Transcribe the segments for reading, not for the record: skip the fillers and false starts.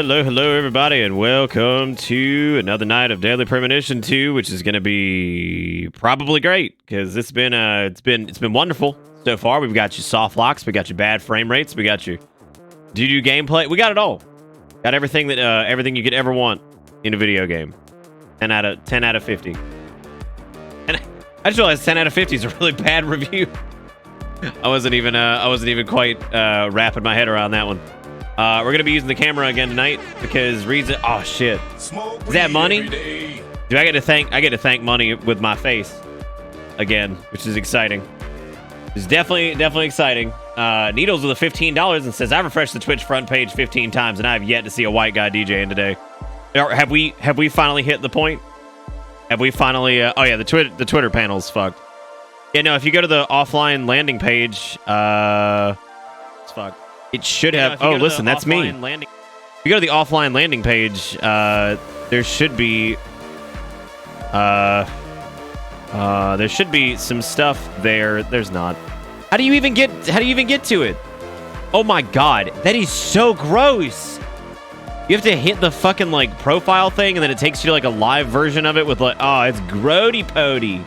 Hello everybody, and welcome to another night of Daily Premonition 2, which is going to be probably great because it's been wonderful so far. We've got you soft locks, we got you bad frame rates, we got you doo-doo gameplay, we got it all. Got everything that everything you could ever want in a video game. 10 out of 50. And I just realized 10 out of 50 is a really bad review. I wasn't even quite wrapping my head around that one. We're gonna be using the camera again tonight because reason. Oh shit! Is that money? Do I get to thank money with my face again, which is exciting. It's definitely exciting. Needles with a $15 and says, "I've refreshed the Twitch front page 15 times and I have yet to see a white guy DJing today." Have we finally hit the point? Have we finally? Oh yeah, the Twitter panel's fucked. Yeah, no. If you go to the offline landing page, it's fucked. It should have. Oh, listen, that's me. If you go to the offline landing page, there should be some stuff there. There's not. How do you even get to it? Oh my god, that is so gross. You have to hit the fucking like profile thing, and then it takes you to like a live version of it with like, oh, it's grody pody.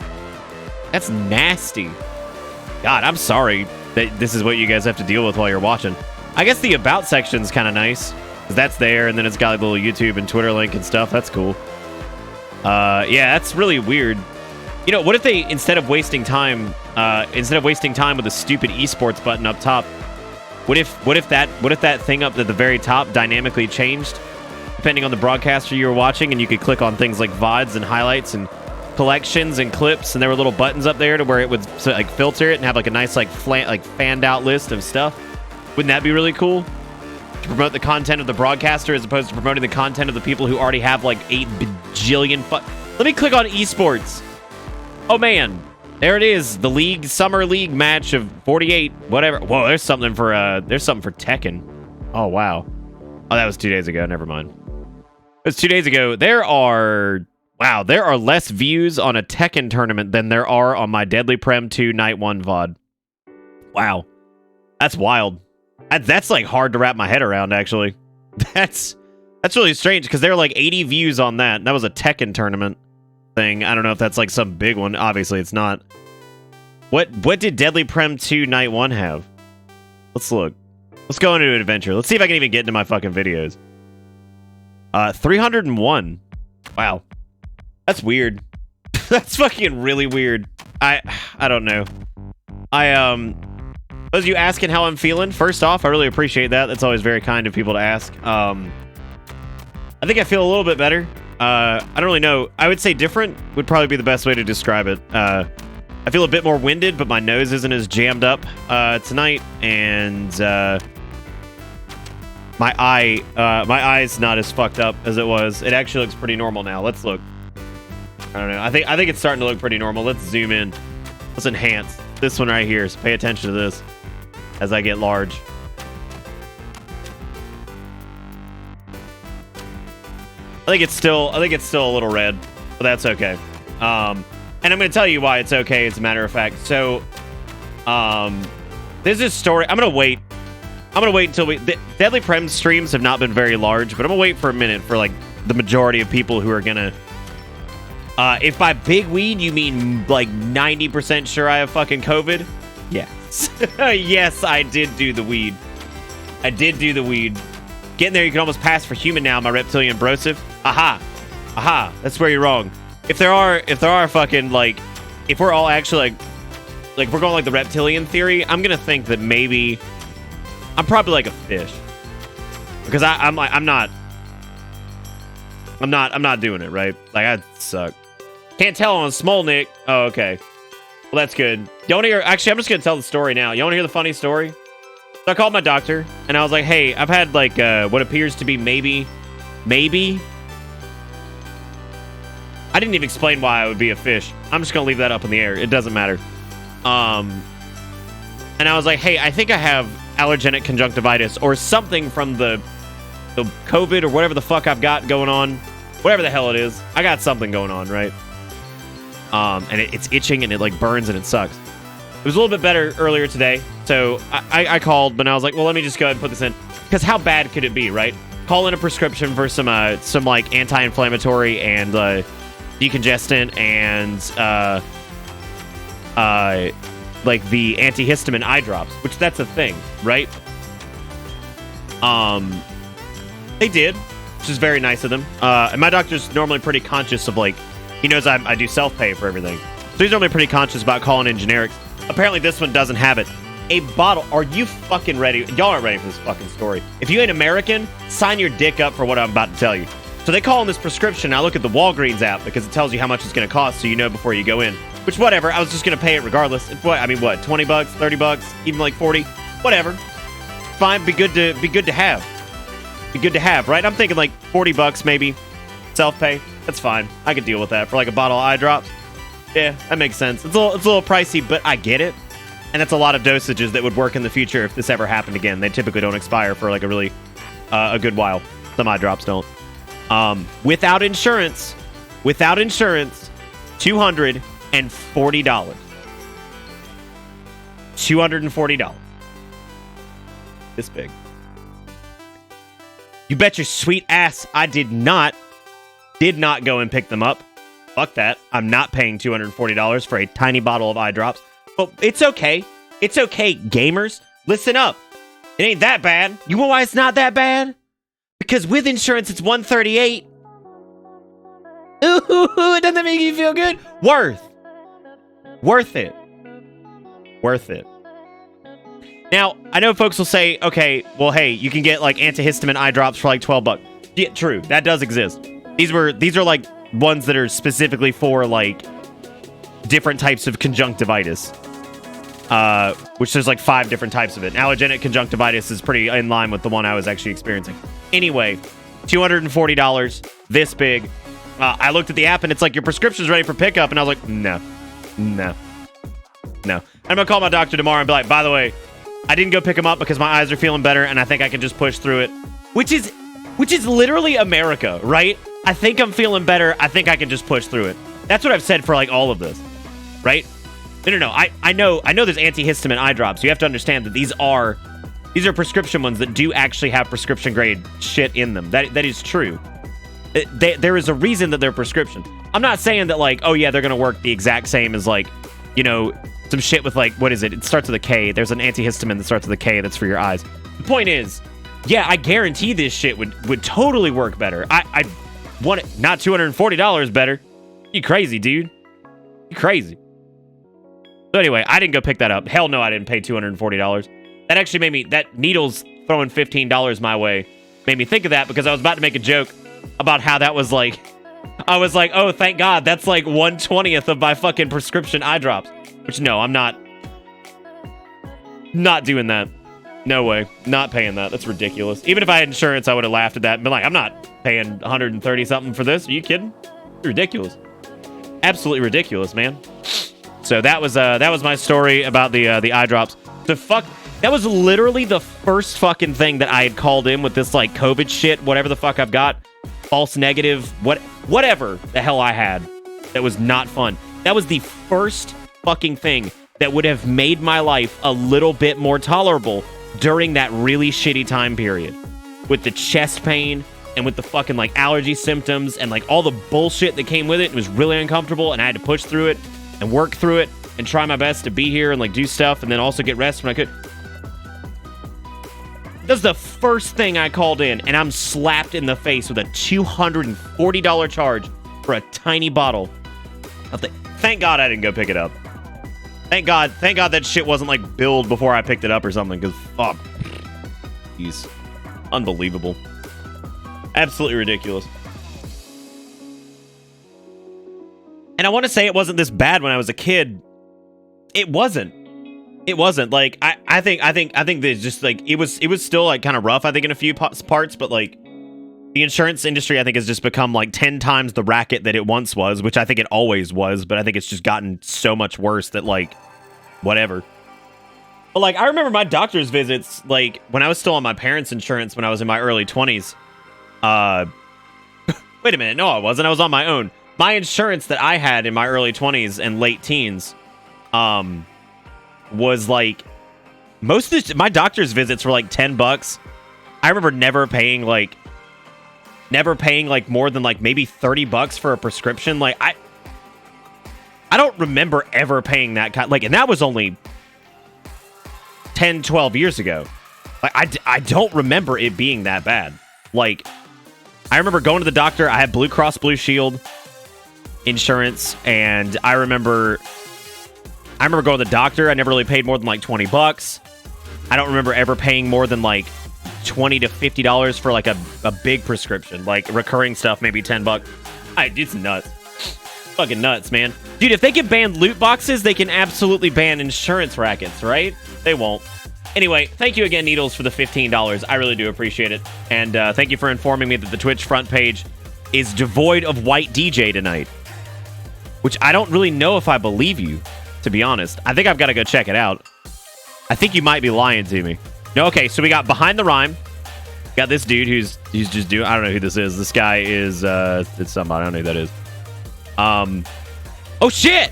That's nasty. God, I'm sorry that this is what you guys have to deal with while you're watching. I guess the about section's kind of nice, because that's there, and then it's got like a little YouTube and Twitter link and stuff. That's cool. Yeah, that's really weird. You know, what if they, instead of wasting time with a stupid esports button up top, what if that thing up at the very top dynamically changed, depending on the broadcaster you were watching, and you could click on things like VODs and highlights and collections and clips, and there were little buttons up there to where it would like filter it and have like a nice like fanned out list of stuff. Wouldn't that be really cool? To promote the content of the broadcaster as opposed to promoting the content of the people who already have like 8 bajillion Let me click on esports. Oh man, there it is. The league, summer league match of 48, whatever. Whoa, there's something for Tekken. Oh wow. Oh, that was 2 days ago. Never mind. It was 2 days ago. There are less views on a Tekken tournament than there are on my Deadly Prem 2 Night 1 VOD. Wow. That's wild. That's like hard to wrap my head around, actually. That's really strange because there are like 80 views on that. That was a Tekken tournament thing. I don't know if that's like some big one. Obviously, it's not. What did Deadly Prem 2 Night 1 have? Let's look. Let's go into an adventure. Let's see if I can even get into my fucking videos. 301. Wow. That's weird. That's fucking really weird. I don't know. Those of you asking how I'm feeling, first off, I really appreciate that. That's always very kind of people to ask. I think I feel a little bit better. I don't really know. I would say different would probably be the best way to describe it. I feel a bit more winded, but my nose isn't as jammed up tonight, and my eye's not as fucked up as it was. It actually looks pretty normal now. Let's look. I don't know. I think it's starting to look pretty normal. Let's zoom in. Let's enhance this one right here. So pay attention to this as I get large. I think it's still a little red, but that's okay. And I'm going to tell you why it's okay, as a matter of fact. So, there's this story. I'm going to wait until the Deadly Prem streams have not been very large, but I'm going to wait for a minute for, like, the majority of people who are going to... if by big weed you mean, like, 90% sure I have fucking COVID, yes. Yes, I did do the weed. Getting there, you can almost pass for human now, my reptilian brosive. Aha. That's where you're wrong. If there are fucking, like, if we're all actually, like, we're going, like, the reptilian theory, I'm gonna think that maybe I'm probably like a fish. Because I'm not doing it, right? Like, I suck. Can't tell on Smolnik. Oh, okay. Well, that's good. You want to hear? Actually, I'm just gonna tell the story now. You want to hear the funny story? So I called my doctor and I was like, "Hey, I've had like what appears to be maybe." I didn't even explain why I would be a fish. I'm just gonna leave that up in the air. It doesn't matter. And I was like, "Hey, I think I have allergenic conjunctivitis or something from the COVID or whatever the fuck I've got going on, whatever the hell it is. I got something going on, right?" And it's itching and it like burns and it sucks. It was a little bit better earlier today, so I called, but I was like, well, let me just go ahead and put this in, because how bad could it be, right? Call in a prescription for some like anti-inflammatory and decongestant and like the antihistamine eye drops, which that's a thing, right? They did, which is very nice of them. And my doctor's normally pretty conscious of like, he knows I do self-pay for everything, so he's normally pretty conscious about calling in generics. Apparently this one doesn't have it. A bottle. Are you fucking ready? Y'all aren't ready for this fucking story. If you ain't American, sign your dick up for what I'm about to tell you. So they call in this prescription. I look at the Walgreens app because it tells you how much it's going to cost, so you know before you go in. Which, whatever. I was just going to pay it regardless. What? I mean, what? $20, $30, even like 40, whatever. Fine. Be good to have. Be good to have, right? I'm thinking like $40 maybe. Self-pay. That's fine. I could deal with that for like a bottle of eye drops. Yeah, that makes sense. It's a little pricey, but I get it. And that's a lot of dosages that would work in the future if this ever happened again. They typically don't expire for like a really a good while. Some eye drops don't. Without insurance, $240. $240. This big. You bet your sweet ass I did not go and pick them up. Fuck that. I'm not paying $240 for a tiny bottle of eye drops. But it's okay. It's okay, gamers. Listen up. It ain't that bad. You know why it's not that bad? Because with insurance, it's $138. Ooh, doesn't that make you feel good? Worth it. Worth it. Now, I know folks will say, okay, well, hey, you can get like antihistamine eye drops for like $12. Yeah, true. That does exist. These are like ones that are specifically for like different types of conjunctivitis. Which there's like 5 different types of it. Allergenic conjunctivitis is pretty in line with the one I was actually experiencing. Anyway, $240, this big. I looked at the app and it's like, your prescription's ready for pickup. And I was like, no. I'm going to call my doctor tomorrow and be like, by the way, I didn't go pick them up because my eyes are feeling better and I think I can just push through it. Which is literally America, right? I think I'm feeling better. I think I can just push through it. That's what I've said for like all of this, right? No. I know there's antihistamine eye drops. You have to understand that these are prescription ones that do actually have prescription grade shit in them. That is true. There is a reason that they're prescription. I'm not saying that like, oh yeah, they're gonna work the exact same as like, you know, some shit with like, what is it? It starts with a K. There's an antihistamine that starts with a K that's for your eyes. The point is, yeah, I guarantee this shit would totally work better. I want it, not $240 better. You crazy, dude. You crazy. So anyway, I didn't go pick that up. Hell no, I didn't pay $240. That actually made me, that needle's throwing $15 my way, made me think of that because I was about to make a joke about how that was like, I was like, oh, thank God, that's like 1/20th of my fucking prescription eye drops. Which, no, I'm not doing that. No way. Not paying that. That's ridiculous. Even if I had insurance, I would have laughed at that and been like, I'm not paying 130 something for this. Are you kidding? It's ridiculous. Absolutely ridiculous, man. So that was my story about the eye drops. That was literally the first fucking thing that I had called in with this like COVID shit, whatever the fuck I've got, false negative, whatever the hell I had. That was not fun. That was the first fucking thing that would have made my life a little bit more tolerable during that really shitty time period, with the chest pain and with the fucking like allergy symptoms and like all the bullshit that came with it. It was really uncomfortable and I had to push through it and work through it and try my best to be here and like do stuff and then also get rest when I could. That's the first thing I called in, and I'm slapped in the face with a $240 charge for a tiny bottle of the. Thank God I didn't go pick it up. Thank God that shit wasn't like billed before I picked it up or something, because fuck. Jeez. Unbelievable. Absolutely ridiculous. And I want to say it wasn't this bad when I was a kid. it wasn't. It wasn't like I think there's just like it was still like kind of rough, I think, in a few parts, but like the insurance industry I think has just become like 10 times the racket that it once was, which I think it always was, but I think it's just gotten so much worse that like whatever. But like I remember my doctor's visits like when I was still on my parents' insurance when I was in my early 20s. Wait a minute, no I wasn't. I was on my own. My insurance that I had in my early 20s and late teens was like most of my doctor's visits were like $10. I remember never paying like more than like maybe $30 for a prescription. Like I don't remember ever paying that kind, like, and that was only 10, 12 years ago. Like I don't remember it being that bad. Like I remember going to the doctor. I had Blue Cross Blue Shield insurance, and I remember going to the doctor. I never really paid more than like $20. I don't remember ever paying more than like $20 to $50 for like a big prescription, like recurring stuff, maybe $10. It's nuts. Fucking nuts, man. Dude, if they can ban loot boxes, they can absolutely ban insurance rackets, right? They won't. Anyway, thank you again, Needles, for the $15. I really do appreciate it. And thank you for informing me that the Twitch front page is devoid of white DJ tonight. Which I don't really know if I believe you, to be honest. I think I've got to go check it out. I think you might be lying to me. No, okay, so we got Behind the Rhyme. Got this dude who's just doing... I don't know who this is. This guy is... it's somebody. I don't know who that is. Oh, shit!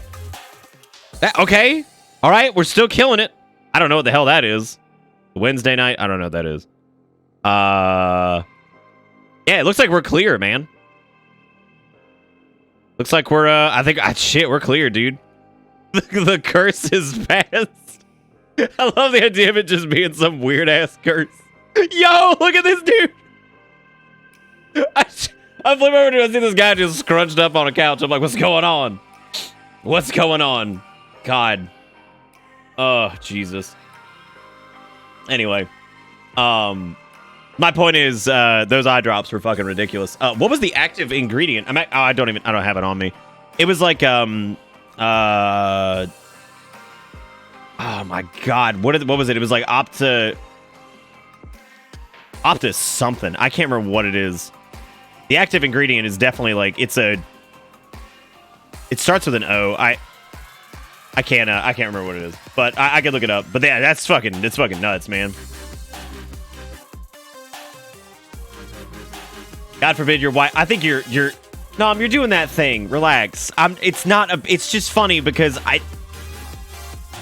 Okay. All right, we're still killing it. I don't know what the hell that is. Wednesday night? I don't know what that is. Yeah, it looks like we're clear, man. Looks like we're, I think... shit, we're clear, dude. The curse is passed. I love the idea of it just being some weird-ass curse. Yo, look at this dude. I flip over to see this guy just scrunched up on a couch. I'm like, what's going on? What's going on? God. Oh, Jesus. Anyway. My point is, those eye drops were fucking ridiculous. What was the active ingredient? I don't have it on me. It was like, oh my God. What was it? It was like Optus something. I can't remember what it is. The active ingredient is definitely like, it starts with an O. I can't remember what it is, but I can look it up. But yeah, it's fucking nuts, man. God forbid you're white. I think you're Nom, you're doing that thing. Relax. It's just funny because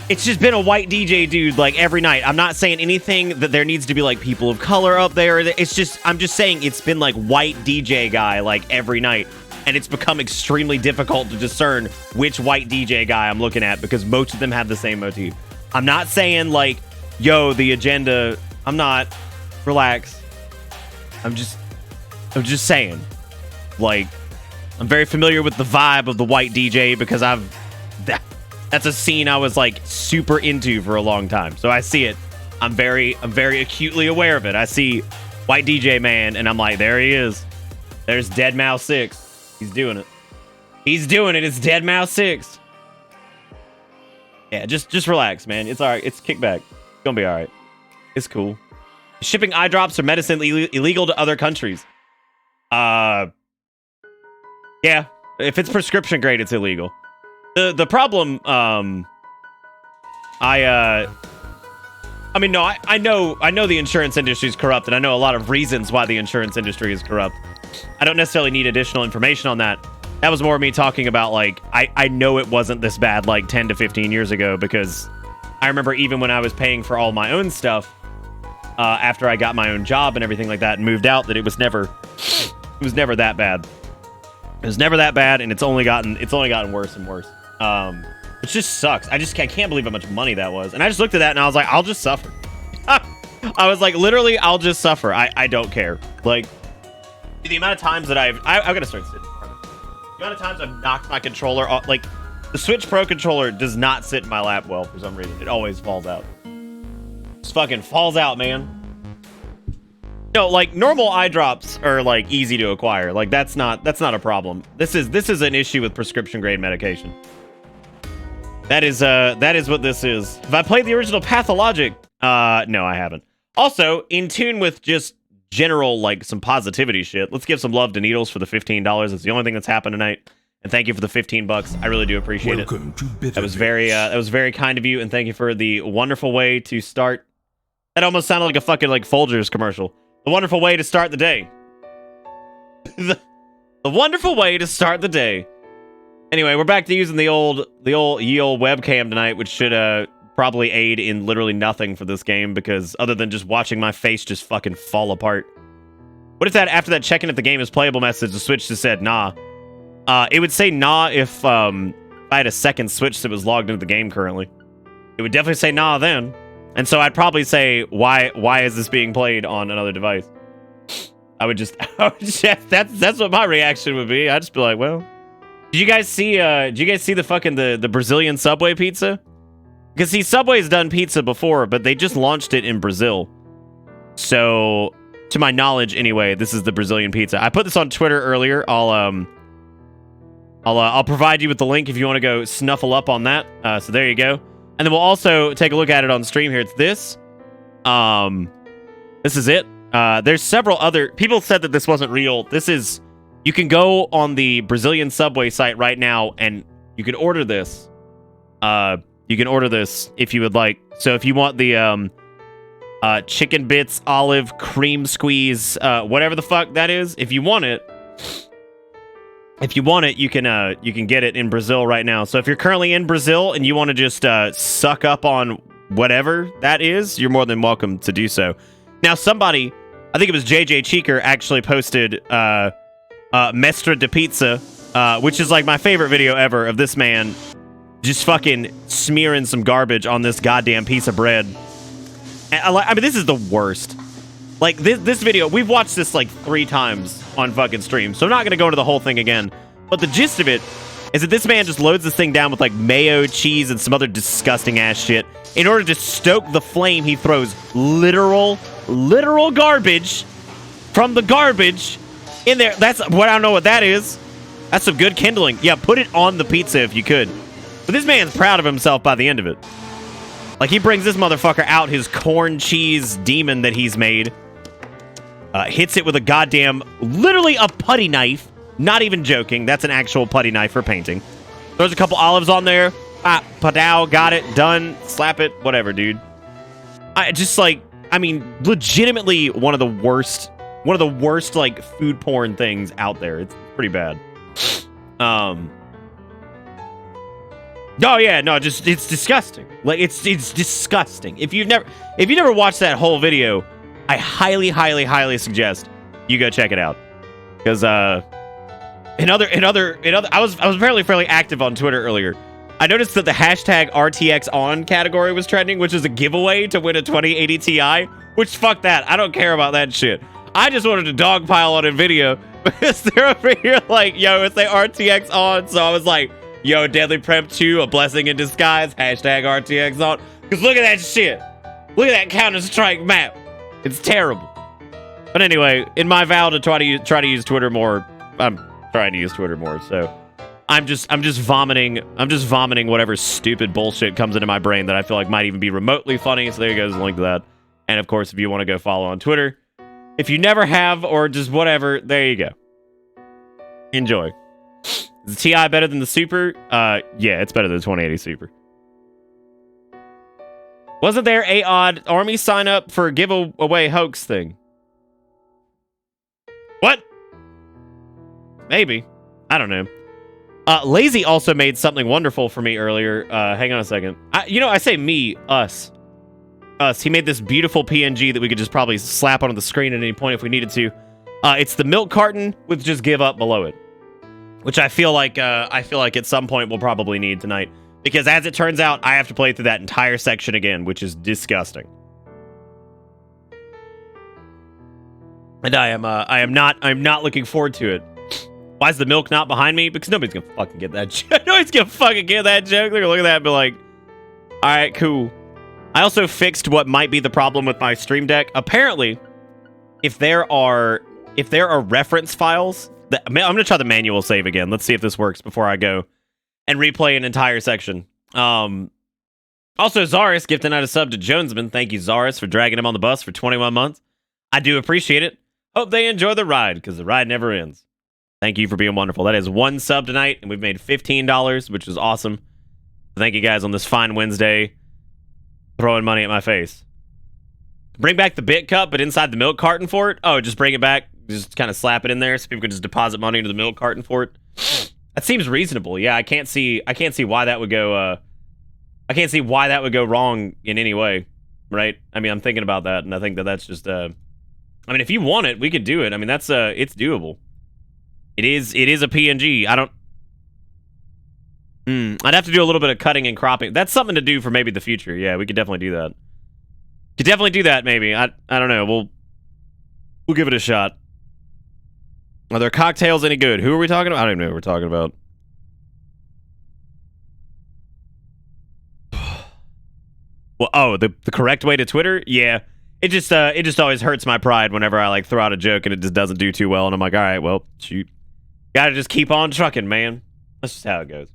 it's just been a white DJ dude like every night. I'm not saying anything that there needs to be like people of color up there. I'm just saying it's been like white DJ guy like every night. And it's become extremely difficult to discern which white DJ guy I'm looking at because most of them have the same motif. I'm not saying like, yo, the agenda. I'm not. Relax. I'm just saying. Like, I'm very familiar with the vibe of the white DJ because that's a scene I was like super into for a long time. So I see it. I'm very acutely aware of it. I see white DJ man and I'm like, there he is. There's Deadmau 6. He's doing it. He's doing it. It's Deadmau 6. Yeah, just relax, man. It's all right. It's kickback. It's gonna be all right. It's cool. Shipping eye drops or medicine illegal to other countries. Yeah. If it's prescription grade, it's illegal. The problem, I know the insurance industry is corrupt, and I know a lot of reasons why the insurance industry is corrupt. I don't necessarily need additional information on that. That was more me talking about, like, I know it wasn't this bad, like, 10 to 15 years ago, because I remember even when I was paying for all my own stuff, after I got my own job and everything like that and moved out, that it was never that bad. It was never that bad, and it's only gotten worse and worse. It just sucks. I can't believe how much money that was. And I just looked at that and I was like, I'll just suffer. I was like, literally, I'll just suffer. I don't care. Like, the amount of times that I've got to start sitting in front of it. The amount of times I've knocked my controller off, like, the Switch Pro controller does not sit in my lap well for some reason. It always falls out. Just fucking falls out, man. No, like, normal eye drops are, like, easy to acquire. Like, that's not a problem. This is an issue with prescription grade medication. That is what this is. Have I played the original Pathologic? No, I haven't. Also, in tune with just general, like, some positivity shit, let's give some love to Needles for the $15. It's the only thing that's happened tonight. And thank you for the $15. I really do appreciate it. That was very kind of you, and thank you for the wonderful way to start. That almost sounded like a fucking, like, Folgers commercial. The wonderful way to start the day. the wonderful way to start the day. Anyway, we're back to using the old webcam tonight, which should probably aid in literally nothing for this game, because other than just watching my face just fucking fall apart. What if that after that checking if the game is playable message, the Switch just said nah? It would say nah if I had a second Switch that was logged into the game currently. It would definitely say nah then. And so I'd probably say, why is this being played on another device? That's what my reaction would be. I'd just be like, well. Did you guys see the fucking the Brazilian Subway pizza? Because see, Subway's done pizza before, but they just launched it in Brazil. So, to my knowledge anyway, this is the Brazilian pizza. I put this on Twitter earlier. I'll provide you with the link if you want to go snuffle up on that. So there you go. And then we'll also take a look at it on stream here. It's this. This is it. There's several other... People said that this wasn't real. This is... You can go on the Brazilian Subway site right now, and you can order this. You can order this if you would like. So if you want the chicken bits, olive, cream squeeze, whatever the fuck that is, if you want it, you can get it in Brazil right now. So if you're currently in Brazil and you want to just suck up on whatever that is, you're more than welcome to do so. Now, somebody, I think it was JJ Cheeker, actually posted Mestre de Pizza, which is like my favorite video ever of this man just fucking smearing some garbage on this goddamn piece of bread. And I mean, this is the worst. Like, this video, we've watched this like 3 times on fucking stream, so I'm not going to go into the whole thing again. But the gist of it is that this man just loads this thing down with like mayo, cheese, and some other disgusting ass shit. In order to stoke the flame, he throws literal garbage from the garbage in there. That's what I don't know what that is. That's some good kindling. Yeah, put it on the pizza if you could. But this man's proud of himself by the end of it. Like, he brings this motherfucker out, his corn cheese demon that he's made. Hits it with a goddamn, literally a putty knife. Not even joking. That's an actual putty knife for painting. Throws a couple olives on there. Padow, got it, done. Slap it, whatever, dude. I mean, legitimately one of the worst, like, food porn things out there. It's pretty bad. Oh yeah, no, just it's disgusting. Like, it's disgusting. If you've never watched that whole video, I highly suggest you go check it out. Because in other I was apparently fairly active on Twitter earlier. I noticed that the hashtag RTX category was trending, which is a giveaway to win a 2080 Ti. Which, fuck that, I don't care about that shit. I just wanted to dogpile on NVIDIA because they're over here like, yo, it's the RTX on. So I was like, yo, Deadly Prep 2, a blessing in disguise, hashtag RTX on. Because look at that shit. Look at that Counter-Strike map. It's terrible. But anyway, in my vow to try to use Twitter more, I'm trying to use Twitter more, so I'm just vomiting whatever stupid bullshit comes into my brain that I feel like might even be remotely funny. So there goes the link to that. And of course, if you want to go follow on Twitter, if you never have or just whatever, there you go. Enjoy. Is the TI better than the Super? Yeah, it's better than the 2080 Super. Wasn't there a odd army sign up for giveaway hoax thing? What? Maybe. I don't know. Lazy also made something wonderful for me earlier. Hang on a second. I say me, us. He made this beautiful PNG that we could just probably slap onto the screen at any point if we needed to. It's the milk carton with just give up below it. Which I feel like at some point we'll probably need tonight. Because as it turns out, I have to play through that entire section again, which is disgusting. And I'm not looking forward to it. Why is the milk not behind me? Because nobody's gonna fucking get that joke. Nobody's gonna fucking get that joke. They're gonna look at that and be like, alright, cool. I also fixed what might be the problem with my Stream Deck. Apparently, if there are reference files, I'm gonna try the manual save again. Let's see if this works before I go and replay an entire section. Also, Zaris gifting out a sub to Jonesman. Thank you, Zaris, for dragging him on the bus for 21 months. I do appreciate it. Hope they enjoy the ride, because the ride never ends. Thank you for being wonderful. That is one sub tonight, and we've made $15, which is awesome. Thank you guys on this fine Wednesday, throwing money at my face. Bring back the bit cup, but inside the milk carton for it? Oh, just bring it back. Just kind of slap it in there so people can just deposit money into the milk carton for it. That seems reasonable. Yeah, I can't see why that would go I can't see why that would go wrong in any way, right? I mean, I'm thinking about that, and I think that that's just I mean, if you want it, we could do it. I mean, that's it's doable. It is a PNG. I don't I'd have to do a little bit of cutting and cropping. That's something to do for maybe the future. Yeah, we could definitely do that. Could definitely do that maybe. I don't know. We'll give it a shot. Are their cocktails any good? Who are we talking about? I don't even know who we're talking about. Well, oh, the correct way to Twitter? Yeah. It just always hurts my pride whenever I like throw out a joke and it just doesn't do too well, and I'm like, all right, well, shoot. Gotta just keep on trucking, man. That's just how it goes.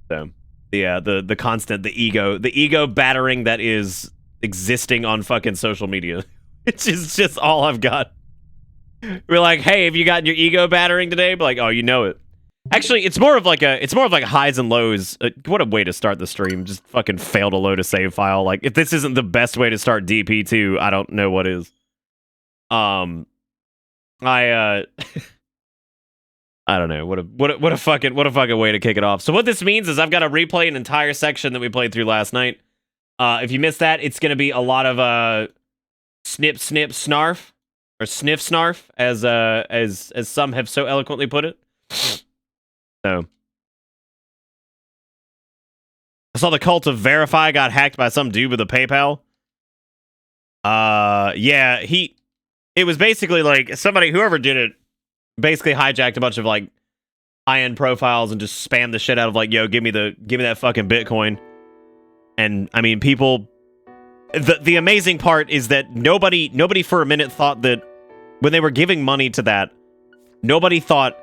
So the constant, the ego battering that is existing on fucking social media. It's just all I've got. We're like, hey, have you gotten your ego battering today? But like, oh, you know it. Actually, it's more of like highs and lows. What a way to start the stream. Just fucking fail to load a save file. Like, if this isn't the best way to start DP2, I don't know what is. I don't know. What a fucking way to kick it off. So what this means is I've got to replay an entire section that we played through last night. If you missed that, it's going to be a lot of snip snip snarf, or sniff snarf, as some have so eloquently put it. So I saw the cult of Verify got hacked by some dude with a PayPal. Yeah, it was basically like somebody, whoever did it, basically hijacked a bunch of like high-end profiles and just spammed the shit out of like, yo, give me that fucking Bitcoin. And I mean, people, the amazing part is that nobody for a minute thought that when they were giving money to that, nobody thought,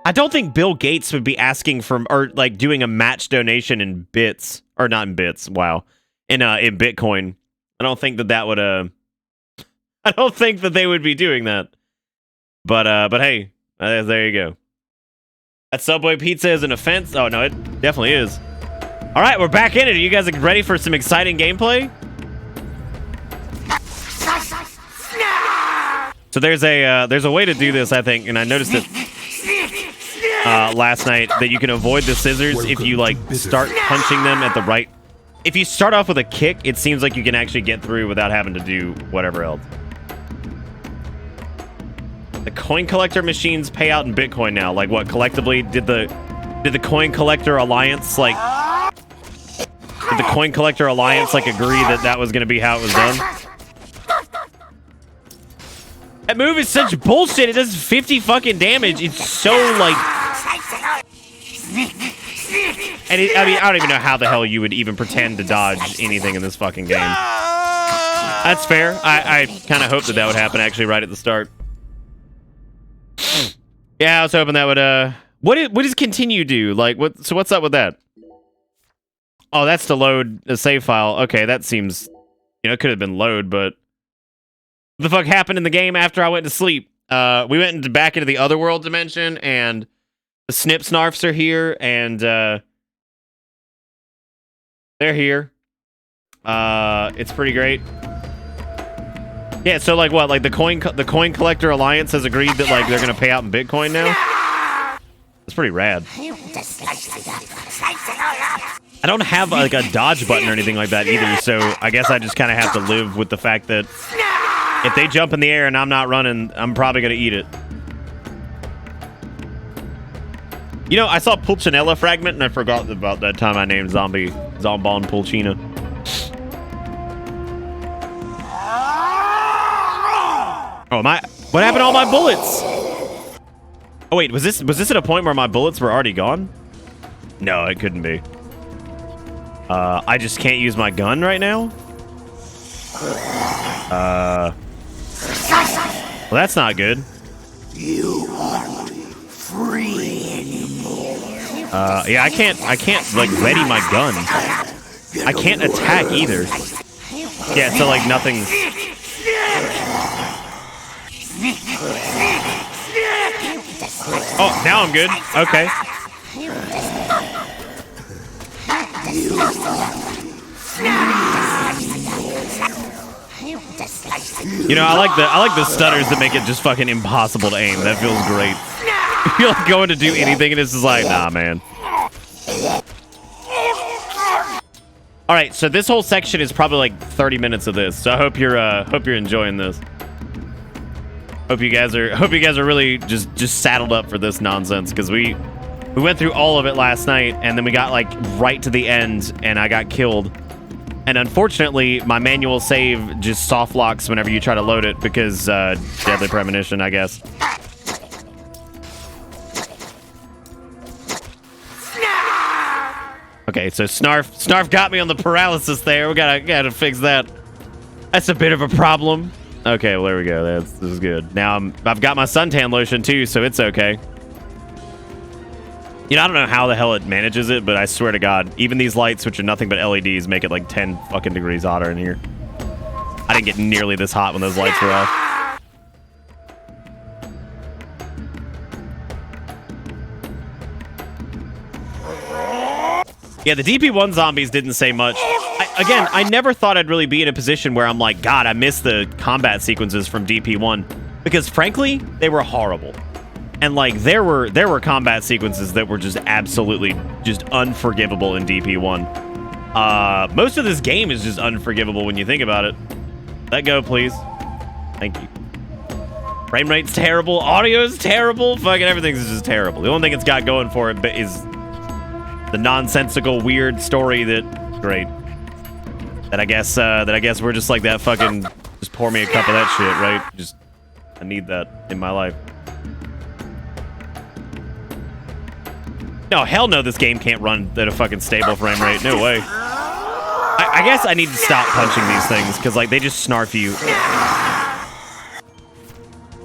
I don't think Bill Gates would be asking for, or like doing a match donation in bits, or not in bits. Wow. In Bitcoin. I don't think that would, I don't think that they would be doing that. But hey, there you go. That Subway pizza is an offense? Oh, no, it definitely is. All right, we're back in it. Are you guys ready for some exciting gameplay? So there's a way to do this, I think, and I noticed it last night, that you can avoid the scissors if you like start punching them at the right. If you start off with a kick, it seems like you can actually get through without having to do whatever else. The coin collector machines pay out in Bitcoin now. Like what? Collectively, did the coin collector alliance like? Did the coin collector alliance like agree that was gonna be how it was done? That move is such bullshit. It does 50 fucking damage. It's so like. And I mean, I don't even know how the hell you would even pretend to dodge anything in this fucking game. That's fair. I kind of hoped that would happen actually right at the start. Yeah, I was hoping that would what does continue do? Like so what's up with that? Oh, that's to load a save file. Okay, that seems, it could have been load, but what the fuck happened in the game after I went to sleep? We went back into the other world dimension, and the snip snarfs are here, and they're here. It's pretty great. Yeah, so like what? Like the coin collector alliance has agreed that like they're gonna pay out in Bitcoin now. That's pretty rad. I don't have like a dodge button or anything like that either, so I guess I just kind of have to live with the fact that if they jump in the air and I'm not running, I'm probably gonna eat it. I saw Pulcinella fragment and I forgot about that time I named Zombon Pulcina. Oh my! What happened to all my bullets? Oh wait, was this at a point where my bullets were already gone? No, it couldn't be. I just can't use my gun right now? Well, that's not good. You won't be free anymore. Yeah, I can't like ready my gun. I can't attack either. Yeah, so like nothing's. Oh, now I'm good. Okay. You know, I like the stutters that make it just fucking impossible to aim. That feels great. You're like going to do anything and it's just like, nah, man. All right, so this whole section is probably like 30 minutes of this. So I hope you're enjoying this. Hope you guys are really just saddled up for this nonsense, because we went through all of it last night and then we got like right to the end and I got killed. And unfortunately, my manual save just soft locks whenever you try to load it because deadly premonition, I guess. Okay, so Snarf got me on the paralysis there. We gotta fix that. That's a bit of a problem. Okay, well there we go. This is good. Now I've got my suntan lotion too, so it's okay. You know, I don't know how the hell it manages it, but I swear to God, even these lights, which are nothing but LEDs, make it like 10 fucking degrees hotter in here. I didn't get nearly this hot when those lights were off. Yeah, the DP1 zombies didn't say much. Again, I never thought I'd really be in a position where I'm like, God, I miss the combat sequences from DP1. Because frankly, they were horrible. And like there were combat sequences that were just absolutely just unforgivable in DP1. Most of this game is just unforgivable when you think about it. Let go, please. Thank you. Frame rate's terrible. Audio's terrible. Fucking everything's just terrible. The only thing it's got going for it is the nonsensical, weird story that I guess we're just like that fucking. Just pour me a cup of that shit, right? I need that in my life. No, hell no, this game can't run at a fucking stable frame rate. No way. I guess I need to stop punching these things, because, like, they just snarf you.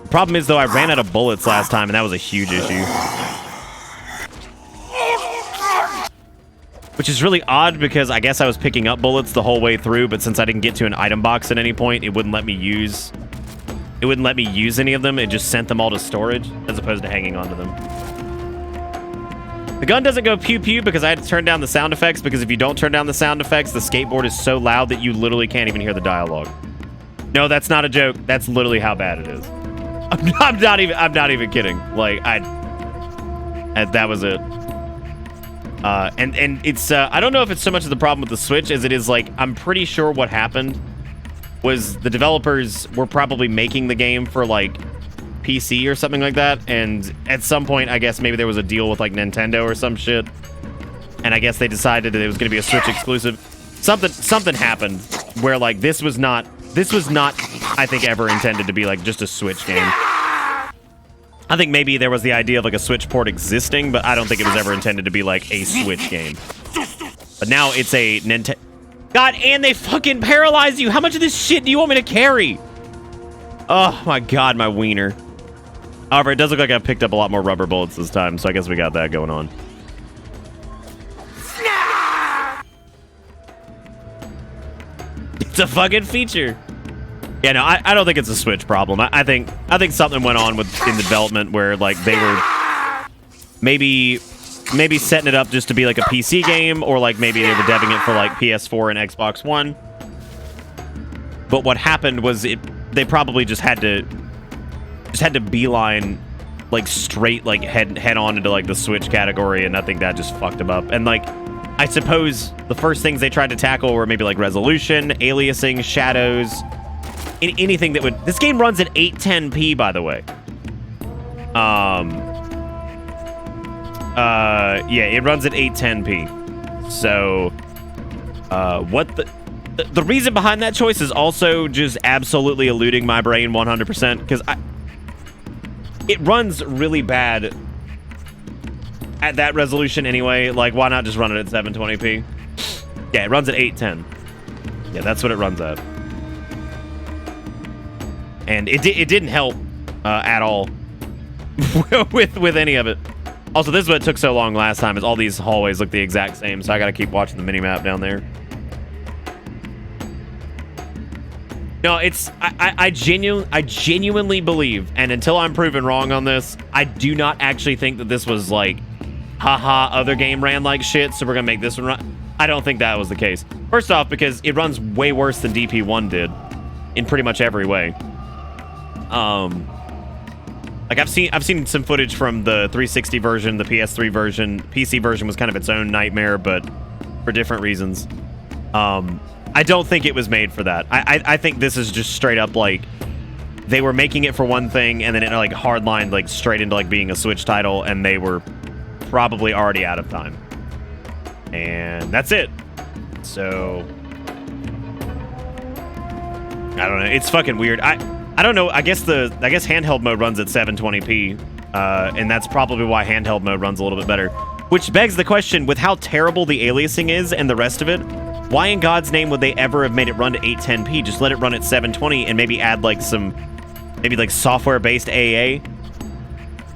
The problem is, though, I ran out of bullets last time, and that was a huge issue. Which is really odd, because I guess I was picking up bullets the whole way through, but since I didn't get to an item box at any point, it wouldn't let me use any of them. It just sent them all to storage, as opposed to hanging onto them. The gun doesn't go pew-pew because I had to turn down the sound effects, because if you don't turn down the sound effects, the skateboard is so loud that you literally can't even hear the dialogue. No, that's not a joke. That's literally how bad it is. I'm not even kidding. Like, that was it. And it's, I don't know if it's so much of the problem with the Switch as it is, like, I'm pretty sure what happened was the developers were probably making the game for, like, PC or something like that, and at some point I guess maybe there was a deal with like Nintendo or some shit, and I guess they decided that it was going to be a Switch exclusive. Something happened where like this was not I think ever intended to be like just a Switch game. I think maybe there was the idea of like a Switch port existing, but I don't think it was ever intended to be like a Switch game. But now it's a Nintendo. God, and they fucking paralyze you. How much of this shit do you want me to carry? Oh my God, my wiener. However, it does look like I picked up a lot more rubber bullets this time, so I guess we got that going on. It's a fucking feature. Yeah, no, I don't think it's a Switch problem. I think something went on in the development where like they were maybe setting it up just to be like a PC game, or like maybe they were deving it for like PS4 and Xbox One. But what happened was they probably just had to beeline like straight like head on into like the Switch category, and I think that just fucked them up. And like I suppose the first things they tried to tackle were maybe like resolution, aliasing, shadows, anything that would. This game runs at 810p, by the way. Yeah, it runs at 810p. So what the reason behind that choice is also just absolutely eluding my brain 100%, because it runs really bad at that resolution anyway. Like, why not just run it at 720p? Yeah, it runs at 810. Yeah, that's what it runs at. And it didn't help at all with any of it. Also, this is what took so long last time, is all these hallways look the exact same, so I gotta keep watching the mini-map down there. No, it's... I genuinely believe, and until I'm proven wrong on this, I do not actually think that this was like, haha, other game ran like shit, so we're gonna make this one run. I don't think that was the case. First off, because it runs way worse than DP1 did in pretty much every way. Like I've seen some footage from the 360 version, the PS3 version. PC version was kind of its own nightmare, but for different reasons. I don't think it was made for that. I think this is just straight up like they were making it for one thing, and then it like hardlined like straight into like being a Switch title, and they were probably already out of time. And that's it. So I don't know. It's fucking weird. I don't know. I guess handheld mode runs at 720p, and that's probably why handheld mode runs a little bit better. Which begs the question, with how terrible the aliasing is and the rest of it, why in God's name would they ever have made it run to 810p? Just let it run at 720 and maybe add like some, maybe like software-based AA,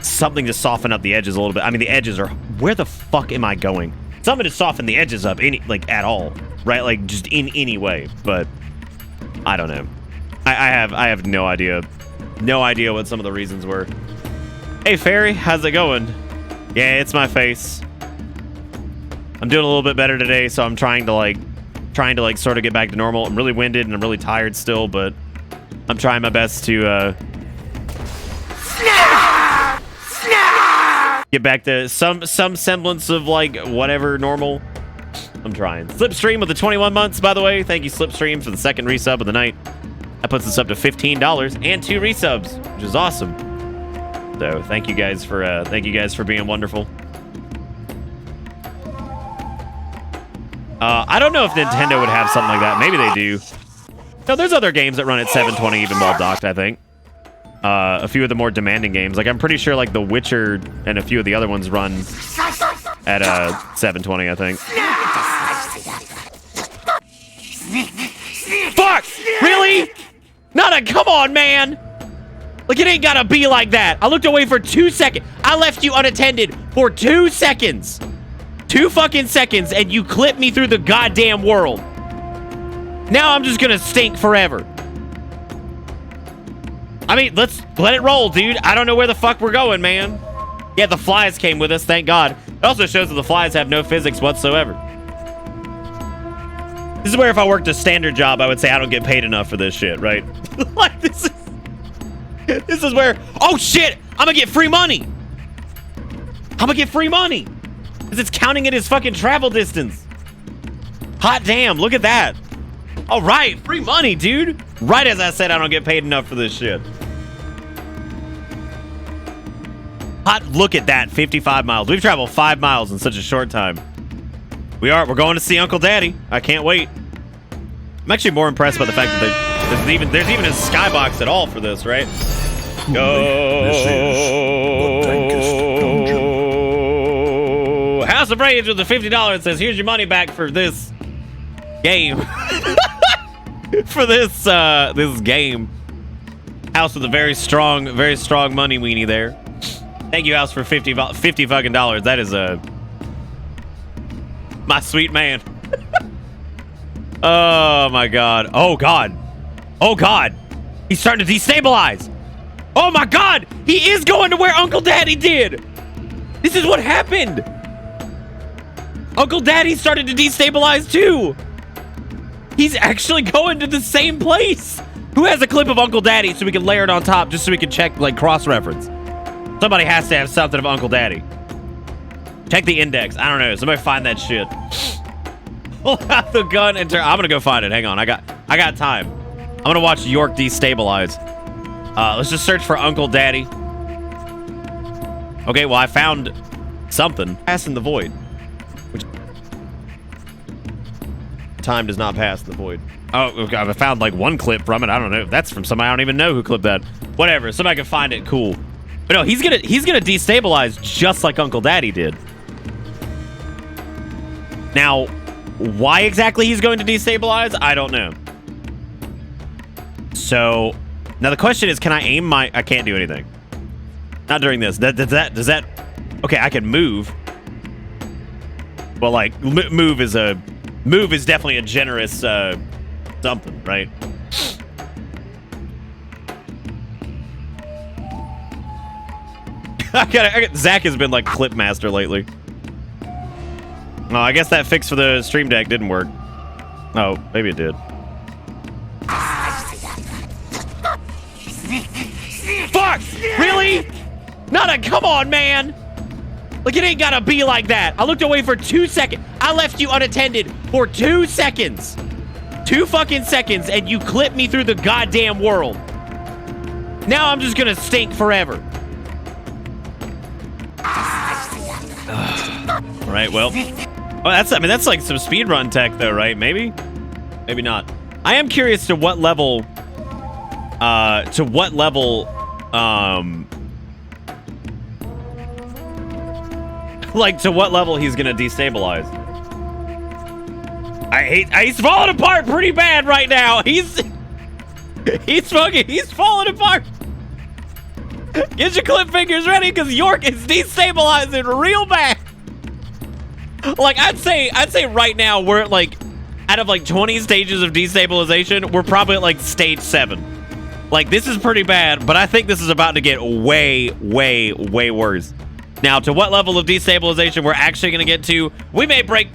something to soften up the edges a little bit. I mean, the edges are, where the fuck am I going? Something to soften the edges up, like at all, right? Like just in any way. But I don't know. I have no idea. No idea what some of the reasons were. Hey, Fairy, how's it going? Yeah, it's my face. I'm doing a little bit better today, so I'm trying to sort of get back to normal. I'm really winded and I'm really tired still, but I'm trying my best to get back to some semblance of like whatever normal. I'm trying. Slipstream with the 21 months, by the way. Thank you, Slipstream, for the second resub of the night. That puts us up to $15 and 2 resubs, which is awesome. So thank you guys for being wonderful. I don't know if Nintendo would have something like that. Maybe they do. No, there's other games that run at 720 even while docked, I think. A few of the more demanding games. Like, I'm pretty sure, like, The Witcher and a few of the other ones run at 720, I think. Fuck! Really? Come on, man! Like, it ain't gotta be like that. I looked away for 2 seconds. I left you unattended for 2 seconds. 2 fucking seconds, and you clipped me through the goddamn world. Now I'm just gonna stink forever. I mean, let's let it roll, dude. I don't know where the fuck we're going, man. Yeah, the flies came with us, thank God. It also shows that the flies have no physics whatsoever. This is where if I worked a standard job, I would say I don't get paid enough for this shit, right? Like, this is where, oh shit, I'm gonna get free money. I'm gonna get free money. Because it's counting it as fucking travel distance. Hot damn, look at that. All right, free money, dude. Right as I said, I don't get paid enough for this shit. Hot, look at that, 55 miles. We've traveled 5 miles in such a short time. We're going to see Uncle Daddy. I can't wait. I'm actually more impressed by the fact that there's even a skybox at all for this, right? Go. House of Rage with the $50 says, here's your money back for this game. For this game. House with a very strong money weenie there. Thank you, House, for 50 fucking dollars. That is my sweet man. Oh my God. Oh God. Oh God. He's starting to destabilize. Oh my God. He is going to where Uncle Daddy did. This is what happened. Uncle Daddy started to destabilize too. He's actually going to the same place. Who has a clip of Uncle Daddy so we can layer it on top just so we can check, like, cross-reference? Somebody has to have something of Uncle Daddy. Check the index. I don't know. Somebody find that shit. Pull out the gun and turn. I'm gonna go find it. Hang on. I got time. I'm gonna watch York destabilize. Let's just search for Uncle Daddy. Okay, well, I found something. Pass in the void. Which time does not pass the void. Oh, I found like one clip from it. I don't know. That's from somebody I don't even know who clipped that. Whatever. Somebody can find it. Cool. But no, he's gonna destabilize just like Uncle Daddy did. Now, why exactly he's going to destabilize, I don't know. So, now the question is, can I aim my... I can't do anything. Not during this. Does that... Okay, I can move. Well, like, move is definitely a generous something, right? Zach has been like clip master lately. Oh, I guess that fix for the stream deck didn't work. Oh, maybe it did. Fuck! Really? Come on, man! Like, it ain't gotta be like that. I looked away for 2 seconds. I left you unattended for 2 seconds. 2 fucking seconds, and you clipped me through the goddamn world. Now I'm just gonna stink forever. All right, well. Oh, that's like some speedrun tech, though, right? Maybe? Maybe not. I am curious to what level, like, to what level he's gonna destabilize. He's falling apart pretty bad right now. He's falling apart. Get your clip fingers ready, because York is destabilizing real bad. Like, I'd say right now we're at, like, out of like 20 stages of destabilization, we're probably at like stage 7. Like, this is pretty bad, but I think this is about to get way, way, way worse. Now, to what level of destabilization we're actually going to get to, we may break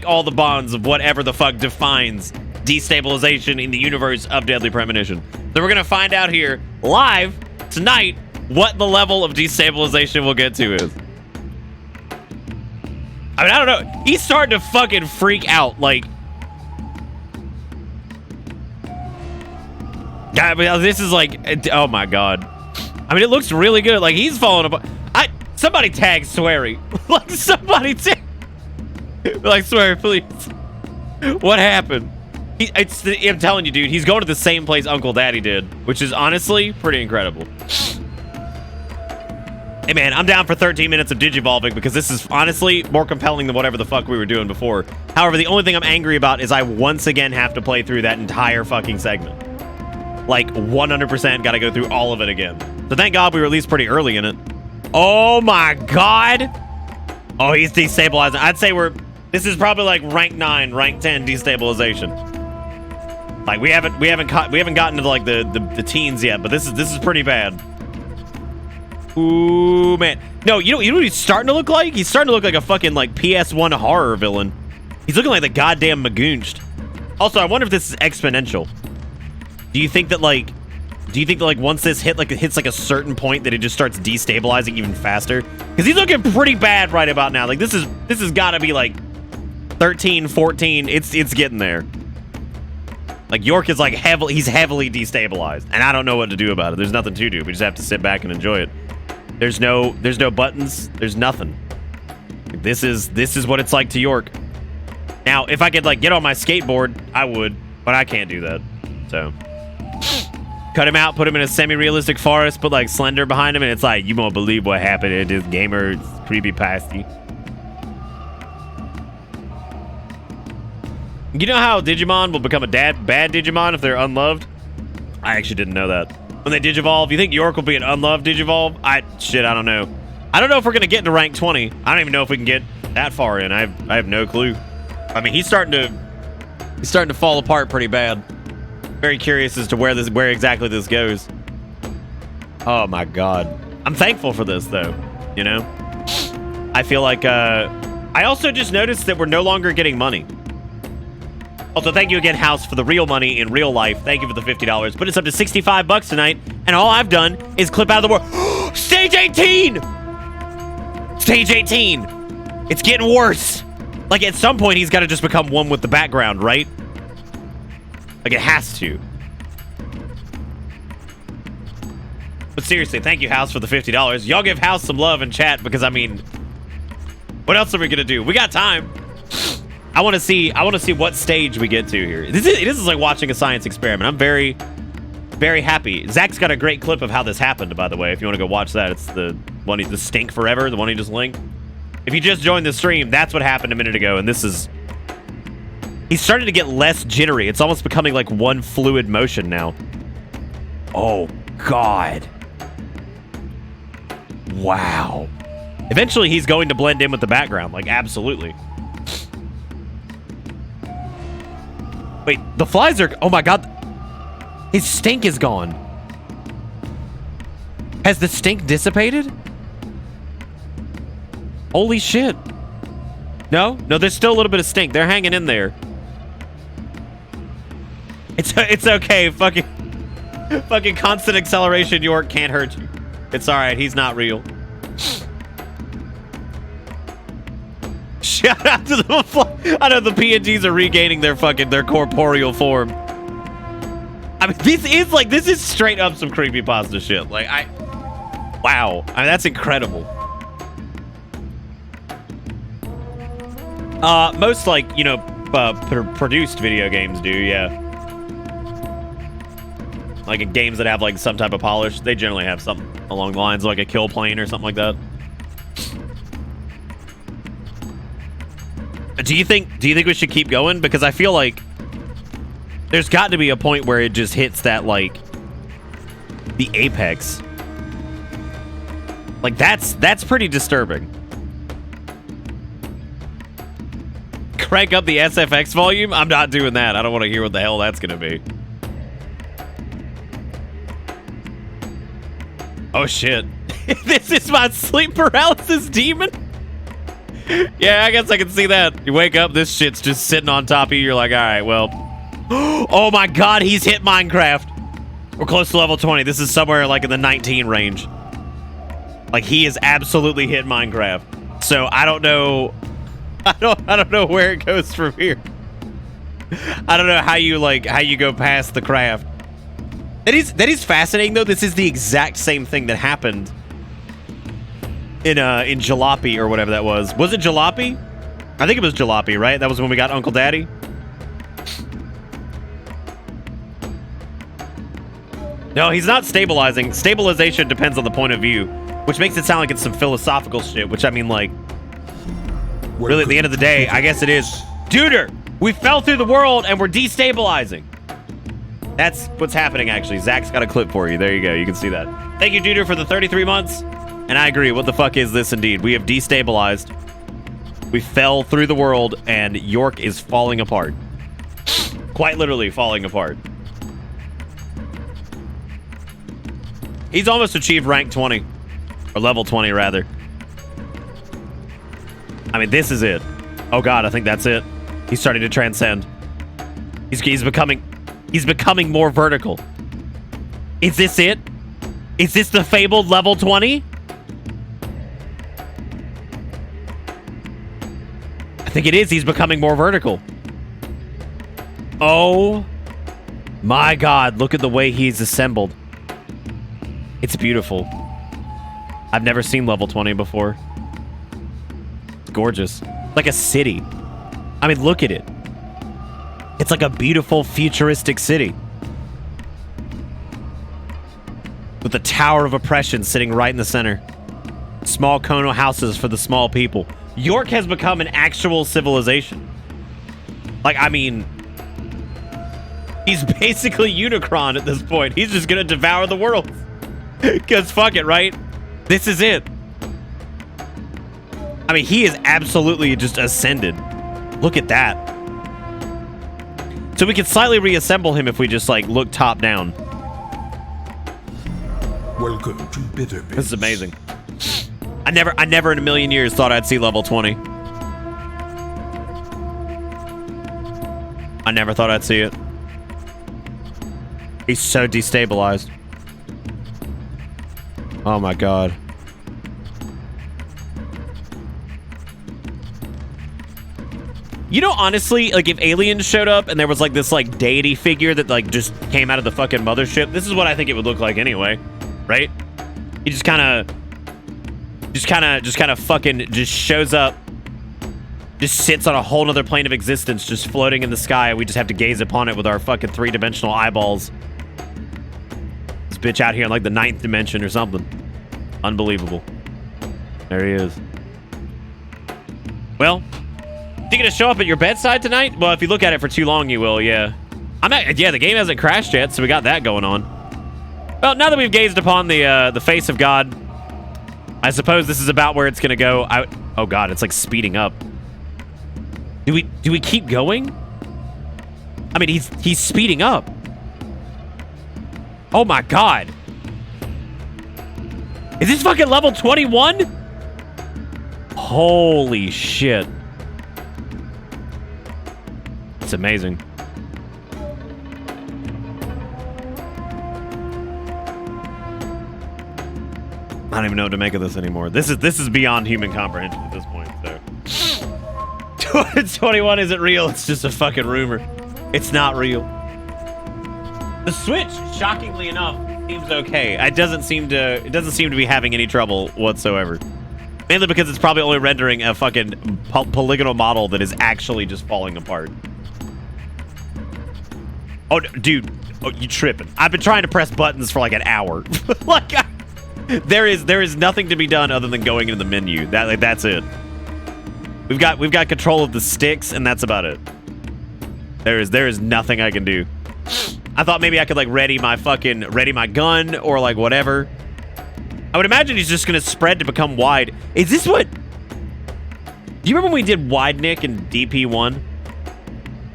all the bonds of whatever the fuck defines destabilization in the universe of Deadly Premonition. So we're going to find out here live tonight what the level of destabilization we'll get to is. I mean, I don't know. He's starting to fucking freak out. Like, I mean, this is like, oh my god. I mean, it looks really good. Like, he's falling apart. Somebody tag Swery. Like, somebody tag. Like, Swery, please. What happened? I'm telling you, dude, he's going to the same place Uncle Daddy did, which is honestly pretty incredible. Hey, man, I'm down for 13 minutes of digivolving because this is honestly more compelling than whatever the fuck we were doing before. However, the only thing I'm angry about is I once again have to play through that entire fucking segment. Like, 100% got to go through all of it again. So thank God we were at least pretty early in it. Oh my god. Oh, he's destabilizing. I'd say this is probably like rank 9, rank 10 destabilization. Like, we haven't gotten to like the teens yet, but this is pretty bad. Ooh, man. No, you know what he's starting to look like? He's starting to look like a fucking like PS1 horror villain. He's looking like the goddamn Magoonched. Also, I wonder if this is exponential. Do you think that like once this hits like a certain point that it just starts destabilizing even faster? Because he's looking pretty bad right about now. Like, this has got to be like 13, 14. It's getting there. Like, York is like heavily destabilized, and I don't know what to do about it. There's nothing to do. We just have to sit back and enjoy it. There's no buttons. There's nothing. This is what it's like to York. Now, if I could like get on my skateboard, I would, but I can't do that. So, cut him out, put him in a semi-realistic forest, put like Slender behind him, and it's like, you won't believe what happened in this gamer creepypasta. You know how Digimon will become a bad Digimon if they're unloved? I actually didn't know that. When they digivolve, you think York will be an unloved digivolve? I don't know. I don't know if we're gonna get into rank 20. I don't even know if we can get that far in. I have no clue. I mean, he's starting to fall apart pretty bad. Very curious as to where exactly this goes. Oh my god. I'm thankful for this though, you know? I feel like I also just noticed that we're no longer getting money. Also, thank you again, House, for the real money in real life. Thank you for the $50. But it's up to 65 bucks tonight, and all I've done is clip out of the world. Stage 18! Stage 18! It's getting worse. Like, at some point, he's got to just become one with the background, right? Like, it has to. But seriously, thank you, House, for the $50. Y'all give House some love in chat, because, I mean, what else are we going to do? We got time. I want to see what stage we get to here. This is like watching a science experiment. I'm very, very happy. Zach's got a great clip of how this happened, by the way. If you want to go watch that, it's the one, the Stink Forever, the one he just linked. If you just joined the stream, that's what happened a minute ago, and this is... He's starting to get less jittery. It's almost becoming like one fluid motion now. Oh, God. Wow. Eventually, he's going to blend in with the background. Like, absolutely. Wait, the flies are... Oh, my God. His stink is gone. Has the stink dissipated? Holy shit. No? No, there's still a little bit of stink. They're hanging in there. It's okay. Fucking constant acceleration York can't hurt you. It's alright. He's not real. Shout out to the... I know the PNGs are regaining their corporeal form. I mean, this is straight up some creepypasta shit. Like, wow. I mean, that's incredible. Most, like, you know, produced video games do, yeah. Like, in games that have, like, some type of polish, they generally have something along the lines of, like, a kill plane or something like that. Do you think we should keep going? Because I feel like there's got to be a point where it just hits that, like, the apex. Like, that's pretty disturbing. Crank up the SFX volume? I'm not doing that. I don't want to hear what the hell that's going to be. Oh, shit. This is my sleep paralysis demon? Yeah, I guess I can see that. You wake up, this shit's just sitting on top of you. You're like, all right, well. Oh, my God, he's hit Minecraft. We're close to level 20. This is somewhere, like, in the 19 range. Like, he has absolutely hit Minecraft. So, I don't know... I don't know where it goes from here. I don't know how you go past the craft. That is fascinating though. This is the exact same thing that happened in Jalopy or whatever that was. Was it Jalopy? I think it was Jalopy, right? That was when we got Uncle Daddy. No, he's not stabilizing. Stabilization depends on the point of view, which makes it sound like it's some philosophical shit, which I mean, like, really, at the end of the day, I guess it is. Duder, we fell through the world and we're destabilizing. That's what's happening, actually. Zach's got a clip for you. There you go. You can see that. Thank you, Duder, for the 33 months. And I agree. What the fuck is this indeed? We have destabilized. We fell through the world and York is falling apart. Quite literally falling apart. He's almost achieved rank 20. Or level 20, rather. I mean, this is it. Oh God, I think that's it. He's starting to transcend. He's becoming more vertical. Is this it? Is this the fabled level 20? I think it is. He's becoming more vertical. Oh my God, look at the way he's assembled. It's beautiful. I've never seen level 20 before. Gorgeous. Like a city. I mean, look at it. It's like a beautiful futuristic city. With the Tower of Oppression sitting right in the center. Small Kono houses for the small people. York has become an actual civilization. Like, I mean, he's basically Unicron at this point. He's just gonna devour the world. Because fuck it, right? This is it. I mean, he is absolutely just ascended. Look at that. So we can slightly reassemble him if we just, like, look top down. Welcome to Bitter Bits. This is amazing. I never in a million years thought I'd see level 20. I never thought I'd see it. He's so destabilized. Oh my God. You know, honestly, like, if aliens showed up and there was, like, this, like, deity figure that, like, just came out of the fucking mothership, this is what I think it would look like anyway, right? He just kind of fucking just shows up, just sits on a whole nother plane of existence, just floating in the sky. We just have to gaze upon it with our fucking three-dimensional eyeballs. This bitch out here in, like, the 9th dimension or something. Unbelievable. There he is. Well... Is he gonna show up at your bedside tonight? Well, if you look at it for too long, you will, yeah. Yeah, the game hasn't crashed yet, so we got that going on. Well, now that we've gazed upon the face of God, I suppose this is about where it's gonna go. Oh god, it's like speeding up. Do we keep going? I mean, he's speeding up. Oh my god. Is this fucking level 21? Holy shit. It's amazing. I don't even know what to make of this anymore. This is beyond human comprehension at this point, so. 21 isn't real, it's just a fucking rumor. It's not real. The Switch, shockingly enough, seems okay. It doesn't seem to be having any trouble whatsoever. Mainly because it's probably only rendering a fucking polygonal model that is actually just falling apart. Oh, dude. Oh, you tripping. I've been trying to press buttons for like an hour. Like, there is nothing to be done other than going into the menu. That's it. We've got control of the sticks, and that's about it. There is nothing I can do. I thought maybe I could like ready my gun or like whatever. I would imagine he's just gonna spread to become wide. Is this what? Do you remember when we did wide Nick in DP1?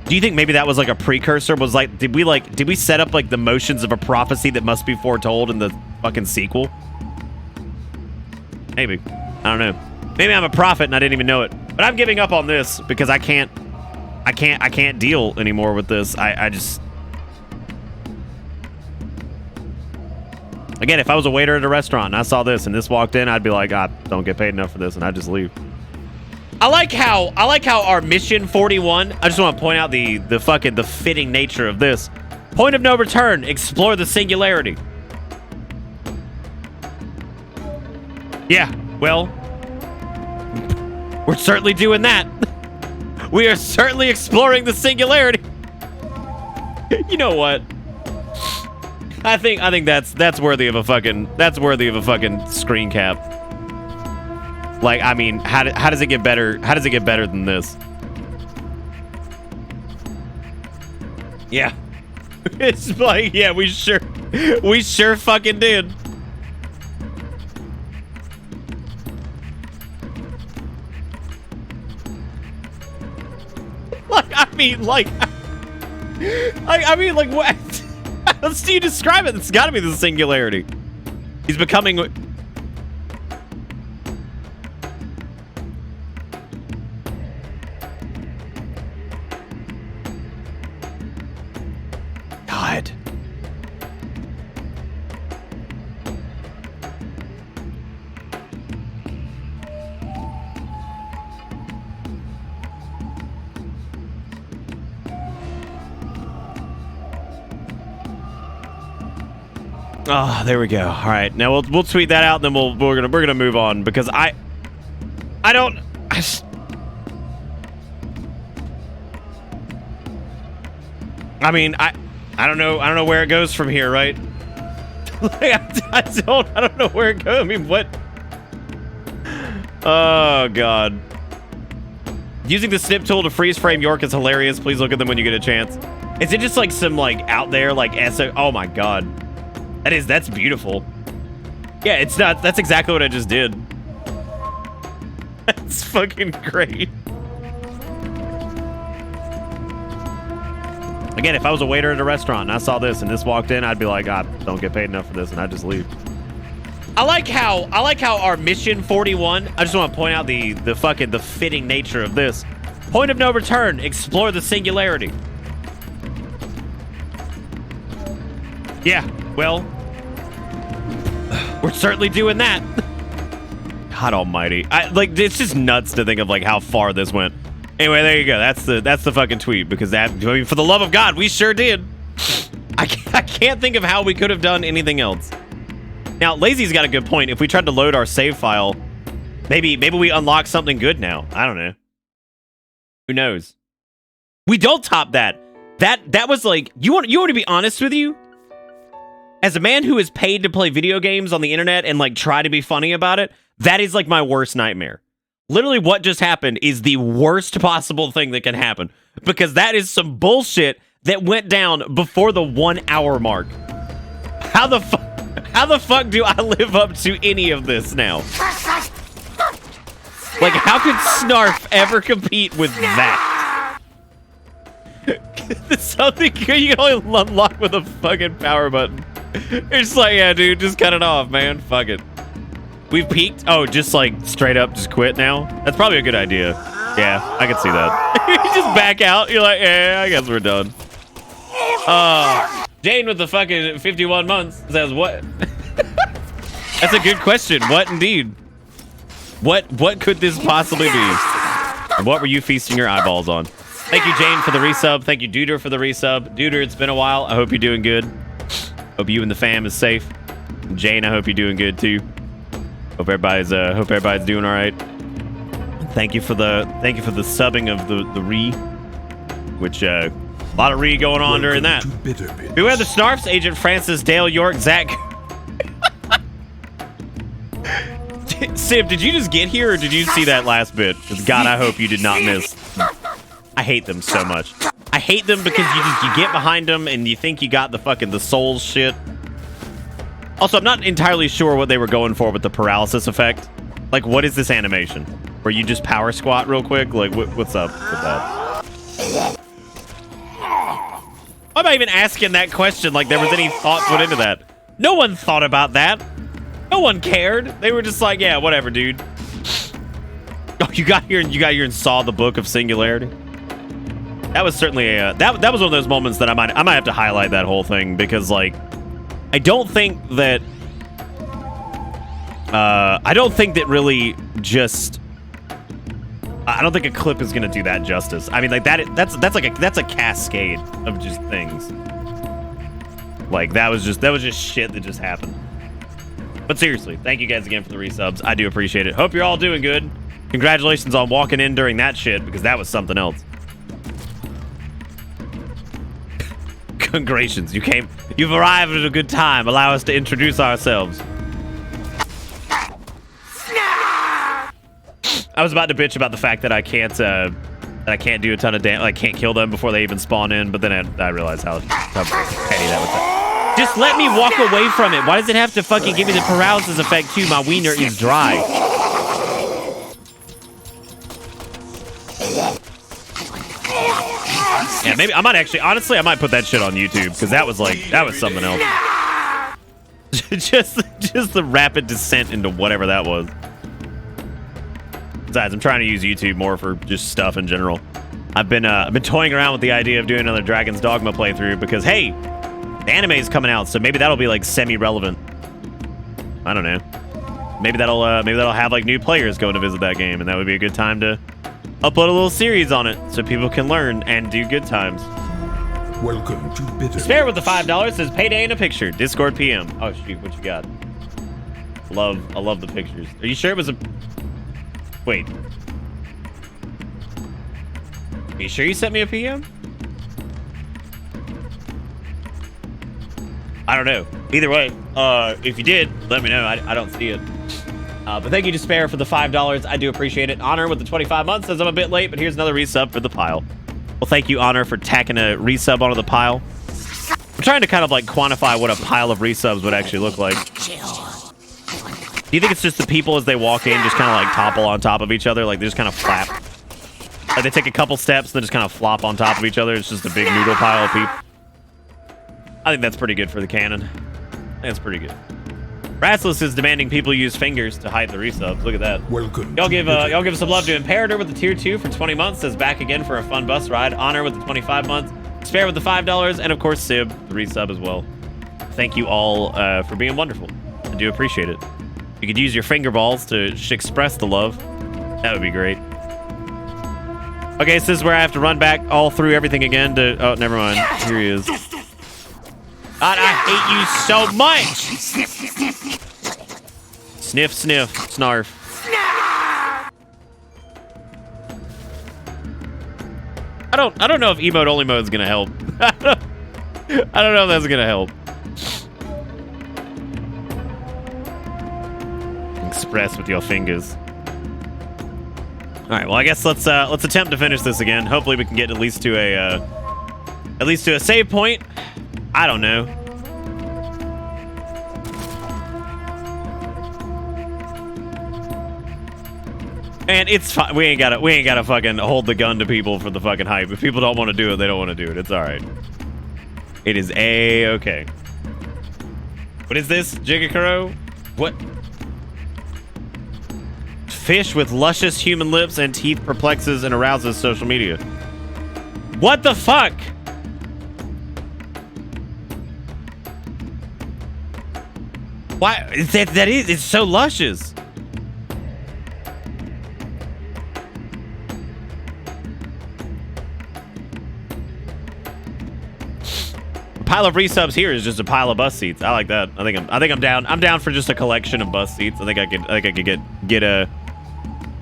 Do you think maybe that was like a precursor? Was like, did we set up like the motions of a prophecy that must be foretold in the fucking sequel? Maybe. I don't know. Maybe I'm a prophet and I didn't even know it. But I'm giving up on this because I can't deal anymore with this. I just. Again, if I was a waiter at a restaurant and I saw this and this walked in, I'd be like, I don't get paid enough for this, and I'd just leave. I like how our mission 41. I just want to point out the fitting nature of this. Point of no return. Explore the singularity. Yeah, well, we're certainly doing that. We are certainly exploring the singularity. You know what? I think that's worthy of a fucking screen cap. Like, I mean, how does it get better? How does it get better than this? Yeah. It's like, yeah, we sure fucking did. Like, I mean, like what? How else do you describe it? It's got to be the singularity. He's becoming. God. Oh, there we go. All right, now we'll tweet that out, and then we're gonna move on because I mean I don't know where it goes from here, right? I don't know where it goes. I mean, what? Oh God. Using the snip tool to freeze frame York is hilarious. Please look at them when you get a chance. Is it just like some like out there like oh my God. That's beautiful. Yeah, it's not. That's exactly what I just did. That's fucking great. Again, if I was a waiter at a restaurant and I saw this and this walked in, I'd be like, I don't get paid enough for this, and I'd just leave. I like how our mission 41. I just want to point out the fitting nature of this. Point of no return. Explore the singularity. Yeah, well, we're certainly doing that. God almighty. It's just nuts to think of like how far this went. Anyway, there you go. That's the fucking tweet, because I mean, for the love of God, we sure did. I can't think of how we could have done anything else. Now, Lazy's got a good point. If we tried to load our save file, maybe we unlock something good now. I don't know. Who knows? We don't top that. That was like, you want to be honest with you? As a man who is paid to play video games on the internet and like try to be funny about it, that is like my worst nightmare. Literally what just happened is the worst possible thing that can happen, because that is some bullshit that went down before the 1 hour mark. How the fuck do I live up to any of this now? Like, how could Snarf ever compete with that? It's something you can only unlock with a fucking power button. It's like, yeah, dude, just cut it off, man. Fuck it. We've peaked. Oh, just like straight up, just quit now. That's probably a good idea. Yeah, I can see that. You just back out. You're like, yeah, I guess we're done. Jane with the fucking 51 months says what? That's a good question. What indeed? What could this possibly be? And what were you feasting your eyeballs on? Thank you, Jane, for the resub. Thank you, Duder, for the resub. Duder, it's been a while. I hope you're doing good. Hope you and the fam is safe. And Jane, I hope you're doing good too. Hope everybody's doing all right. Thank you for the subbing of the re, which a lot of re going on during that. Beware the Snarfs, Agent Francis, Dale York, Zach. Sib, did you just get here, or did you see that last bit? Because God, I hope you did not miss. I hate them so much. I hate them because you get behind them and you think you got the souls shit. Also, I'm not entirely sure what they were going for with the paralysis effect. Like, what is this animation? Where you just power squat real quick? Like, what's up with that? Why am I even asking that question like there was any thought put into that? No one thought about that. No one cared. They were just like, yeah, whatever, dude. Oh, you got here and saw the Book of Singularity. That was certainly a that was one of those moments that I might have to highlight that whole thing, because like I don't think that really just I don't think a clip is gonna do that justice. I mean, like that's a cascade of just things. Like that was just shit that just happened. But seriously, thank you guys again for the resubs. I do appreciate it. Hope you're all doing good. Congratulations on walking in during that shit, because that was something else. Congratulations, you've arrived at a good time. Allow us to introduce ourselves. I was about to bitch about the fact that I can't do a ton of damage. I can't kill them before they even spawn in, but then I realized how petty that was. Just let me walk away from it. Why does it have to fucking give me the paralysis effect too? My wiener is dry. Yeah, maybe I might actually, honestly, I might put that shit on YouTube, because that was something else. just the rapid descent into whatever that was. Besides, I'm trying to use YouTube more for just stuff in general. I've been toying around with the idea of doing another Dragon's Dogma playthrough, because hey, the anime is coming out, so maybe that'll be like semi-relevant. I don't know. Maybe that'll have like new players going to visit that game, and that would be a good time to upload a little series on it so people can learn and do good times. Welcome to Bitter. Spare with the $5 says payday in a picture. Discord PM. Oh shoot, what you got? I love the pictures. Are you sure it was a? Wait. Are you sure you sent me a PM? I don't know. Either way, if you did, let me know. I don't see it. But thank you to Spare for the $5. I do appreciate it. Honor with the 25 months says I'm a bit late, but here's another resub for the pile. Well, thank you, Honor, for tacking a resub onto the pile. I'm trying to kind of like quantify what a pile of resubs would actually look like. Do you think it's just the people as they walk in just kind of like topple on top of each other? Like they just kind of flap. Like they take a couple steps and then just kind of flop on top of each other. It's just a big noodle pile of people. I think that's pretty good for the canon. That's pretty good. Rassless is demanding people use fingers to hide the resubs. Look at that. Welcome. Y'all give some love to Imperator with the tier 2 for 20 months. Says back again for a fun bus ride. Honor with the 25 months. Spare with the $5, and of course Sib, the resub as well. Thank you all for being wonderful. I do appreciate it. You could use your finger balls to express the love. That would be great. Okay, so this is where I have to run back all through everything again to... Oh, never mind. Here he is. God, I hate you so much! Sniff, sniff, snarf. I don't know if emote only mode is gonna help. I don't know if that's gonna help. Express with your fingers. All right, well, I guess let's attempt to finish this again. Hopefully, we can get at least to a save point. I don't know. And it's fine. We ain't gotta fucking hold the gun to people for the fucking hype. If people don't want to do it, they don't want to do it. It's all right. It is okay. What is this, Jigakuro? What? Fish with luscious human lips and teeth perplexes and arouses social media. What the fuck? Why? It's so luscious. A pile of resubs here is just a pile of bus seats. I like that. I think I'm down. I'm down for just a collection of bus seats. I think I could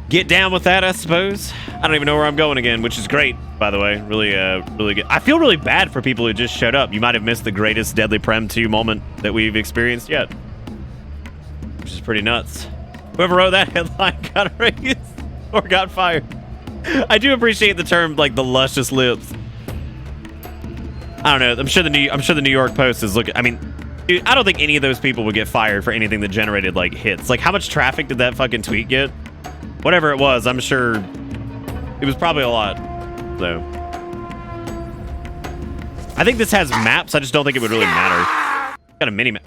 get down with that, I suppose. I don't even know where I'm going again, which is great, by the way. Really good. I feel really bad for people who just showed up. You might have missed the greatest Deadly Prem 2 moment that we've experienced yet, which is pretty nuts. Whoever wrote that headline got raised or got fired. I do appreciate the term, like, the luscious lips. I don't know. I'm sure the New York Post is looking. I mean, dude, I don't think any of those people would get fired for anything that generated, like, hits. Like, how much traffic did that fucking tweet get? Whatever it was, I'm sure it was probably a lot, though. I think this has maps. I just don't think it would really matter. Got a mini map.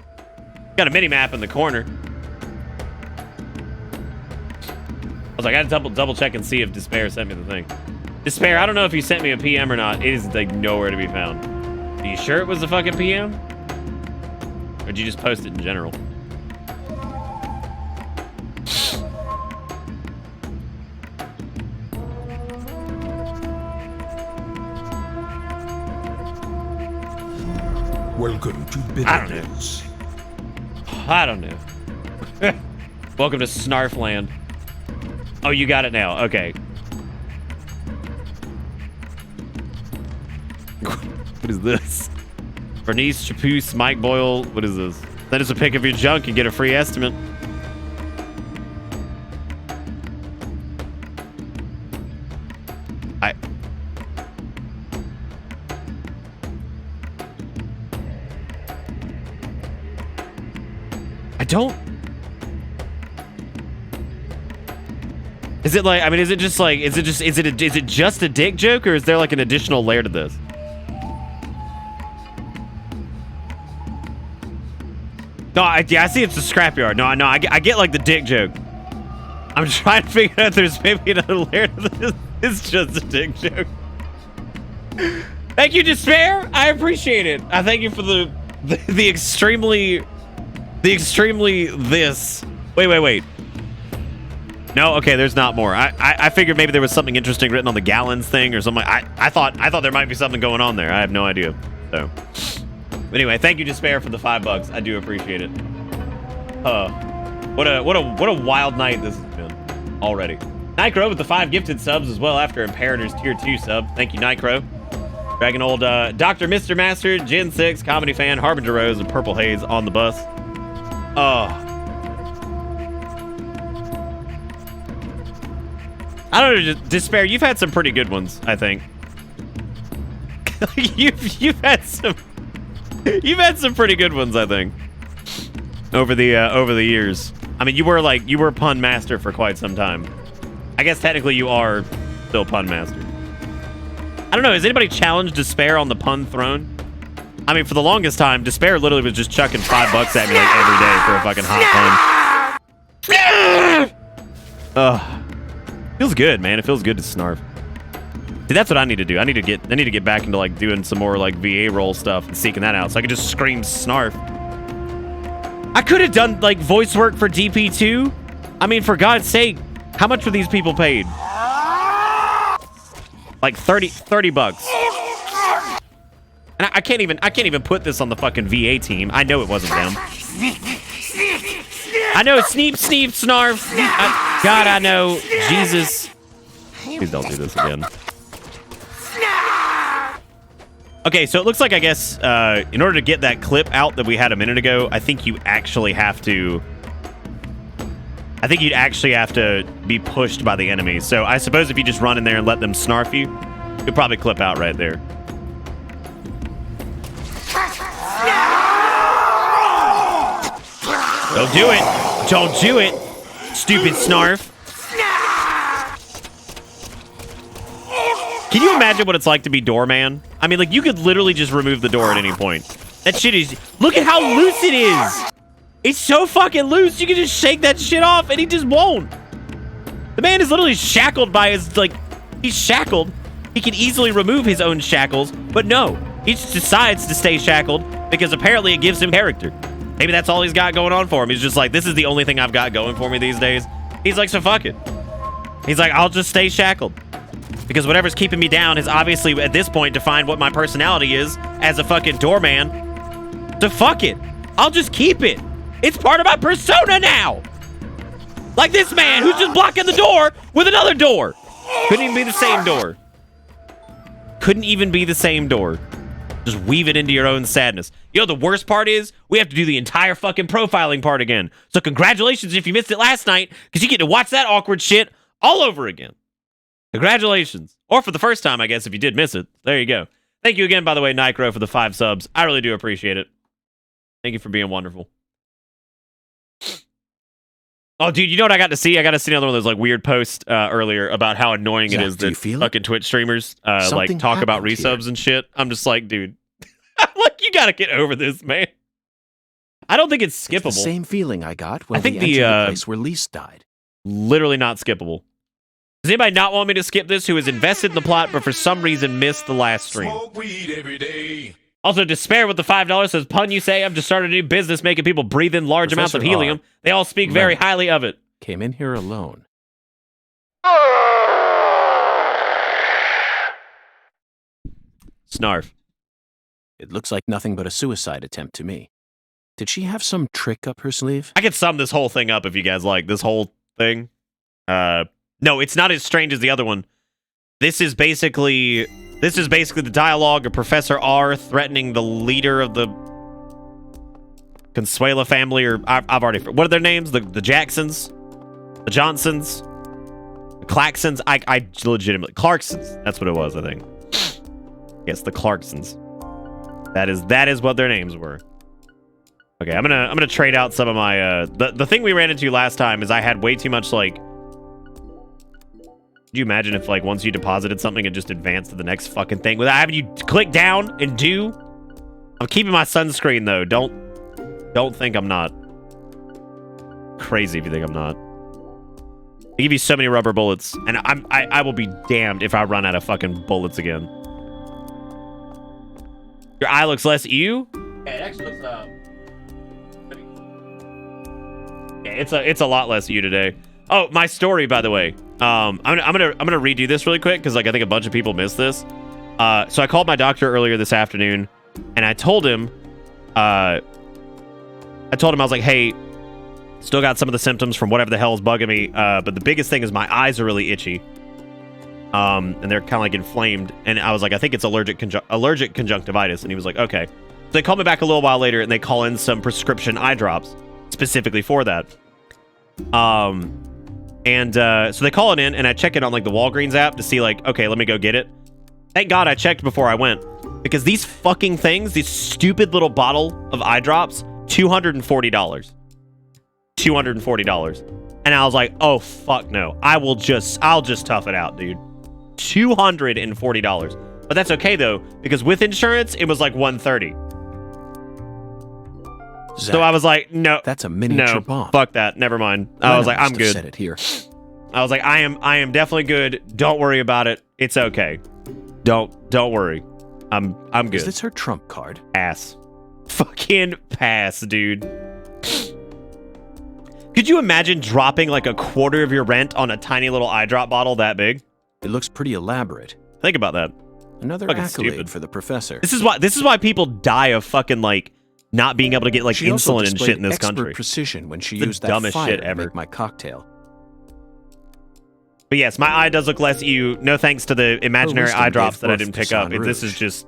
Got a mini map in the corner. I was like, I gotta double check and see if Despair sent me the thing. Despair, I don't know if you sent me a PM or not. It is, like, nowhere to be found. Are you sure it was a fucking PM? Or did you just post it in general? Welcome to bitterness. I don't know. Welcome to Snarfland. Oh, you got it now. Okay. What is this? Bernice, Chapoose, Mike Boyle. What is this? Send us a pic of your junk and get a free estimate. I don't. Is it like? I mean, is it just like? Is it just a dick joke, or is there like an additional layer to this? No, I see it's a scrapyard. No, I get like the dick joke. I'm trying to figure out if there's maybe another layer to this. It's just a dick joke. Thank you, Despair. I appreciate it. I thank you for the extremely this. Wait. No, okay, there's not more. I figured maybe there was something interesting written on the gallons thing or something. I thought there might be something going on there. I have no idea. So, but anyway, thank you, Despair, for the $5. I do appreciate it. What a wild night this has been already. Nitro with the 5 gifted subs as well after Imperator's tier 2 sub. Thank you, Nitro. Dragging old Dr. Mr. Master, Gen 6, Comedy Fan, Harbinger Rose, and Purple Haze on the bus. I don't know, just Despair, you've had some pretty good ones, I think. you've had some pretty good ones, I think. Over the years. I mean, you were pun master for quite some time. I guess technically you are still pun master. I don't know, has anybody challenged Despair on the pun throne? I mean, for the longest time, Despair literally was just chucking $5 at me like every day for a fucking hot pun. Feels good, man. It feels good to snarf. Dude, that's what I need to do. I need to get back into like doing some more like VA role stuff and seeking that out, so I could just scream snarf. I could have done like voice work for DP2. I mean, for God's sake, how much were these people paid? Like $30. And I can't even put this on the fucking VA team. I know it wasn't them. I know, sneep, snarf. God, I know. Jesus. Please don't do this again. Okay, so it looks like, I guess, in order to get that clip out that we had a minute ago, I think you actually have to... I think you'd actually have to be pushed by the enemy. So I suppose if you just run in there and let them snarf you, you'll probably clip out right there. Don't do it. Don't do it. Stupid snarf. Can you imagine what it's like to be doorman? I mean, like, you could literally just remove the door at any point. That shit is... Look at how loose it is! It's so fucking loose, you can just shake that shit off and he just won't. The man is literally shackled by his, like... He's shackled. He can easily remove his own shackles, but no. He just decides to stay shackled because apparently it gives him character. Maybe that's all he's got going on for him. He's just like, this is the only thing I've got going for me these days. He's like, so fuck it. He's like, I'll just stay shackled. Because whatever's keeping me down is obviously, at this point, defined what my personality is as a fucking doorman. So fuck it. I'll just keep it. It's part of my persona now. Like this man who's just blocking the door with another door. Couldn't even be the same door. Couldn't even be the same door. Just weave it into your own sadness. You know, the worst part is we have to do the entire fucking profiling part again. So congratulations if you missed it last night, because you get to watch that awkward shit all over again. Congratulations. Or for the first time, I guess, if you did miss it. There you go. Thank you again, by the way, Nycro, for the 5 subs. I really do appreciate it. Thank you for being wonderful. Oh, dude, you know what I got to see? I got to see another one of those like weird posts earlier about how annoying it is that fucking Twitch streamers like talk about resubs and shit. I'm just like, dude, I'm like, you got to get over this, man. I don't think it's skippable. It's the same feeling I got when I think the place where Lise died. Literally not skippable. Does anybody not want me to skip this who is invested in the plot but for some reason missed the last stream? Smoke weed every day. Also, Despair with the $5 says, pun you say, I've just started a new business making people breathe in large amounts of helium. They all speak very highly of it. Came in here alone. Snarf. It looks like nothing but a suicide attempt to me. Did she have some trick up her sleeve? I could sum this whole thing up if you guys like. This whole thing. No, it's not as strange as the other one. This is basically the dialogue of Professor R threatening the leader of the Consuela family, or I've already... What are their names? The Jacksons? The Johnsons? The Claxons? I legitimately... Clarksons. That's what it was, I think. Yes, the Clarksons. That is what their names were. Okay, I'm gonna trade out some of my... The thing we ran into last time is I had way too much, like... Could you imagine if, like, once you deposited something, it just advanced to the next fucking thing without having you click down and do? I'm keeping my sunscreen, though. Don't think I'm not crazy if you think I'm not. They give you so many rubber bullets, and I will be damned if I run out of fucking bullets again. Your eye looks less ew? Yeah, it actually looks yeah, it's a lot less ew today. Oh, my story, by the way. I'm gonna redo this really quick because, like, I think a bunch of people missed this. So I called my doctor earlier this afternoon, and I told him, I was like, hey, still got some of the symptoms from whatever the hell is bugging me, but the biggest thing is my eyes are really itchy, and they're kind of like inflamed. And I was like, I think it's allergic conjunctivitis. And he was like, okay. So they called me back a little while later, and they call in some prescription eye drops specifically for that. So they call it in, and I check it on, like, the Walgreens app to see, like, okay, let me go get it. Thank God I checked before I went, because these fucking things, this stupid little bottle of eye drops, $240. $240. And I was like, oh, fuck no. I'll just tough it out, dude. $240. But that's okay, though, because with insurance, it was like $130. Zach, so I was like, no. That's a miniature bomb. Fuck that. Never mind. I was like, I'm good. Set it here. I was like, I am definitely good. Don't worry about it. It's okay. Don't worry. I'm good. Is this her trump card? Pass. Fucking pass, dude. Could you imagine dropping like a quarter of your rent on a tiny little eye drop bottle that big? It looks pretty elaborate. Think about that. Another fucking accolade stupid. for the professor. This is why people die of fucking, like, not being able to get, like, she also insulin and shit in this expert country. Precision when she The used that dumbest fire shit to ever. make my cocktail. But yes, my eye does look less ew. No thanks to the imaginary wisdom eye drops gave that I birth didn't to pick up. Sang This is Rouge. just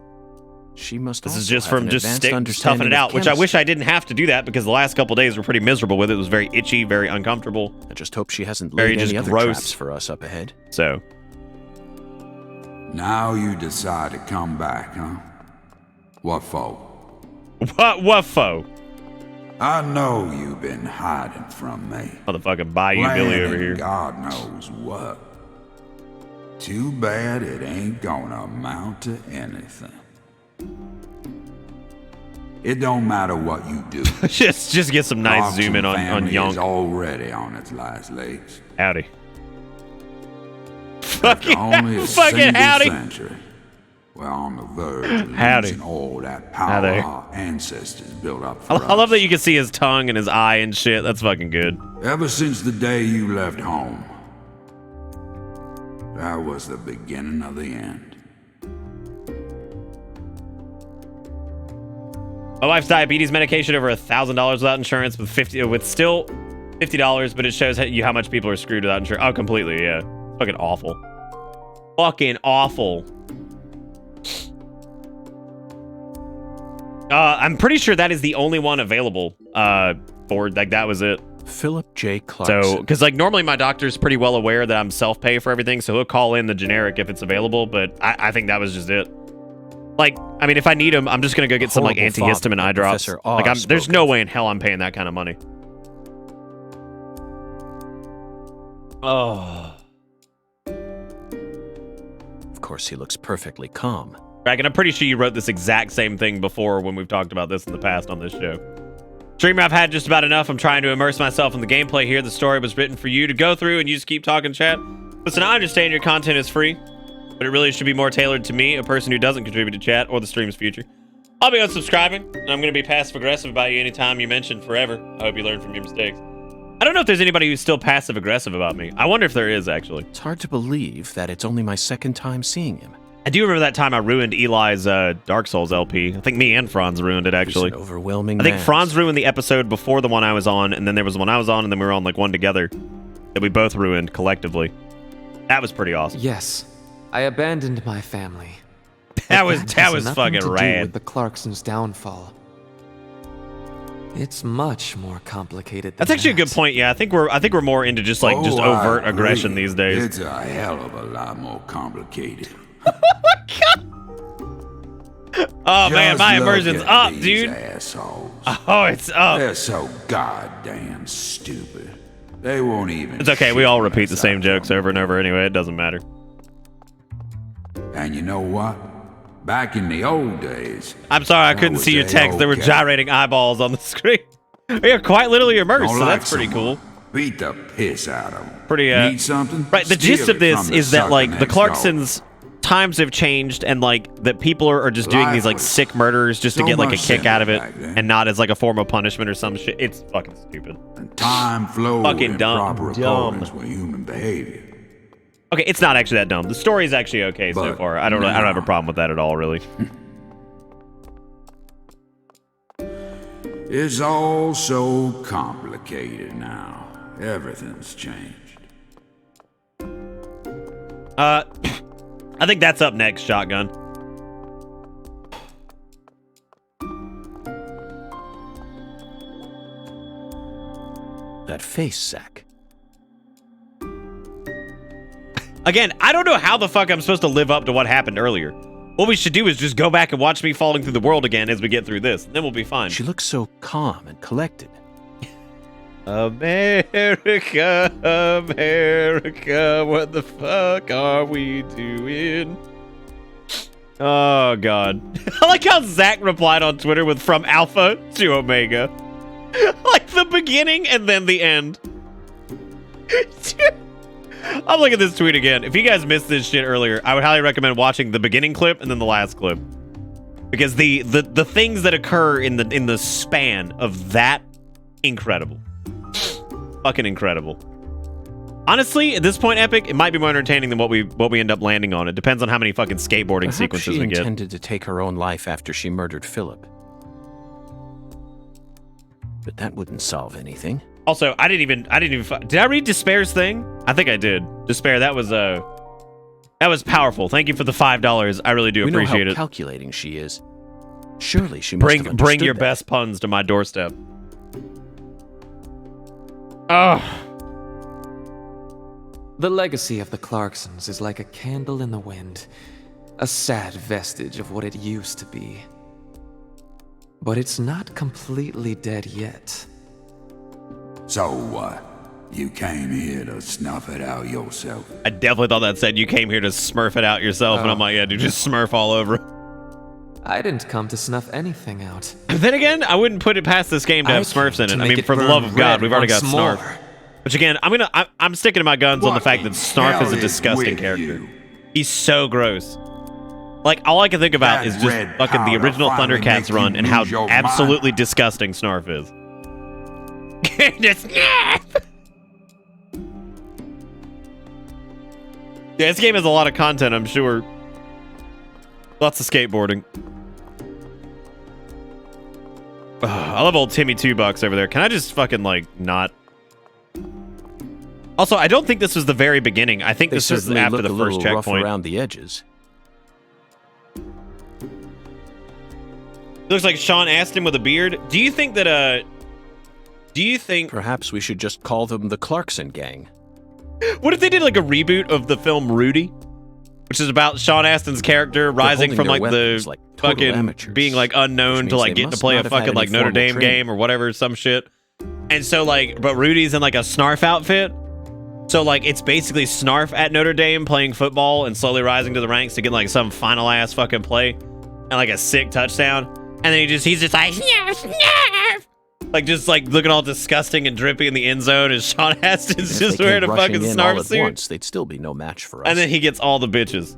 She must this is also just have from an just advanced toughing understanding it out, of which I wish chemistry. I didn't have to do that because the last couple days were pretty miserable with it. It was very itchy, very uncomfortable. I just hope she hasn't Very laid just any other gross. traps for us up ahead. So Now you decide to come back, huh? What for? what fo? I know you've been hiding from me. Motherfucking Bayou Billy over Planning here. God knows what. Too bad it ain't gonna amount to anything. It don't matter what you do. just get some nice zoom in on Yonk. Is Yonk. already on its last legs. Howdy. After only a Fucking single howdy. century. We're on the verge of Howdy. losing all that power Howdy. our ancestors built up for I love us. that you can see his tongue and his eye and shit. That's fucking good. Ever since the day you left home, that was the beginning of the end. My wife's diabetes medication over $1,000 without insurance with still $50, but it shows you how much people are screwed without insurance. Oh, completely, yeah. Fucking awful. Fucking awful. I'm pretty sure that is the only one available for, like, that was it. Philip J. Clarkson. So, because, like, normally my doctor's pretty well aware that I'm self-pay for everything, so he'll call in the generic if it's available, but I think that was just it. Like, I mean, if I need them, I'm just gonna go get some, like, Horrible antihistamine father eye drops. Professor R Like, there's spoke no of. way in hell I'm paying that kind of money. Oh. Of course, he looks perfectly calm. Dragon, I'm pretty sure you wrote this exact same thing before when we've talked about this in the past on this show. Streamer, I've had just about enough. I'm trying to immerse myself in the gameplay here. The story was written for you to go through, and you just keep talking chat. Listen, I understand your content is free, but it really should be more tailored to me, a person who doesn't contribute to chat or the stream's future. I'll be unsubscribing, and I'm going to be passive-aggressive about you anytime you mention forever. I hope you learn from your mistakes. I don't know if there's anybody who's still passive-aggressive about me. I wonder if there is, actually. It's hard to believe that it's only my second time seeing him. I do remember that time I ruined Eli's Dark Souls LP. I think me and Franz ruined it, actually. He's an overwhelming I think man. Franz ruined the episode before the one I was on, and then there was the one I was on, and then we were on like one together that we both ruined collectively. That was pretty awesome. Yes, I abandoned my family. That But was has fucking nothing to do rad. with the Clarksons' downfall. It's much more complicated than That's actually a good that. point. Yeah, I think we're more into just like just Oh, I overt agree. aggression these days. It's a hell of a lot more complicated. Oh man, Just my look immersion's at up, these dude. Assholes. Oh, it's up. They're so goddamn stupid. They won't even. It's okay. We all shoot repeat the us same out jokes from over and over anyway. It doesn't matter. And you know what? Back in the old days, I'm sorry I That couldn't was see your text. There were A-okay. gyrating eyeballs on the screen. You're quite literally immersed, don't so like that's pretty someone, cool. beat the piss out of them. Pretty, Need something? Right, the Steal gist of it this from the is that, sucker like, the next door. Clarksons' times have changed, and, like, that people are just doing Life these, like, was sick murders just to so get, like, a much kick out of it, simpler back then. and not as, like, a form of punishment or some shit. It's fucking stupid. And time flowed Fucking in dumb. proper Dumb. accordance with human behavior. Okay, it's not actually that dumb. The story's actually okay so But far. I don't have a now- problem with that at all, really. It's all so complicated now. Everything's changed. I think that's up next, Shotgun. That face sack. Again, I don't know how the fuck I'm supposed to live up to what happened earlier. What we should do is just go back and watch me falling through the world again as we get through this. Then we'll be fine. She looks so calm and collected. America, America, what the fuck are we doing? Oh, God. I like how Zach replied on Twitter with from Alpha to Omega. Like the beginning and then the end. I'm looking at this tweet again. If you guys missed this shit earlier, I would highly recommend watching the beginning clip and then the last clip. Because the things that occur in the span of that, incredible. Fucking incredible. Honestly, at this point, Epic, it might be more entertaining than what we end up landing on. It depends on how many fucking skateboarding Perhaps sequences she we get. intended to take her own life after she murdered Philip. But that wouldn't solve anything. Also, I didn't even did I read Despair's thing? I think I did. Despair, that was powerful. Thank you for the $5. I really do We know appreciate how it. calculating she is. Surely she must have Bring understood your that. best puns to my doorstep. Oh, The legacy of the Clarksons is like a candle in the wind, a sad vestige of what it used to be. But it's not completely dead yet. So what? You came here to snuff it out yourself. I definitely thought that said you came here to smurf it out yourself, and I'm like, yeah, dude, just smurf all over. I didn't come to snuff anything out. Then again, I wouldn't put it past this game to have Smurfs in it. I mean, for the love of God, we've already got Snarf. Which again, I'm sticking to my guns on the fact that Snarf is a disgusting character. He's so gross. Like, all I can think about is just fucking the original Thundercats run and how absolutely disgusting Snarf is. Yeah, this game has a lot of content, I'm sure. Lots of skateboarding. I love old Timmy 2 Bucks over there. Can I just fucking, like, not... Also, I don't think this was the very beginning. I think this was after the first checkpoint. Around the edges. Looks like Sean Astin with a beard. Do you think that, do you think... Perhaps we should just call them the Clarkson Gang. What if they did, like, a reboot of the film Rudy? Which is about Sean Astin's character rising from, like, the like fucking amateurs, being, like, unknown to, like, getting to play a fucking, like, Notre Dame game or whatever, some shit. And so, like, but Rudy's in, like, a Snarf outfit. So, like, it's basically Snarf at Notre Dame playing football and slowly rising to the ranks to get, like, some final-ass fucking play and, like, a sick touchdown. And then he's just like, Snarf! Like, just, like, looking all disgusting and drippy in the end zone, and Sean Astin's just wearing a fucking Snarf suit. Once, they'd still be no match for us. And then he gets all the bitches.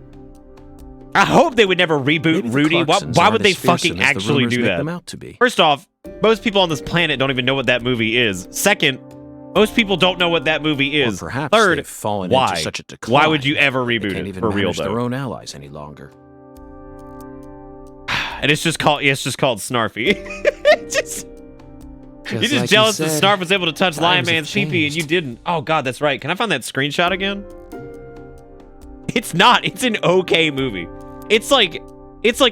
I hope they would never reboot Rudy. Why would they fucking actually do that? First off, most people on this planet don't even know what that movie is. Second, most people don't know what that movie is. Third, why? Into such a decline, why would you ever reboot it for real, though? Their own allies any longer. And it's just called Snarfy. You're just like jealous you that said, Snarf was able to touch Lion times have Man's pee-pee and you changed. didn't. Oh god, that's right. Can I find that screenshot again? It's not. It's an okay movie. It's like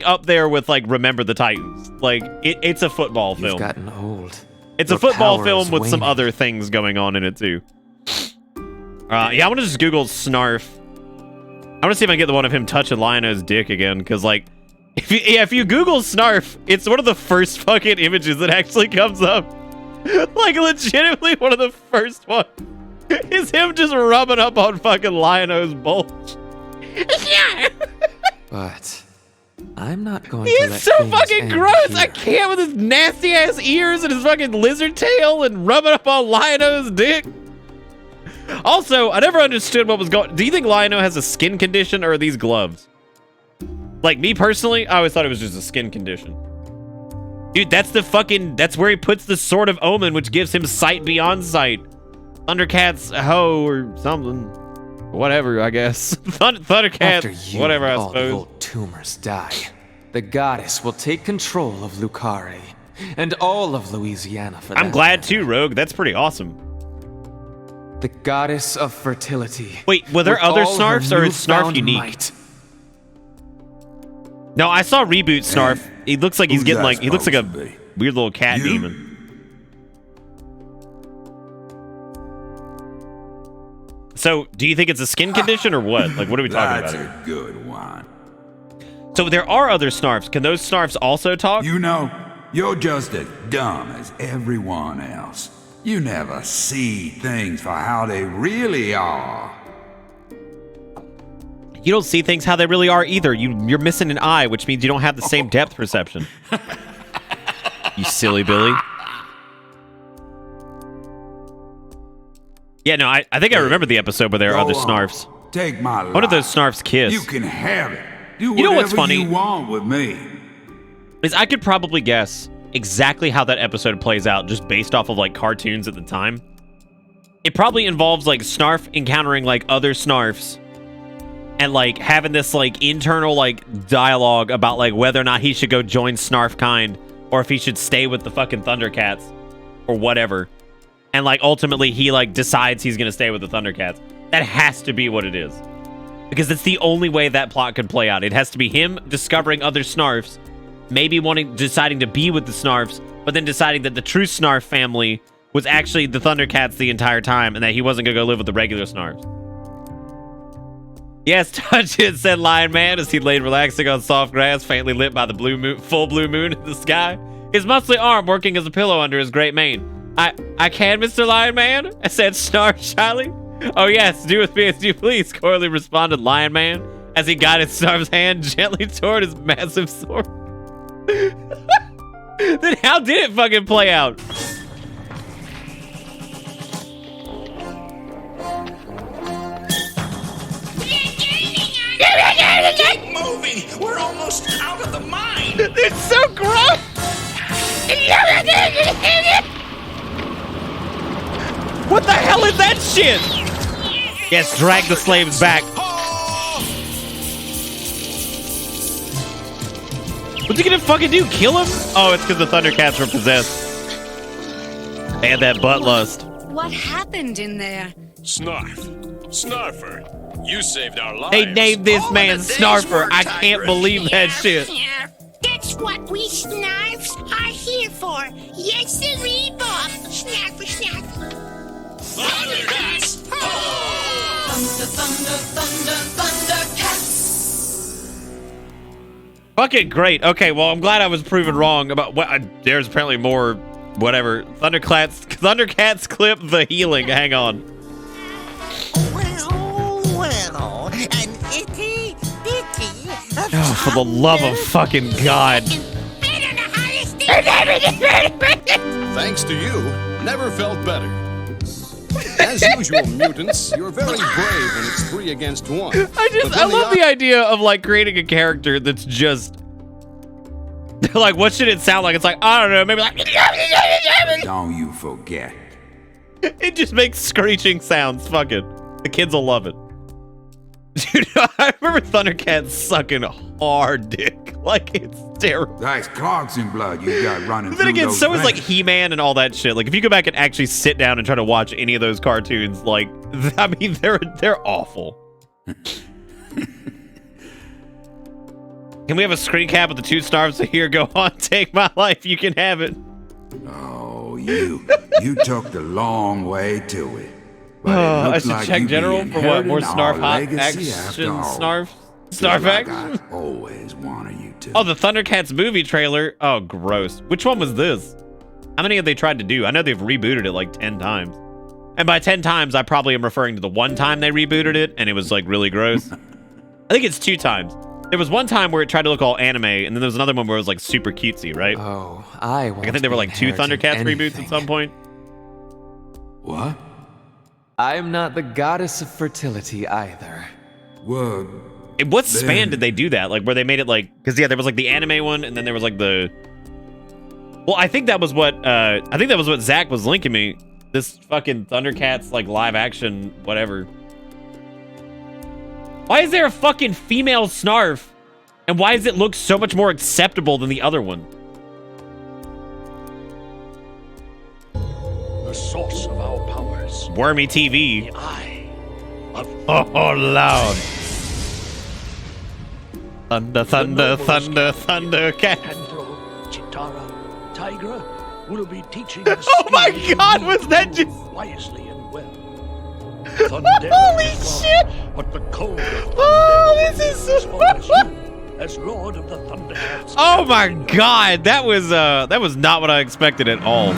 up there with like Remember the Titans. Like it's a football film. You've gotten old. It's a football film with some other things going on in it too. Yeah, I want to just Google Snarf. I want to see if I can get the one of him touching Lion-O's dick again, because like if you Google Snarf, it's one of the first fucking images that actually comes up. Like, legitimately one of the first ones is him just rubbing up on fucking Lion-O's bulge. But I'm not going to let He's so things fucking end gross. here. I can't with his nasty ass ears and his fucking lizard tail and rubbing up on Lion-O's dick. Also, I never understood what was going... Do you think Lion-O has a skin condition, or are these gloves? Like, me personally, I always thought it was just a skin condition. Dude, that's where he puts the Sword of Omen, which gives him sight beyond sight. Thundercats ho or something. Whatever, I guess. Thundercats, After you whatever, I and all the suppose. old tumors die, the goddess will take control of Lucare and all of Louisiana for that I'm glad matter. too, Rogue. That's pretty awesome. The goddess of fertility. Wait, were there with other all her Snarfs, or is Snarf newfound unique? might. No, I saw Reboot Snarf. He looks like he's Who's getting that like, he looks like a supposed to be? weird little cat You? demon. So, do you think it's a skin condition or what? Like, what are we talking That's about here? a good one. So there are other Snarfs. Can those Snarfs also talk? You know, you're just as dumb as everyone else. You never see things for how they really are. You don't see things how they really are either. You're missing an eye, which means you don't have the same depth perception. You silly Billy. Yeah, no, I think I remember the episode where there are Go other on. Snarfs. Take my life. One of those Snarfs kiss. You can have it. Do You know what's whatever funny? you want with me. Is I could probably guess exactly how that episode plays out just based off of like cartoons at the time. It probably involves like Snarf encountering like other Snarfs and like having this like internal like dialogue about like whether or not he should go join Snarfkind or if he should stay with the fucking Thundercats or whatever. And like ultimately he like decides he's gonna stay with the Thundercats. That has to be what it is. Because it's the only way that plot could play out. It has to be him discovering other Snarfs, maybe deciding to be with the Snarfs, but then deciding that the true Snarf family was actually the Thundercats the entire time and that he wasn't gonna go live with the regular Snarfs. Yes, touch it, said Lion Man as he laid relaxing on soft grass, faintly lit by the full blue moon in the sky. His muscly arm working as a pillow under his great mane. I can, Mr. Lion Man. I said, snarf shyly. Oh yes, do with me as you please. Coyly responded Lion Man as he guided Snarf's hand gently toward his massive sword. Then how did it fucking play out? Keep moving! We're almost out of the mine! It's so gross! What the hell is that shit? Yes, drag the slaves back. What's he gonna fucking do? Kill him? Oh, it's because the Thundercats were possessed. They had that butt lust. What happened in there? Snarf. Snarfer. You saved our lives. They named this man Snarfer. I can't believe that shit. Yeah, that's what we Snarfs are here for. Yes, sirree, Bob. Snarfer, snarfer. Thundercats! Thunder, thunder, thunder, Thundercats. Fucking great. Okay, well, I'm glad I was proven wrong about what. There's apparently more. Whatever. Thundercats clip the healing. Hang on. Well, an itty bitty. Oh, for the love of fucking God. I don't know how to Thanks to you, never felt better. As usual, mutants, you're very brave when it's 3 against 1. I love the idea of like creating a character that's just like, what should it sound like? It's like, I don't know, maybe like Don't you forget. it just makes screeching sounds. Fuck it. The kids will love it. Dude, I remember Thundercats sucking hard dick. Like, it's terrible. That's Clarkson blood you got running But then through again, those so is like veins. He-Man and all that shit. Like, if you go back and actually sit down and try to watch any of those cartoons, like, I mean, they're awful. Can we have a screen cap with the 2 stars? Here, go on, take my life. You can have it. Oh, you took the long way to it. But it I looks should like check you general be for what? More inheriting our snarf hot legacy action after all. snarf? Just Snarf like action? I always wanted you to. Oh, the Thundercats movie trailer. Oh, gross. Which one was this? How many have they tried to do? I know they've rebooted it like 10 times. And by 10 times, I probably am referring to the one time they rebooted it and it was like really gross. I think it's 2 times. There was one time where it tried to look all anime, and then there was another one where it was like super cutesy, right? Oh, I won't Like, I think there were be like 2 inheriting Thundercats reboots at anything. some point. What? I'm not the goddess of fertility either. Well, In what span Then- did they do that? Like, where they made it like, because yeah, there was like the anime one, and then there was like the. Well, I think that was what Zach was linking me. This fucking Thundercats like live action whatever. Why is there a fucking female Snarf, and why does it look so much more acceptable than the other one? The source of our powers. Wormy TV. Eye of Oh, loud. Thunder, thunder, thunder, Thundercat. Pandro, Chitara, Tigra will be teaching us. Oh my skills God, we was need that to just- move wisely and well. Holy shit! But the code of Oh, Thundera this is will so- live as long as Lord of the Thundercats. Oh my God, that was not what I expected at all.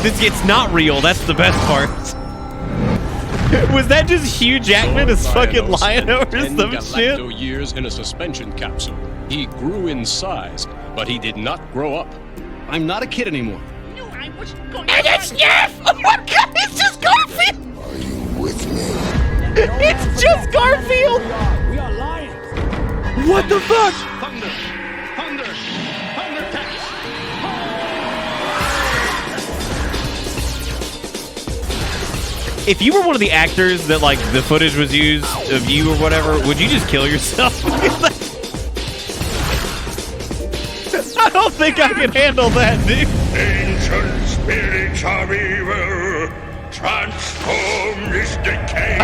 It's not real. That's the best part. Was that just Hugh Jackman as fucking Lion-O or some shit? galacto years in a suspension capsule. He grew in size, but he did not grow up. I'm not a kid anymore. No, I was going And it's Jeff! Oh my God, it's just Garfield! Are you with me? It's just Garfield! We are lions. What the fuck? Thunder! Thunder! Thundercats! If you were one of the actors that like the footage was used of you or whatever, would you just kill yourself? I don't think I can handle that, dude. Ancient spirits of evil, transform this decay.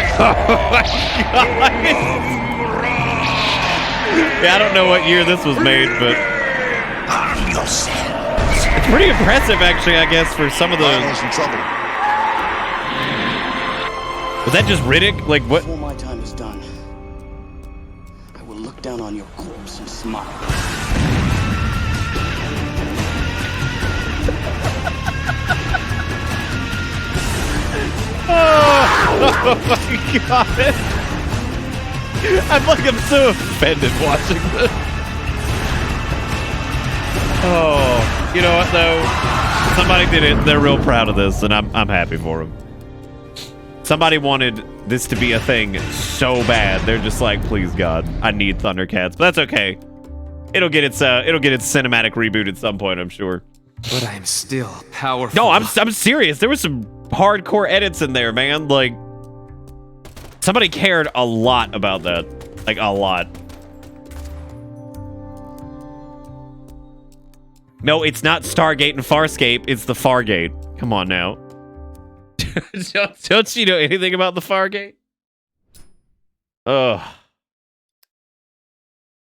Yeah, I don't know what year this was made, but Arm yourself. it's pretty impressive, actually, I guess, for some of the. in trouble. Was that just Riddick? Like, what? Before my time is done, I will look down on your corpse and smile. my god. I'm so offended watching this. Oh, you know what though? Somebody did it. They're real proud of this, and I'm happy for them. Somebody wanted this to be a thing so bad. They're just like, please God, I need Thundercats. But that's okay. It'll get its cinematic reboot at some point, I'm sure. But I'm still powerful. No, I'm serious. There was some hardcore edits in there, man. Like, somebody cared a lot about that. Like, a lot. No, it's not Stargate and Farscape. It's the Fargate. Come on now. Don't you know anything about the Fargate? Ugh.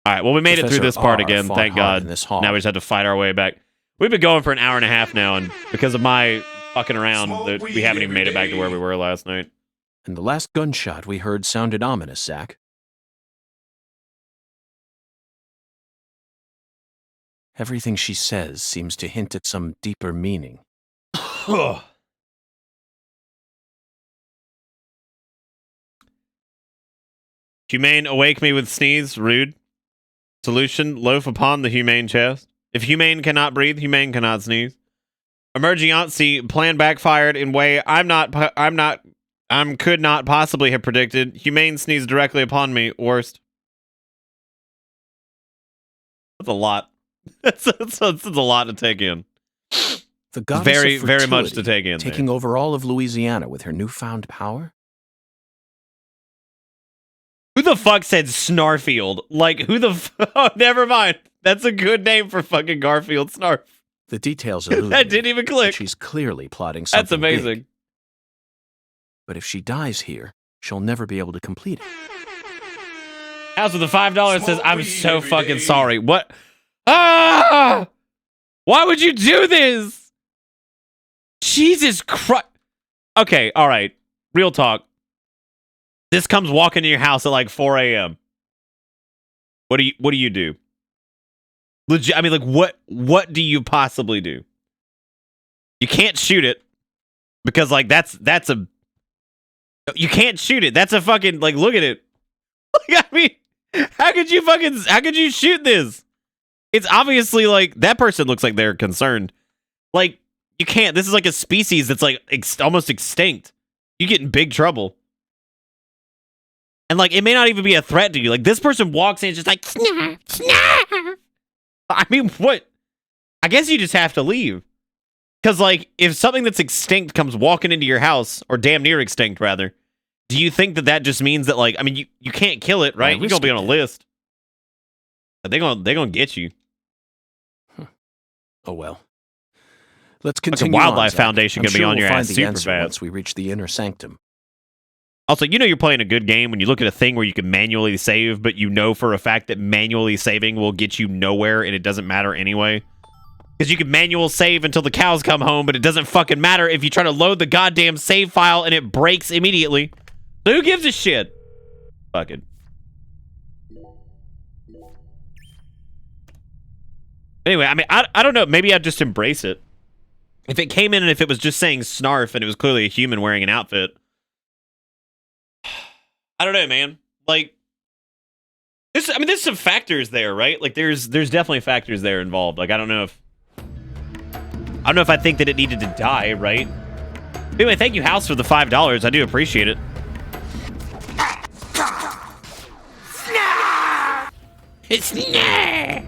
All right, well, we made it through this part again. Thank God. Now we just have to fight our way back. We've been going for an hour and a half now, and because of my fucking around, we haven't even made it back to where we were last night. And the last gunshot we heard sounded ominous, Zach. Everything she says seems to hint at some deeper meaning. Humane, awake me with sneeze. Rude. Solution, loaf upon the humane chest. If humane cannot breathe, humane cannot sneeze. Emergency, plan backfired in way I could not possibly have predicted. Humane sneeze directly upon me. Worst. That's a lot. That's a lot to take in. The goddess very, of very much fertility, to take in. taking over all of Louisiana with her newfound power? Who the fuck said Snarfield? Like, who the oh, never mind. That's a good name for fucking Garfield Snarf. The details allude That didn't even click. She's clearly plotting something That's amazing. big. But if she dies here, she'll never be able to complete it. House with the $5 says, I'm so fucking sorry. What? Ah! Why would you do this? Jesus Christ. Okay, all right. Real talk. This comes walking to your house at like 4 a.m. What do you do? Legit, I mean, like, what do you possibly do? You can't shoot it because, like, that's a. You can't shoot it. That's a fucking, like, look at it. Like, I mean, how could you shoot this? It's obviously like that person looks like they're concerned. Like, you can't. This is like a species that's like almost extinct. You get in big trouble. And like, it may not even be a threat to you. Like, this person walks in and just like, snarf, snarf. I mean, what? I guess you just have to leave. Because, like, if something that's extinct comes walking into your house, or damn near extinct, rather, do you think that just means that, like, I mean, you can't kill it, right? You're going to be on a list. But they're gonna get you. Oh, well. Let's continue. Like a wildlife on, foundation going to be on your ass super fast. Once we reach the inner sanctum. Also, you know you're playing a good game when you look at a thing where you can manually save, but you know for a fact that manually saving will get you nowhere and it doesn't matter anyway. Because you can manual save until the cows come home, but it doesn't fucking matter if you try to load the goddamn save file and it breaks immediately. So who gives a shit? Fuck it. Anyway, I mean, I don't know. Maybe I'd just embrace it. If it came in and if it was just saying snarf and it was clearly a human wearing an outfit. I don't know, man. Like, there's some factors there, right? Like, there's definitely factors there involved. Like, I don't know if I think that it needed to die, right? Anyway, thank you, House, for the $5. I do appreciate it. It's nah.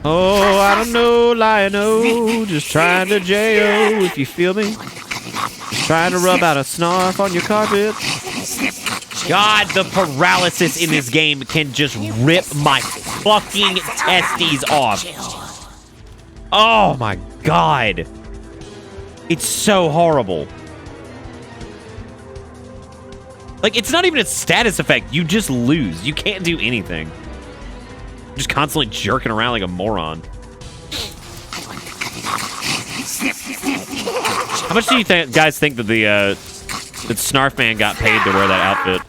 Oh, I don't know, Lion-O. Just trying to J-O, if you feel me. Just trying to rub out a snarf on your carpet. God, the paralysis in this game can just rip my fucking testes off. Oh my God. It's so horrible. Like, it's not even a status effect. You just lose. You can't do anything. You're just constantly jerking around like a moron. How much do you guys think that that Snarf Man got paid to wear that outfit?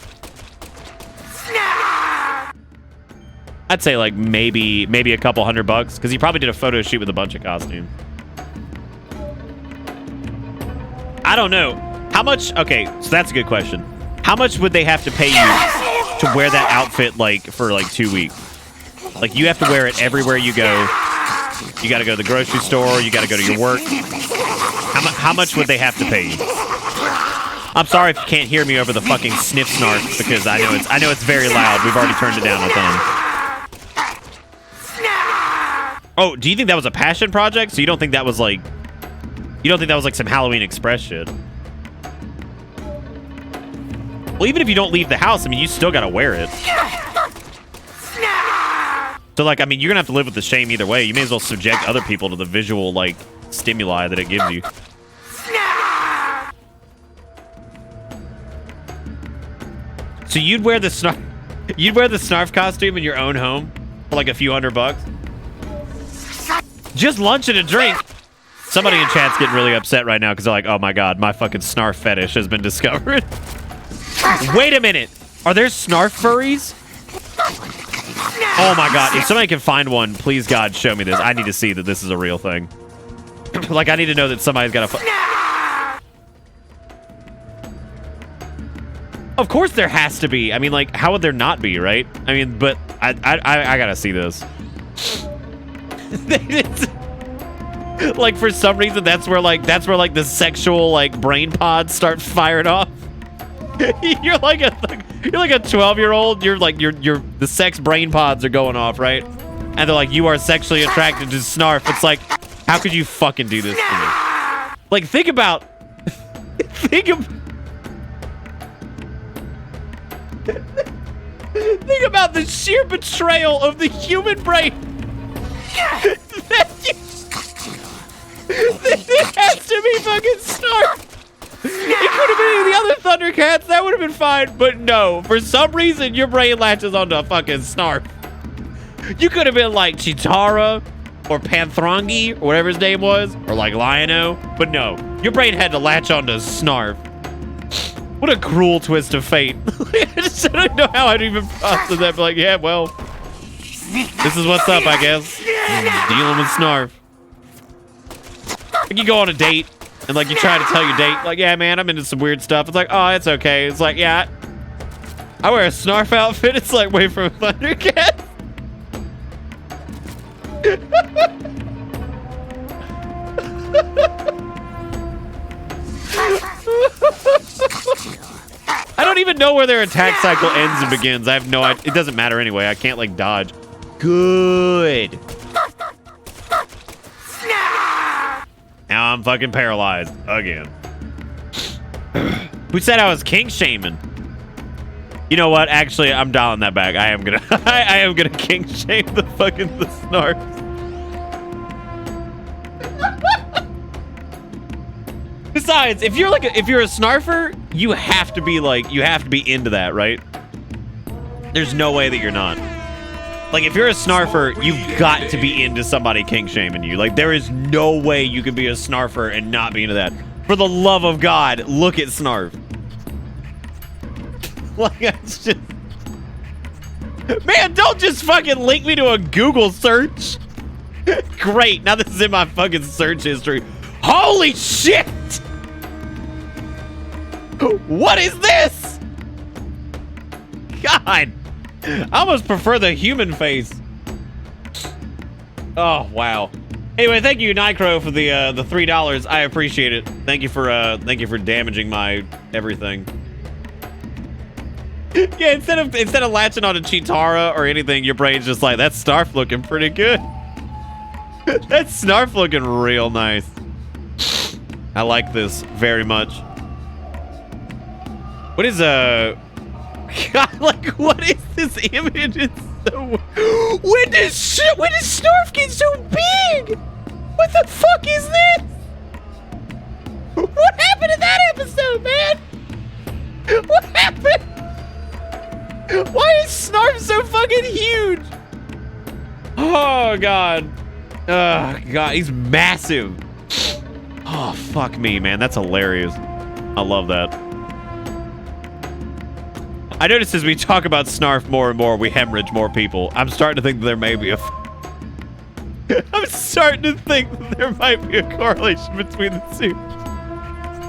I'd say like maybe a couple $100 because he probably did a photo shoot with a bunch of costumes. I don't know. How much? Okay, so that's a good question. How much would they have to pay you to wear that outfit like for like 2 weeks? Like you have to wear it everywhere you go. You got to go to the grocery store. You got to go to your work. How much would they have to pay you? I'm sorry if you can't hear me over the fucking sniff snarf because I know it's very loud. We've already turned it down a ton. Oh, do you think that was a passion project? So you don't think that was like some Halloween Express shit? Well, even if you don't leave the house, I mean, you still gotta wear it. So, like, I mean, you're gonna have to live with the shame either way. You may as well subject other people to the visual, like, stimuli that it gives you. So you'd wear the snarf costume in your own home for like a few $100? Just lunch and a drink. Somebody in chat's getting really upset right now because they're like, oh my god, my fucking snarf fetish has been discovered. Wait a minute. Are there snarf furries? Oh my god. If somebody can find one, please God, show me this. I need to see that this is a real thing. Like, I need to know that somebody's got a... Of course there has to be. I mean, like, how would there not be, right? I mean, but I gotta see this. Like, for some reason, that's where the sexual, like, brain pods start firing off. You're like a 12-year-old. The sex brain pods are going off, right? And they're like, you are sexually attracted to snarf. It's like, how could you fucking do this to me? Like, think about the sheer betrayal of the human brain. That it has to be fucking snarf. It could have been any of the other Thundercats. That would have been fine. But no, for some reason, your brain latches onto a fucking snarf. You could have been like Chitara or Panthrongi or whatever his name was, or like Lion-O. But no, your brain had to latch onto snarf. What a cruel twist of fate. I don't know how I'd even process that. But like, yeah, well, this is what's up, I guess. Dealing with snarf. Like, you go on a date, and like you try to tell your date, like, yeah, man, I'm into some weird stuff. It's like, oh, it's okay. It's like, yeah, I wear a snarf outfit. It's like, wait for a Thundercat. I don't even know where their attack cycle ends and begins. I have no idea. It doesn't matter anyway. I can't like dodge. Good. Now I'm fucking paralyzed again. Who said I was king shaming? You know what? Actually, I'm dialing that back. I am gonna I am gonna king shame the snarf. Besides, if you're a snarfer, you have to be into that, right? There's no way that you're not. Like, if you're a snarfer, you've got to be into somebody king shaming you. Like, there is no way you can be a snarfer and not be into that. For the love of God, look at snarf. Like, it's just... Man, don't just fucking link me to a Google search. Great, now this is in my fucking search history. Holy shit! What is this? God, I almost prefer the human face. Oh wow. Anyway, thank you, Nycro, for the $3. I appreciate it. Thank you for damaging my everything. Yeah, instead of latching on to Chitara or anything, your brain's just like, that snarf looking pretty good. That snarf looking real nice. I like this very much. What is God, like, what is this image? It's so... When did Snarf get so big? What the fuck is this? What happened in that episode, man? What happened? Why is Snarf so fucking huge? Oh, God. Oh, God, he's massive. Oh, fuck me, man. That's hilarious. I love that. I noticed as we talk about Snarf more and more, we hemorrhage more people. I'm starting to think that there may be I'm starting to think that there might be a correlation between the two.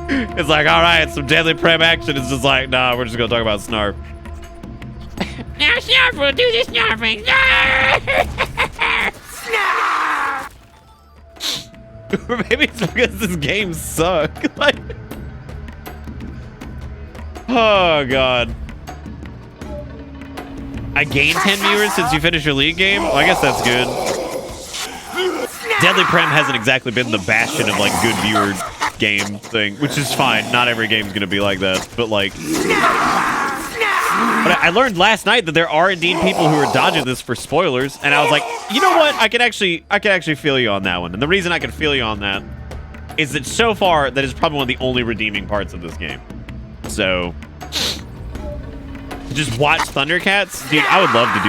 It's like, all right, some deadly prem action. It's just like, nah, we're just gonna talk about Snarf. Now Snarf will do the snarfing. Snarf! Or maybe it's because this game sucks. Like, oh god. I gained 10 viewers since you finished your league game? Well, I guess that's good. Deadly Prem hasn't exactly been the bastion of like good viewer game thing, which is fine. Not every game's gonna be like that, but like. But I learned last night that there are indeed people who are dodging this for spoilers, and I was like, you know what? I can actually feel you on that one. And the reason I can feel you on that is that so far that is probably one of the only redeeming parts of this game. So just watch Thundercats, dude. I would love to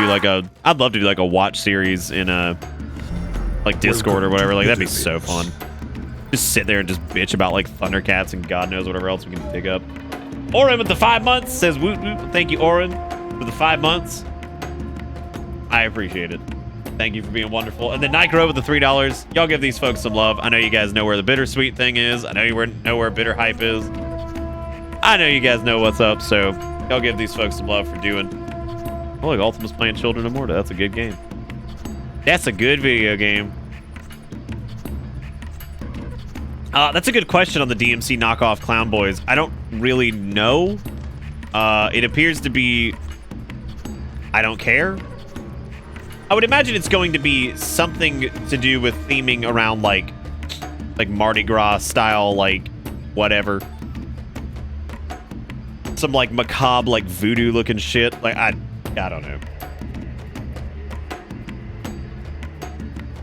do like a watch series in a like Discord or whatever. Like that'd be so fun. Just sit there and just bitch about like Thundercats and God knows whatever else we can dig up. Oren with the 5 months says woot woot. Thank you, Oren, for the 5 months. I appreciate it. Thank you for being wonderful. And then Nigro with the $3. Y'all give these folks some love. I know you guys know where the bittersweet thing is. I know you know where bitter hype is. I know you guys know what's up, so y'all give these folks some love for doing. Oh, look, Ultima's playing Children of Morta. That's a good game. That's a good video game. That's a good question on the DMC knockoff Clown Boys. I don't really know. It appears to be... I don't care. I would imagine it's going to be something to do with theming around like Mardi Gras style, like whatever. Some like macabre, like voodoo looking shit. Like I don't know.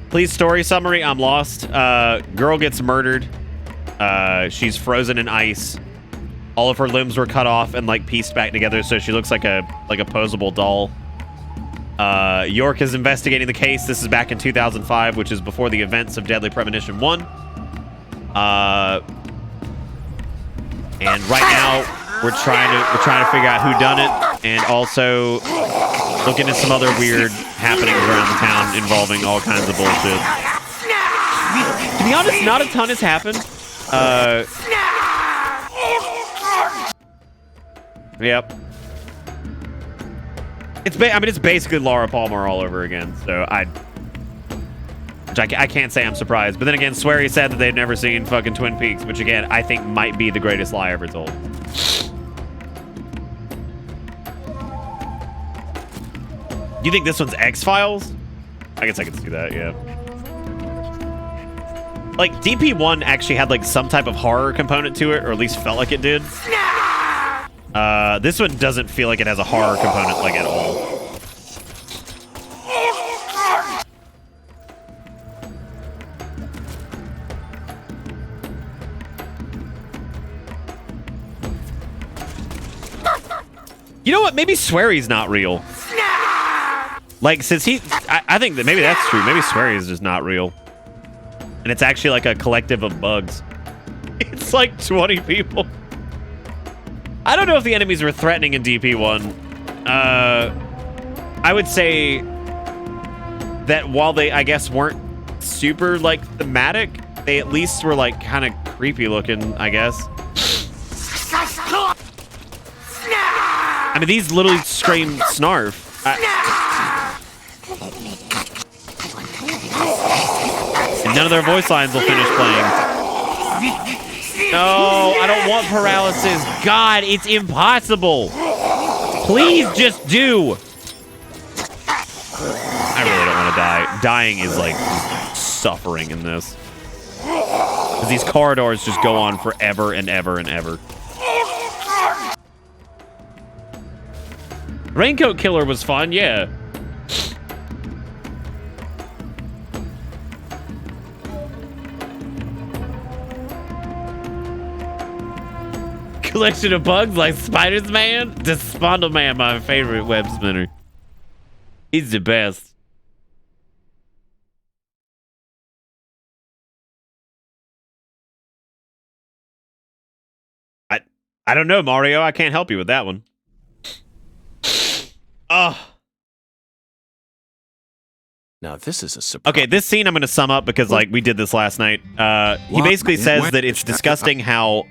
Please story summary. I'm lost. Girl gets murdered. She's frozen in ice. All of her limbs were cut off and like pieced back together, so she looks like a posable doll. York is investigating the case. This is back in 2005, which is before the events of Deadly Premonition 1. And right now we're trying to figure out who done it, and also looking at some other weird happenings around the town involving all kinds of bullshit. To be honest, not a ton has happened. Yep. It's basically Laura Palmer all over again. So I can't say I'm surprised. But then again, Swery said that they'd never seen fucking Twin Peaks, which again I think might be the greatest lie ever told. You think this one's X-Files? I guess I can see that, yeah. Like, DP1 actually had, like, some type of horror component to it, or at least felt like it did. This one doesn't feel like it has a horror component, like, at all. You know what? Maybe Swery's not real. Like, since I think that maybe that's true. Maybe Swery is just not real. And it's actually like a collective of bugs. It's like 20 people. I don't know if the enemies were threatening in DP1. I would say that while they, I guess, weren't super, like, thematic, they at least were, like, kind of creepy looking, I guess. I mean, these literally scream Snarf. And none of their voice lines will finish playing. No, I don't want paralysis. God, it's impossible. Please just do. I really don't want to die. Dying is like suffering in this. Because these corridors just go on forever and ever and ever. Raincoat Killer was fun, yeah. Collection of bugs like Spiders Man? Despondal Man, my favorite web spinner. He's the best. I don't know, Mario. I can't help you with that one. Oh. Now this is a surprise. Okay, this scene I'm going to sum up because like we did this last night. He basically says that it's disgusting how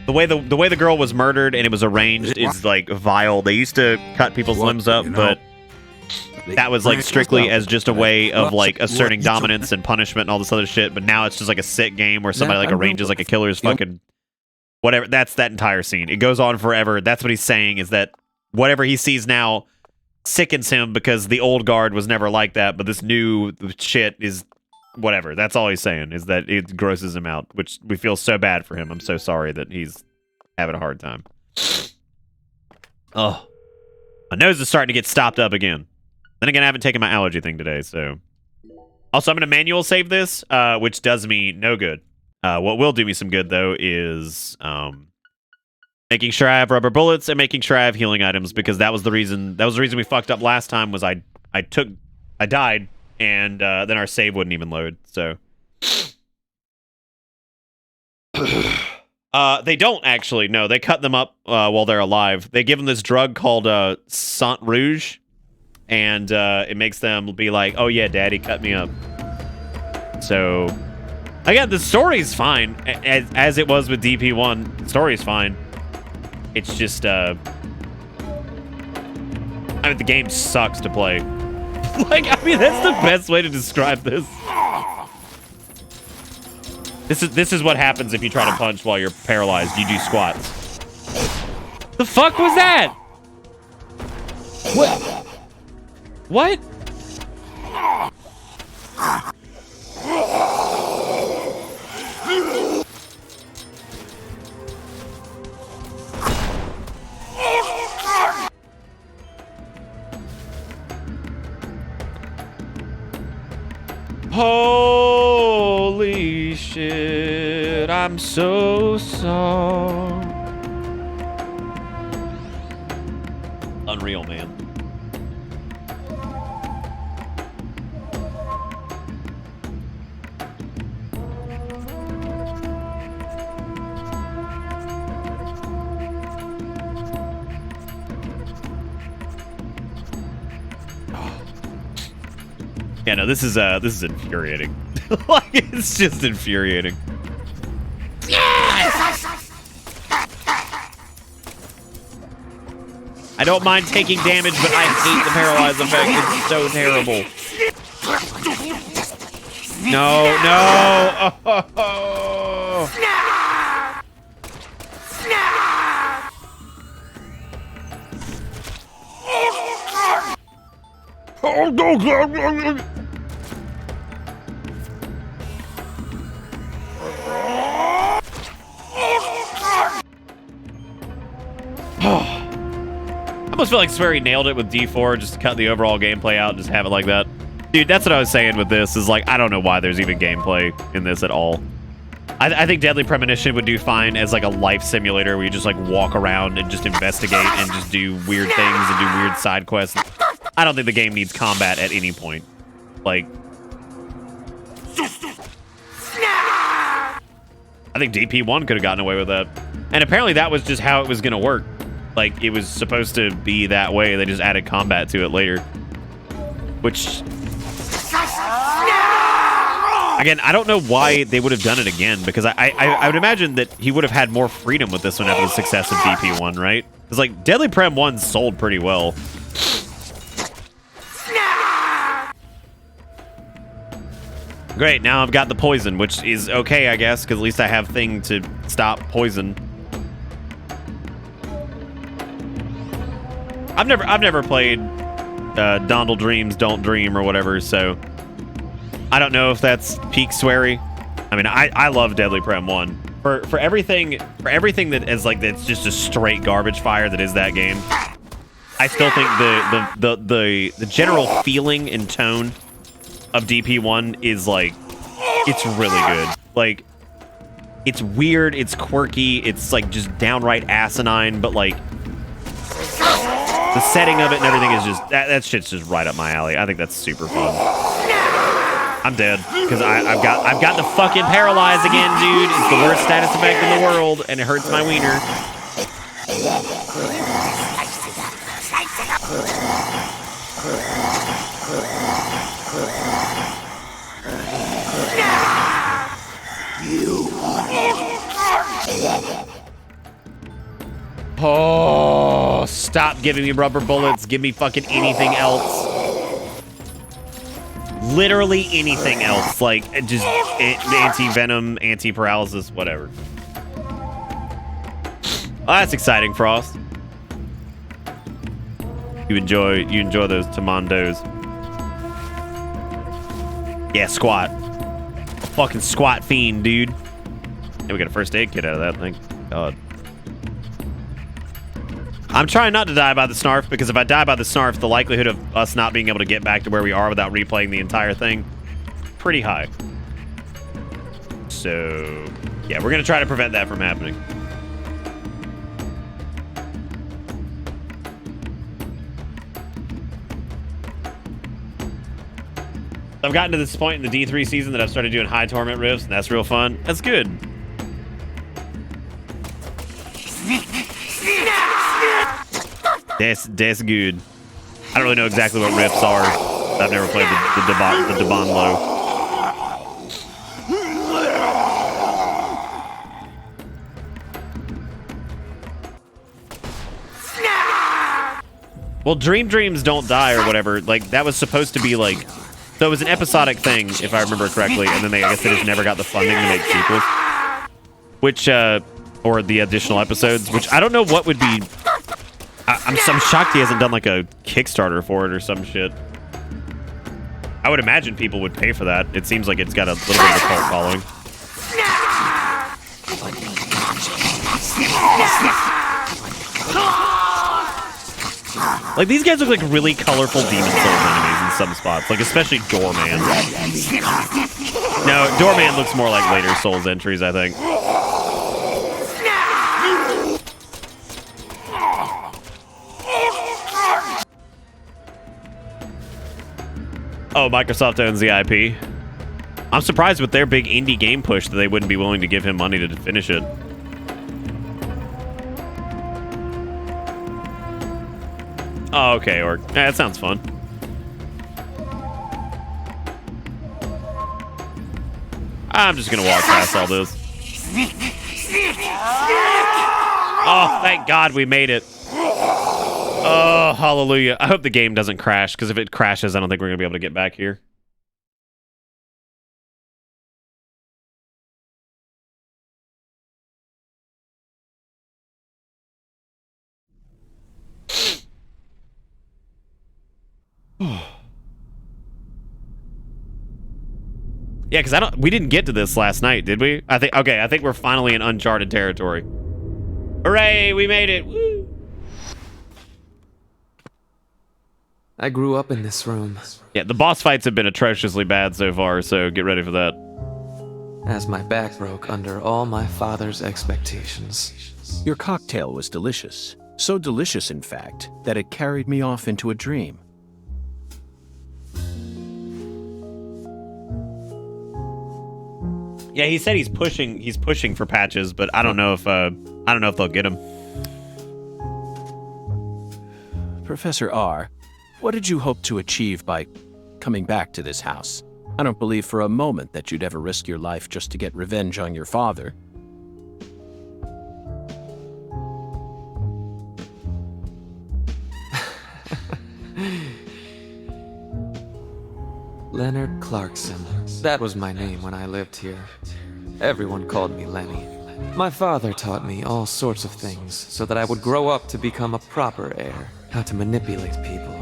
The way the girl was murdered and it was arranged is like vile. They used to cut people's limbs up, but that was like strictly as just a way of like asserting dominance and punishment and all this other shit. But now it's just like a sick game where somebody like arranges like a killer's fucking whatever. That's that entire scene. It goes on forever. That's what he's saying, is that whatever he sees now sickens him because the old guard was never like that, but this new shit is whatever. That's all he's saying, is that it grosses him out, which we feel so bad for him. I'm so sorry that he's having a hard time. Oh, my nose is starting to get stopped up again. Then again, I haven't taken my allergy thing today, so. Also, I'm going to manual save this, which does me no good. What will do me some good, though, is making sure I have rubber bullets and making sure I have healing items, because that was the reason we fucked up last time, was I died, and then our save wouldn't even load, so. They don't, actually. No, they cut them up while they're alive. They give them this drug called Sant Rouge, and it makes them be like, oh yeah, daddy cut me up. So, again, the story's fine, as it was with DP1. The story's fine. It's just, I mean, the game sucks to play. Like, I mean, that's the best way to describe this. This is what happens if you try to punch while you're paralyzed. You do squats. The fuck was that? What? What? Holy shit, I'm so sorry. Unreal, man. Yeah, no, this is infuriating. Like, it's just infuriating. I don't mind taking damage, but I hate the paralyzed effect. It's so terrible. No, no. Oh. Oh, no, no, no, no. I almost feel like Swery nailed it with D4, just to cut the overall gameplay out and just have it like that. Dude, that's what I was saying with this, is like, I don't know why there's even gameplay in this at all. I think Deadly Premonition would do fine as like a life simulator where you just like walk around and just investigate and just do weird things and do weird side quests. I don't think the game needs combat at any point. Like, I think DP1 could have gotten away with that. And apparently that was just how it was going to work. Like, it was supposed to be that way. They just added combat to it later. Which, again, I don't know why they would have done it again, because I would imagine that he would have had more freedom with this one after the success of DP1, right? Because, like, Deadly Prem 1 sold pretty well. Great, now I've got the poison, which is okay, I guess, because at least I have thing to stop poison. I've never played Dondle Dreams Don't Dream or whatever, so I don't know if that's peak Swery. I mean, I love Deadly Prem 1 for everything that is like, that's just a straight garbage fire that is that game. I still think the general feeling and tone of DP1 is like, it's really good. Like, it's weird, it's quirky, it's like just downright asinine, but like the setting of it and everything is just, that shit's just right up my alley. I think that's super fun. I'm dead because I've got the fucking paralyzed again, dude. It's the worst status effect in the world, and it hurts my wiener. Oh, stop giving me rubber bullets. Give me fucking anything else. Literally anything else. Like, just anti-venom, anti-paralysis, whatever. Oh, that's exciting, Frost. You enjoy those Tamandos. Yeah, squat. A fucking squat fiend, dude. And we got a first aid kit out of that thing. God. I'm trying not to die by the snarf, because if I die by the snarf, the likelihood of us not being able to get back to where we are without replaying the entire thing, pretty high. So, yeah, we're going to try to prevent that from happening. I've gotten to this point in the D3 season that I've started doing high torment rifts, and that's real fun. That's good. That's good. I don't really know exactly what rifts are. I've never played the Devon Low. Well, Dreams don't die or whatever. Like, that was supposed to be like... So it was an episodic thing, if I remember correctly, and then I guess they just never got the funding to make sequels. Which, or the additional episodes, which I don't know what would be... I'm shocked he hasn't done like a Kickstarter for it or some shit. I would imagine people would pay for that. It seems like it's got a little bit of a cult following. Like, these guys look like really colorful Demon Souls enemies in some spots. Like, especially Doorman. No, Doorman looks more like later Souls entries, I think. Oh, Microsoft owns the IP. I'm surprised with their big indie game push that they wouldn't be willing to give him money to finish it. Oh, okay, or yeah, that sounds fun. I'm just gonna walk past all this. Oh, thank God we made it. Oh, hallelujah. I hope the game doesn't crash, because if it crashes, I don't think we're gonna be able to get back here. Yeah, because we didn't get to this last night, did we? I think we're finally in uncharted territory. Hooray, we made it. Woo! I grew up in this room. Yeah, the boss fights have been atrociously bad so far, so get ready for that. As my back broke under all my father's expectations. Your cocktail was delicious. So delicious, in fact, that it carried me off into a dream. Yeah, he said he's pushing for patches, but I don't know if they'll get him. Professor R, what did you hope to achieve by coming back to this house? I don't believe for a moment that you'd ever risk your life just to get revenge on your father. Leonard Clarkson. That was my name when I lived here. Everyone called me Lenny. My father taught me all sorts of things so that I would grow up to become a proper heir. How to manipulate people.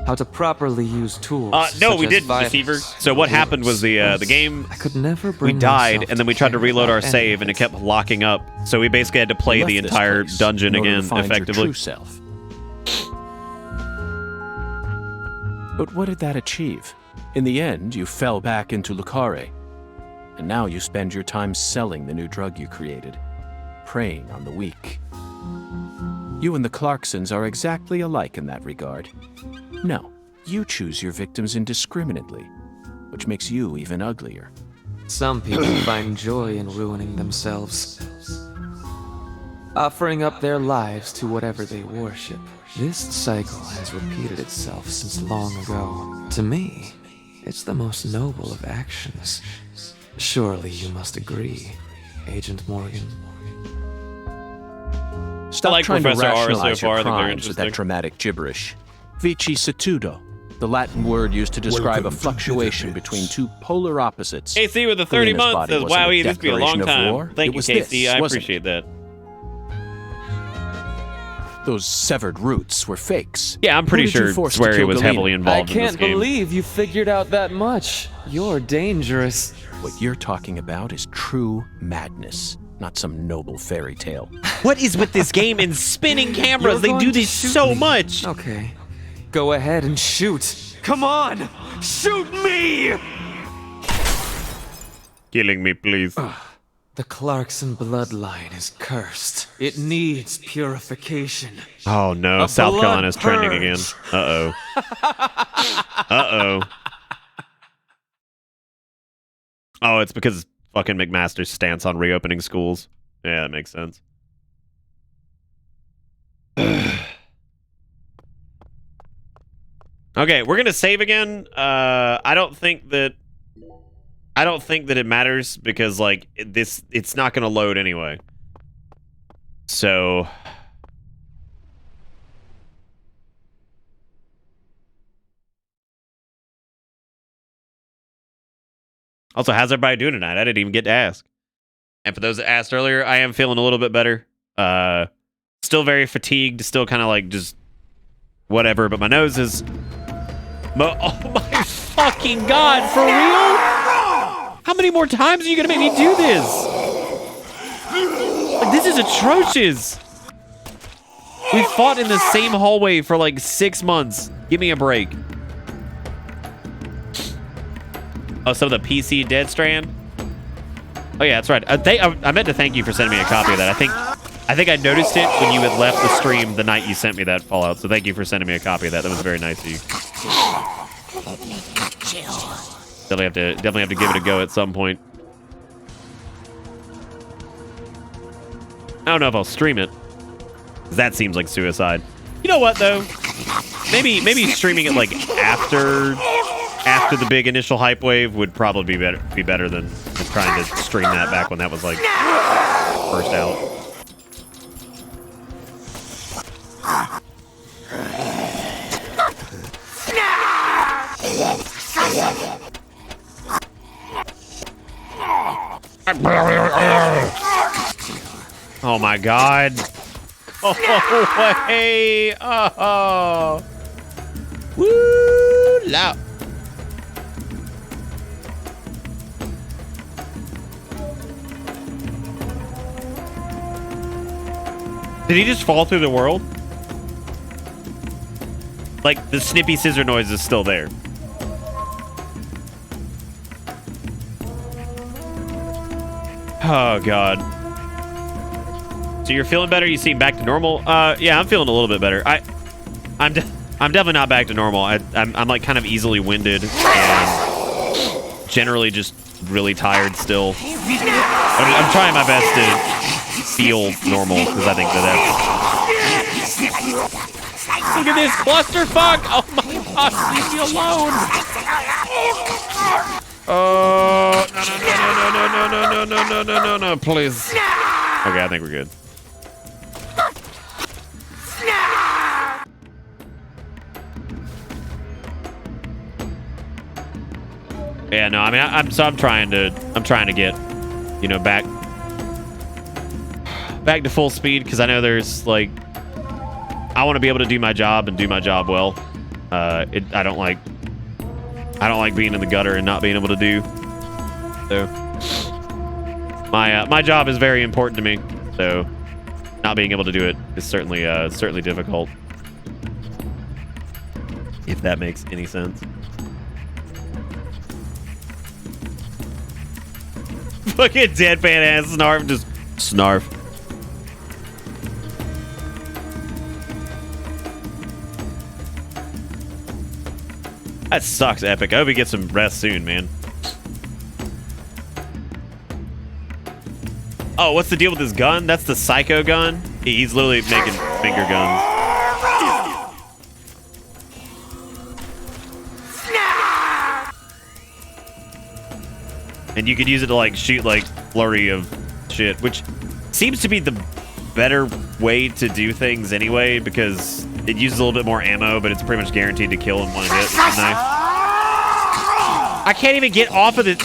How to properly use tools. No, we didn't, Deceiver. So what happened was the game... I could never bring we died, and then we tried to reload our save, and it kept locking up. So we basically had to play the entire dungeon again, effectively. Your true self. But what did that achieve? In the end, you fell back into Lucare. And now you spend your time selling the new drug you created, preying on the weak. You and the Clarksons are exactly alike in that regard. No, you choose your victims indiscriminately, which makes you even uglier. Some people find joy in ruining themselves, offering up their lives to whatever they worship. This cycle has repeated itself since long ago. To me, it's the most noble of actions. Surely you must agree, Agent Morgan. Stop like trying to Professor R so rationalize far. I your think they're crimes with interesting. that dramatic gibberish. Vicissitudo, the Latin word used to describe Welcome a to fluctuation Pyramids. between two polar opposites. KC with the 30 Helena's months body says, wasn't a "Wowie, this be a long declaration of time." war. Thank It you, was KC. this, I wasn't appreciate that. Those severed roots were fakes. Yeah, I'm pretty Who did you sure force to Swery kill was Galena? heavily I involved in this can't game. believe you figured out that much. You're dangerous. What you're talking about is true madness, not some noble fairy tale. What is with this game and spinning cameras? You're They going do to this shoot so me. much. Okay. Go ahead and shoot. Come on! Shoot me! Killing me, please. The Clarkson bloodline is cursed. It needs purification. Oh no, A South blood Carolina's trending again. purge. Uh-oh. Uh-oh. Oh, it's because fucking McMaster's stance on reopening schools. Yeah, that makes sense. Okay, we're gonna save again. I don't think that it matters because like it's not gonna load anyway. So also, how's everybody doing tonight? I didn't even get to ask. And for those that asked earlier, I am feeling a little bit better. Still very fatigued, still kind of like just whatever, but my nose is oh my fucking god, for real? How many more times are you gonna make me do this? Like, this is atrocious. We fought in the same hallway for like 6 months. Give me a break. Oh, some of the PC Dead Strand? Oh yeah, that's right. I meant to thank you for sending me a copy of that. I think I noticed it when you had left the stream the night you sent me that Fallout, so thank you for sending me a copy of that. That was very nice of you. Definitely have to give it a go at some point. I don't know if I'll stream it. 'Cause that seems like suicide. You know what though? Maybe streaming it like after the big initial hype wave would probably be better than trying to stream that back when that was like first out. Oh my god. Oh way. Oh. Woo loud. Did he just fall through the world? Like, the snippy scissor noise is still there. Oh, God. So you're feeling better? You seem back to normal? Yeah, I'm feeling a little bit better. I'm definitely not back to normal. I'm like kind of easily winded and generally just really tired still. I'm trying my best to feel normal because I think that's... Look at this clusterfuck! Oh my gosh, leave me alone! Oh, no, please. Okay, I think we're good. Yeah, no, I mean, I'm trying to get, you know, back to full speed because I know there's like, I want to be able to do my job and do my job well. I don't like being in the gutter and not being able to do. So my job is very important to me. So not being able to do it is certainly difficult. If that makes any sense. Fucking deadpan ass Snarf, just Snarf. That sucks, Epic. I hope he gets some rest soon, man. Oh, what's the deal with his gun? That's the psycho gun? He's literally making finger guns. And you could use it to like shoot like flurry of shit, which seems to be the better way to do things anyway because it uses a little bit more ammo, but it's pretty much guaranteed to kill in one hit with the knife. I can't even get off of it.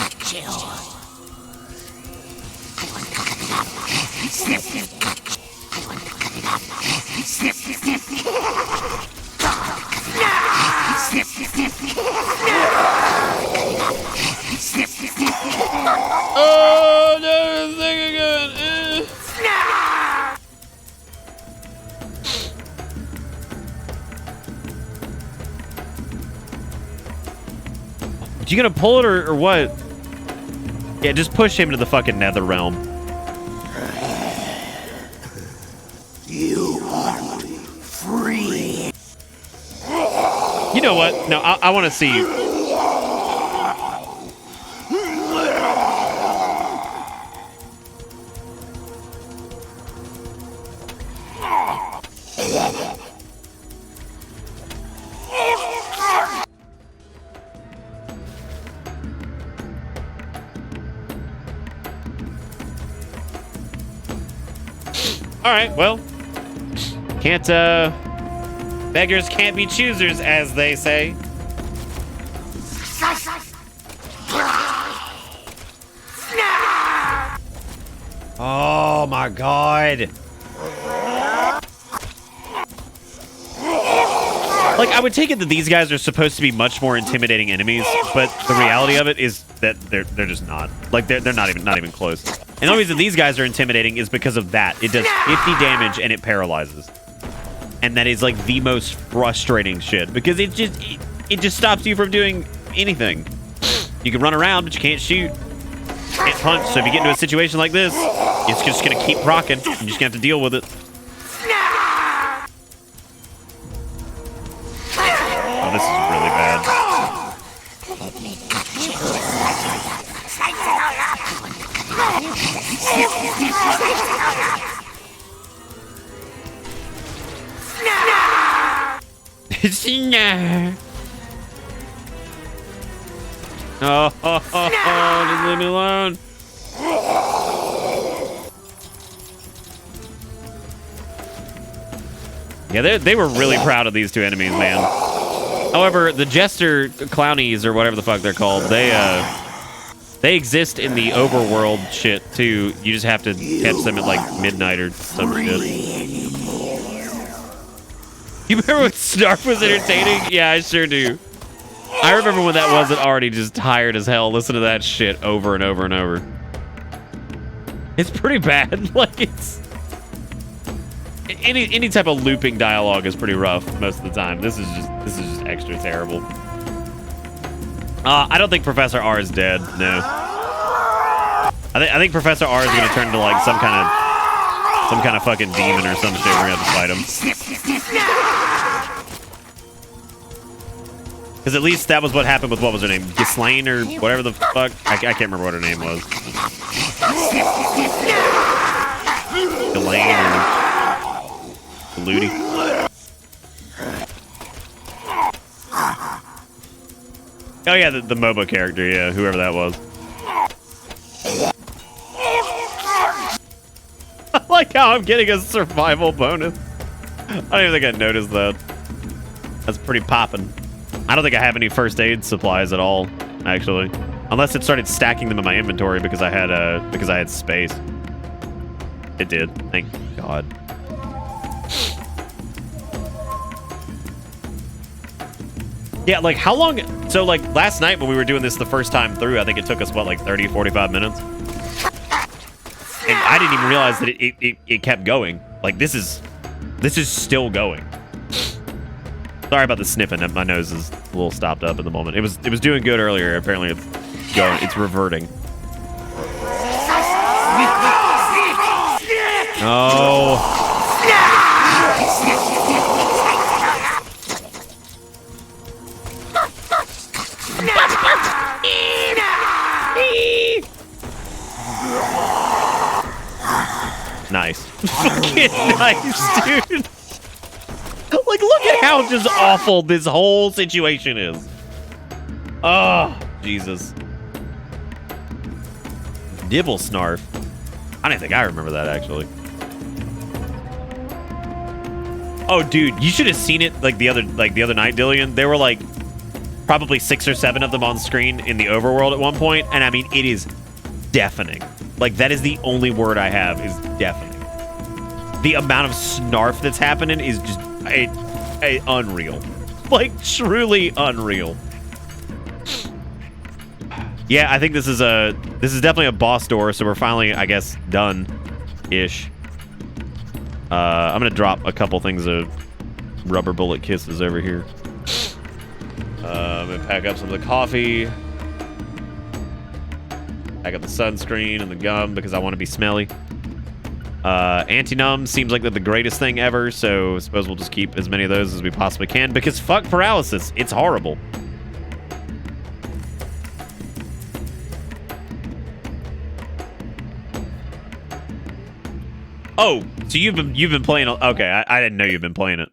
Oh no, this thing again. You gonna pull it or what? Yeah, just push him to the fucking nether realm. You are free. You know what? No, I want to see you. All right, well, beggars can't be choosers, as they say. Oh my God. Like, I would take it that these guys are supposed to be much more intimidating enemies, but the reality of it is that they're just not. Like, they're not even close. And the only reason these guys are intimidating is because of that. It does 50 damage and it paralyzes. And that is like the most frustrating shit because it just stops you from doing anything. You can run around, but you can't shoot. Can't punch. So if you get into a situation like this, it's just gonna keep rocking. You're just gonna have to deal with it. Oh, this is really bad. Oh, just leave me alone. Yeah, they were really proud of these two enemies, man. However, the Jester Clownies, or whatever the fuck they're called, they exist in the overworld shit, too. You just have to catch them at, like, midnight or some shit. You remember when Snarf was entertaining? Yeah, I sure do. I remember when that wasn't already just tired as hell. Listen to that shit over and over and over. It's pretty bad. Like, it's... Any type of looping dialogue is pretty rough most of the time. This is just extra terrible. I don't think Professor R is dead. No. I think Professor R is gonna turn into like some kind of fucking demon or some shit. We're gonna have to fight him. Because at least that was what happened with, what was her name? Ghislaine or whatever the fuck? I can't remember what her name was. Ghislaine or Ludi. Oh yeah, the MOBA character, yeah, whoever that was. I like how I'm getting a survival bonus. I don't even think I noticed that. That's pretty poppin'. I don't think I have any first aid supplies at all, actually. Unless it started stacking them in my inventory because I had space. It did, thank God. Yeah, like how long? So like last night when we were doing this the first time through, I think it took us what, like 30, 45 minutes? And I didn't even realize that it kept going. Like this is still going. Sorry about the sniffing. My nose is a little stopped up at the moment. It was doing good earlier. Apparently it's reverting. Oh. Nice. Fucking nice, dude. Like, look at how just awful this whole situation is. Oh, Jesus. Nibble Snarf. I don't think I remember that, actually. Oh, dude, you should have seen it like the other night, Dillian. There were like probably 6 or 7 of them on screen in the overworld at one point, and I mean, it is deafening. Like, that is the only word I have, is deafening. The amount of snarf that's happening is just unreal. Like, truly unreal. Yeah, I think this is definitely a boss door, so we're finally, I guess, done-ish. I'm gonna drop a couple things of rubber bullet kisses over here. I'm gonna pack up some of the coffee. Pack up the sunscreen and the gum because I want to be smelly. Anti-numb seems like they're the greatest thing ever, so I suppose we'll just keep as many of those as we possibly can because fuck paralysis. It's horrible. Oh, so you've been playing. Okay, I didn't know you've been playing it.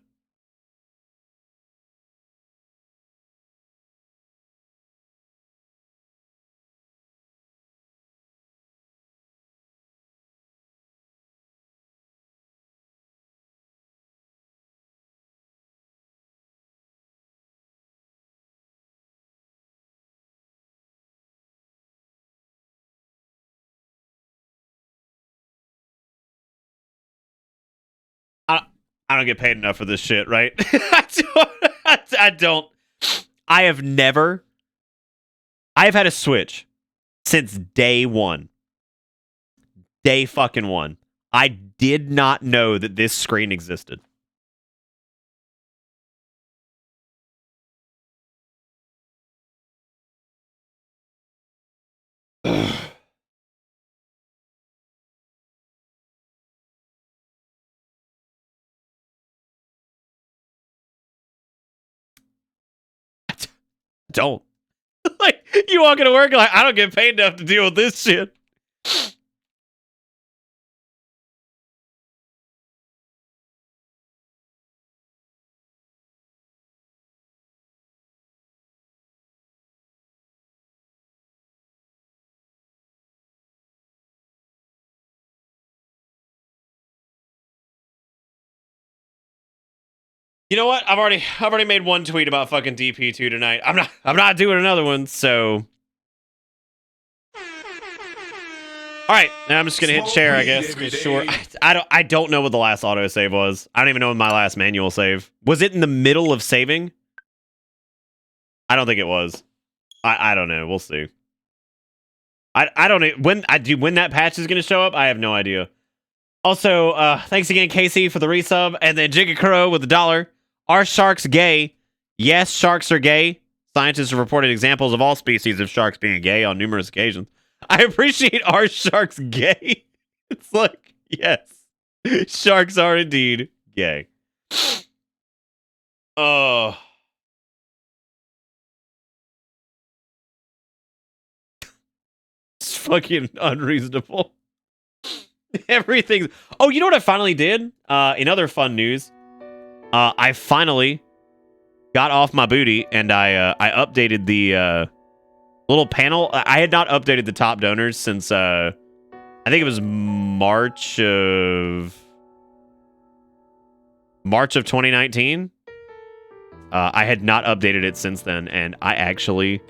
I don't get paid enough for this shit, right? I don't. I've had a Switch since day one. Day fucking one. I did not know that this screen existed. Don't. Like, you walk into work like, I don't get paid enough to deal with this shit. You know what? I've already made one tweet about fucking DP2 tonight. I'm not doing another one, so. All right, now I'm just gonna hit share, I guess. Sure. I don't know what the last autosave was. I don't even know when my last manual save. Was it in the middle of saving? I don't think it was. I don't know. We'll see. I don't know when that patch is gonna show up. I have no idea. Also, thanks again, Casey, for the resub, and then Jigakuro with $1. Are sharks gay? Yes, sharks are gay. Scientists have reported examples of all species of sharks being gay on numerous occasions. I appreciate are sharks gay. It's like, yes, sharks are indeed gay. Oh. It's fucking unreasonable. Everything. Oh, you know what I finally did? In other fun news, I finally got off my booty and I updated the little panel. I had not updated the top donors since I think it was March of 2019. I had not updated it since then, and I actually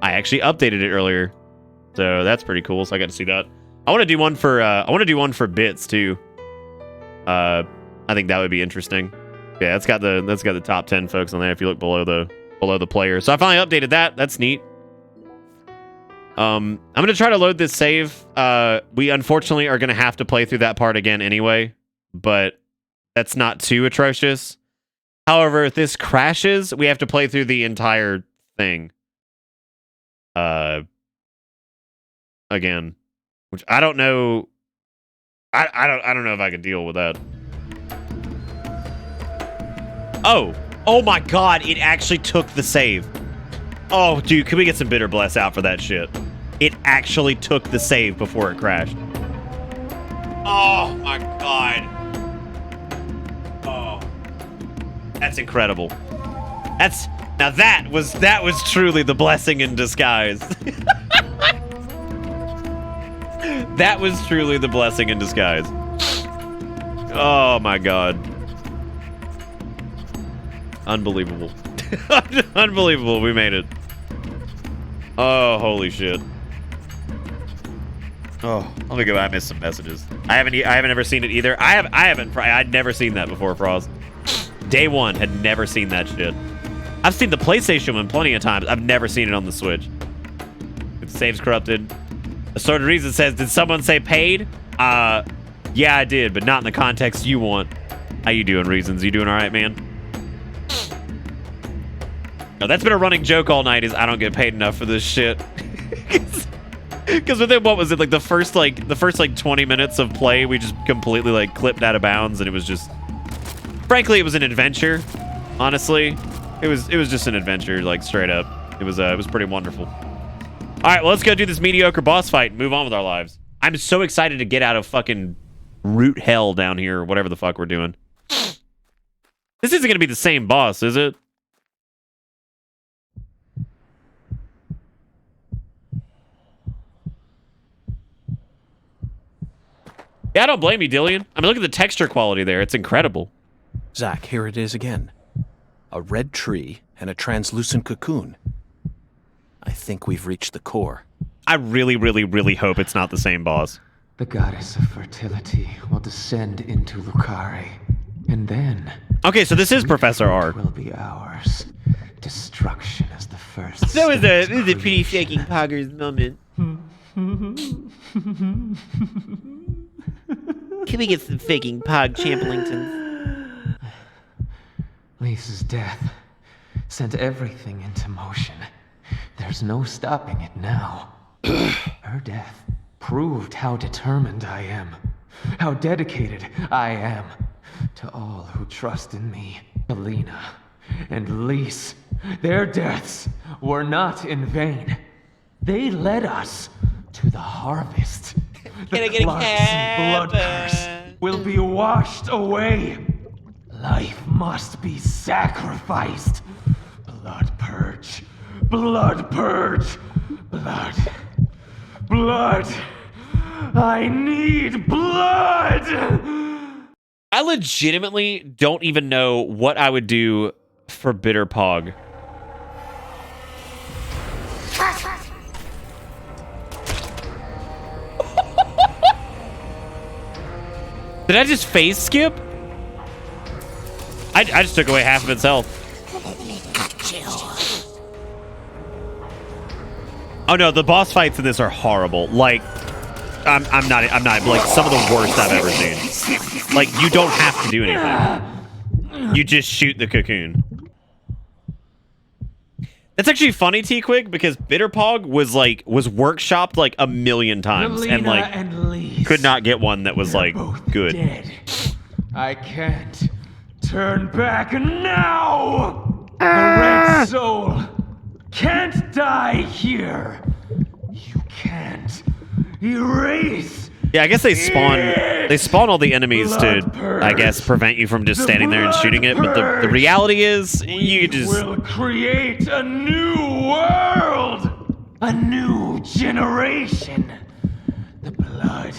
updated it earlier, so that's pretty cool. So I got to see that. I want to do one for bits too. I think that would be interesting. Yeah, that's got the top 10 folks on there if you look below the player. So I finally updated that. That's neat. I'm gonna try to load this save. We unfortunately are gonna have to play through that part again anyway, but that's not too atrocious. However, if this crashes, we have to play through the entire thing. Again. Which I don't know. I don't know if I can deal with that. Oh my god, it actually took the save. Oh, dude, can we get some Bitter Bless out for that shit? It actually took the save before it crashed. Oh my god. Oh. That's incredible. That was truly the blessing in disguise. That was truly the blessing in disguise. Oh my god. Unbelievable. Unbelievable. We made it. Oh, holy shit. Oh, let me go back and miss some messages. I haven't ever seen it either. I'd never seen that before, Frost. Day one, had never seen that shit. I've seen the PlayStation one plenty of times. I've never seen it on the Switch. It saves corrupted. A sort of reason says, did someone say paid? Yeah, I did, but not in the context you want. How you doing, Reasons? You doing all right, man? No, that's been a running joke all night is I don't get paid enough for this shit. Because within, what was it, like the first 20 minutes of play, we just completely like clipped out of bounds, and it was just, frankly, it was an adventure. Honestly, it was just an adventure, like straight up. It was pretty wonderful. All right, well, let's go do this mediocre boss fight and move on with our lives. I'm so excited to get out of fucking root hell down here, or whatever the fuck we're doing. This isn't gonna be the same boss, is it? Yeah, I don't blame you, Dillian. I mean, look at the texture quality there. It's incredible. Zack, here it is again. A red tree and a translucent cocoon. I think we've reached the core. I really, really, really hope it's not the same boss. The goddess of fertility will descend into Lucare, and then... Okay, so this is Professor R. ...will be ours. Destruction is the first. That was a pretty shaking poggers moment. Can we get some faking Pog Champlingtons? Lisa's death sent everything into motion. There's no stopping it now. Her death proved how determined I am, how dedicated I am to all who trust in me. Alina and Lise, their deaths were not in vain. They led us to the harvest. The Clarkson blood curse will be washed away. Life must be sacrificed. Blood purge. Blood purge. Blood. Blood. I need blood! I legitimately don't even know what I would do for Bitter Pog. Did I just phase skip? I just took away half of its health. Oh no, the boss fights in this are horrible. Like, I'm not like some of the worst I've ever seen. Like, you don't have to do anything. You just shoot the cocoon. That's actually funny, T-Quick, because Bitterpog was workshopped like a million times and like could not get one that was like good. Dead. I can't turn back now. The red soul can't die here. You can't erase. Yeah, I guess they spawn all the enemies to, I guess, prevent you from just standing there and shooting it. But the reality is, you just will create a new world, a new generation. The blood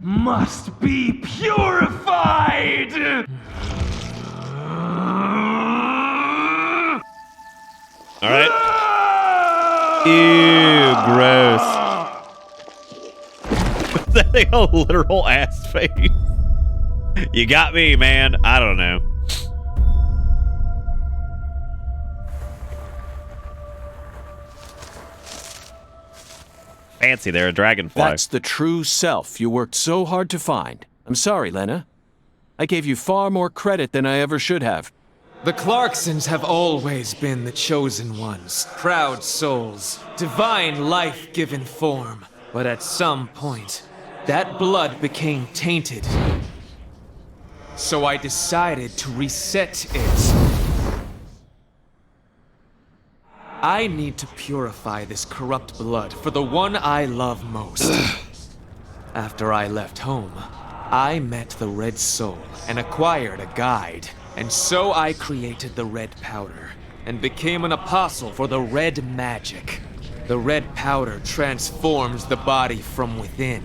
must be purified. All right. Ew, gross. That thing a literal ass face. You got me, man. I don't know. Fancy there, a dragonfly. That's the true self you worked so hard to find. I'm sorry, Lena. I gave you far more credit than I ever should have. The Clarksons have always been the chosen ones, proud souls, divine life-given form. But at some point, that blood became tainted. So I decided to reset it. I need to purify this corrupt blood for the one I love most. After I left home, I met the Red Soul and acquired a guide. And so I created the red powder and became an apostle for the red magic. The red powder transforms the body from within.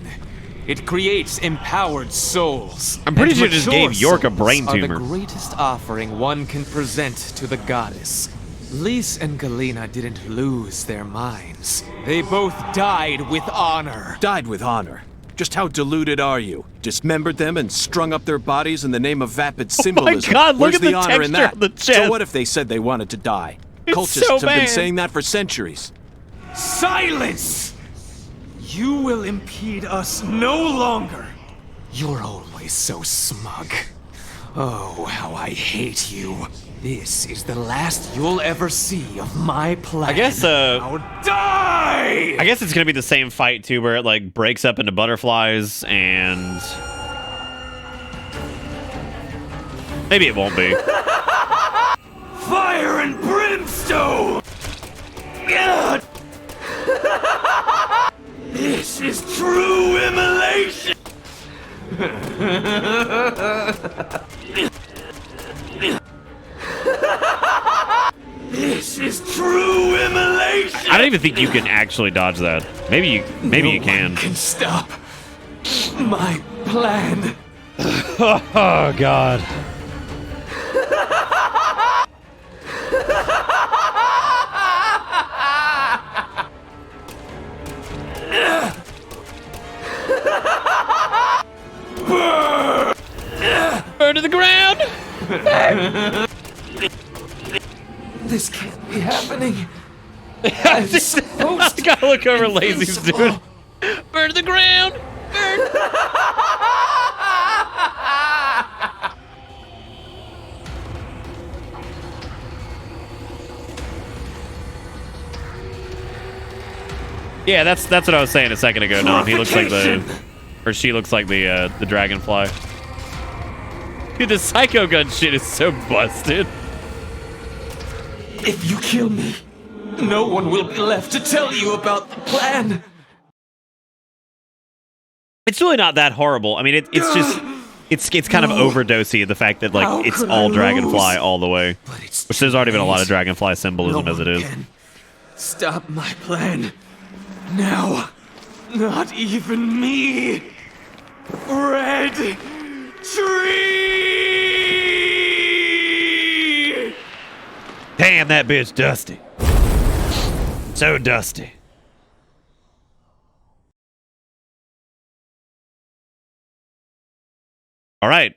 It creates empowered souls. I'm pretty And sure it just mature gave York a souls brain are tumor. the greatest offering one can present to the goddess. Lys and Galena didn't lose their minds. They both died with honor. Died with honor. Just how deluded are you? Dismembered them and strung up their bodies in the name of vapid symbolism. God, look Where's at the honor in texture that? of the So chest. what if they said they wanted to die? It's Cultists so have been bad. saying that for centuries. Silence! You will impede us no longer. You're always so smug. Oh, how I hate you. This is the last you'll ever see of my plan. I guess, Now die! I guess it's gonna be the same fight too, where it like breaks up into butterflies, and maybe it won't be. Fire and brimstone! God! This is true immolation! This is true immolation! I don't even think you can actually dodge that. Maybe you can. No one can stop my plan. Oh God. Burn to the ground! This can't be happening. I gotta look over Lazy's dude. Burn to the ground! Burn! Yeah, that's what I was saying a second ago, Nom. He looks like or she looks like the dragonfly. Dude, the psycho gun shit is so busted. If you kill me, no one will be left to tell you about the plan. It's really not that horrible. I mean, it's just it's kind of overdosey, the fact that like it's all dragonfly all the way, which there's already been a lot of dragonfly symbolism as it is. Stop my plan. Now, not even me. Red tree. Damn, that bitch dusty. So dusty. All right.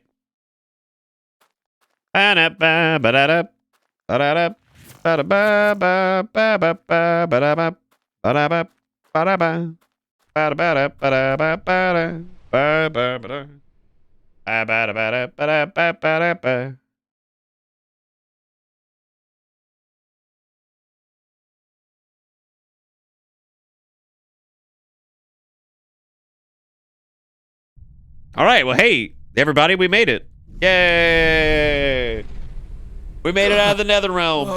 All right, well, hey, everybody, we made it. Yay! We made it out of the nether realm.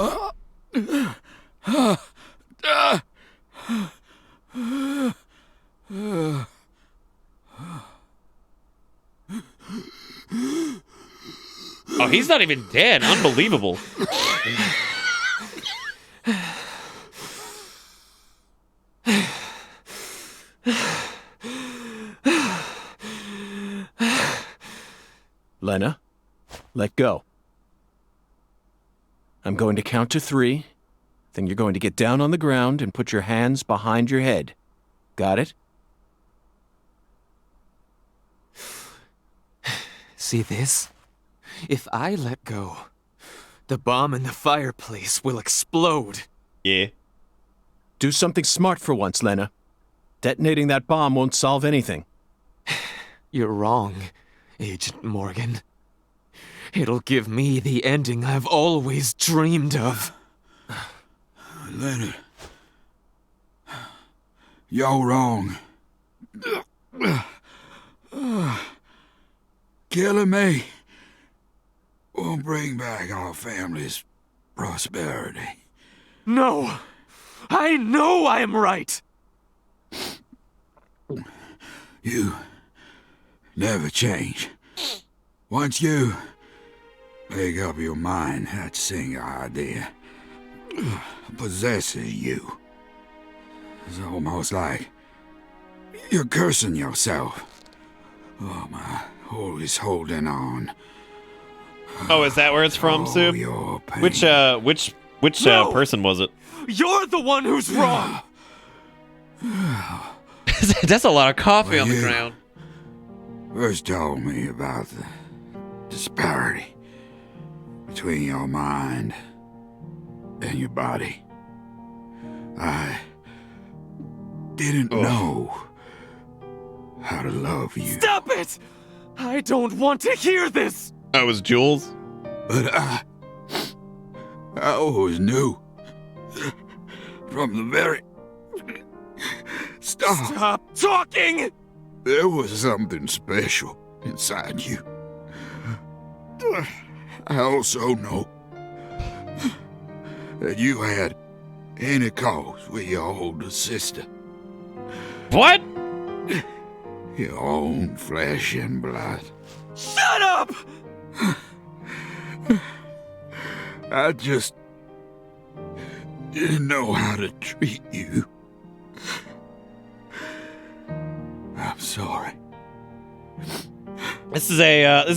Oh, he's not even dead. Unbelievable. Lena, let go. I'm going to count to 3. Then you're going to get down on the ground and put your hands behind your head. Got it? See this? If I let go, the bomb in the fireplace will explode. Yeah. Do something smart for once, Lena. Detonating that bomb won't solve anything. You're wrong, Agent Morgan. It'll give me the ending I've always dreamed of. Leonard, you're wrong. Killing me will bring back our family's prosperity. No! I know I'm right! You never change. Once you make up your mind, that single idea possesses you. It's almost like you're cursing yourself. Oh, my. Always holding on. Oh, is that where it's from, Sue? Your pain. Which person was it? You're the one who's wrong! That's a lot of coffee on the ground. First told me about the disparity between your mind and your body. I didn't know how to love you. Stop it! I don't want to hear this! That was Jules? But I always knew from the very start. Stop talking! There was something special inside you. I also know that you had any cause with your older sister. What? Your own flesh and blood. Shut up! I just didn't know how to treat you. I'm sorry. This is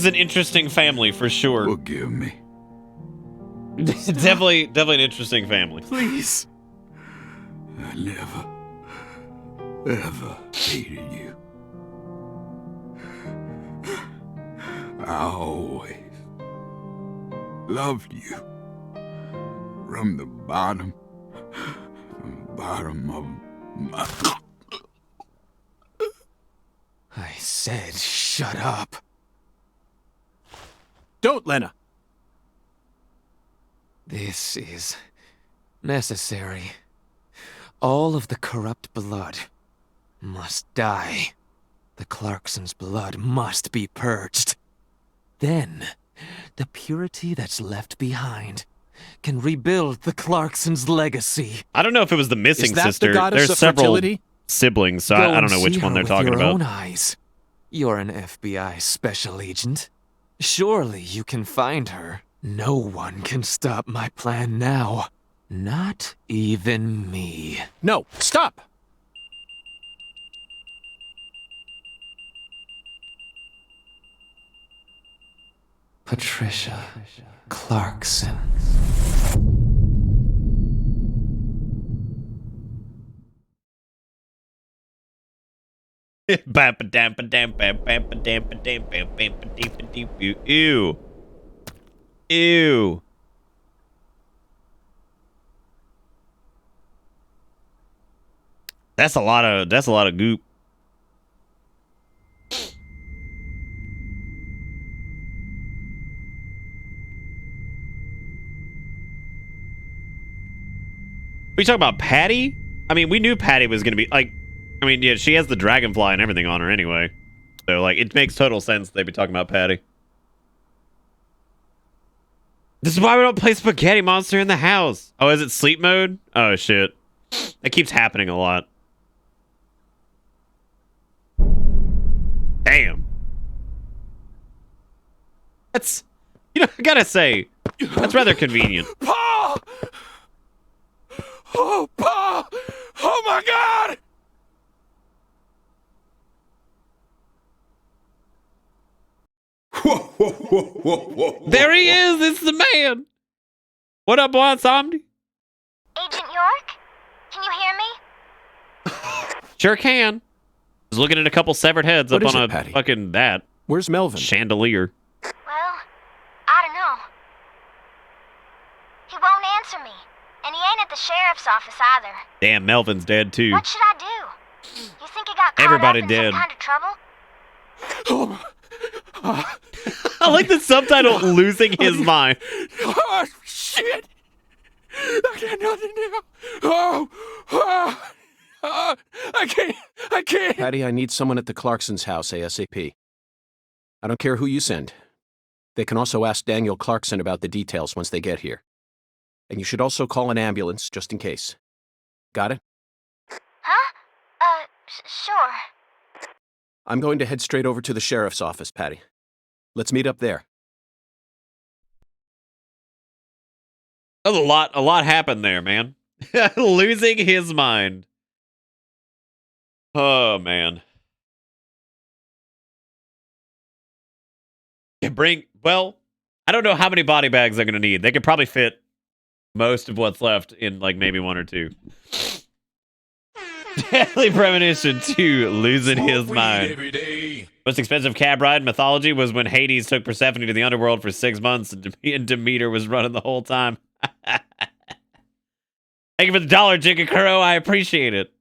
an interesting family for sure. Forgive me. definitely an interesting family. Please. I never, ever hated you. I always loved you. From the bottom of my... I said shut up. Don't, Lena! This is necessary. All of the corrupt blood must die. The Clarksons' blood must be purged. Then, the purity that's left behind can rebuild the Clarksons' legacy. I don't know if it was the missing Is that sister. the goddess There's of several fertility? siblings, so Go I don't and know which see one her they're with talking your about. own eyes. You're an FBI special agent. Surely you can find her. No one can stop my plan now. Not even me. No, stop! Patricia Clarkson. Ew. Ew. That's a lot of goop. We talking about Patty? I mean, we knew Patty was gonna be like, I mean, yeah, she has the dragonfly and everything on her anyway. So like, it makes total sense they'd be talking about Patty. This is why we don't play Spaghetti Monster in the house. Oh, is it sleep mode? Oh shit, that keeps happening a lot. Damn. That's, you know, I gotta say, that's rather convenient. Paul! Oh, Paul! Oh my God! Whoa, whoa, whoa, whoa, whoa. There he is. This is the man. What up, boy, Somni? Agent York? Can you hear me? Sure can. Was looking at a couple severed heads What up is on it, a Patty? fucking that Where's Melvin? chandelier. Well, I don't know. He won't answer me. And he ain't at the sheriff's office either. Damn, Melvin's dead too. What should I do? You think he got caught Everybody up in dead. some kind of trouble? I like the subtitle "Losing His Mind." Oh, shit! I got nothing now. I can't. Patty, I need someone at the Clarksons' house ASAP. I don't care who you send. They can also ask Daniel Clarkson about the details once they get here. And you should also call an ambulance, just in case. Got it? Huh? Sure. I'm going to head straight over to the sheriff's office, Patty. Let's meet up there. That was a lot happened there, man. Losing his mind. Oh man. Well, I don't know how many body bags they're gonna need. They could probably fit most of what's left in like maybe one or two. Deadly Premonition 2, losing his mind. Most expensive cab ride in mythology was when Hades took Persephone to the underworld for 6 months and Demeter was running the whole time. Thank you for the $1, Jigakuro. I appreciate it.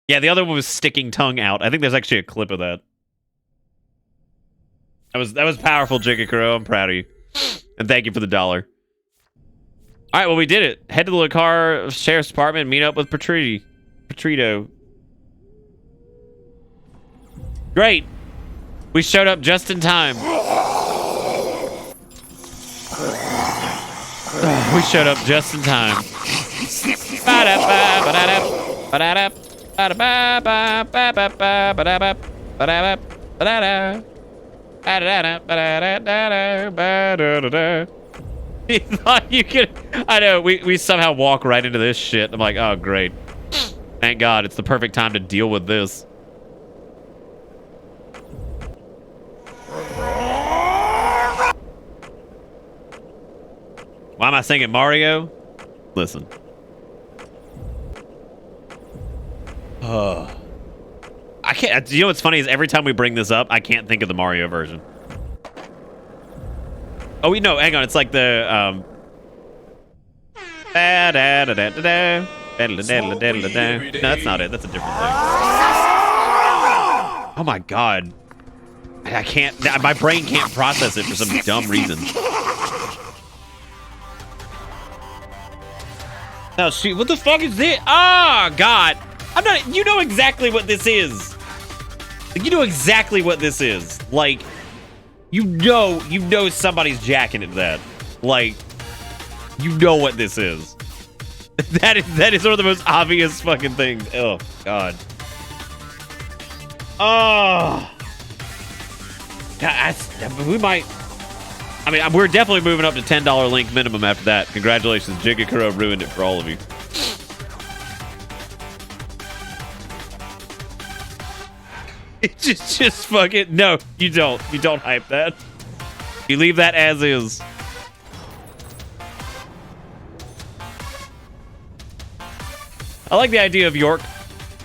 Yeah, the other one was sticking tongue out. I think there's actually a clip of that. That was powerful, Jigakuro. I'm proud of you. And thank you for the $1. All right, well, we did it. Head to the Lucar Sheriff's Department and meet up with Petrito. Great. We showed up just in time. We showed up just in time. You thought you could... I know, we somehow walk right into this shit. I'm like, oh, great. Thank God, it's the perfect time to deal with this. Why am I singing Mario? Listen. I can't... You know what's funny is every time we bring this up, I can't think of the Mario version. Oh, wait, no, hang on. It's like the... No, that's not it. That's a different thing. Oh, my God. I can't... My brain can't process it for some dumb reason. Oh, shoot. What the fuck is this? Oh, God. I'm not... You know exactly what this is. You know exactly what this is. Like... You know somebody's jacking into that. Like, you know what this is. That is one of the most obvious fucking things. Oh, God. Oh. God, we might... I mean, we're definitely moving up to $10 link minimum after that. Congratulations, Jigakuro ruined it for all of you. Just fucking... No, you don't. You don't hype that. You leave that as is. I like the idea of York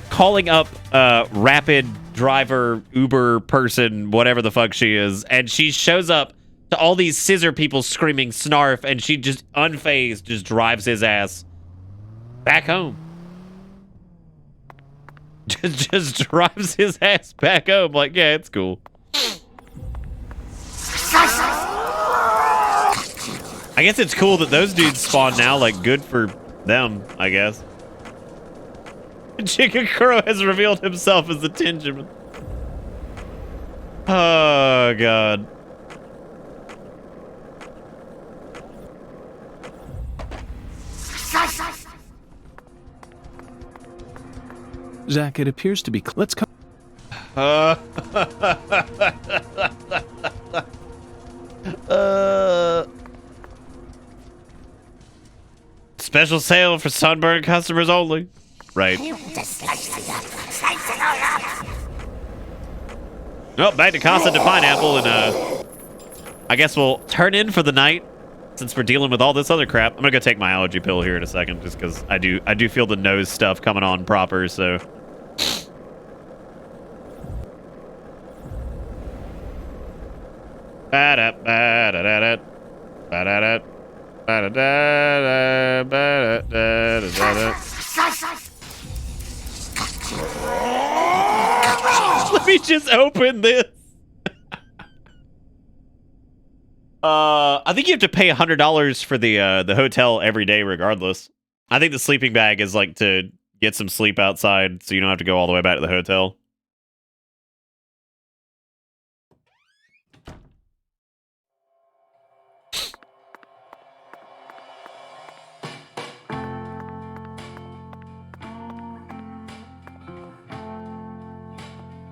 calling up rapid driver, Uber person, whatever the fuck she is, and she shows up to all these scissor people screaming snarf, and she just unfazed just drives his ass back home. Just drives his ass back home. Like, yeah, it's cool. I guess it's cool that those dudes spawn now. Like, good for them, I guess. Jigakuro has revealed himself as the Tinjaman. Oh, God. Zach, it appears to be... Let's come... Special sale for Sunburn customers only. Right. Well, back to Casa de Pineapple, and I guess we'll turn in for the night since we're dealing with all this other crap. I'm gonna go take my allergy pill here in a second, just because I do feel the nose stuff coming on proper. So. Let me just open this. I think you have to pay $100 for the hotel every day, regardless. I think the sleeping bag is like to get some sleep outside, so you don't have to go all the way back to the hotel.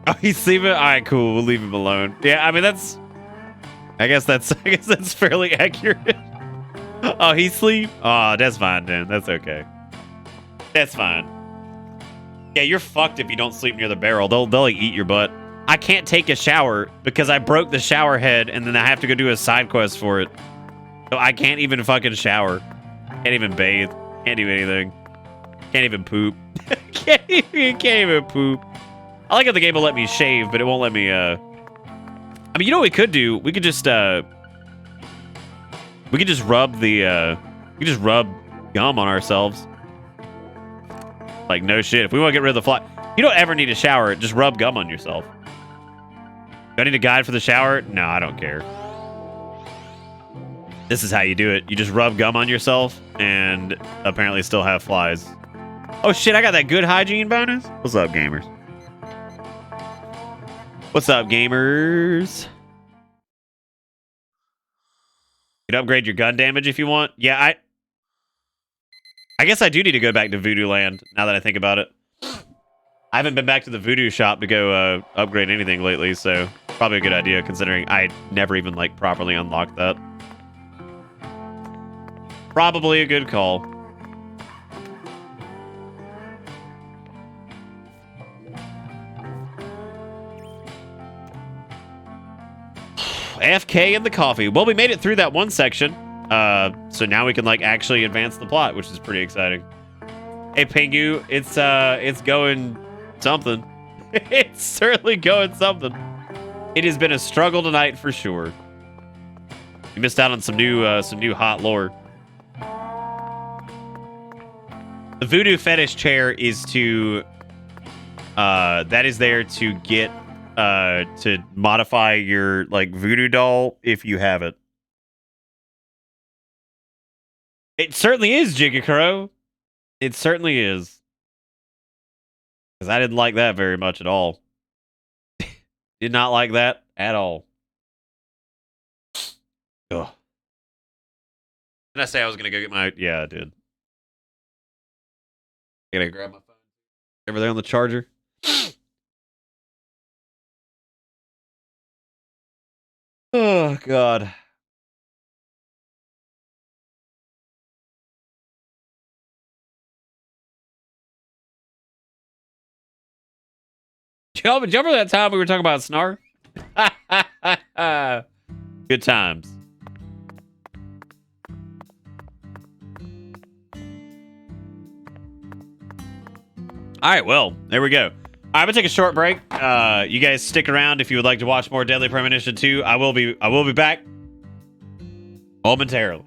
Oh, he's sleeping? Alright, cool. We'll leave him alone. Yeah, I mean, I guess that's fairly accurate. Oh, he sleep? Oh, that's fine, then. That's okay. That's fine. Yeah, you're fucked if you don't sleep near the barrel. They'll like, eat your butt. I can't take a shower because I broke the shower head and then I have to go do a side quest for it. So I can't even fucking shower. Can't even bathe. Can't do anything. Can't even poop. can't even poop. I like how the game will let me shave, but it won't let me, I mean, you know what we could do? We could just rub gum on ourselves. Like, no shit. If we want to get rid of the fly, you don't ever need a shower. Just rub gum on yourself. Do I need a guide for the shower? No, I don't care. This is how you do it. You just rub gum on yourself and apparently still have flies. Oh shit, I got that good hygiene bonus. What's up, gamers? What's up, gamers? You can upgrade your gun damage if you want. Yeah, I guess I do need to go back to Voodoo Land now that I think about it. I haven't been back to the Voodoo shop to go upgrade anything lately, so probably a good idea considering I never even like properly unlocked that. Probably a good call. AFK in the coffee. Well, we made it through that one section. So now we can like actually advance the plot, which is pretty exciting. Hey Pingu, it's going something. It's certainly going something. It has been a struggle tonight for sure. You missed out on some new hot lore. The voodoo fetish chair is to that is there to get to modify your like voodoo doll if you have it. It certainly is, Jigakuro. It certainly is. Because I didn't like that very much at all. Did not like that at all. Ugh. Did I say I was going to go get my... Yeah, I did. I gotta grab my phone. Over there on the charger. Oh, God. Do you remember that time we were talking about Snar? Good times. All right, well, there we go. All right, I'm gonna take a short break. You guys stick around if you would like to watch more Deadly Premonition 2. I will be back momentarily.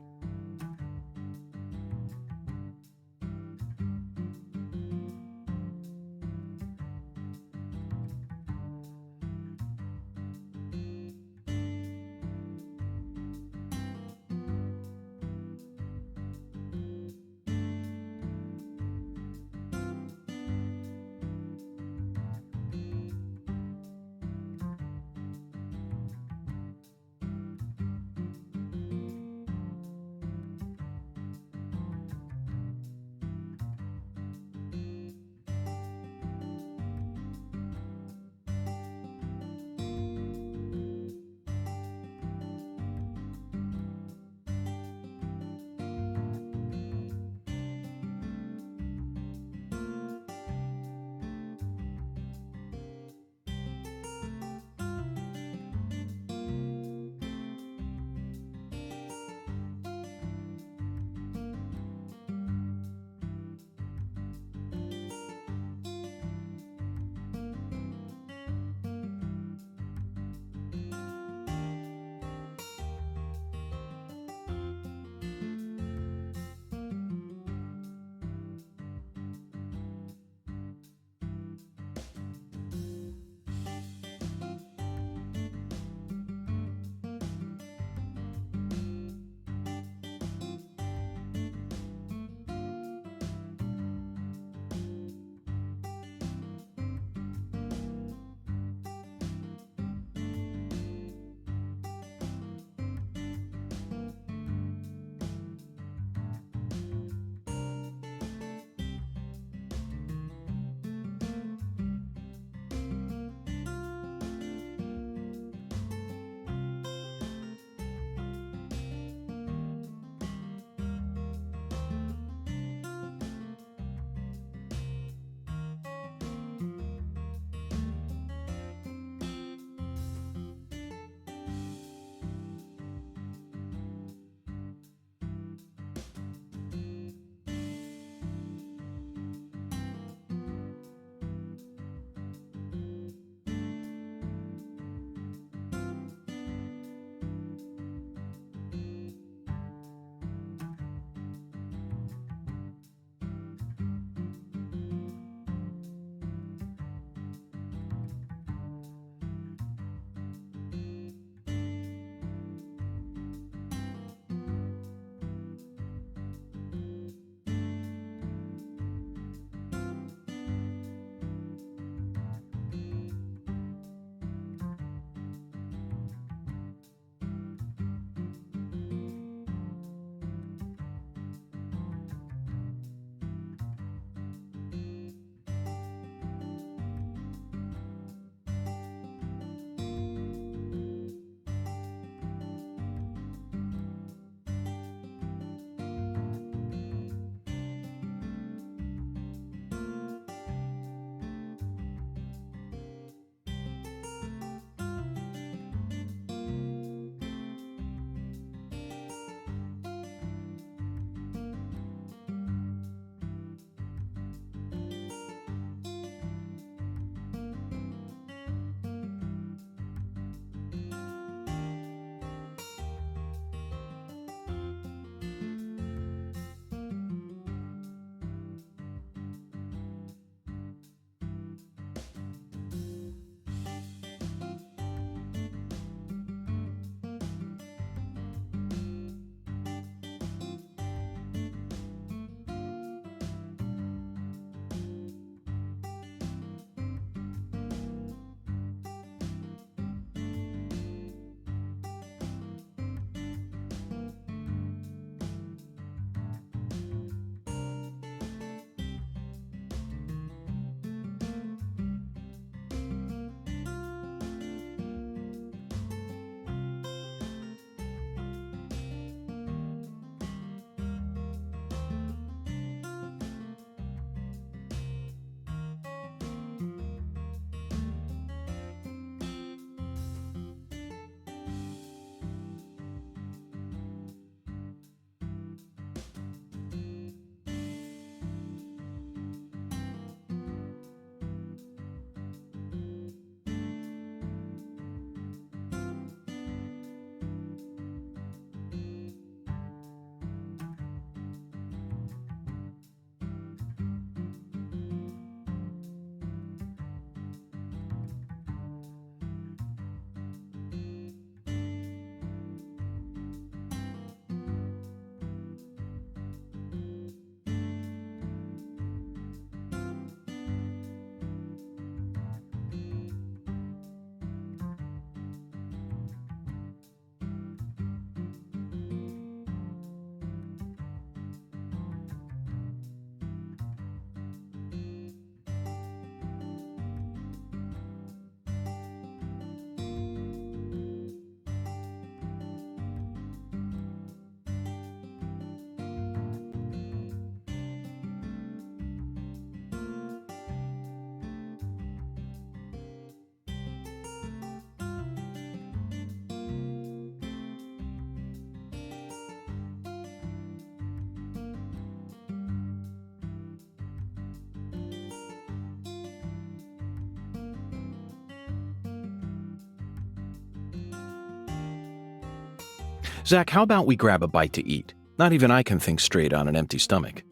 Zach, how about we grab a bite to eat? Not even I can think straight on an empty stomach.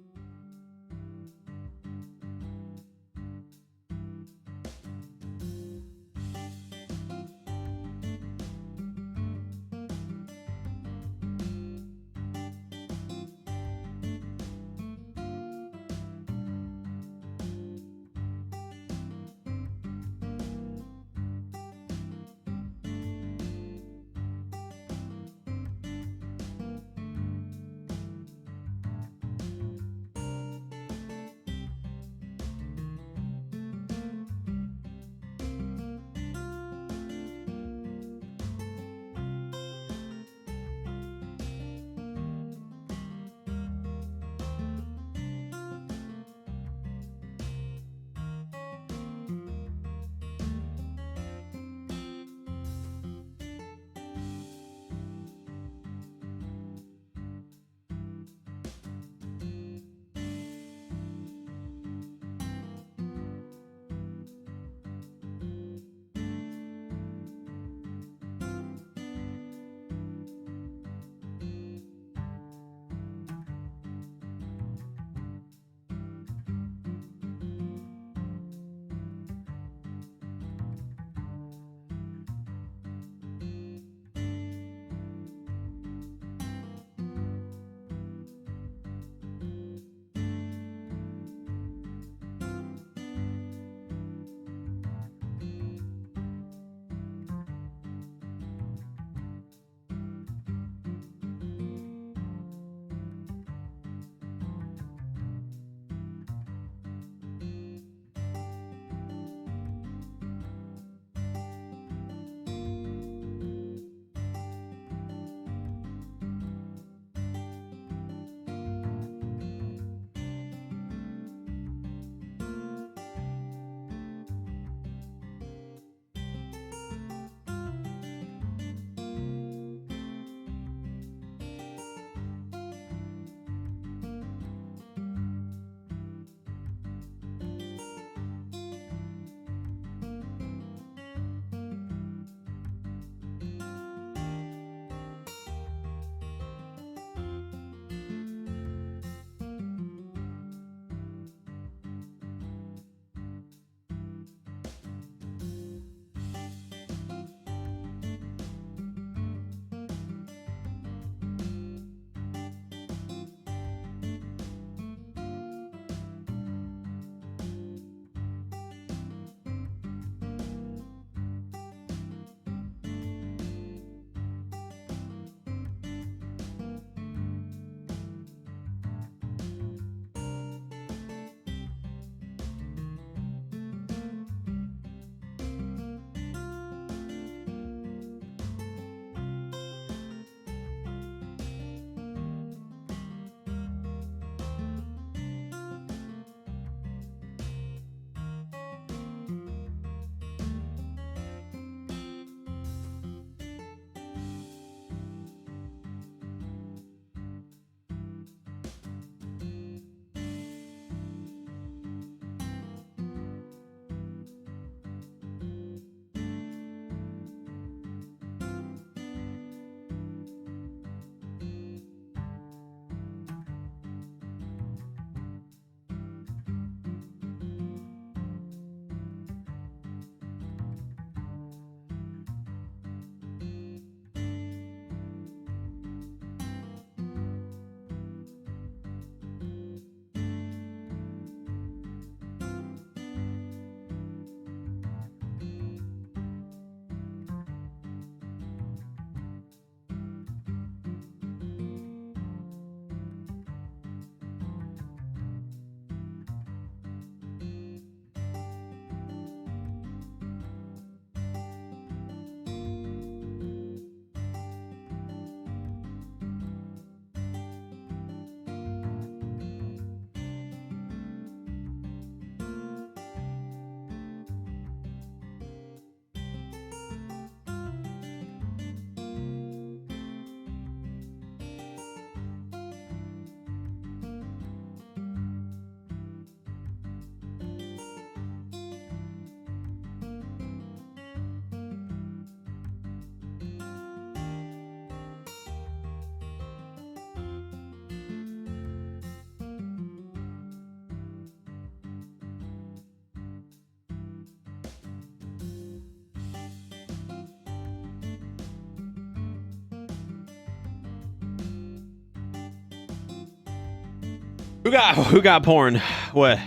Who got porn? What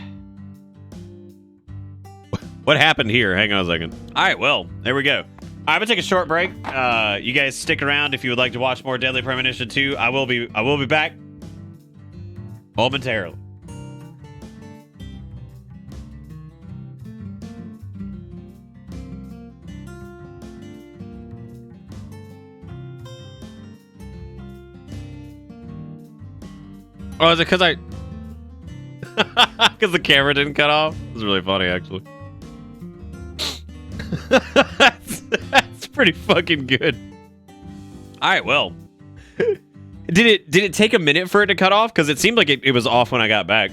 happened here? Hang on a second. All right, well, there we go. I'm gonna take a short break. You guys stick around if you would like to watch more Deadly Premonition 2. I will be back momentarily. Oh, is it because because the camera didn't cut off? It was really funny, actually. that's pretty fucking good. All right, well, did it take a minute for it to cut off? Because it seemed like it was off when I got back.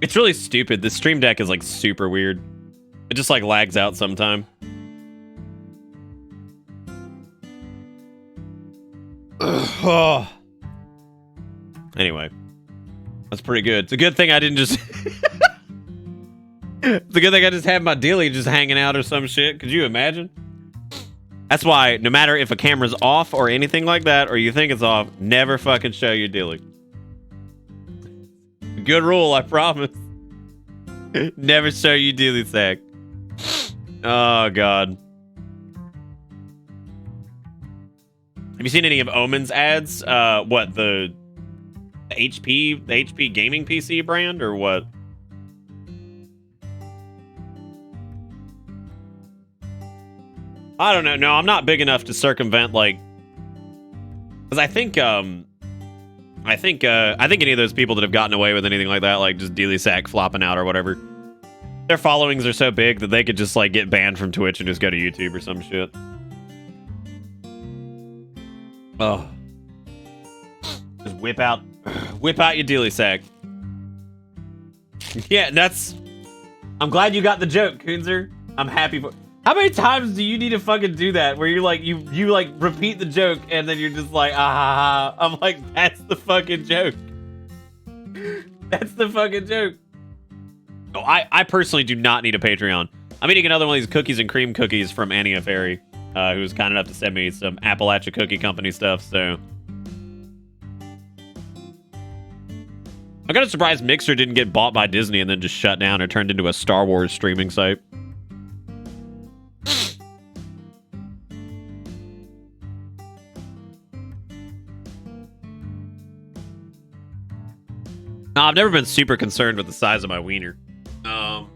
It's really stupid. The Stream Deck is like super weird. It just like lags out sometime. Oh. Anyway, that's pretty good. It's a good thing I didn't just. It's a good thing I just had my dilly just hanging out or some shit. Could you imagine? That's why no matter if a camera's off or anything like that, or you think it's off, never fucking show your dilly. Good rule, I promise. Never show your dilly sack. Oh god. Have you seen any of Omen's ads? What the HP gaming PC brand or what? I don't know. No, I'm not big enough to circumvent like, because I think any of those people that have gotten away with anything like that, like just Dealy Sack flopping out or whatever, their followings are so big that they could just like get banned from Twitch and just go to YouTube or some shit. Oh, just whip out your Dealy Sack. Yeah, I'm glad you got the joke, Kunzer. I'm happy for. How many times do you need to fucking do that where you're like, you like repeat the joke and then you're just like, ah, I'm like, that's the fucking joke. That's the fucking joke. No, I personally do not need a Patreon. I'm eating another one of these cookies and cream cookies from Annie Ferry, who was kind enough to send me some Appalachia Cookie Company stuff, so. I'm kind of surprised Mixer didn't get bought by Disney and then just shut down or turned into a Star Wars streaming site. No, I've never been super concerned with the size of my wiener. I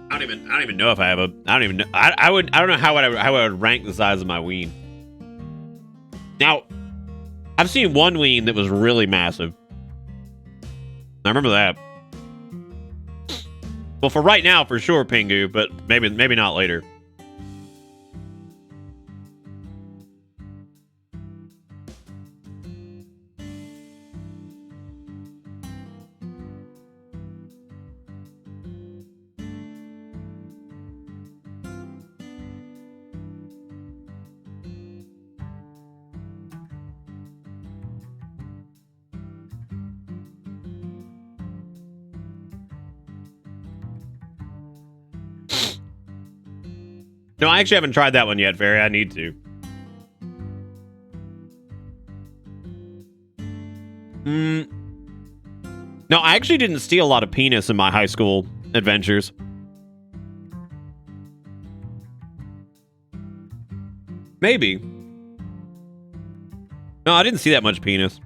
don't even know if I have a. I don't even know. I don't know how I would rank the size of my ween. Now, I've seen one ween that was really massive. I remember that. Well, for right now, for sure, Pingu, but maybe not later. No, I actually haven't tried that one yet, Ferry. I need to. No, I actually didn't steal a lot of penis in my high school adventures. Maybe. No, I didn't see that much penis.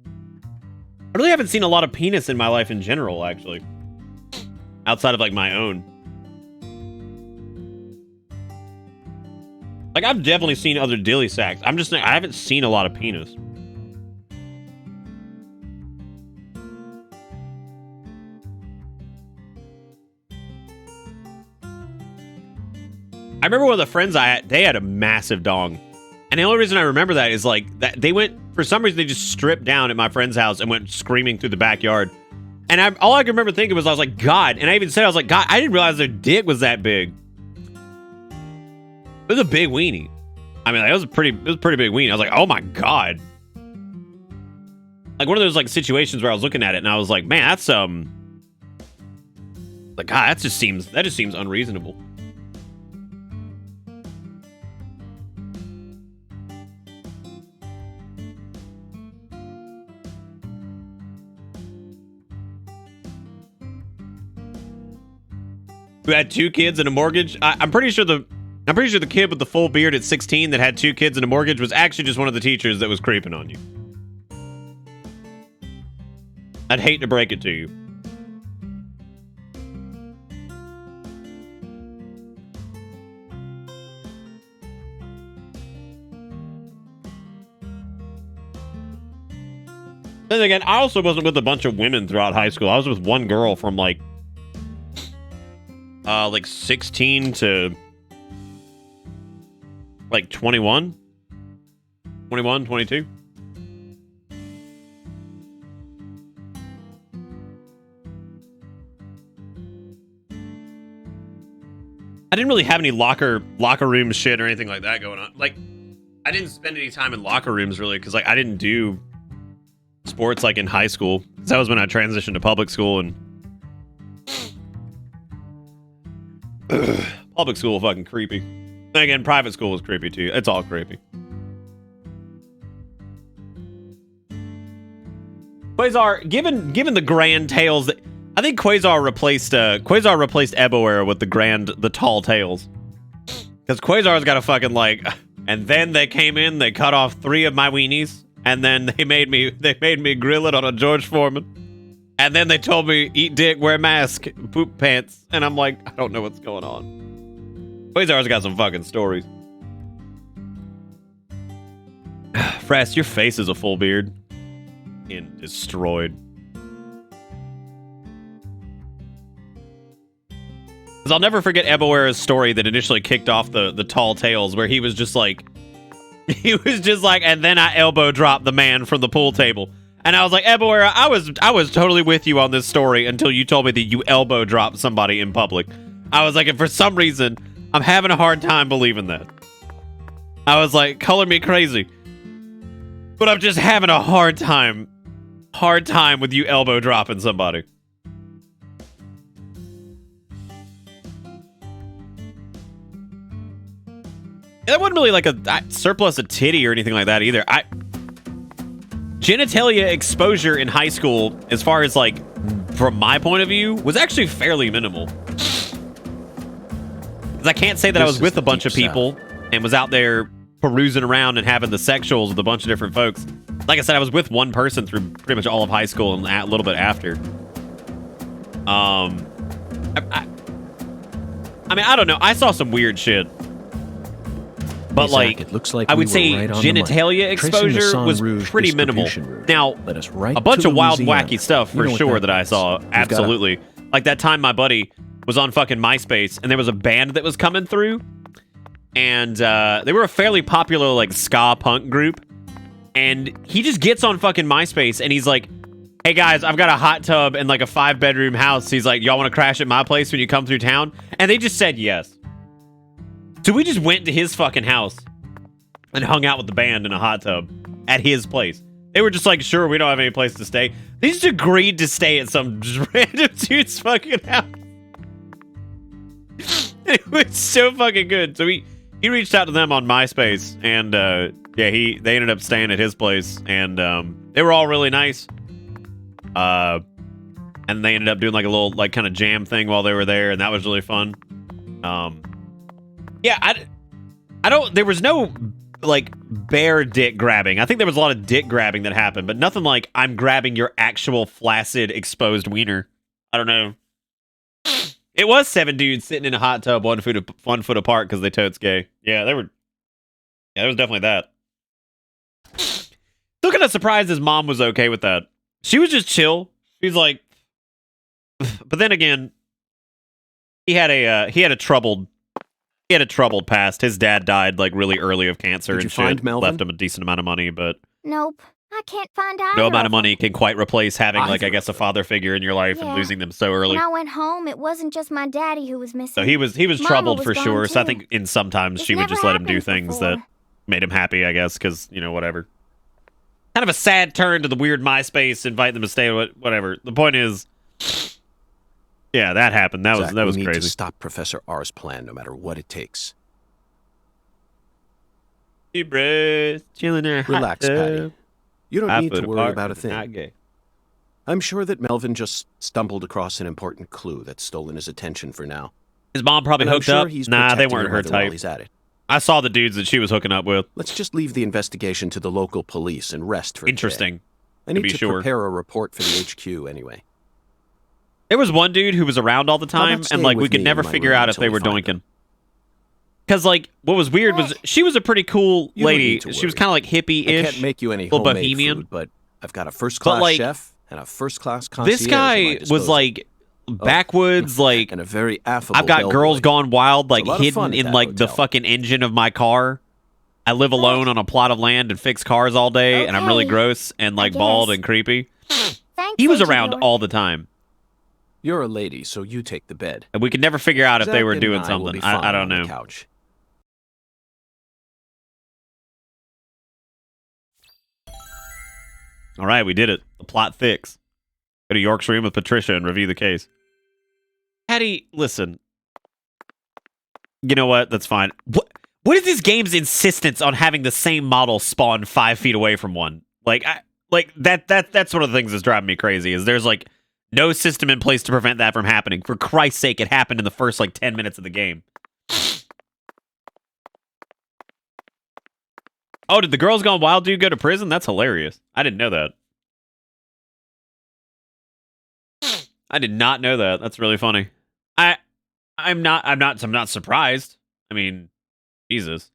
I really haven't seen a lot of penis in my life in general, actually. Outside of, like, my own. Like, I've definitely seen other dilly sacks. I'm just saying, I haven't seen a lot of penis. I remember one of the friends I had, they had a massive dong. And the only reason I remember that is, like, that they went, for some reason, they just stripped down at my friend's house and went screaming through the backyard. And all I can remember thinking was, I was like, God. And I even said, I was like, God, I didn't realize their dick was that big. It was a big weenie. I mean, like, it was a pretty big weenie. I was like, oh my God. Like one of those like situations where I was looking at it and I was like, man, that's like, God, that just seems unreasonable. who had 2 kids and a mortgage. I'm pretty sure the kid with the full beard at 16 that had 2 kids and a mortgage was actually just one of the teachers that was creeping on you. I'd hate to break it to you. Then again, I also wasn't with a bunch of women throughout high school. I was with one girl from like 16 to like 21, 22. I didn't really have any locker room shit or anything like that going on. Like, I didn't spend any time in locker rooms really because like I didn't do sports like in high school. That was when I transitioned to public school, and public school was fucking creepy. And again, private school was creepy too. It's all creepy. Quasar, given the grand tails, that I think Quasar replaced Eboer with the tall tails, because Quasar's got a fucking like. And then they came in, they cut off 3 of my weenies, and then they made me grill it on a George Foreman, and then they told me eat dick, wear mask, poop pants, and I'm like, I don't know what's going on. Quasar's got some fucking stories. Frass, your face is a full beard. And destroyed. Because I'll never forget Eboera's story that initially kicked off the tall tales, where he was just like, and then I elbow dropped the man from the pool table. And I was like, Eboera, I was totally with you on this story until you told me that you elbow dropped somebody in public. I was like, and for some reason, I'm having a hard time believing that. I was like, color me crazy, but I'm just having a hard time with you elbow dropping somebody. That wasn't really like a surplus of titty or anything like that either. Genitalia exposure in high school, as far as like, from my point of view, was actually fairly minimal. Because I can't say that I was with a bunch of people and was out there perusing around and having the sexuals with a bunch of different folks. Like I said, I was with one person through pretty much all of high school and a little bit after. I mean, I don't know. I saw some weird shit. But Zach, it looks like I would we say were right on genitalia the money. exposure was pretty minimal. Now, a bunch of wild, wacky stuff for sure that I saw. Absolutely. Like that time my buddy was on fucking MySpace and there was a band that was coming through. And they were a fairly popular like ska punk group. And he just gets on fucking MySpace and he's like, hey guys, I've got a hot tub and like a 5-bedroom house. He's like, y'all want to crash at my place when you come through town? And they just said yes. So we just went to his fucking house and hung out with the band in a hot tub at his place. They were just like, sure, we don't have any place to stay. They just agreed to stay at some random dude's fucking house. It was so fucking good. So he reached out to them on MySpace, and they ended up staying at his place, and they were all really nice. And they ended up doing like a little like kind of jam thing while they were there, and that was really fun. Yeah, I don't. There was no like bare dick grabbing. I think there was a lot of dick grabbing that happened, but nothing like I'm grabbing your actual flaccid exposed wiener. I don't know. It was 7 dudes sitting in a hot tub 1 foot apart because they totes gay. Yeah, they were. Yeah, there was definitely that. Still kind of surprised his mom was okay with that. She was just chill. She's like, but then again, he had a troubled past. His dad died like really early of cancer and shit. Left him a decent amount of money, but nope, I can't find out. No amount of money can quite replace having like I guess a father figure in your life and losing them so early. When I went home, it wasn't just my daddy who was missing. So he was Mama troubled for sure. Too. So I think in sometimes she would just let him do things that made him happy, I guess, because whatever. Kind of a sad turn to the weird MySpace, invite them to stay, whatever. The point is, yeah, that happened. That Zach, was we crazy. need to stop Professor R's plan, no matter what it takes. Deep breath, chilling there. Relax, Patty. You don't need to worry about a thing. I'm sure that Melvin just stumbled across an important clue that's stolen his attention for now. His mom probably And I'm hooked sure up. he's Nah, they protecting weren't her her mother while type. he's at it. I saw the dudes that she was hooking up with. Let's just leave the investigation to the local police and rest for Interesting. today. I need be to sure. prepare a report for the HQ anyway. There was one dude who was around all the How about time, and staying like we with could me never in my figure room out if until they we were find doinking. Because like what was weird was she was a pretty cool You don't lady. need to She was worry. kind of like I hippie-ish. can't make you any little homemade bohemian. food, but I've got a first-class like, chef and a first-class concierge This at my guy disposal. was like backwoods, like and a very affable I've got bellboy. girls gone wild, like a lot of fun hidden at in that like the hotel. fucking engine of my car. I live alone on a plot of land and fix cars all day, and I'm really Okay. gross and like I bald guess. and creepy. Thanks, He was Agent around York. all the time, You're a lady, so you take the bed. and we could never figure out if they Zach were and doing I will something. be fine I don't on the know. couch. All right, we did it. The plot thick. Go to York's room with Patricia and review the case. Patty, listen. You know what? That's fine. What is this game's insistence on having the same model spawn 5 feet away from one? Like, that's one of the things that's driving me crazy. Is there's like no system in place to prevent that from happening. For Christ's sake, it happened in the first like 10 minutes of the game. Oh, did the Girls Gone Wild dude go to prison? That's hilarious. I didn't know that. I did not know that. That's really funny. I'm not surprised. I mean, Jesus.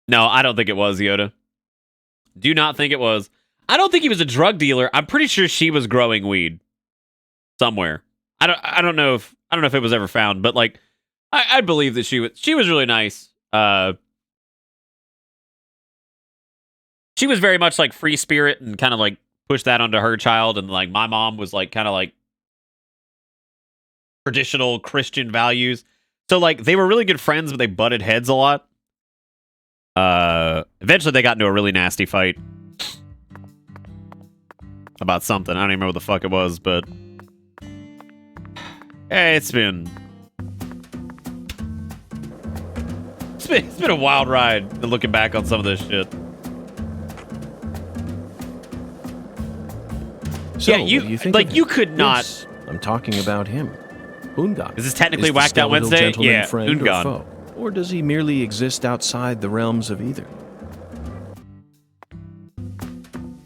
No, I don't think it was Yoda. Do not think it was. I don't think he was a drug dealer. I'm pretty sure she was growing weed somewhere. I don't know if it was ever found, but like I believe that she was really nice. She was very much like free spirit and kind of like pushed that onto her child, and like my mom was like kind of like traditional Christian values. So like they were really good friends, but they butted heads a lot. Eventually they got into a really nasty fight about something. I don't even remember what the fuck it was, but it's been a wild ride looking back on some of this shit. So, Yeah, what do you think like of you him? could not. Yes, I'm talking about him. Ungan. Is this technically Is the Whacked Out skeletal Wednesday? gentleman Yeah, friend or Ungan. foe? Or does he merely exist outside the realms of either?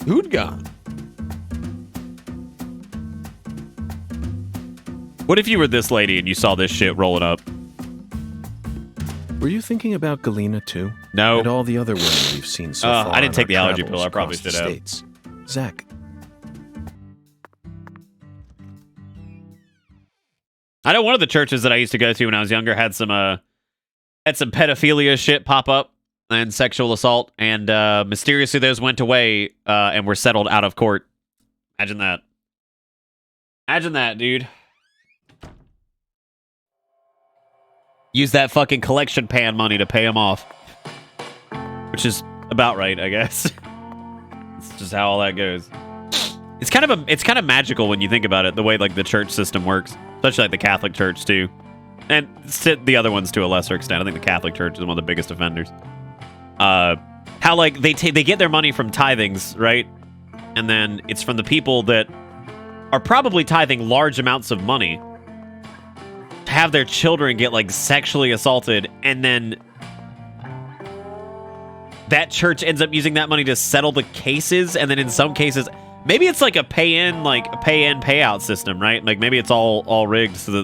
Ungan. What if you were this lady and you saw this shit rolling up? Were you thinking about Galena too? No. And all the other women we've seen so far. I didn't on take our the allergy travels pill. I probably across should the have. States. Zach, I know one of the churches that I used to go to when I was younger had some pedophilia shit pop up and sexual assault, and mysteriously those went away and were settled out of court. Imagine that. Imagine that, dude. Use that fucking collection pan money to pay him off. Which is about right, I guess. It's just how all that goes. It's kind of magical when you think about it, the way like the church system works, especially like the Catholic Church too, and the other ones to a lesser extent. I think the Catholic Church is one of the biggest offenders. How like they get their money from tithings, right? And then it's from the people that are probably tithing large amounts of money to have their children get like sexually assaulted, and then that church ends up using that money to settle the cases, and then in some cases maybe it's like a pay-in payout system, right? Like maybe it's all rigged so that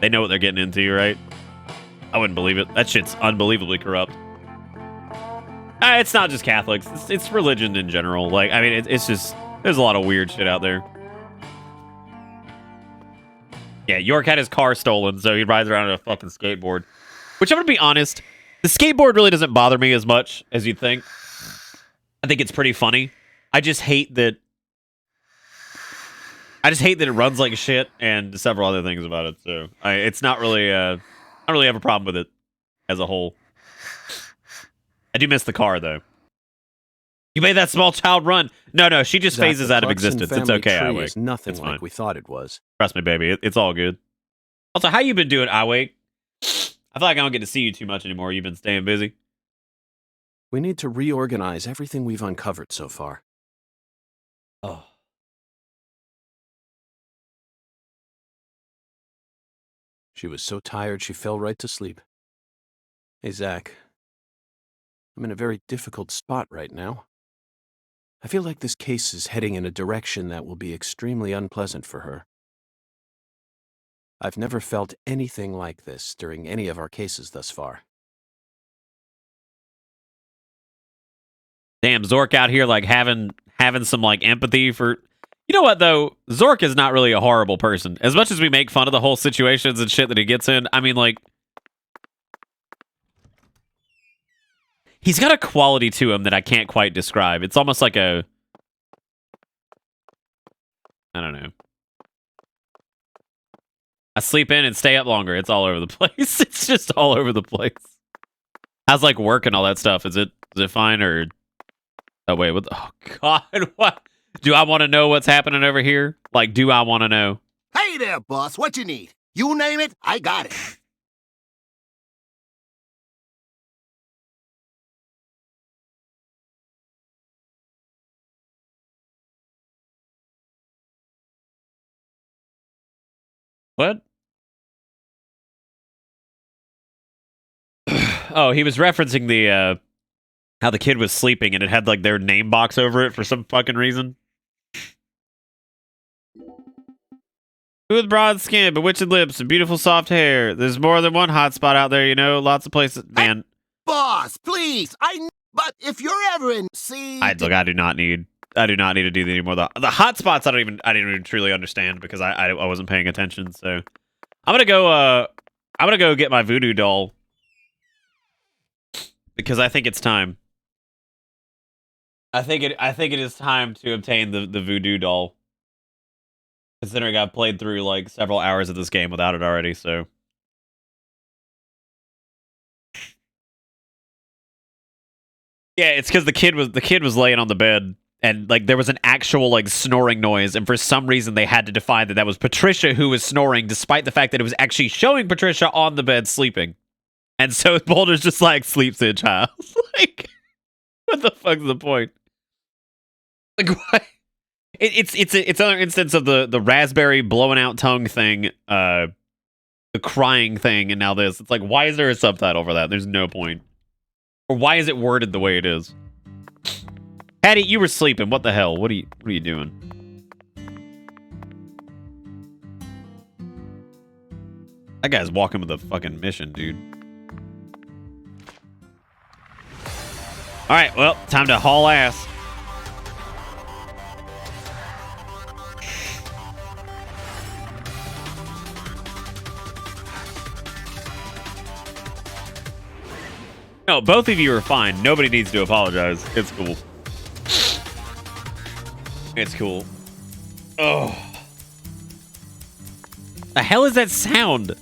they know what they're getting into, right? I wouldn't believe it. That shit's unbelievably corrupt. It's not just Catholics. It's religion in general. Like, I mean, it's just, there's a lot of weird shit out there. Yeah, York had his car stolen, so he rides around on a fucking skateboard. Which, I'm going to be honest, the skateboard really doesn't bother me as much as you'd think. I think it's pretty funny. I just hate that it runs like shit and several other things about it. So it's not really, I don't really have a problem with it as a whole. I do miss the car though. You made that small child run. No, she just Zach, phases the out of Clarkson existence. It's family okay, tree Iwake. is nothing It's like fine. we thought it was. Trust me, baby. It's all good. Also, how you been doing, Iwake? I feel like I don't get to see you too much anymore. You've been staying busy. We need to reorganize everything we've uncovered so far. Oh. She was so tired she fell right to sleep. Hey, Zach. I'm in a very difficult spot right now. I feel like this case is heading in a direction that will be extremely unpleasant for her. I've never felt anything like this during any of our cases thus far. Damn, Zork out here like having some like empathy for. You know what though? Zork is not really a horrible person. As much as we make fun of the whole situations and shit that he gets in, I mean, like, he's got a quality to him that I can't quite describe. It's almost like a, I don't know. I sleep in and stay up longer. It's all over the place. It's just all over the place. How's like work and all that stuff? Is it fine or? Oh wait, what? Oh God, what? Do I want to know what's happening over here? Like, do I want to know? Hey there, boss. What you need? You name it, I got it. What? Oh, he was referencing the how the kid was sleeping and it had like their name box over it for some fucking reason. With broad skin, bewitched lips, and beautiful soft hair. There's more than one hot spot out there, you know. Lots of places. Man, Boss, please. But if you're ever in, see. I do not need to do any more. The hot spots. I didn't even truly understand because I wasn't paying attention. So I'm gonna go get my voodoo doll because I think it's time. I think it is time to obtain the voodoo doll. Considering I've played through like several hours of this game without it already, so. Yeah, it's because the kid was laying on the bed and like there was an actual like snoring noise, and for some reason they had to define that was Patricia who was snoring, despite the fact that it was actually showing Patricia on the bed sleeping. And so Boulder's just like, sleeps in, child. Like, what the fuck's the point? Like, what? It's another instance of the raspberry blowing out tongue thing, the crying thing, and now this. It's like, why is there a subtitle for that? There's no point. Or why is it worded the way it is? Hattie, you were sleeping. What the hell? What are you doing? That guy's walking with a fucking mission, dude. All right, well, time to haul ass. No, both of you are fine. Nobody needs to apologize. It's cool. It's cool. Oh. The hell is that sound?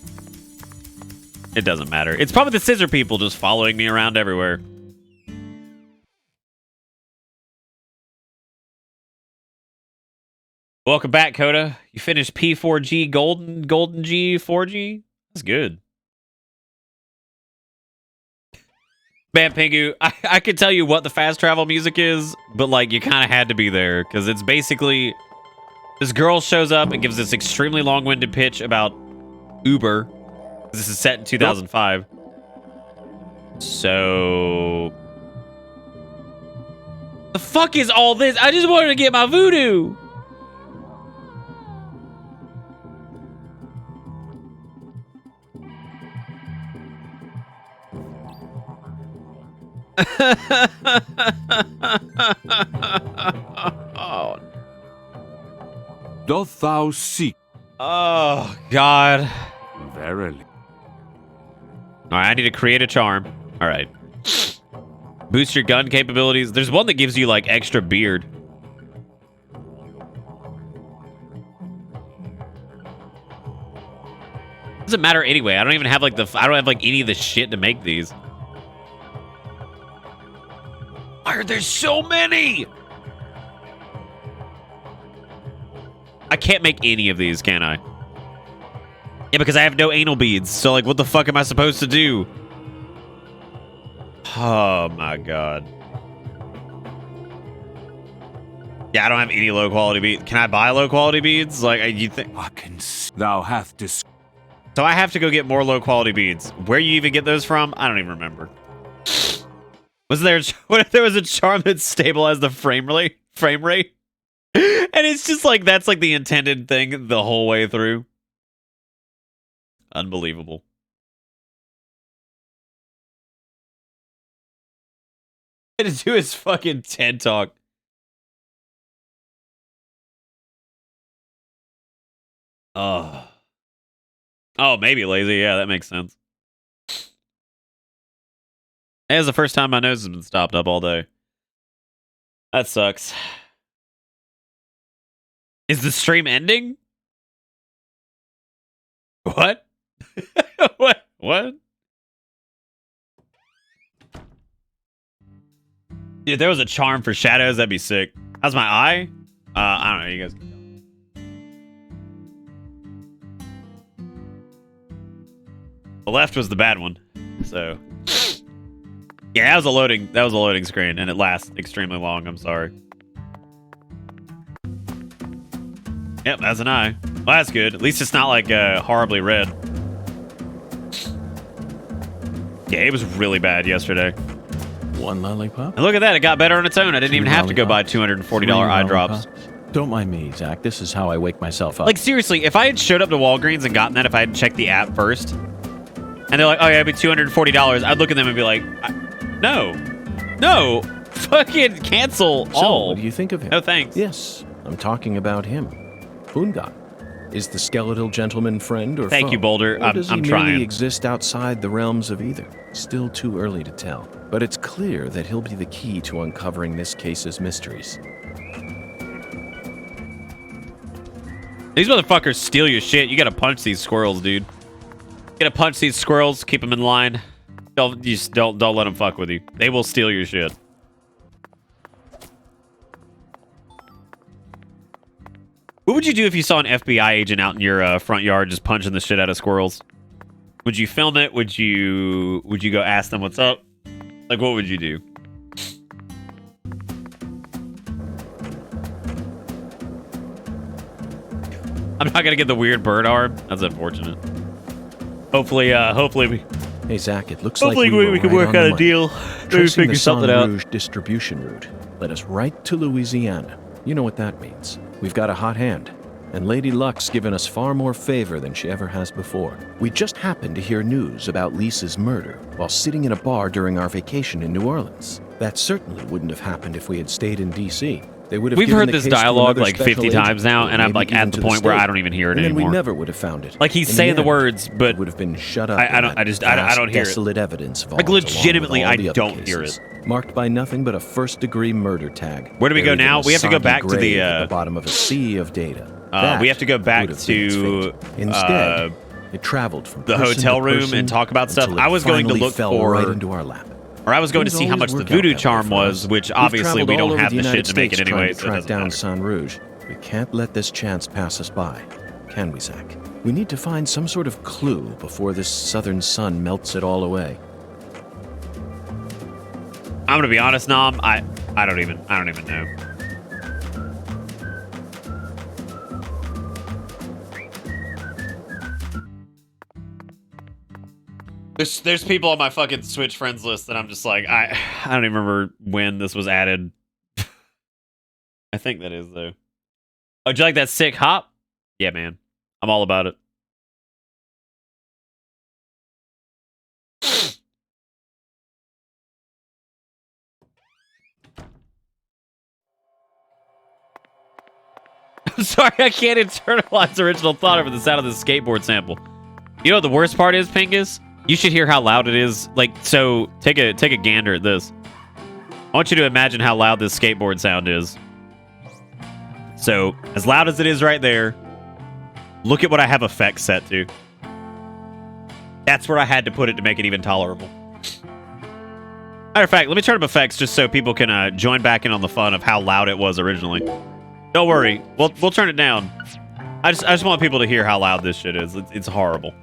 It doesn't matter. It's probably the scissor people just following me around everywhere. Welcome back, Coda. You finished P4G Golden G 4G? That's good. Man, Pingu, I could tell you what the fast travel music is, but like you kind of had to be there because it's basically this girl shows up and gives this extremely long-winded pitch about Uber. This is set in 2005. So, the fuck is all this? I just wanted to get my voodoo. Oh. Doth thou seek? Oh, God. Verily. All right, I need to create a charm. All right. Boost your gun capabilities. There's one that gives you, like, extra beard. Doesn't matter anyway. I don't even have, like, I don't have, like, any of the shit to make these. Why are there so many? I can't make any of these, can I? Yeah, because I have no anal beads. So, like, what the fuck am I supposed to do? Oh, my God. Yeah, I don't have any low-quality beads. Can I buy low-quality beads? Like, you think... Thou hath So I have to go get more low quality beads. Where you even get those from? I don't even remember. Was there? What if there was a charm that stabilized the frame rate? And it's just like that's like the intended thing the whole way through. Unbelievable. To do his fucking TED talk. Oh, maybe lazy. Yeah, that makes sense. Hey, it's the first time my nose has been stopped up all day. That sucks. Is the stream ending? What? What? Dude, if there was a charm for shadows, that'd be sick. How's my eye? I don't know. You guys can tell. The left was the bad one. So, yeah, that was a loading screen, and it lasts extremely long. I'm sorry. Yep, that's an eye. Well, that's good. At least it's not like horribly red. Yeah, it was really bad yesterday. One lollipop? And look at that, it got better on its own. I didn't even have to go buy $240 eye drops. Don't mind me, Zach. This is how I wake myself up. Like, seriously, if I had showed up to Walgreens and gotten that, if I had checked the app first, and they're like, oh yeah, it'd be $240, I'd look at them and be like, no, fucking cancel all. What do you think of him? No thanks. Yes, I'm talking about him. Boongan. Is the skeletal gentleman friend or Thank foe? you, Boulder. Or does I'm he trying. merely exist outside the realms of either? Still too early to tell. But it's clear that he'll be the key to uncovering this case's mysteries. These motherfuckers steal your shit. You gotta punch these squirrels, dude. You gotta punch these squirrels, keep them in line. Don't let them fuck with you. They will steal your shit. What would you do if you saw an FBI agent out in your front yard just punching the shit out of squirrels? Would you film it? Would you go ask them what's up? Like, what would you do? I'm not gonna get the weird bird arm. That's unfortunate. Hopefully we. Hey Zach, it looks Hopefully like we can work out a deal. Maybe Tracing figure the something Sang out. Rouge distribution route led us right to Louisiana. You know what that means. We've got a hot hand, and Lady Luck's given us far more favor than she ever has before. We just happened to hear news about Lisa's murder while sitting in a bar during our vacation in New Orleans. That certainly wouldn't have happened if we had stayed in D.C. They would have We've given heard the this case to dialogue another like 50 special times agent, now, or and I'm maybe like even at the to point where state. I don't even hear it And then anymore. we never would have found it. Like he's In saying the end, words, but it would have been shut up. I in don't. that I don't hear it. desolate evidence vault, Like legitimately, along I with all the other don't hear cases, it. Marked by nothing but a first-degree murder tag. Where do we go buried in now? a We have to go soggy back to the, grave at the bottom of a sea of data. We have to go back would have been its to fate. Instead, it traveled from the person hotel to room person and talk about stuff. until it I was going to finally look fell for, right into our lap. or I was going to Things see how always much the work out voodoo that way charm for was, us. which We've obviously traveled we all don't over have the shit United to make it States trying anyway, to so it track doesn't down matter. Sang Rouge. We can't let this chance pass us by, can we, Zach? We need to find some sort of clue before this southern sun melts it all away. I'm gonna be honest, Nom. I don't even know. There's people on my fucking Switch friends list that I'm just like, I don't even remember when this was added. I think that is though. Oh, do you like that sick hop? Yeah, man. I'm all about it. I'm sorry, I can't internalize original thought over the sound of the skateboard sample. You know what the worst part is, Pingus? You should hear how loud it is. Like, so take a gander at this. I want you to imagine how loud this skateboard sound is. So, as loud as it is right there, look at what I have effects set to. That's where I had to put it to make it even tolerable. Matter of fact, let me turn up effects just so people can join back in on the fun of how loud it was originally. Don't worry, we'll turn it down. I just want people to hear how loud this shit is. It's horrible.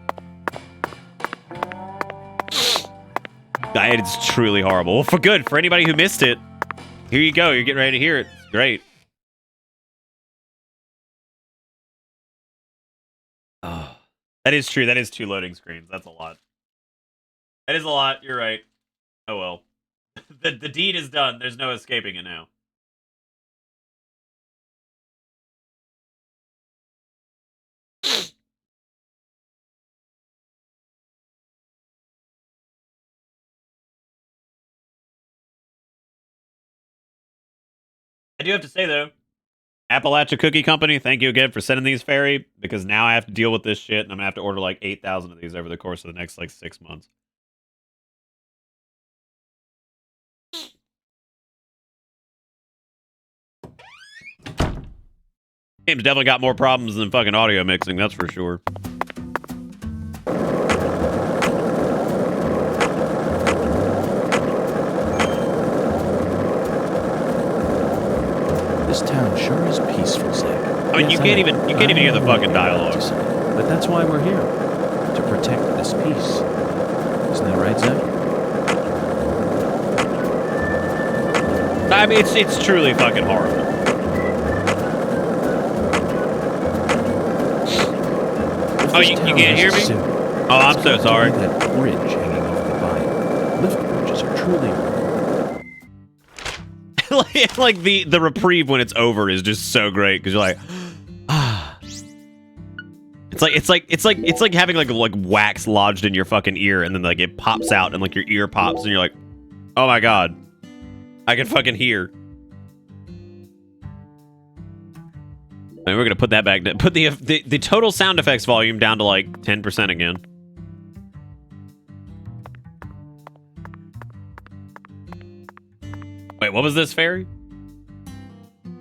It's truly horrible. Well, for anybody who missed it, here you go. You're getting ready to hear it. It's great. Oh. That is true. That is 2 loading screens. That's a lot. That is a lot. You're right. Oh well. The deed is done. There's no escaping it now. I do have to say though, Appalachia Cookie Company, thank you again for sending these, Fairy, because now I have to deal with this shit, and I'm gonna have to order like 8,000 of these over the course of the next like 6 months. Game's definitely got more problems than fucking audio mixing, that's for sure. This town sure is peaceful, Zack. I mean, Yes, you can't even hear the fucking dialogue. But that's why we're here, to protect this peace. Isn't that right, Zack? I mean, it's truly fucking horrible. Oh, you can't hear me? Oh, I'm so sorry. That bridge hanging over the bayou. Lift bridges are truly like the reprieve when it's over is just so great because you're like, ah. It's like having like wax lodged in your fucking ear and then like it pops out and like your ear pops and you're like, oh my god, I can fucking hear. And we're gonna put that back. Put the total sound effects volume down to like 10% again. Wait, what was this, Fairy?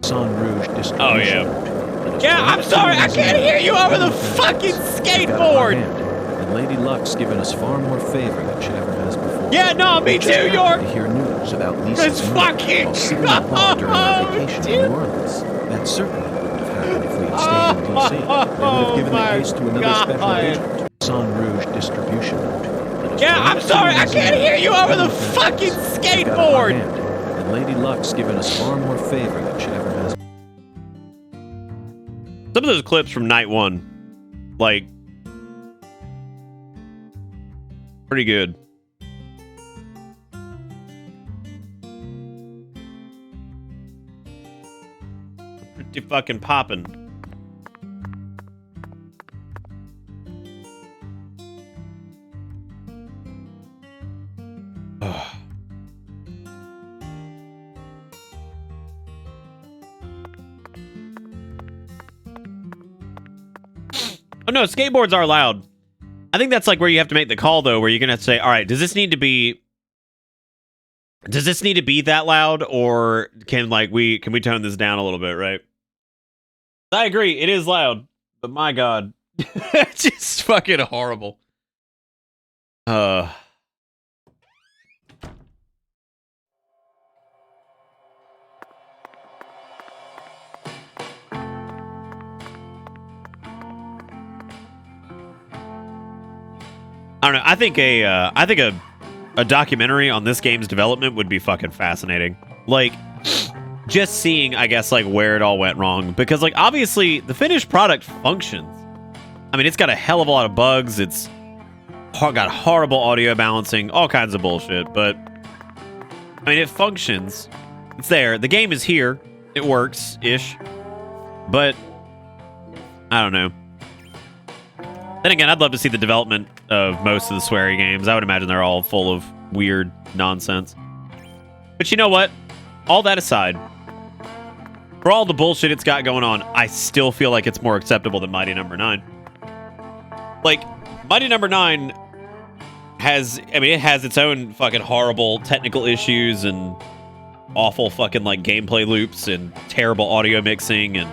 Oh yeah. Yeah, I'm sorry, I can't hear you over the fucking skateboard. And Lady Luck's given us far more favor than she ever has before. Yeah, no, me too, York. To hear news about Lisa's It's murder fucking while sitting in a bar during our vacation in New Orleans. That certainly wouldn't have happened if we had stayed in D.C. They would have given the case to another special agent. Baton Rouge distribution note. Yeah, I'm sorry, I can't hear you over the fucking skateboard. And Lady Luck's given us far more favor than she ever has. Some of those clips from night 1, like, pretty good. Pretty fucking poppin'. Oh no, skateboards are loud. I think that's like where you have to make the call though, where you're gonna have to say, all right, does this need to be that loud, or can we tone this down a little bit, right? I agree, it is loud, but my god. It's just fucking horrible. I don't know. I think a documentary on this game's development would be fucking fascinating. Like, just seeing, I guess, like where it all went wrong, because like obviously the finished product functions. I mean, it's got a hell of a lot of bugs. It's got horrible audio balancing, all kinds of bullshit. But I mean, it functions. It's there. The game is here. It works ish. But I don't know. Then again, I'd love to see the development of most of the sweary games. I would imagine they're all full of weird nonsense. But you know what? All that aside, for all the bullshit it's got going on, I still feel like it's more acceptable than Mighty No. 9. Like, Mighty No. 9 it has its own fucking horrible technical issues and awful fucking like gameplay loops and terrible audio mixing and...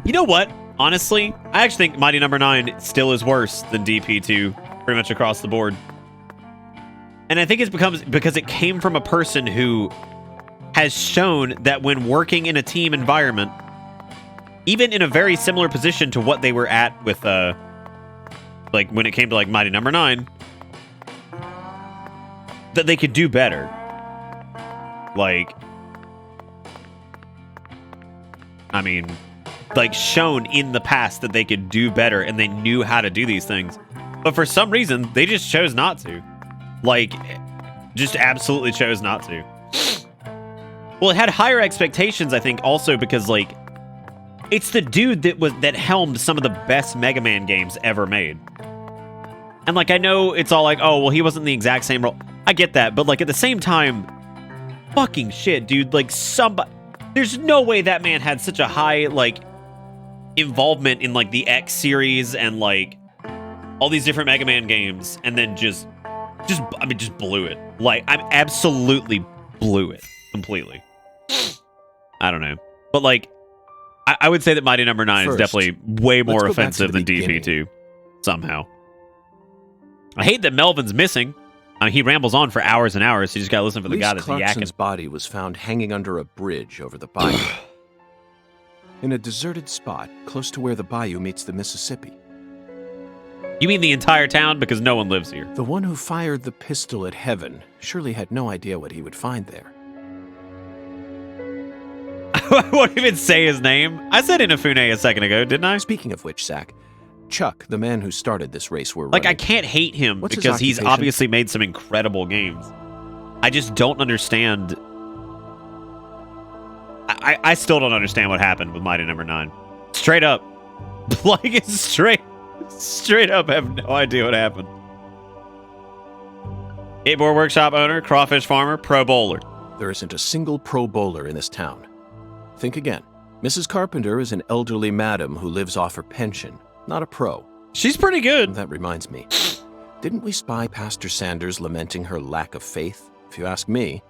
You know what? Honestly, I actually think Mighty No. 9 still is worse than DP2 pretty much across the board. And I think it's because it came from a person who has shown that when working in a team environment, even in a very similar position to what they were at with, like when it came to like Mighty No. 9, that they could do better. Like, I mean, like shown in the past that they could do better and they knew how to do these things. But for some reason, they just chose not to. Like, just absolutely chose not to. Well, it had higher expectations, I think, also because, like, it's the dude that helmed some of the best Mega Man games ever made. And, like, I know it's all like, oh, well, he wasn't the exact same role. I get that, but, like, at the same time, fucking shit, dude. Like, there's no way that man had such a high, like, involvement in, like, the X series and, like, all these different Mega Man games, and then just blew it. Like, I'm absolutely blew it completely. I don't know. But, like, I would say that Mighty Number 9 is definitely way more offensive than DP2, somehow. I hate that Melvin's missing. I mean, he rambles on for hours and hours, so you just gotta listen for the guy that's yakking. Clarkson's body was found hanging under a bridge over the bayou. In a deserted spot, close to where the bayou meets the Mississippi. You mean the entire town? Because no one lives here. The one who fired the pistol at Heaven surely had no idea what he would find there. I won't even say his name. I said Inafune a second ago, didn't I? Speaking of which, Zach, Chuck, the man who started this race we're like, running, I can't hate him What's his because he's occupation? obviously made some incredible games. I just don't understand. I still don't understand what happened with Mighty Number 9. Straight up. Like, it's straight up, I have no idea what happened. Skateboard workshop owner, crawfish farmer, pro bowler. There isn't a single pro bowler in this town. Think again. Mrs. Carpenter is an elderly madam who lives off her pension, not a pro. She's pretty good. That reminds me. Didn't we spy Pastor Sanders lamenting her lack of faith? If you ask me,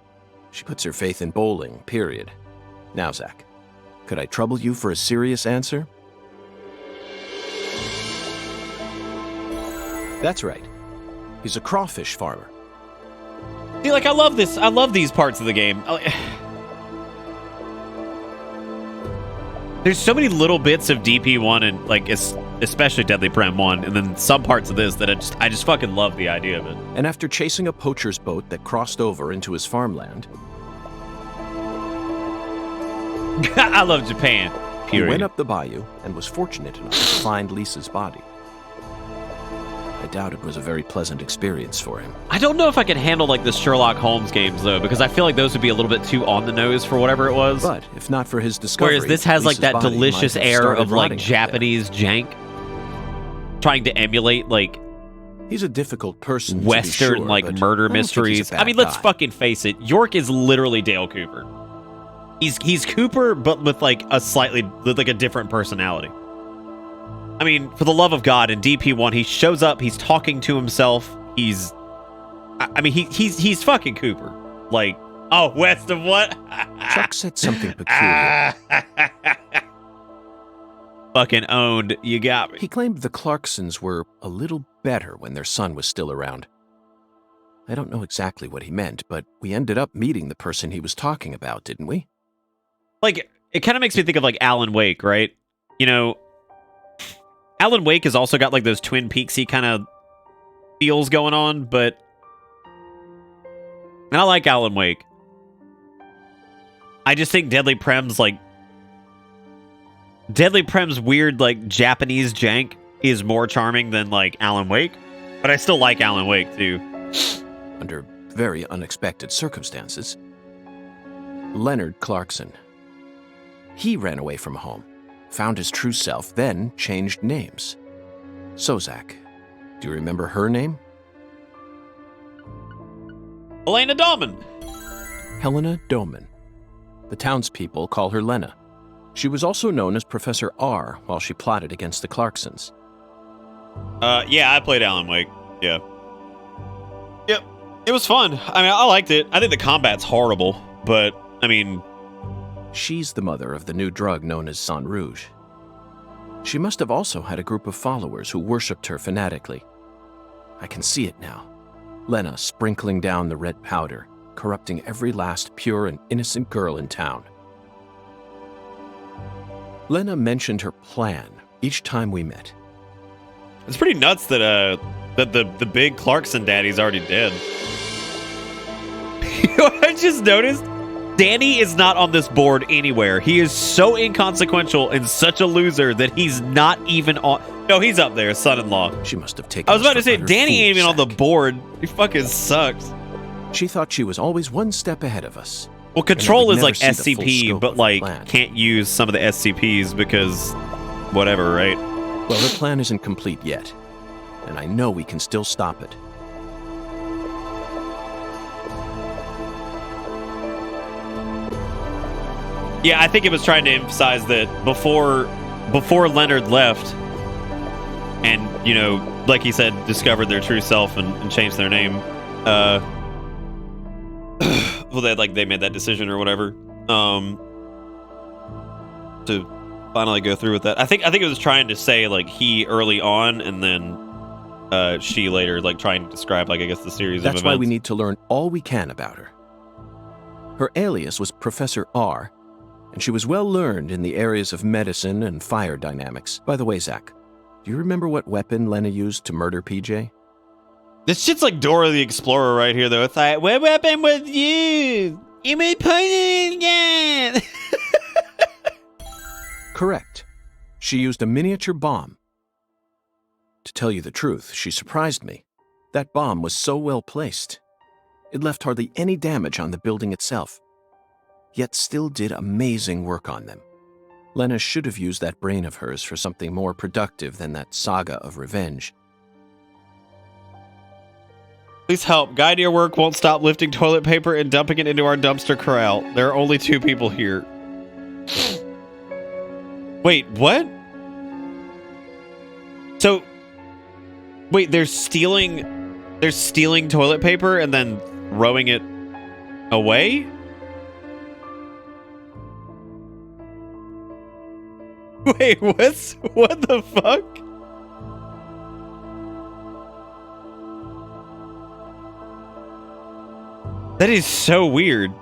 she puts her faith in bowling, period. Now, Zach, could I trouble you for a serious answer? That's right. He's a crawfish farmer. See, like, I love this. I love these parts of the game. There's so many little bits of DP1 and, like, especially Deadly Prem 1, and then some parts of this that I just fucking love the idea of it. And after chasing a poacher's boat that crossed over into his farmland, I love Japan. He went up the bayou and was fortunate enough to find Lisa's body. I doubt it was a very pleasant experience for him. I don't know if I could handle, like, the Sherlock Holmes games, though, because I feel like those would be a little bit too on the nose for whatever it was. But if not for his discovery, whereas this has, like, Lisa's that body delicious might have air started of, like, rotting Japanese jank, trying to emulate, like, he's a difficult person, Western, to be sure, like, but murder I don't think mysteries. he's a I mean, bad let's guy. fucking face it. York is literally Dale Cooper. He's Cooper, but with, like, a different personality. I mean, for the love of God, in DP1, he shows up, he's talking to himself, he's fucking Cooper. Like, oh, west of what? Chuck said something peculiar. Fucking owned, you got me. He claimed the Clarksons were a little better when their son was still around. I don't know exactly what he meant, but we ended up meeting the person he was talking about, didn't we? Like, it kind of makes me think of, like, Alan Wake, right? You know, Alan Wake has also got, like, those Twin Peaksy kind of feels going on, but... And I like Alan Wake. I just think Deadly Prem's, like... Deadly Prem's weird, like, Japanese jank is more charming than, like, Alan Wake. But I still like Alan Wake, too. Under very unexpected circumstances. Leonard Clarkson. He ran away from home, found his true self, then changed names. So, Zach, do you remember her name? Helena Doman. Helena Doman. The townspeople call her Lena. She was also known as Professor R while she plotted against the Clarksons. Yeah, I played Alan Wake. Yeah. Yep. It was fun. I mean, I liked it. I think the combat's horrible, but, I mean... She's the mother of the new drug known as Sang Rouge. She must have also had a group of followers who worshipped her fanatically. I can see it now. Lena sprinkling down the red powder, corrupting every last pure and innocent girl in town. Lena mentioned her plan each time we met. It's pretty nuts that the big Clarkson daddy's already dead. You know what I just noticed? Danny is not on this board anywhere. He is so inconsequential and such a loser that he's not even on. No, he's up there, son-in-law. She must have taken. I was about to say, Danny ain't even on the board. He fucking sucks. She thought she was always one step ahead of us. Well, Control is like SCP, but like can't use some of the SCPs because whatever, right? Well, her plan isn't complete yet, and I know we can still stop it. Yeah, I think it was trying to emphasize that before Leonard left, and you know, like he said, discovered their true self and changed their name. Well, they made that decision or whatever. To finally go through with that. I think it was trying to say like he early on, and then she later, like trying to describe like I guess the series of events. That's why we need to learn all we can about her. Her alias was Professor R, and she was well learned in the areas of medicine and fire dynamics. By the way, Zach, do you remember what weapon Lena used to murder PJ? This shit's like Dora the Explorer right here, though. It's like, what weapon was used? You may point it again. Correct. She used a miniature bomb. To tell you the truth, she surprised me. That bomb was so well placed. It left hardly any damage on the building itself, yet still did amazing work on them. Lena should have used that brain of hers for something more productive than that saga of revenge. Please help. Guy to your work won't stop lifting toilet paper and dumping it into our dumpster corral. There are only 2 people here. Wait, what? So, wait, they're stealing toilet paper and then throwing it away? Wait, what the fuck? That is so weird.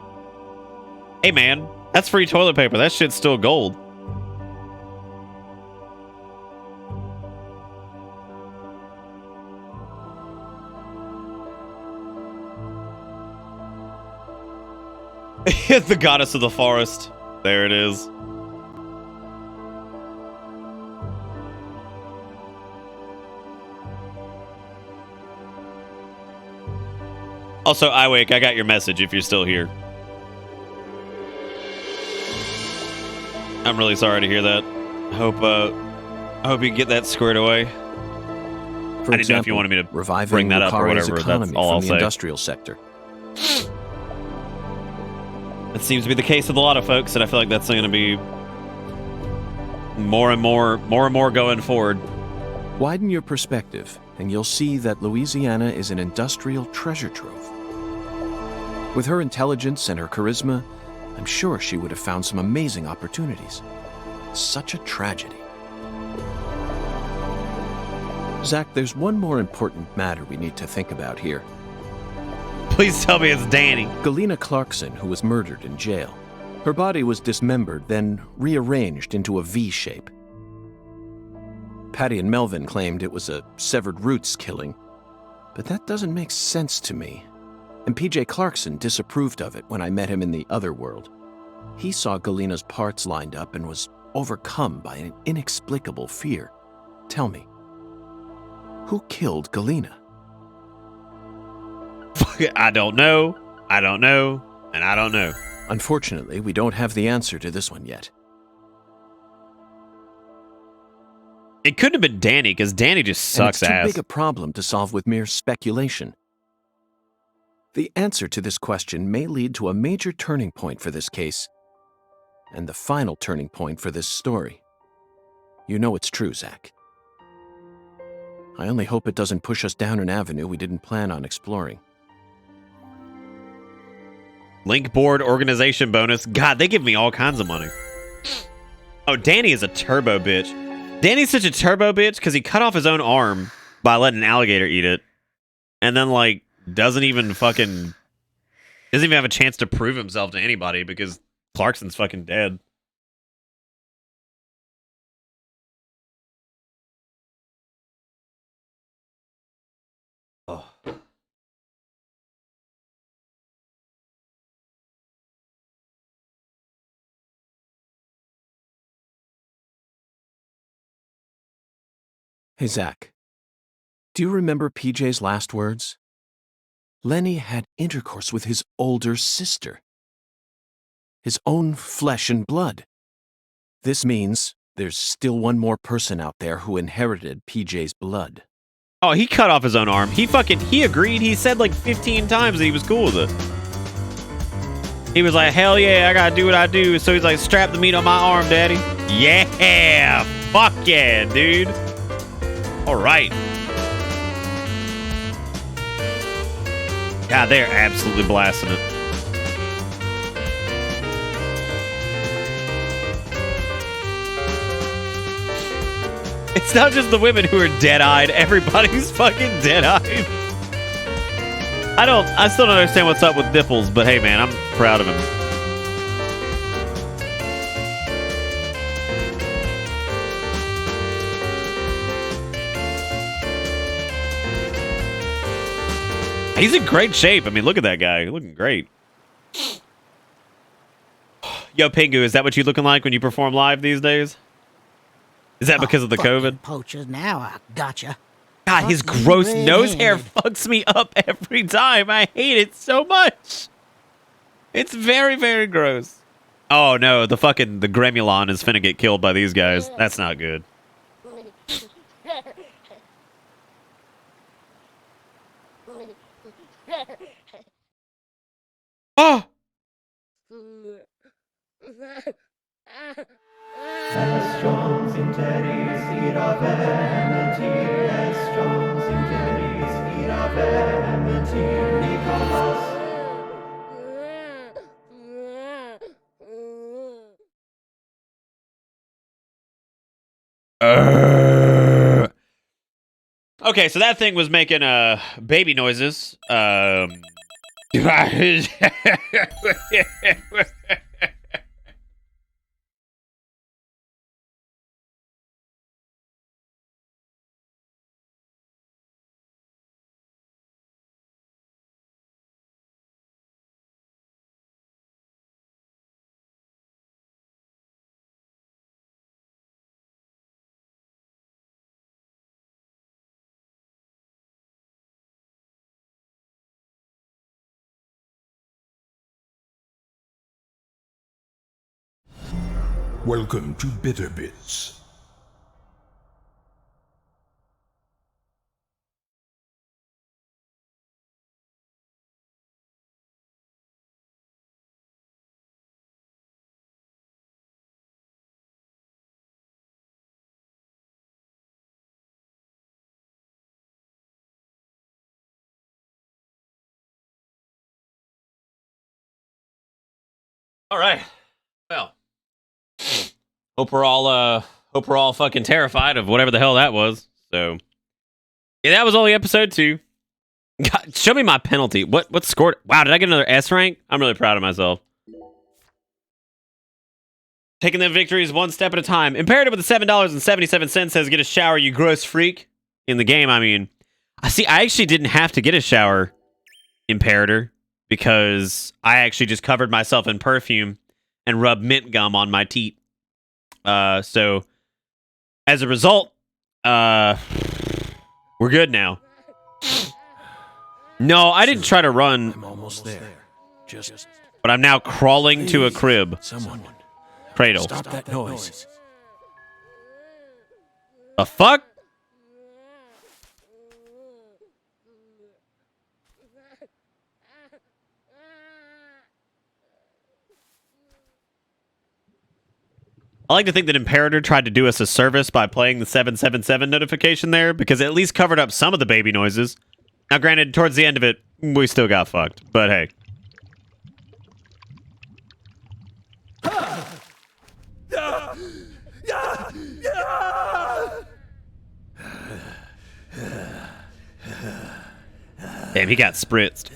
Hey man, that's free toilet paper. That shit's still gold. The goddess of the forest. There it is. Also, Iwake, I got your message if you're still here. I'm really sorry to hear that. I hope you get that squared away. For I didn't know if you wanted me to reviving bring that up or Lucario's whatever. economy That's all from I'll the say. industrial sector. That seems to be the case with a lot of folks, and I feel like that's going to be more and more going forward. Widen your perspective, and you'll see that Louisiana is an industrial treasure trove. With her intelligence and her charisma, I'm sure she would have found some amazing opportunities. Such a tragedy. Zach, there's one more important matter we need to think about here. Please tell me it's Danny. Galena Clarkson, who was murdered in jail. Her body was dismembered, then rearranged into a V shape. Patty and Melvin claimed it was a severed roots killing, but that doesn't make sense to me. And PJ Clarkson disapproved of it when I met him in the other world. He saw Galena's parts lined up and was overcome by an inexplicable fear. Tell me, who killed Galena? I don't know, and I don't know. Unfortunately, we don't have the answer to this one yet. It couldn't have been Danny, because Danny just sucks and it's too ass. big a problem to solve with mere speculation. The answer to this question may lead to a major turning point for this case, and the final turning point for this story. You know it's true, Zach. I only hope it doesn't push us down an avenue we didn't plan on exploring. Link board organization bonus. God, they give me all kinds of money. Oh, Danny is a turbo bitch. Danny's such a turbo bitch because he cut off his own arm by letting an alligator eat it. And then, like, doesn't even have a chance to prove himself to anybody because Clarkson's fucking dead. Oh. Hey, Zach. Do you remember PJ's last words? Lenny had intercourse with his older sister. His own flesh and blood. This means there's still one more person out there who inherited PJ's blood. Oh, he cut off his own arm. He agreed. He said like 15 times that he was cool with it. He was like, hell yeah, I gotta do what I do. So he's like, strap the meat on my arm, daddy. Yeah, fuck yeah, dude. All right. God, they're absolutely blasting it. It's not just the women who are dead-eyed. Everybody's fucking dead-eyed. I still don't understand what's up with Nipples, but hey, man, I'm proud of him. He's in great shape. I mean, look at that guy. Looking great. Yo, Pingu, is that what you looking like when you perform live these days? Is that because of the COVID? Poachers, now I gotcha. God, his gross nose hair fucks me up every time. I hate it so much. It's very, very gross. Oh no, the Gremulon is finna get killed by these guys. That's not good. Oh! As Jones in Terry's feet of enmity, as Jones in Terry's feet of enmity, Nicholas. Okay, so that thing was making baby noises. Welcome to Bitter Bits. All right. Well, hope we're all fucking terrified of whatever the hell that was. So, yeah, that was only episode 2. God, show me my penalty. What scored? Wow, did I get another S rank? I'm really proud of myself. Taking the victories one step at a time. Imperative with the $7.77 says, get a shower, you gross freak. In the game, I mean. I actually didn't have to get a shower, Imperator, because I actually just covered myself in perfume and rubbed mint gum on my teeth. So, as a result, we're good now. No, I didn't try to run. I'm almost there. But I'm now crawling to a crib. Someone. Cradle. Stop that noise. The fuck? I like to think that Imperator tried to do us a service by playing the 777 notification there, because it at least covered up some of the baby noises. Now, granted, towards the end of it, we still got fucked, but hey. Damn, he got spritzed.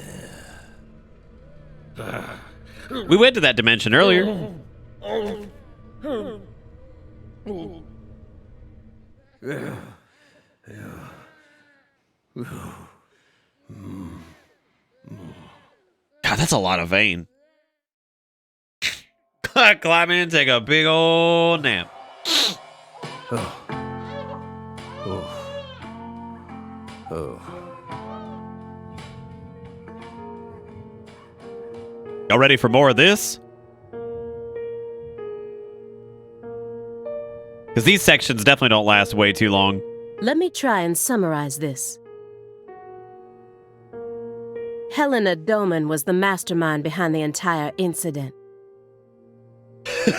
We went to that dimension earlier. God, that's a lot of vein. Climb in and take a big old nap. Oh. Y'all ready for more of this? Because these sections definitely don't last way too long. Let me try and summarize this. Helena Doman was the mastermind behind the entire incident.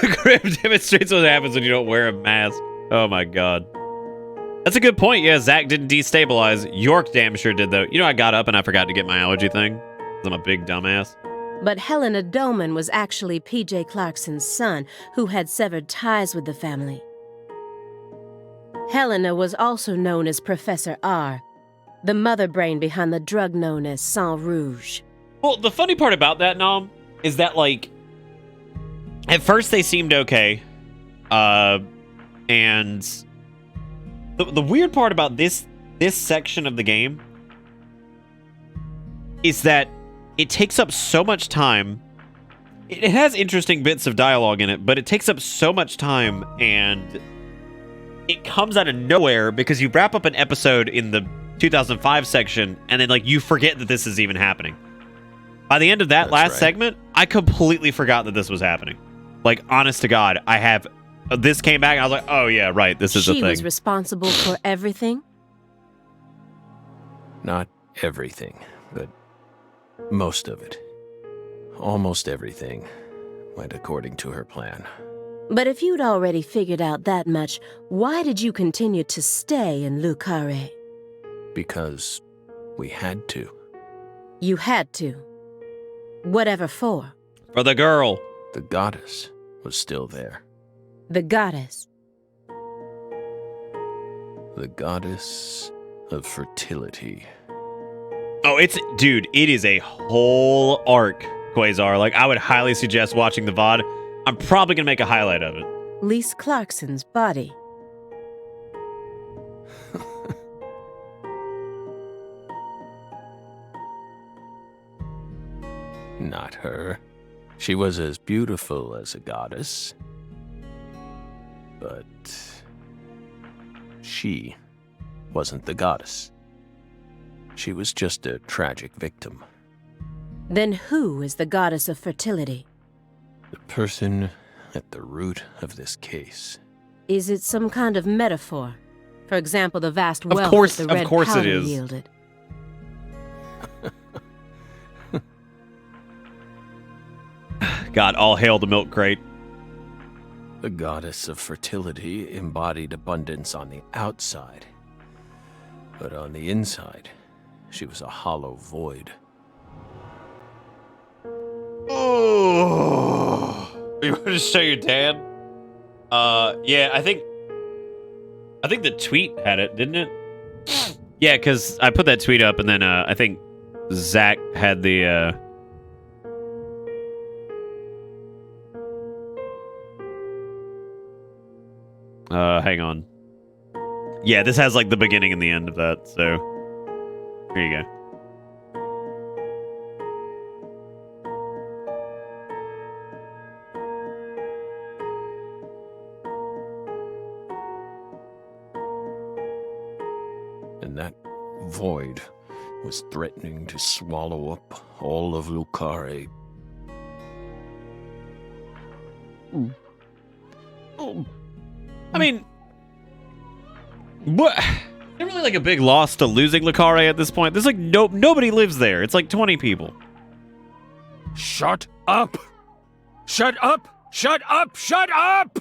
Grim demonstrates what happens when you don't wear a mask. Oh my god. That's a good point. Yeah, Zach didn't destabilize. York damn sure did, though. You know, I got up and I forgot to get my allergy thing. 'Cause I'm a big dumbass. But Helena Doman was actually P.J. Clarkson's son, who had severed ties with the family. Helena was also known as Professor R, the mother brain behind the drug known as Sang Rouge. Well, the funny part about that, Nom, is that, like, at first they seemed okay. And the weird part about this section of the game is that it takes up so much time. It has interesting bits of dialogue in it, but it takes up so much time, and it comes out of nowhere because you wrap up an episode in the 2005 section, and then, like, you forget that this is even happening. By the end of that last segment, I completely forgot that this was happening. Like, honest to God, this came back, and I was like, oh yeah, right, this is a thing. She was responsible for everything? Not everything, but most of it. Almost everything went according to her plan. But if you'd already figured out that much, why did you continue to stay in Le Carré? Because we had to. You had to. Whatever for? For the girl. The goddess was still there. The goddess? The goddess of fertility. Oh, dude, it is a whole arc, Quasar. Like, I would highly suggest watching the VOD. I'm probably going to make a highlight of it. Lise Clarkson's body. Not her. She was as beautiful as a goddess. But she wasn't the goddess. She was just a tragic victim. Then who is the goddess of fertility? The person at the root of this case. Is it some kind of metaphor? For example, the vast wealth that the red powder it is. yielded. God, all hail the milk crate. The goddess of fertility embodied abundance on the outside. But on the inside, she was a hollow void. Oh, you want to show your dad? Yeah, I think the tweet had it, didn't it? Yeah, because I put that tweet up, and then I think Zach had the. Hang on. Yeah, this has like the beginning and the end of that, so here you go. And that void was threatening to swallow up all of Le Carré. I mean, what? They're really like a big loss to losing Le Carré at this point. There's like nobody lives there. It's like 20 people. Shut up! Shut up! Shut up! Shut up!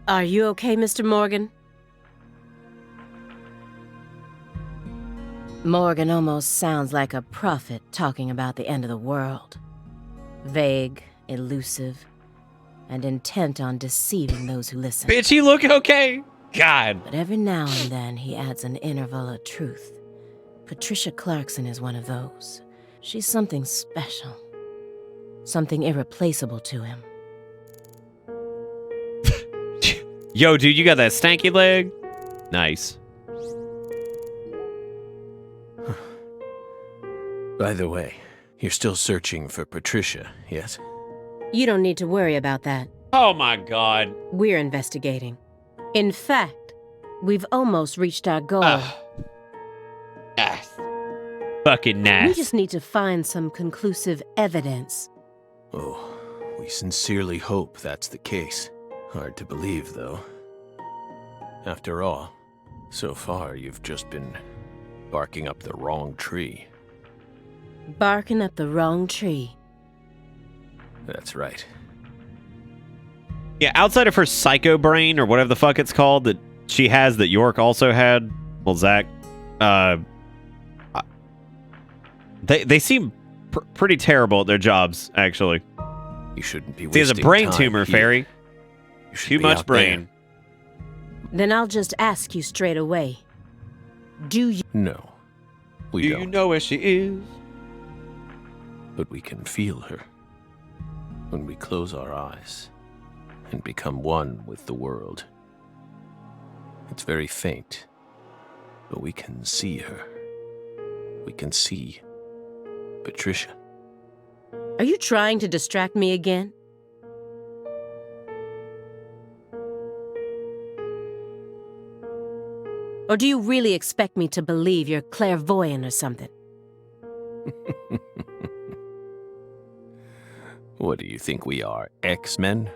Are you okay, Mr. Morgan? Morgan almost sounds like a prophet talking about the end of the world. Vague, elusive, and intent on deceiving those who listen. Bitch, you look okay. God. But every now and then he adds an interval of truth. Patricia Clarkson is one of those. She's something special. Something irreplaceable to him. Yo, dude, you got that stanky leg? Nice. By the way, you're still searching for Patricia, yes? You don't need to worry about that. Oh my god. We're investigating. In fact, we've almost reached our goal. Yes. Fucking nice. We just need to find some conclusive evidence. Oh, we sincerely hope that's the case. Hard to believe, though. After all, so far you've just been barking up the wrong tree. Barking up the wrong tree. That's right. Yeah, outside of her psycho brain or whatever the fuck it's called that she has that York also had, well, Zach, they seem pretty terrible at their jobs, actually. You shouldn't be wasting He has a brain time tumor, here. Fairy. Too much brain. Then I'll just ask you straight away. Do you... No, we Do don't. you know where she is? But we can feel her when we close our eyes and become one with the world. It's very faint, but we can see her. We can see Patricia. Are you trying to distract me again? Or do you really expect me to believe you're clairvoyant or something? What do you think we are, X-Men?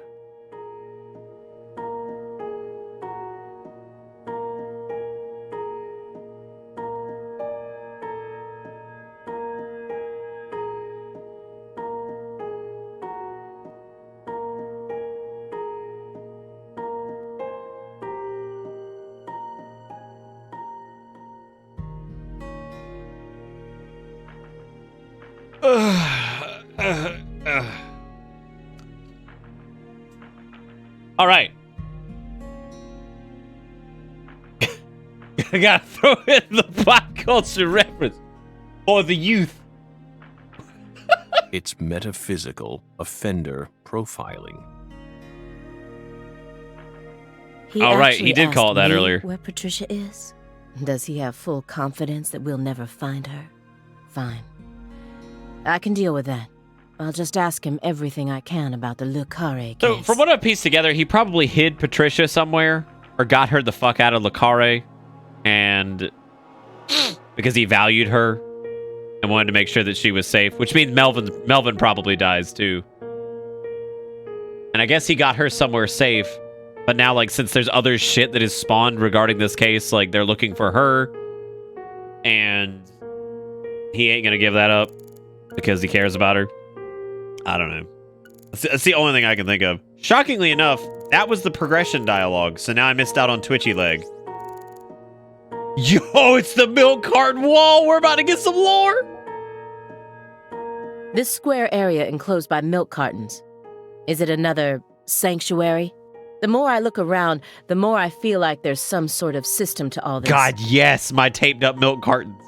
All right. I gotta throw in the pop culture reference for the youth. It's metaphysical offender profiling. All right, he did call it that earlier. Where Patricia is? Does he have full confidence that we'll never find her? Fine. I can deal with that. I'll just ask him everything I can about the Le Carré case. So, from what I pieced together, he probably hid Patricia somewhere or got her the fuck out of Le Carré, and because he valued her and wanted to make sure that she was safe, which means Melvin probably dies too. And I guess he got her somewhere safe, but now, like, since there's other shit that is spawned regarding this case, like, they're looking for her, and he ain't gonna give that up because he cares about her. I don't know. That's the only thing I can think of. Shockingly enough, that was the progression dialogue, so now I missed out on Twitchy Leg. Yo, it's the milk carton wall! We're about to get some lore! This square area enclosed by milk cartons. Is it another sanctuary? The more I look around, the more I feel like there's some sort of system to all this. God, yes, my taped up milk cartons.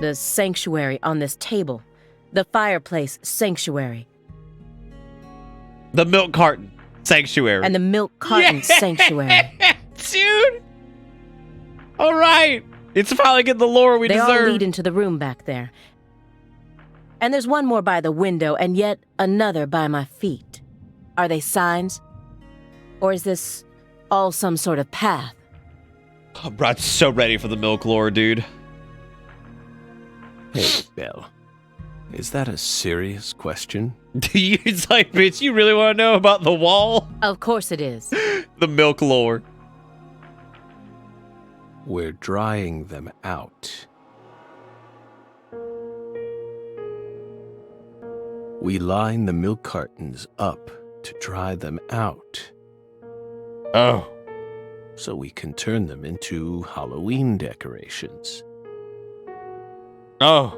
The sanctuary on this table. The fireplace sanctuary. The milk carton sanctuary. And the milk carton sanctuary. Dude! All right. It's finally getting the lore we deserve. They all lead into the room back there. And there's one more by the window, and yet another by my feet. Are they signs? Or is this all some sort of path? I'm so ready for the milk lore, dude. Hey, Belle. Is that a serious question? It's like, bitch, you really want to know about the wall? Of course it is. The milk lore. We're drying them out. We line the milk cartons up to dry them out. Oh. So we can turn them into Halloween decorations. Oh.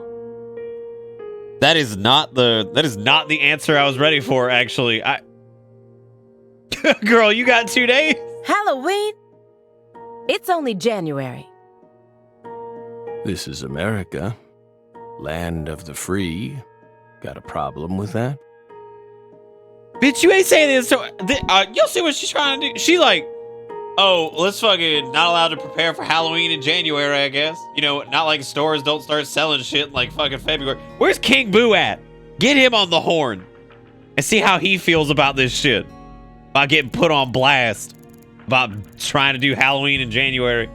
That is not the answer I was ready for, actually. Girl, you got 2 days? Halloween? It's only January. This is America. Land of the free. Got a problem with that? Bitch, you ain't saying this. So, you'll see what she's trying to do. She like, oh, let's fucking not allowed to prepare for Halloween in January, I guess. You know, not like stores don't start selling shit in like fucking February. Where's King Boo at? Get him on the horn. and see how he feels about this shit. About getting put on blast. About trying to do Halloween in January.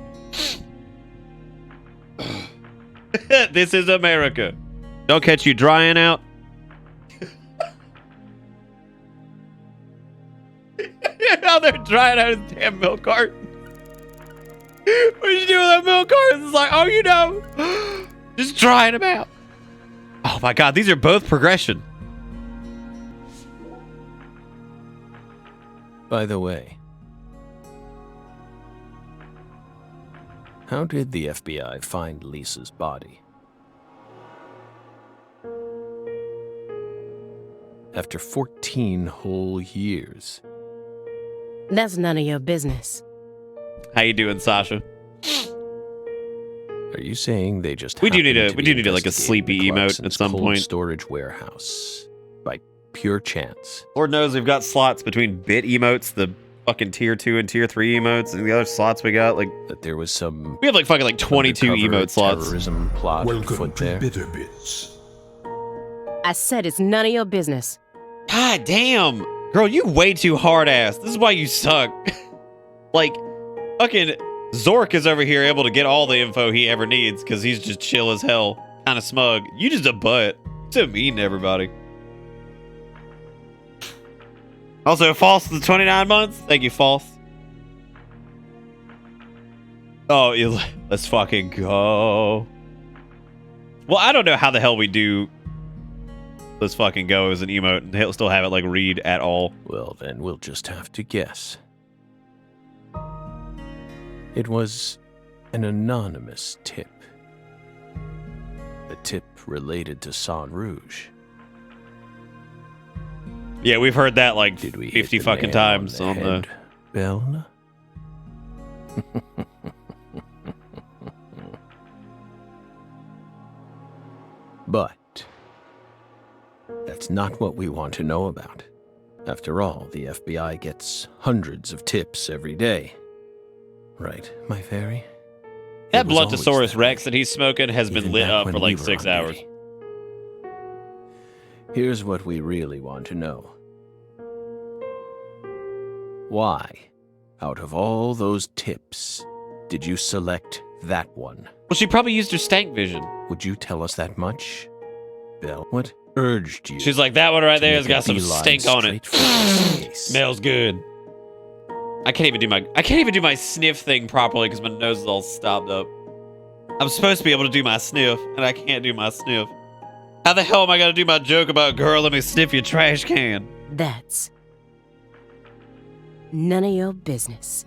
This is America. Don't catch you drying out. Now they're drying out his damn milk carton. What you do with that milk carton? It's like, oh, you know, just drying them out. Oh my God, these are both progression. By the way, how did the FBI find Lisa's body? After 14 whole years. That's none of your business. How you doing, Sasha? Are you saying they just we do need a like a sleepy emote at some point. Storage warehouse by pure chance. Lord knows we've got slots between bit emotes, the fucking tier 2 and tier 3 emotes, and the other slots we got like that there was some. We have like fucking like 22 emote slots. Terrorism plot Welcome to there. Bitter Bits. I said it's none of your business. God damn, girl, you way too hard ass. This is why you suck. Like, fucking Zork is over here able to get all the info he ever needs because he's just chill as hell, kind of smug. You just a butt. So mean to everybody. Also, False the 29 months. Thank you, False. Oh, let's fucking go. Well, I don't know how the hell we do let's fucking go as an emote and he'll still have it like read at all. Well, then we'll just have to guess. It was an anonymous tip. A tip related to Saint Rouge. Yeah, we've heard that like Did we 50 hit the fucking nail times on on the head, Belle? But that's not what we want to know about. After all, the FBI gets hundreds of tips every day. Right, my fairy? That It was always Bluntosaurus that Rex way. that he's smoking has been Even lit back up when for we like were 6 on hours. duty. Here's what we really want to know. Why, out of all those tips, did you select that one? Well, she probably used her stank vision. Would you tell us that much? Belle, what urged you? She's like, that one right to there has make a got some beeline stink on it. straight for this case? Smells good. I can't even do my sniff thing properly because my nose is all stopped up. I'm supposed to be able to do my sniff, and I can't do my sniff. How the hell am I gonna do my joke about girl, let me sniff your trash can? That's none of your business.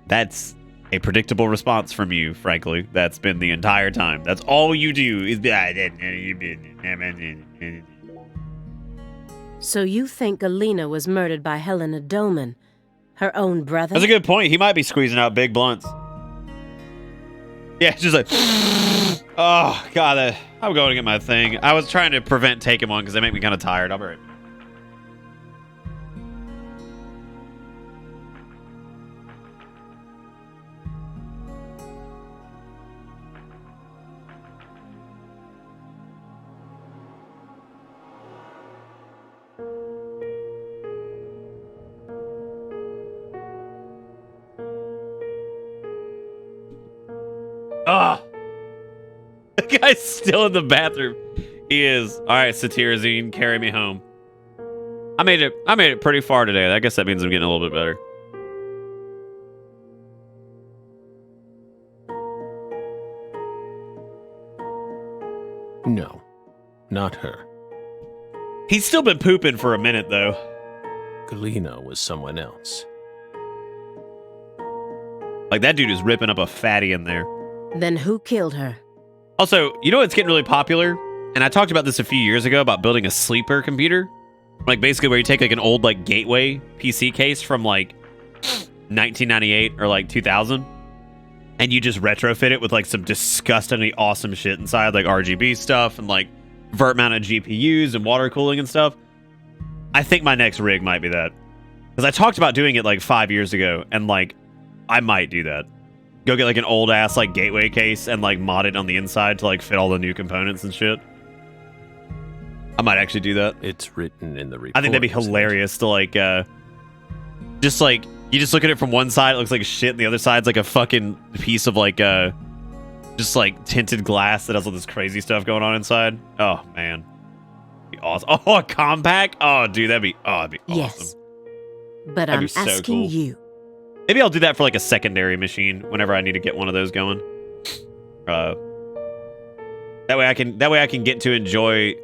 That's a predictable response from you, frankly. That's been the entire time. That's all you do is be So you think Alina was murdered by Helena Doman, her own brother? That's a good point. He might be squeezing out big blunts. Yeah, just like, oh, God, I'm going to get my thing. I was trying to prevent taking one because they make me kind of tired. I'll be right back. Ah! The guy's still in the bathroom. He is. All right, Satirazine, carry me home. I made it pretty far today. I guess that means I'm getting a little bit better. No, not her. He's still been pooping for a minute, though. Galena was someone else. Like, that dude is ripping up a fatty in there. Then who killed her? Also, you know what's getting really popular? And I talked about this a few years ago about building a sleeper computer. Like, basically where you take, like, an old, like, Gateway PC case from, like, 1998 or, like, 2000. And you just retrofit it with, like, some disgustingly awesome shit inside, like RGB stuff and, like, vert-mounted GPUs and water cooling and stuff. I think my next rig might be that. Because I talked about doing it, like, 5 years ago. And, like, I might do that. Go get like an old ass like Gateway case and like mod it on the inside to like fit all the new components and shit. I might actually do that. It's written in the report. I think that'd be hilarious to like, just like, you just look at it from one side, it looks like shit, and the other side's like a fucking piece of like, just like tinted glass that has all this crazy stuff going on inside. Oh, man. Be awesome. Oh, a compact? Oh, dude, that'd be awesome. Yes. But That'd I'm be so asking cool. you. Maybe I'll do that for like a secondary machine whenever I need to get one of those going. That way I can get to enjoy.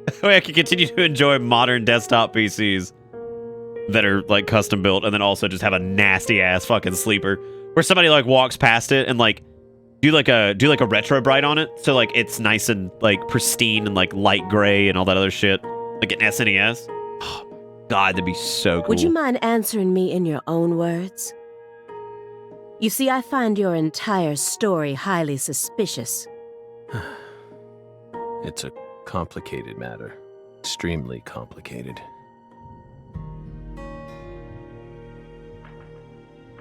That way I can continue to enjoy modern desktop PCs that are like custom built, and then also just have a nasty ass fucking sleeper where somebody like walks past it and like do like a retro bright on it, so like it's nice and like pristine and like light gray and all that other shit, like an SNES. Oh, God, that'd be so cool. Would you mind answering me in your own words? You see, I find your entire story highly suspicious. It's a complicated matter. Extremely complicated.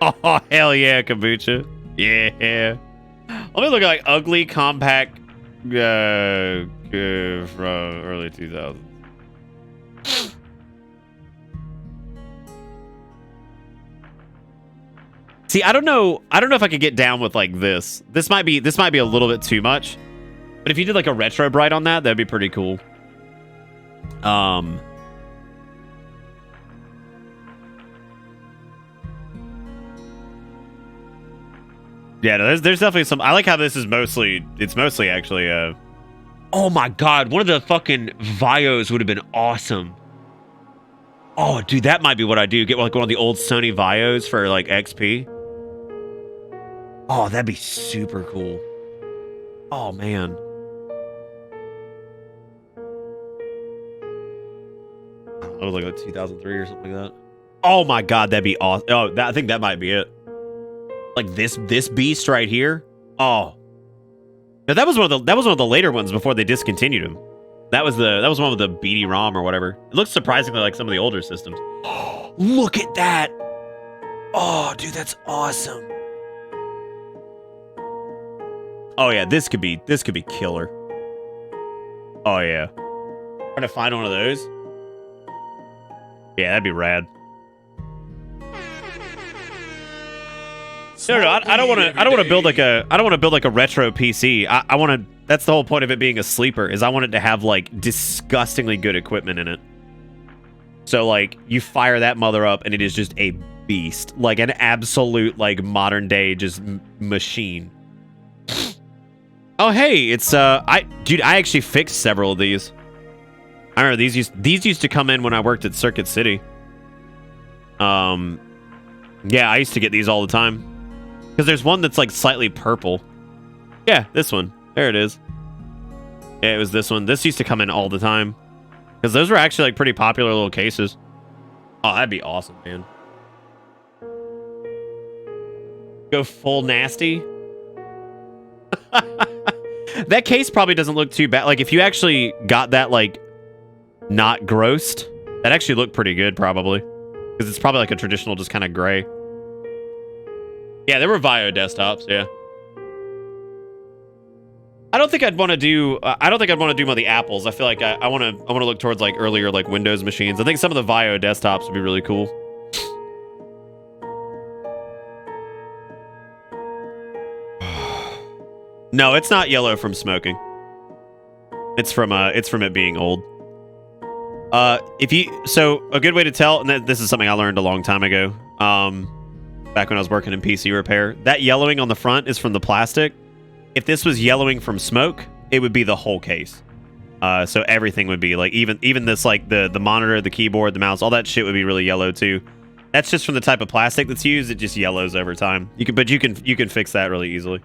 Oh, hell yeah, kombucha. Yeah. Let me look at like ugly compact from early 2000s. See, I don't know if I could get down with like this. This might be a little bit too much. But if you did like a retro bright on that, that'd be pretty cool. Yeah, no, there's definitely some. I like how this is mostly. It's mostly actually. Oh my God, one of the fucking Vios would have been awesome. Oh, dude, that might be what I do. Get like one of the old Sony Vios for like XP. Oh, that'd be super cool. Oh man. It was like 2003 or something like that. Oh my God, that'd be awesome. Oh, I think that might be it. Like this beast right here. Oh, now that was one of the later ones before they discontinued him. That was one with the BD-ROM or whatever. It looks surprisingly like some of the older systems. Look at that. Oh, dude, that's awesome. Oh yeah, this could be killer. Oh yeah. Trying to find one of those. Yeah, that'd be rad. No, I don't want to build like a retro PC. I want to. That's the whole point of it being a sleeper. Is I want it to have like disgustingly good equipment in it. So like you fire that mother up and it is just a beast, like an absolute like modern day just machine. Oh hey, it's I actually fixed several of these. I remember these used to come in when I worked at Circuit City. Yeah, I used to get these all the time. Because there's one that's like slightly purple. Yeah, this one. There it is. Yeah, it was this one. This used to come in all the time. Because those were actually like pretty popular little cases. Oh, that'd be awesome, man. Go full nasty. That case probably doesn't look too bad. Like if you actually got that like not grossed, that actually looked pretty good probably. Because it's probably like a traditional just kind of gray. Yeah, there were Vio desktops, yeah. I don't think I'd want to do one of the Apples. I feel like I want to look towards like earlier like Windows machines. I think some of the Vio desktops would be really cool. No, it's not yellow from smoking. It's from it being old. So a good way to tell, and this is something I learned a long time ago. Back when I was working in PC repair, that yellowing on the front is from the plastic. If this was yellowing from smoke, it would be the whole case. So everything would be like even this like the monitor, the keyboard, the mouse, all that shit would be really yellow too. That's just from the type of plastic that's used. It just yellows over time. You can fix that really easily.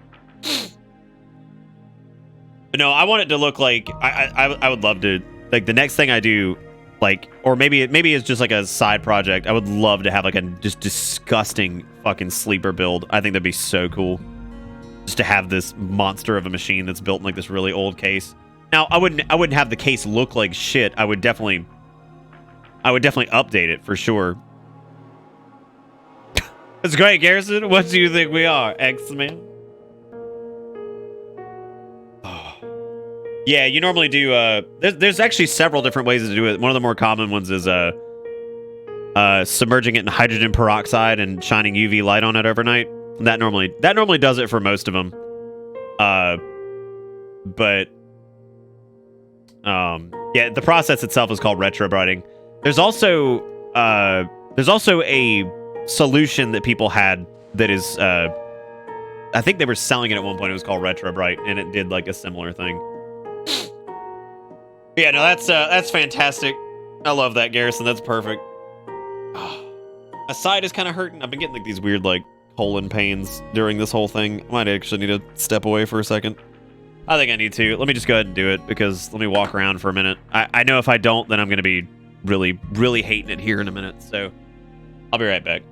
But no, I want it to look like I would love to like the next thing I do. Like, or maybe it's just like a side project. I would love to have like a just disgusting fucking sleeper build. I think that'd be so cool. Just to have this monster of a machine that's built in like this really old case. Now, I wouldn't have the case look like shit. I would definitely update it for sure. It's great, Garrison. What do you think we are, X-Men? Yeah, you normally do. There's actually several different ways to do it. One of the more common ones is submerging it in hydrogen peroxide and shining UV light on it overnight. That normally does it for most of them. But yeah, the process itself is called retrobrighting. There's also a solution that people had that is I think they were selling it at one point. It was called Retrobright, and it did like a similar thing. Yeah, no, that's fantastic. I love that, Garrison. That's perfect. My side is kind of hurting. I've been getting like these weird like colon pains during this whole thing. I might actually need to step away for a second. I think I need to. Let me just go ahead and do it, because let me walk around for a minute. I know if I don't, then I'm going to be really, really hating it here in a minute. So I'll be right back.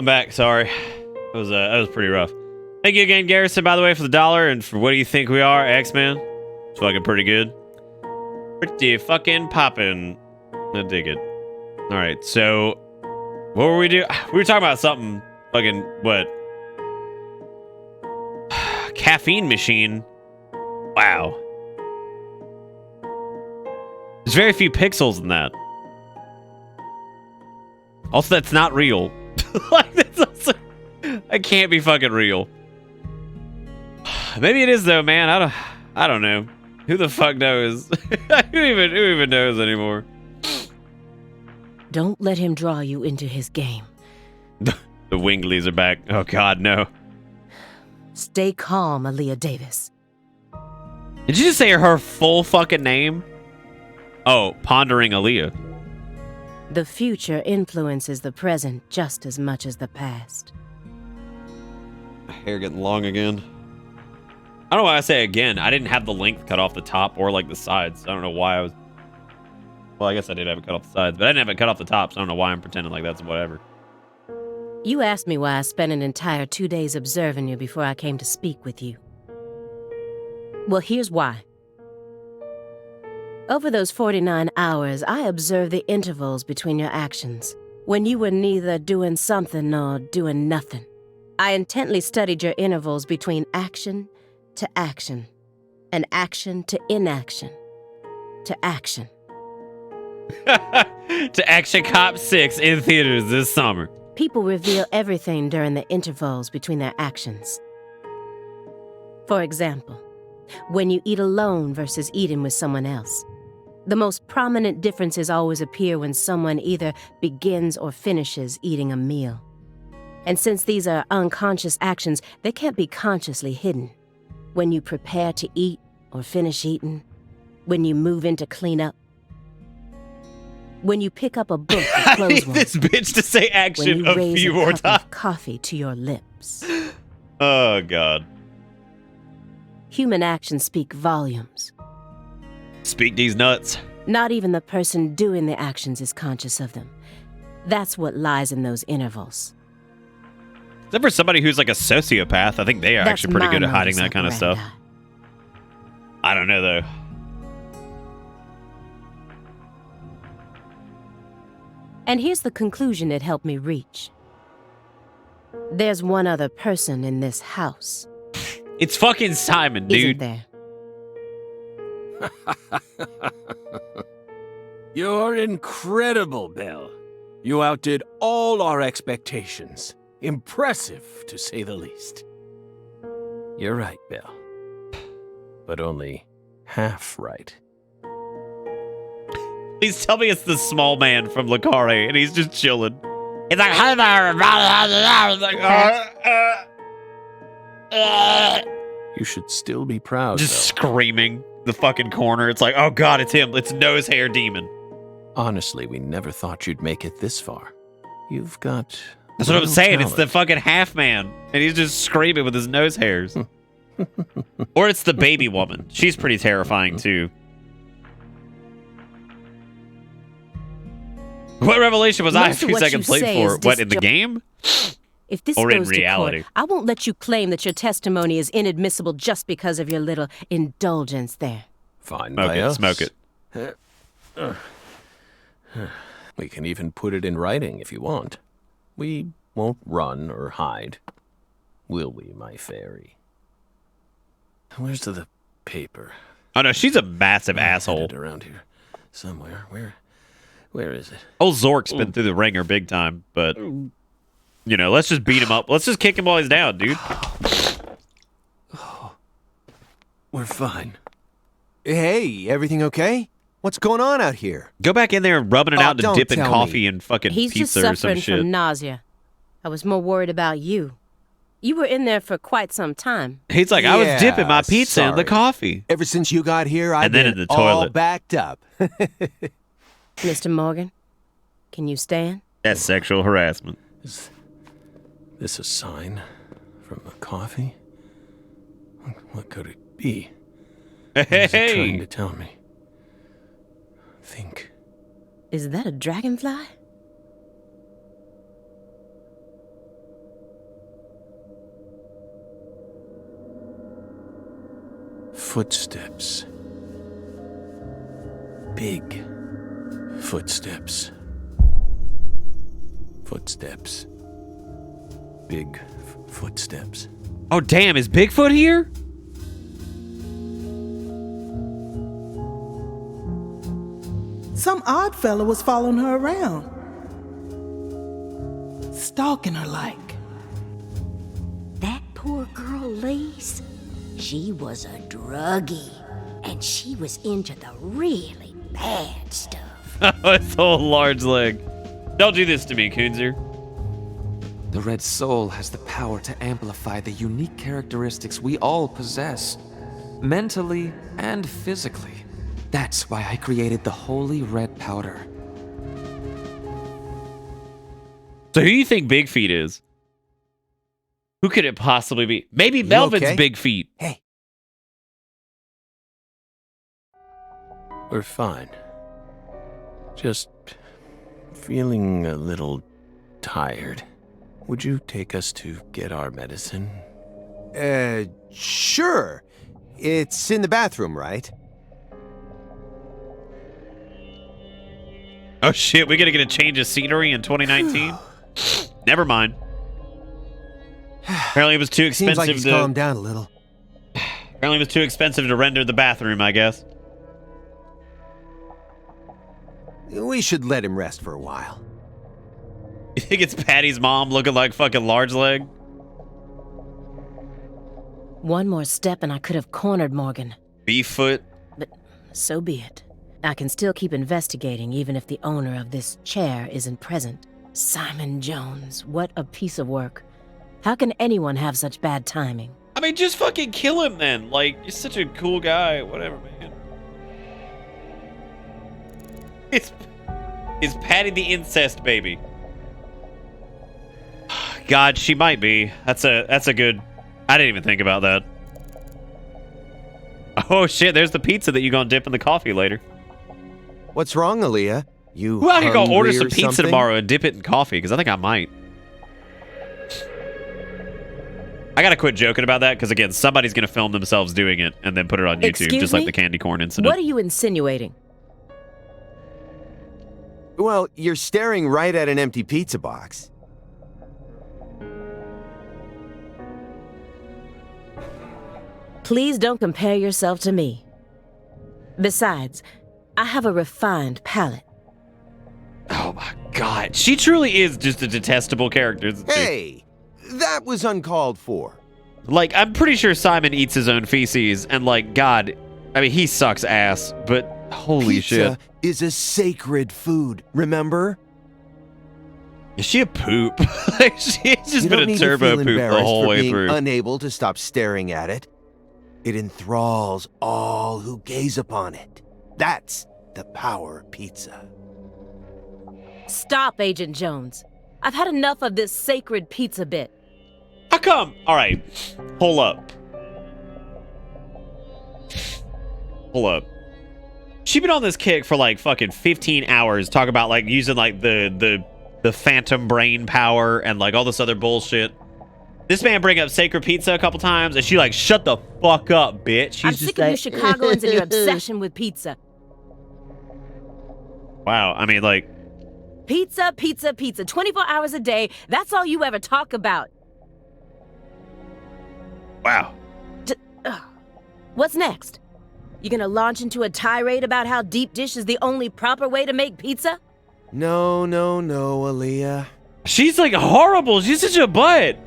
back. Sorry. That was pretty rough. Thank you again, Garrison, by the way, for the $1. And for what do you think we are, X-Men? It's fucking pretty good. Pretty fucking poppin'. I dig it. All right, so what were we doing? We were talking about something fucking, what? Caffeine machine. Wow. There's very few pixels in that. Also, that's not real. Like, that's also, that can't be fucking real. Maybe it is though, man. I don't know. Who the fuck knows? who even knows anymore? Don't let him draw you into his game. The Wingleys are back. Oh God, no. Stay calm, Aaliyah Davis. Did you just say her full fucking name? Oh, Pondering Aaliyah. The future influences the present just as much as the past. My hair getting long again. I don't know why I say again. I didn't have the length cut off the top or like the sides. I don't know why I was... Well, I guess I did have it cut off the sides, but I didn't have it cut off the top, so I don't know why I'm pretending like that's whatever. You asked me why I spent an entire 2 days observing you before I came to speak with you. Well, here's why. Over those 49 hours, I observed the intervals between your actions, when you were neither doing something nor doing nothing. I intently studied your intervals between action to action, and action to inaction, to action. To Action Cop 6 in theaters this summer. People reveal everything during the intervals between their actions. For example, when you eat alone versus eating with someone else. The most prominent differences always appear when someone either begins or finishes eating a meal. And since these are unconscious actions, they can't be consciously hidden. When you prepare to eat or finish eating, when you move in to clean up, when you pick up a book or close I need one, this bitch to say action a when you few raise more a cup times. of coffee to your lips. Oh, God. Human actions speak volumes. Speak these nuts. Not even the person doing the actions is conscious of them. That's what lies in those intervals. Except for somebody who's like a sociopath, I think they are That's actually pretty good at my hiding that kind of modus stuff. operandi. I don't know, though. And here's the conclusion it helped me reach. There's one other person in this house. It's fucking Simon, dude. Isn't there? You're incredible, Bill. You outdid all our expectations. Impressive, to say the least. You're right, Bill. But only half right. Please tell me it's the small man from Le Carre, and he's just chilling. He's like, hi there, everybody. Like, You should still be proud, just though. screaming the fucking corner. It's like, oh God, it's him. It's Nose Hair Demon. Honestly, we never thought you'd make it this far. You've got... That's what I'm real saying. It's the talent. fucking half man, and he's just screaming with his nose hairs. Or it's the baby woman. She's pretty terrifying too. What revelation was I Most of 2 what seconds you late say for? is What, in the disjo- game? If this Or in goes reality? to court, I won't let you claim that your testimony is inadmissible just because of your little indulgence there. Fine Smoke by it, us. smoke it. We can even put it in writing if you want. We won't run or hide. Will we, my fairy? Where's the paper? Oh no, she's a massive I had asshole. it around here somewhere. Where is it? Old Zork's been through the ringer big time, but you know, let's just beat him up. Let's just kick him while he's down, dude. We're fine. Hey, everything okay? What's going on out here? Go back in there and rubbing it Oh, out to don't dip in tell coffee me. and fucking He's just pizza or some suffering shit. from nausea. I was more worried about you. You were in there for quite some time. He's like, I was dipping my pizza in the sorry. coffee. Ever since you got here, I've And then been in the all toilet. backed up. Mr. Morgan, can you stand? That's sexual harassment. Is this a sign from the coffee? What could it be? What is it trying to tell me? Think. Is that a dragonfly? Footsteps. Big footsteps. Footsteps. Big footsteps. Oh, damn. Is Bigfoot here? Some odd fella was following her around. Stalking her like. That poor girl, Lise, she was a druggie, and she was into the really bad stuff. It's a large leg. Don't do this to me, Kunzer. The Red Soul has the power to amplify the unique characteristics we all possess, mentally and physically. That's why I created the holy red powder. So who do you think Big Feet is? Who could it possibly be? Maybe Melvin's okay? Big Feet. Hey. We're fine. Just feeling a little tired. Would you take us to get our medicine? Sure. It's in the bathroom, right? Oh shit, we gotta get a change of scenery in 2019? Never mind. Apparently it was too expensive Seems like he's calmed down a little. Apparently it was too expensive to render the bathroom, I guess. We should let him rest for a while. You think it's Patty's mom looking like fucking large leg? One more step and I could have cornered Morgan. Beeffoot? But so be it. I can still keep investigating even if the owner of this chair isn't present. Simon Jones, what a piece of work. How can anyone have such bad timing? I mean, just fucking kill him then. Like, you're such a cool guy. Whatever, man. It's Patty the incest baby. God, she might be. That's a good... I didn't even think about that. Oh shit, there's the pizza that you gonna dip in the coffee later. What's wrong, Aaliyah? You Well, I could go order hungry some or pizza something? tomorrow and dip it in coffee, because I think I might. I gotta quit joking about that, because again, somebody's gonna film themselves doing it and then put it on YouTube, Excuse just like me? the candy corn incident. What are you insinuating? Well, you're staring right at an empty pizza box. Please don't compare yourself to me. Besides, I have a refined palate. Oh my god, she truly is just a detestable character, isn't she? Hey, that was uncalled for. Like, I'm pretty sure Simon eats his own feces, and like, God, I mean, he sucks ass, but holy Pizza shit. is a sacred food, remember? Is she a poop? Like, she's just You been don't a need to turbo feel poop the embarrassed whole for way being through. unable to stop staring at it. It enthralls all who gaze upon it. That's the power of pizza. Stop, Agent Jones. I've had enough of this sacred pizza bit. How come? All right, hold up. Hold up. She been on this kick for like fucking 15 hours, talking about like using like the phantom brain power and like all this other bullshit. This man bring up sacred pizza a couple times, and she like, shut the fuck up, bitch. She's I'm just sick of like, you Chicagoans and your obsession with pizza. Wow, I mean, like, Pizza, pizza, pizza. 24 hours a day. That's all you ever talk about. wow. What's next? You gonna launch into a tirade about how deep dish is the only proper way to make pizza? No, Aaliyah. She's like horrible. She's such a butt.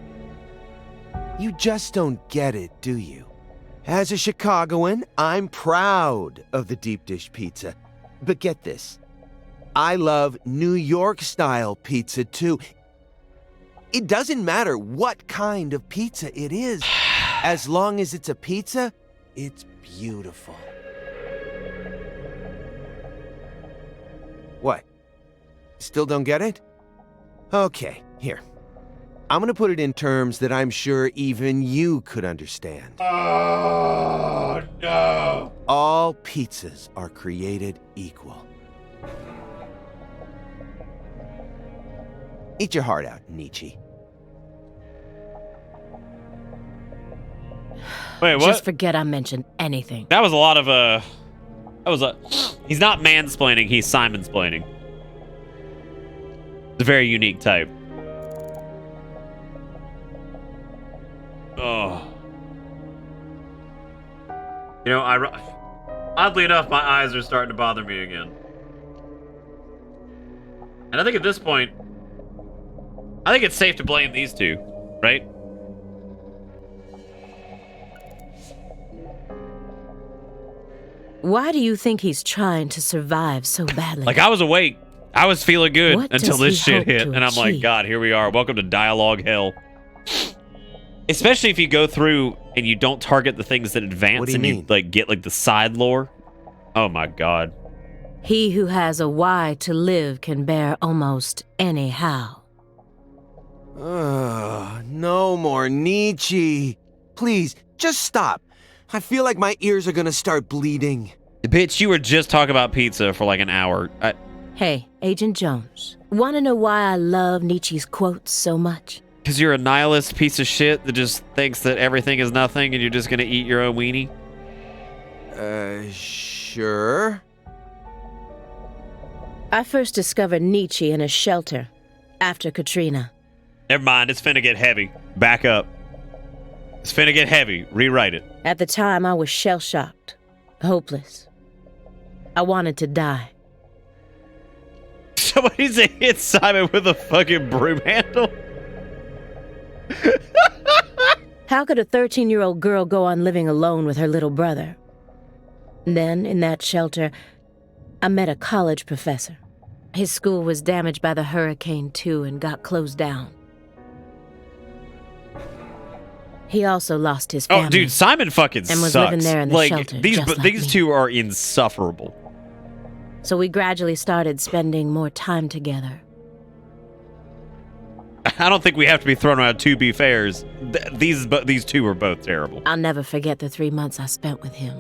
You just don't get it, do you? As a Chicagoan, I'm proud of the deep dish pizza. But get this. I love New York-style pizza, too. It doesn't matter what kind of pizza it is. As long as it's a pizza, it's beautiful. What? Still don't get it? Okay, here. I'm gonna put it in terms that I'm sure even you could understand. Oh, no. All pizzas are created equal. Eat your heart out, Nietzsche. Wait, what? Just forget I mentioned anything. That was a lot of he's not mansplaining, he's Simonsplaining. It's a very unique type. Oh. You know, oddly enough, my eyes are starting to bother me again. And I think at this point, I think it's safe to blame these two, right? Why do you think he's trying to survive so badly? Like, I was awake. I was feeling good What until does this he shit hope hit. to And I'm like, achieve? God, here we are. Welcome to dialogue hell. Especially if you go through and you don't target the things that advance What do you and mean? you like get like the side lore. Oh my God. He who has a why to live can bear almost any how. No more Nietzsche. Please, just stop. I feel like my ears are gonna start bleeding. Bitch, you were just talking about pizza for like an hour. Hey, Agent Jones, want to know why I love Nietzsche's quotes so much? Because you're a nihilist piece of shit that just thinks that everything is nothing and you're just gonna eat your own weenie? Sure. I first discovered Nietzsche in a shelter after Katrina. Never mind, it's finna get heavy. Back up. It's finna get heavy. Rewrite it. At the time, I was shell-shocked, hopeless. I wanted to die. Somebody's hit Simon with a fucking broom handle. How could a 13-year-old girl go on living alone with her little brother? Then, in that shelter, I met a college professor. His school was damaged by the hurricane, too, and got closed down. He also lost his family. Oh, dude, Simon fucking and was sucks. living there in the like, shelter, these just like these me. two are insufferable. So we gradually started spending more time together. I don't think we have to be thrown out 2B fairs. These two are both terrible. I'll never forget the 3 months I spent with him.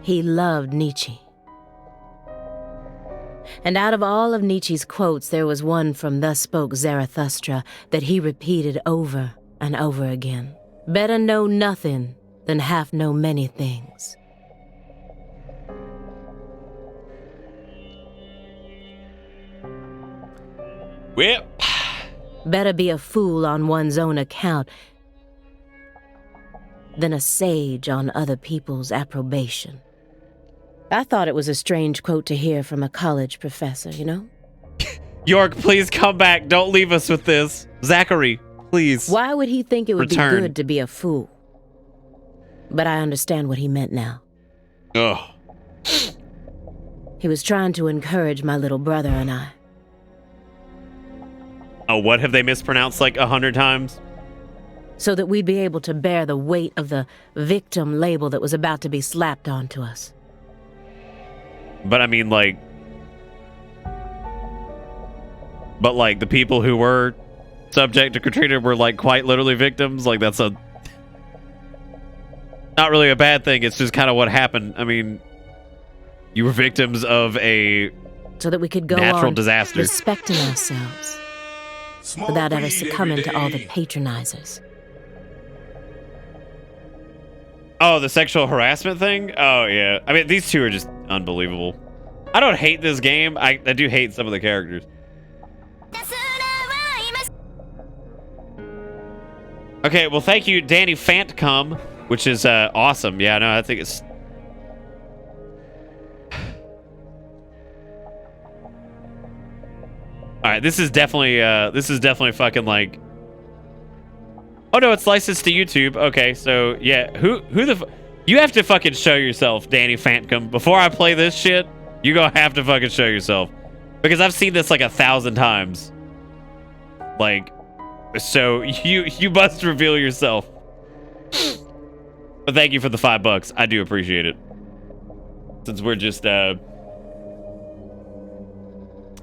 He loved Nietzsche. And out of all of Nietzsche's quotes, there was one from Thus Spoke Zarathustra that he repeated over and over again. Better know nothing than half know many things. Whip. Better be a fool on one's own account than a sage on other people's approbation. I thought it was a strange quote to hear from a college professor, you know? York, please come back. Don't leave us with this. Zachary, please. Why would he think it would Return. be good to be a fool? But I understand what he meant now. Ugh. He was trying to encourage my little brother and I. Oh, what have they mispronounced like 100 times? So that we'd be able to bear the weight of the victim label that was about to be slapped onto us. But I mean, like... But, like, the people who were subject to Katrina were, like, quite literally victims. Like, that's a... Not really a bad thing. It's just kind of what happened. I mean... You were victims of a... So that we could go natural on disaster. respecting ourselves. Without ever succumbing to all the patronizers. Oh, the sexual harassment thing? Oh, yeah. I mean, these two are just unbelievable. I don't hate this game. I do hate some of the characters. Okay, well, thank you, Danny Fantcom, which is awesome. Yeah, no, I think it's... All right, this is definitely fucking like... Oh no, it's licensed to YouTube. Okay, so yeah, who the you have to fucking show yourself, Danny Fantcom. Before I play this shit, you gonna have to fucking show yourself. Because I've seen this like 1,000 times. Like, so you must reveal yourself. But thank you for the $5. I do appreciate it. Since we're just And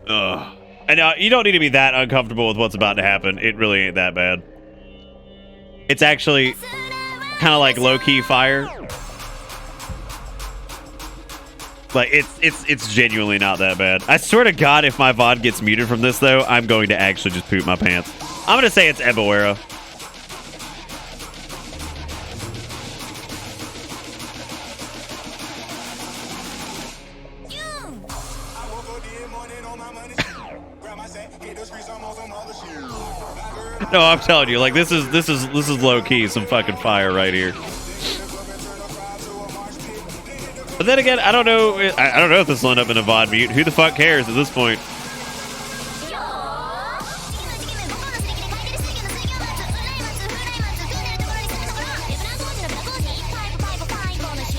you don't need to be that uncomfortable with what's about to happen. It really ain't that bad. It's actually kind of like low-key fire. Like, it's genuinely not that bad. I swear to God, if my VOD gets muted from this, though, I'm going to actually just poop my pants. I'm gonna say it's Eboera. No, I'm telling you, like this is low key some fucking fire right here. But then again, I don't know if this will end up in a VOD mute. Who the fuck cares at this point?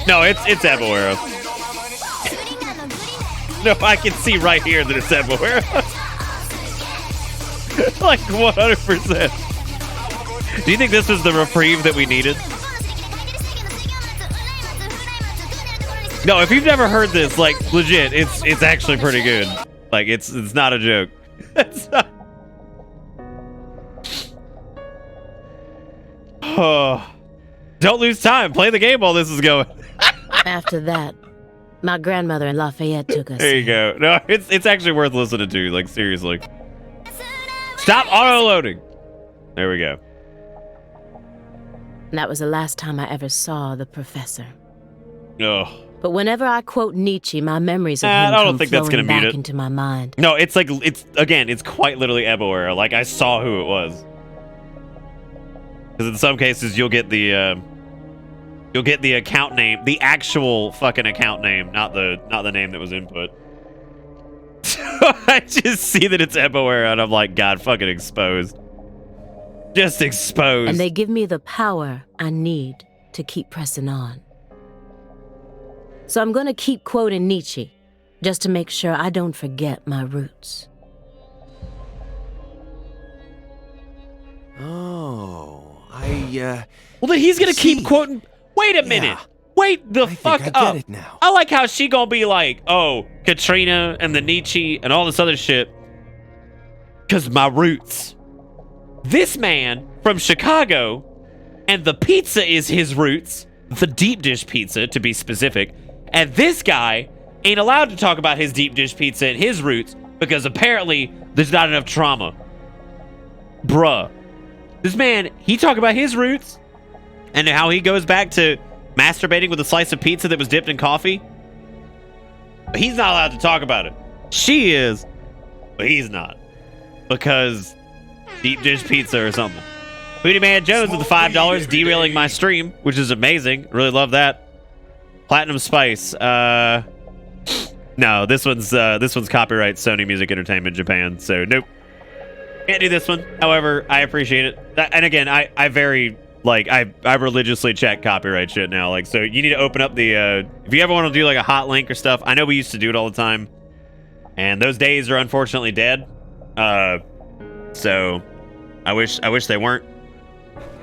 No, it's Eboera. No, I can see right here that it's Eboera. Like 100%. Do you think this was the reprieve that we needed? No, if you've never heard this, like legit, it's actually pretty good. Like it's not a joke. It's not. Oh, don't lose time. Play the game while this is going. After that, my grandmother in Lafayette took us. There you go. No, it's actually worth listening to. Like seriously. Stop auto-loading. There we go. That was the last time I ever saw the professor. Oh. But whenever I quote Nietzsche, my memories of him come flowing back into my mind. No, it's like it's quite literally Eboera. Like I saw who it was. Because in some cases you'll get the account name, the actual fucking account name, not the name that was input. So I just see that it's Eboera and I'm like, God, fucking exposed. Just exposed. And they give me the power I need to keep pressing on. So I'm going to keep quoting Nietzsche, just to make sure I don't forget my roots. Oh, well, then he's going to keep quoting... Wait a minute. Yeah. Wait the fuck up. I get it now. I like how she gonna be like, oh, Katrina and the Nietzsche and all this other shit. Because my roots. This man from Chicago, and the pizza is his roots. The deep dish pizza, to be specific. And this guy ain't allowed to talk about his deep dish pizza and his roots because apparently there's not enough trauma. Bruh. This man, he talk about his roots and how he goes back to masturbating with a slice of pizza that was dipped in coffee. He's not allowed to talk about it. She is, but he's not. Because deep dish pizza or something. Booty Man Jones with the $5 derailing my stream, which is amazing. Really love that. Platinum Spice. No, this one's copyright Sony Music Entertainment Japan, so nope. Can't do this one. However, I appreciate it. And again, I religiously check copyright shit now. Like, so you need to open up the if you ever want to do like a hot link or stuff. I know we used to do it all the time, and those days are unfortunately dead. So I wish they weren't,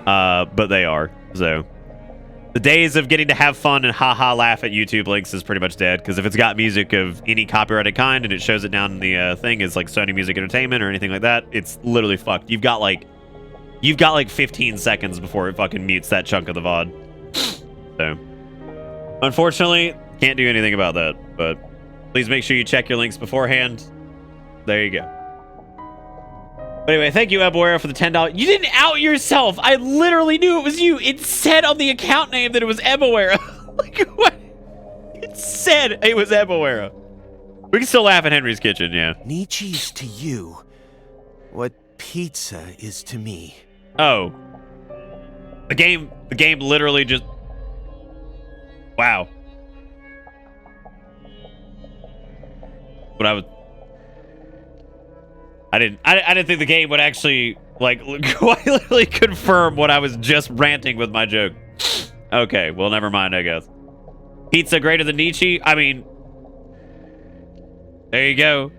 but they are. So the days of getting to have fun and haha laugh at YouTube links is pretty much dead, because if it's got music of any copyrighted kind and it shows it down in the thing as like Sony Music Entertainment or anything like that, it's literally fucked. You've got like 15 seconds before it fucking mutes that chunk of the VOD. So unfortunately, can't do anything about that, but please make sure you check your links beforehand. There you go. But anyway, thank you, Eboera, for the $10. You didn't out yourself. I literally knew it was you. It said on the account name that it was Eboera. Like, what? It said it was Eboera. We can still laugh at Henry's Kitchen, yeah. Nietzsche's to you what pizza is to me. Oh. The game literally just... Wow. But I didn't think the game would actually, like, quite literally confirm what I was just ranting with my joke. Okay, well, never mind, I guess. Pizza greater than Nietzsche? I mean, there you go.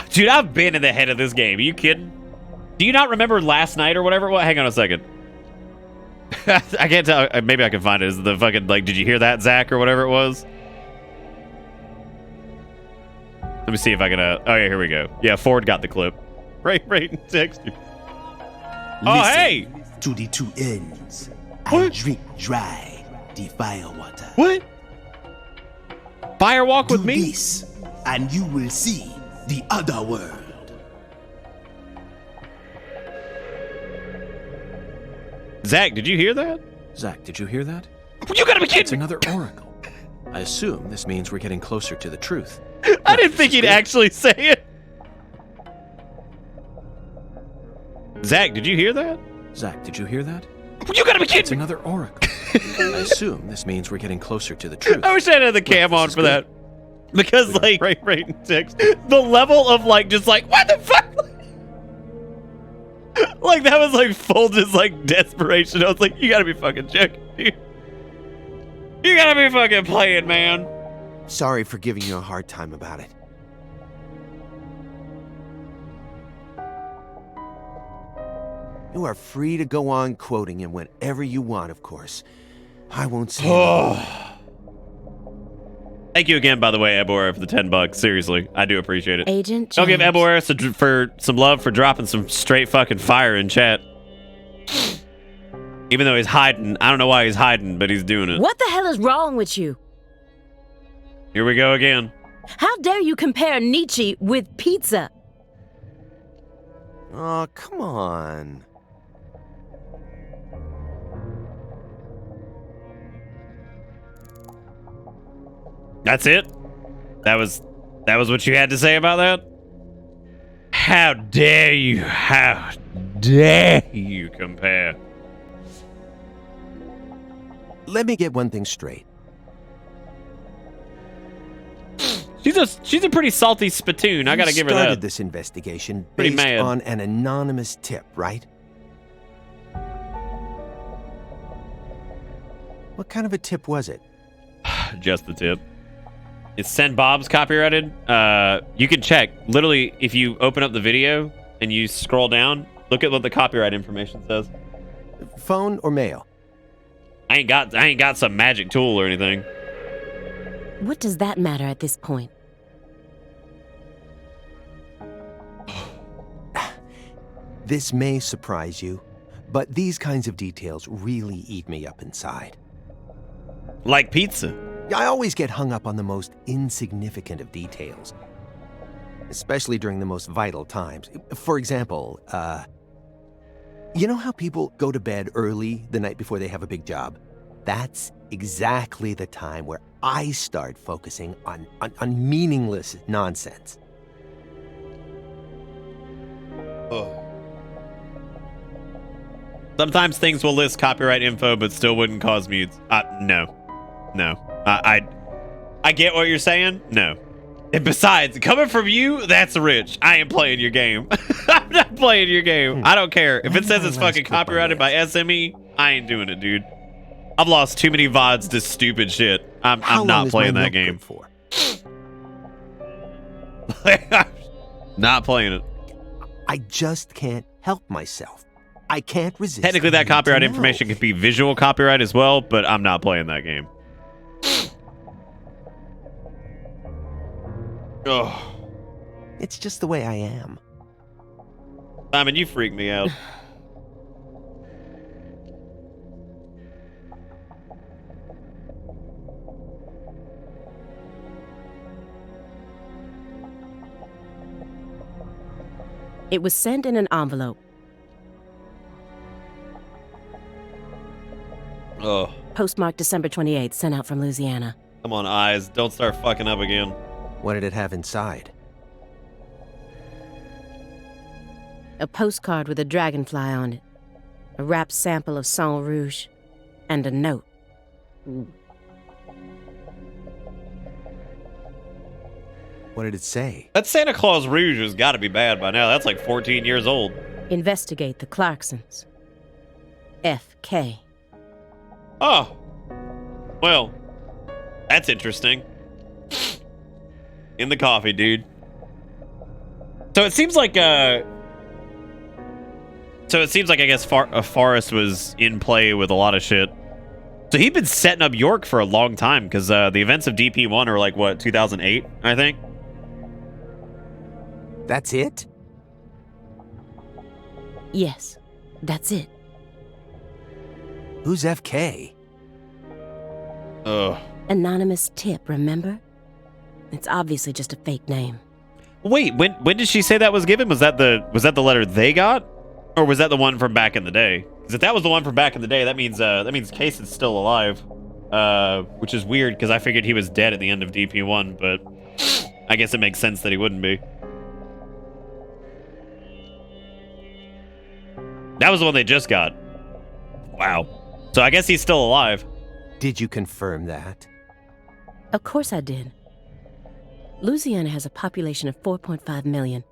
Dude, I've been in the head of this game. Are you kidding? Do you not remember last night or whatever? Well, hang on a second. I can't tell. Maybe I can find it. Is the fucking, like, did you hear that, Zach, or whatever it was? Let me see if I can, oh yeah, here we go. Yeah, Ford got the clip. Right in text you. Oh, hey! To the two ends. I drink dry the fire water. What? Fire walk with me? This, and you will see the other world. Zach, did you hear that? Zach, did you hear that? You gotta be kidding It's another oracle. I assume this means we're getting closer to the truth. I didn't think he'd actually say it. Zach, did you hear that? Zach, did you hear that? You gotta be kidding It's another oracle. I assume this means we're getting closer to the truth. I wish I had the cam on for that. Because, like, right in text, the level of, like, just like, what the fuck? Like, that was, like, full just, like, desperation. I was like, you gotta be fucking joking, dude. You gotta be fucking playing, man. Sorry for giving you a hard time about it. You are free to go on quoting him whenever you want, of course. I won't say anything. Thank you again, by the way, Ebor, for the $10. Seriously, I do appreciate it. Agent I'll give James. Ebor for some love for dropping some straight fucking fire in chat. Even though he's hiding. I don't know why he's hiding, but he's doing it. What the hell is wrong with you? Here we go again. How dare you compare Nietzsche with pizza? Oh, come on. That's it? That was what you had to say about that? How dare you? How dare you compare? Let me get one thing straight. She's a pretty salty spittoon. I gotta give her that. You started this investigation Pretty based mad. on an anonymous tip, right? What kind of a tip was it? Just the tip. Is Send Bob's copyrighted? You can check. Literally, if you open up the video and you scroll down, look at what the copyright information says. Phone or mail? I ain't got some magic tool or anything. What does that matter at this point? This may surprise you, but these kinds of details really eat me up inside. Like pizza. I always get hung up on the most insignificant of details, especially during the most vital times. For example, you know how people go to bed early the night before they have a big job? That's exactly the time where I start focusing on meaningless nonsense. Sometimes things will list copyright info, but still wouldn't cause mutes. No. I get what you're saying. No. And besides, coming from you, that's rich. I ain't playing your game. I'm not playing your game. I don't care. If it says it's fucking copyrighted by SME, I ain't doing it, dude. I've lost too many VODs to stupid shit. I'm not playing that game. For? Not playing it. I just can't help myself. I can't resist. Technically, that copyright information could be visual copyright as well, but I'm not playing that game. Oh. It's just the way I am. Simon, you freak me out. It was sent in an envelope. Oh. Postmarked December 28th, sent out from Louisiana. Come on, eyes. Don't start fucking up again. What did it have inside? A postcard with a dragonfly on it. A wrapped sample of Sang Rouge. And a note. What did it say? That Santa Claus Rouge has got to be bad by now. That's like 14 years old. Investigate the Clarksons. F.K. Oh. Well, that's interesting. In the coffee, dude. So it seems like I guess Forrest was in play with a lot of shit. So he'd been setting up York for a long time because the events of DP1 are like what, 2008, I think. That's it? Yes, that's it. Who's FK? Ugh. Anonymous tip, remember? It's obviously just a fake name. Wait, when did she say that was given? Was that the letter they got, or was that the one from back in the day? Because if that was the one from back in the day, that means Case is still alive, which is weird because I figured he was dead at the end of DP1, but I guess it makes sense that he wouldn't be. That was the one they just got. Wow. So I guess he's still alive. Did you confirm that? Of course I did. Louisiana has a population of 4.5 million.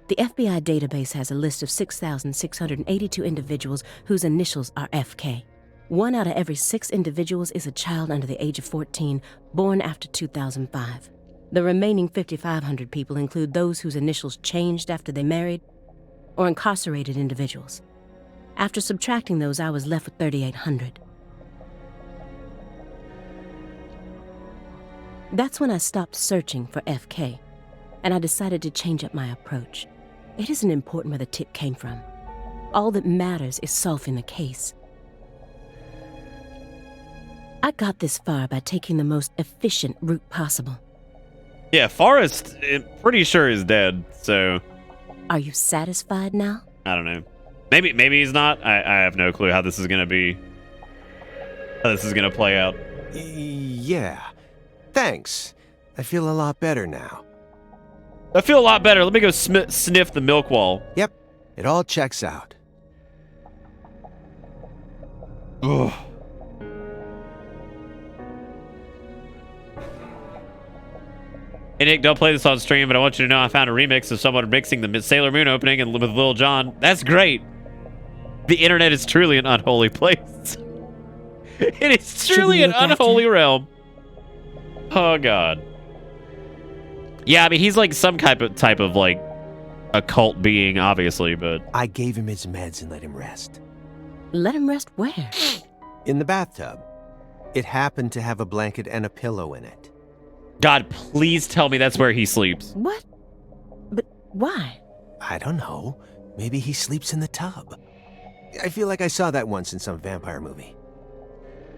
The FBI database has a list of 6,682 individuals whose initials are FK. 1 out of every 6 individuals is a child under the age of 14, born after 2005. The remaining 5,500 people include those whose initials changed after they married, or incarcerated individuals. After subtracting those, I was left with 3,800. That's when I stopped searching for FK, and I decided to change up my approach. It isn't important where the tip came from. All that matters is solving the case. I got this far by taking the most efficient route possible. Yeah, Forrest, pretty sure is dead, so... Are you satisfied now? I don't know. Maybe he's not. I have no clue how this is gonna be. How this is gonna play out. Yeah. Thanks. I feel a lot better now. I feel a lot better. Let me go sniff the milk wall. Yep. It all checks out. Ugh. Hey Nick, don't play this on stream, but I want you to know I found a remix of someone mixing the Sailor Moon opening and with Lil Jon. That's great. The internet is truly an unholy place. It is truly an unholy realm. Oh God. Yeah, I mean he's like some type of like occult being, obviously, but I gave him his meds and let him rest. Let him rest where? In the bathtub. It happened to have a blanket and a pillow in it. God, please tell me that's where he sleeps. What? But why? I don't know. Maybe he sleeps in the tub. I feel like I saw that once in some vampire movie.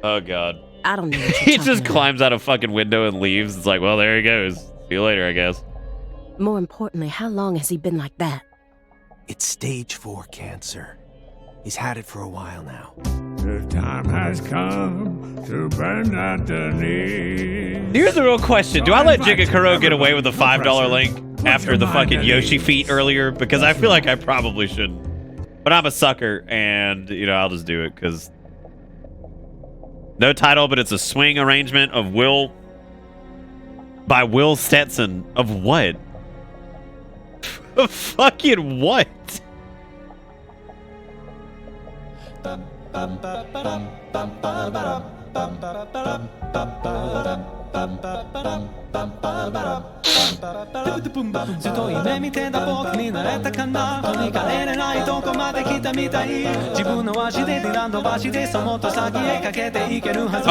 Oh God. I don't know. He just climbs out a fucking window and leaves. It's like, well, there he goes. See you later, I guess. More importantly, how long has he been like that? It's stage 4 cancer. He's had it for a while now. The time has come to bend at the knee. Here's the real question. Do I let Jigakuro get away with the $5 link after the fucking Yoshi feat earlier? Because I feel like I probably shouldn't. But I'm a sucker, and, you know, I'll just do it, because... No title, but it's a swing arrangement of Will... By Will Stetson. Of what? Fucking what?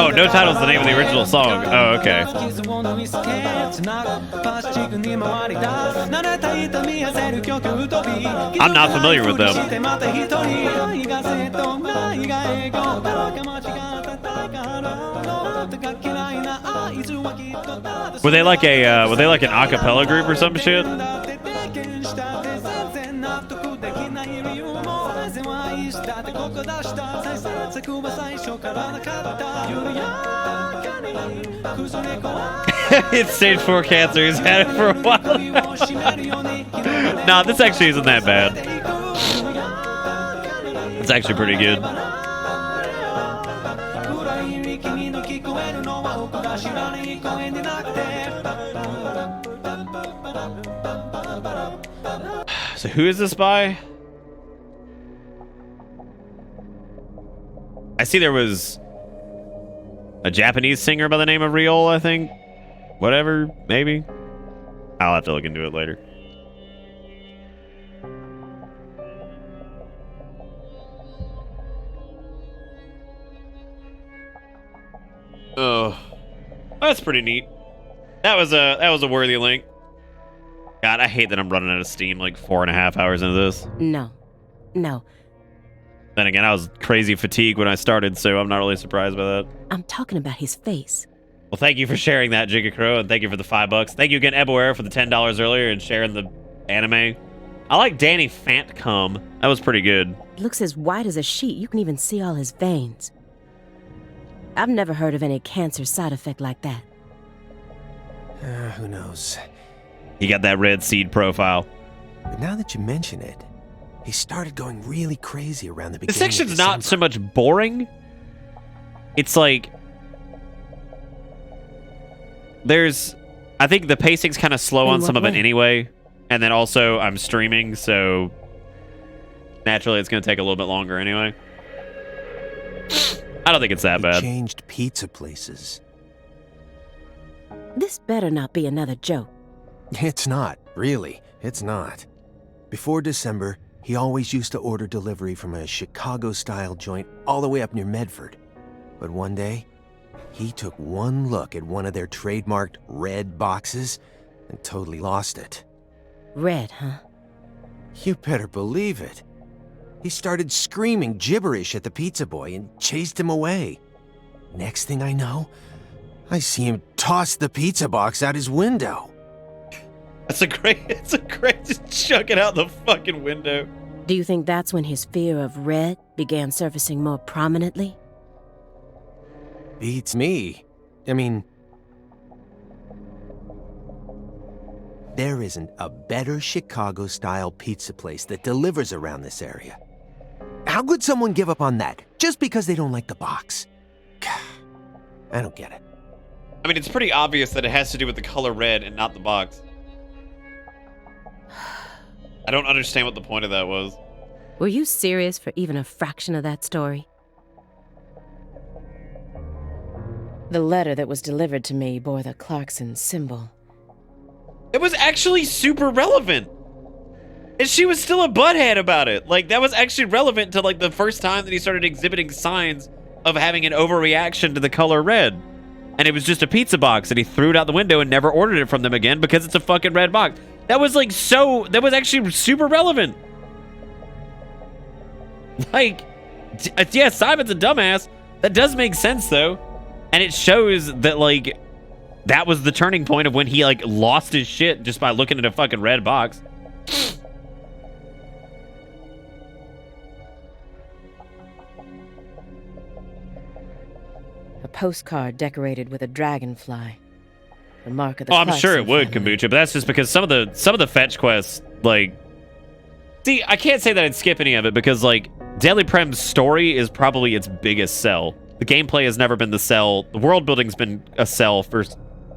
Oh, no title's the name of the original song. Oh, okay. I'm not familiar with them. Were they like an a cappella group or some shit? It's stage 4 cancer. He's had it for a while. Nah, this actually isn't that bad. It's actually pretty good. So who is this by? I see there was a Japanese singer by the name of Riol, I think. Whatever, maybe. I'll have to look into it later. Oh, that's pretty neat. That was a worthy link. God, I hate that I'm running out of steam like 4.5 hours into this. No. Then again, I was crazy fatigued when I started, so I'm not really surprised by that. I'm talking about his face. Well, thank you for sharing that, Jigacrow, and thank you for the $5. Thank you again, Ebaware, for the $10 earlier and sharing the anime. I like Danny Fantcom. That was pretty good. It looks as white as a sheet. You can even see all his veins. I've never heard of any cancer side effect like that. Who knows? He got that red seed profile. But now that you mention it, he started going really crazy around the beginning. This section's not so much boring. It's like... I think the pacing's kind of slow on some of it anyway. And then also, I'm streaming, so... Naturally, it's going to take a little bit longer anyway. I don't think it's that bad. Changed pizza places. This better not be another joke. It's not, really. It's not. Before December, he always used to order delivery from a Chicago-style joint all the way up near Medford. But one day, he took one look at one of their trademarked red boxes and totally lost it. Red, huh? You better believe it. He started screaming gibberish at the pizza boy and chased him away. Next thing I know, I see him toss the pizza box out his window. It's a great, just chuck it out the fucking window. Do you think that's when his fear of red began surfacing more prominently? Beats me. I mean, there isn't a better Chicago-style pizza place that delivers around this area. How could someone give up on that just because they don't like the box? I don't get it. I mean, it's pretty obvious that it has to do with the color red and not the box. I don't understand what the point of that was. Were you serious for even a fraction of that story? The letter that was delivered to me bore the Clarkson symbol. It was actually super relevant. And she was still a butthead about it. Like, that was actually relevant to, like, the first time that he started exhibiting signs of having an overreaction to the color red. And it was just a pizza box, and he threw it out the window and never ordered it from them again because it's a fucking red box. That was, like, that was actually super relevant. Like, yeah, Simon's a dumbass. That does make sense, though. And it shows that, like, that was the turning point of when he, like, lost his shit just by looking at a fucking red box. A postcard decorated with a dragonfly. The mark of the I'm sure it would, family. Kombucha, but that's just because some of the fetch quests, like... See, I can't say that I'd skip any of it because, like, Deadly Prem's story is probably its biggest sell. The gameplay has never been the sell. The world building's been a sell for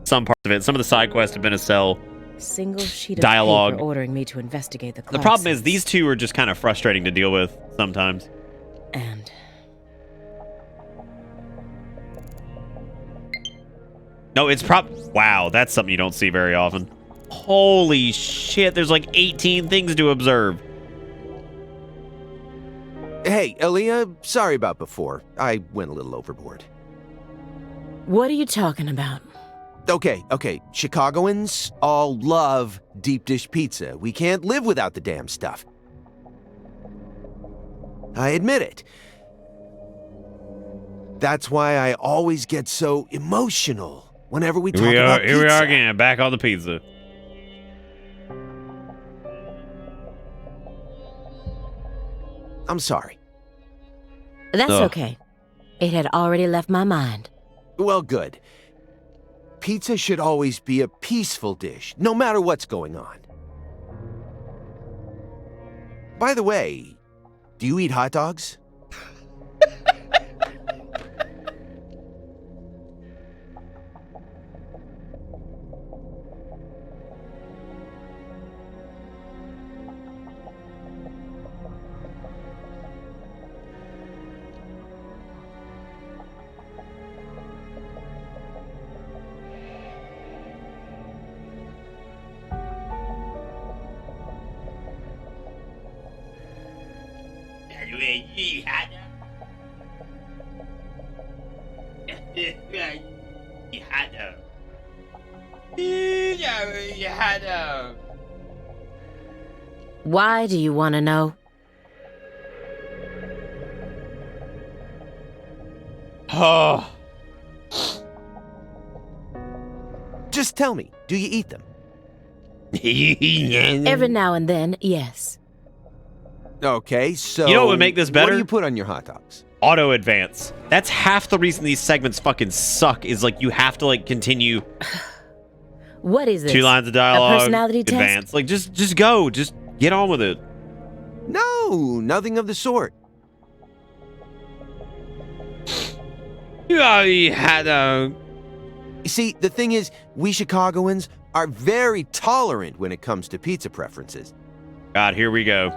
some parts of it. Some of the side quests have been a sell. Single sheet of Dialogue. paper ordering me to investigate the The problem is these two are just kind of frustrating to deal with sometimes. And no, it's wow, that's something you don't see very often. Holy shit, there's like 18 things to observe. Hey, Aaliyah, sorry about before. I went a little overboard. What are you talking about? Okay. Chicagoans all love deep dish pizza. We can't live without the damn stuff. I admit it. That's why I always get so emotional whenever we talk about pizza. Here we are again, back on the pizza. I'm sorry. That's okay. It had already left my mind. Well, good. Pizza should always be a peaceful dish, no matter what's going on. By the way, do you eat hot dogs? Why do you want to know? Oh. Just tell me, do you eat them? Every now and then, yes. Okay, so You know what would make this better? What do you put on your hot dogs? Auto advance. That's half the reason these segments fucking suck, is like you have to like continue What is this? 2 lines of dialogue. A personality test? Advance. Like just go. Just get on with it. No, nothing of the sort. You had a... You see, the thing is, we Chicagoans are very tolerant when it comes to pizza preferences. God, here we go.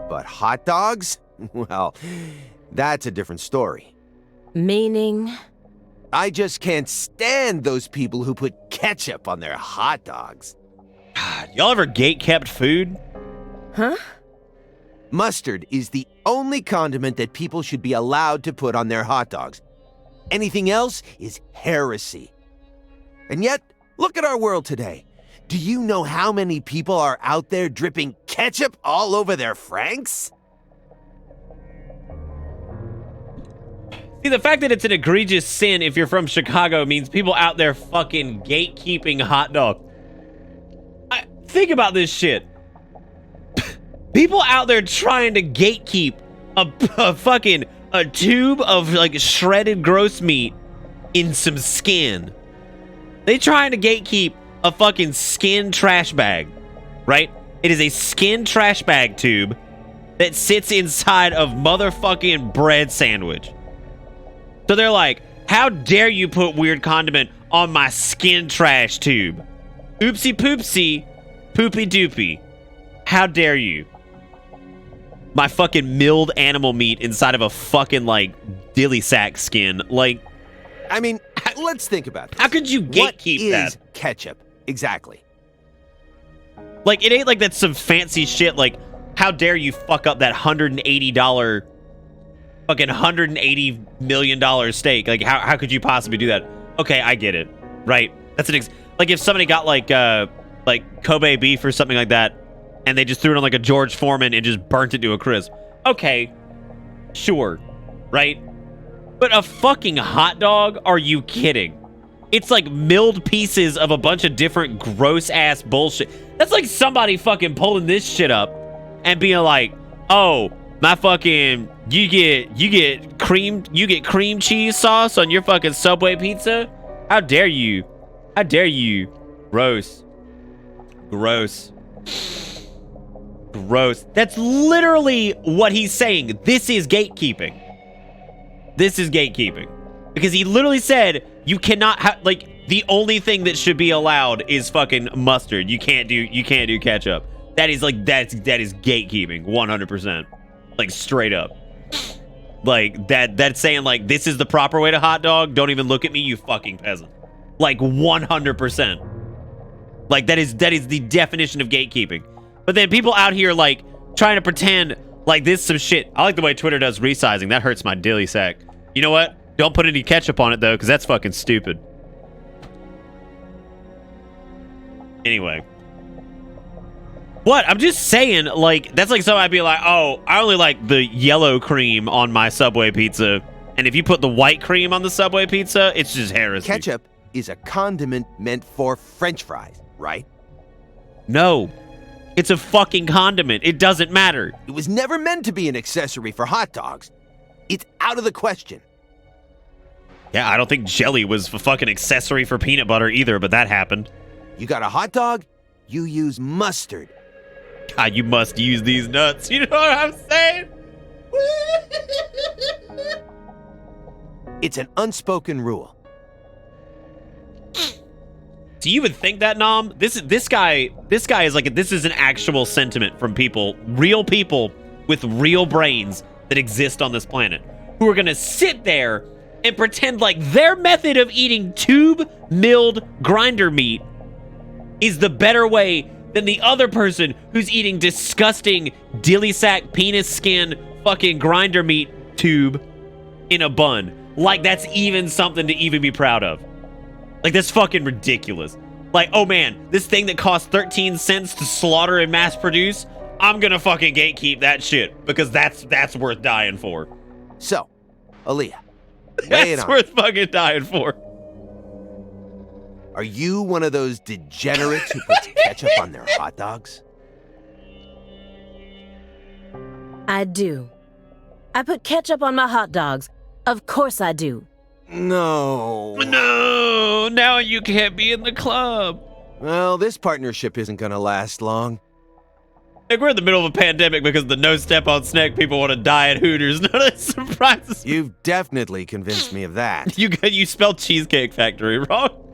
But hot dogs? Well, that's a different story. Meaning? I just can't stand those people who put ketchup on their hot dogs. God, y'all ever gate-kept food? Huh? Mustard is the only condiment that people should be allowed to put on their hot dogs. Anything else is heresy. And yet, look at our world today. Do you know how many people are out there dripping ketchup all over their Franks? See, the fact that it's an egregious sin if you're from Chicago means people out there fucking gatekeeping hot dog. Think about this shit. People out there trying to gatekeep a tube of like shredded gross meat in some skin. They trying to gatekeep a fucking skin trash bag, right? It is a skin trash bag tube that sits inside of motherfucking bread sandwich. So they're like, how dare you put weird condiment on my skin trash tube? Oopsie poopsie, poopy doopy. How dare you? My fucking milled animal meat inside of a fucking like dilly sack skin. Like, I mean, let's think about this. How could you gatekeep that? What is ketchup? Exactly. Like, it ain't like that's some fancy shit. Like, how dare you fuck up that $180 fucking $180 million steak? Like, how could you possibly do that? Okay, I get it. Right? That's like if somebody got like Kobe beef or something like that, and they just threw it on like a George Foreman and just burnt it to a crisp. Okay, sure, right? But a fucking hot dog? Are you kidding? It's like milled pieces of a bunch of different gross ass bullshit. That's like somebody fucking pulling this shit up and being like, "Oh, my fucking you get cream cheese sauce on your fucking Subway pizza? How dare you? How dare you? Gross. Gross. Gross." That's literally what he's saying. This is gatekeeping. This is gatekeeping. Because he literally said you cannot have, like, the only thing that should be allowed is fucking mustard. You can't do ketchup. That is like that is gatekeeping 100%. Like, straight up. Like, that's saying like this is the proper way to hot dog. Don't even look at me, you fucking peasant. Like 100%. Like, that is the definition of gatekeeping. But then people out here like trying to pretend like this some shit. I like the way Twitter does resizing. That hurts my dilly sack. You know what? Don't put any ketchup on it though, because that's fucking stupid. Anyway. What? I'm just saying, like, that's like somebody be like, oh, I only like the yellow cream on my Subway pizza. And if you put the white cream on the Subway pizza, it's just heresy. Ketchup is a condiment meant for French fries, right? No. It's a fucking condiment. It doesn't matter. It was never meant to be an accessory for hot dogs. It's out of the question. Yeah, I don't think jelly was a fucking accessory for peanut butter either, but that happened. You got a hot dog, you use mustard. God, you must use these nuts. You know what I'm saying? It's an unspoken rule. Do you even think that, Nom? This guy is like, this is an actual sentiment from people, real people with real brains that exist on this planet, who are gonna sit there and pretend like their method of eating tube milled grinder meat is the better way than the other person who's eating disgusting dilly sack penis skin fucking grinder meat tube in a bun. Like, that's even something to even be proud of. Like, that's fucking ridiculous. Like, oh man, this thing that costs 13 cents to slaughter and mass produce, I'm gonna fucking gatekeep that shit because that's worth dying for. So, Aaliyah, that's worth fucking dying for. Are you one of those degenerates who puts ketchup on their hot dogs? I do. I put ketchup on my hot dogs. Of course I do. No. No, now you can't be in the club. Well, this partnership isn't gonna last long. Like, we're in the middle of a pandemic because the no step on snack people want to die at Hooters. None of that surprises me. You've definitely convinced me of that. You spelled Cheesecake Factory wrong.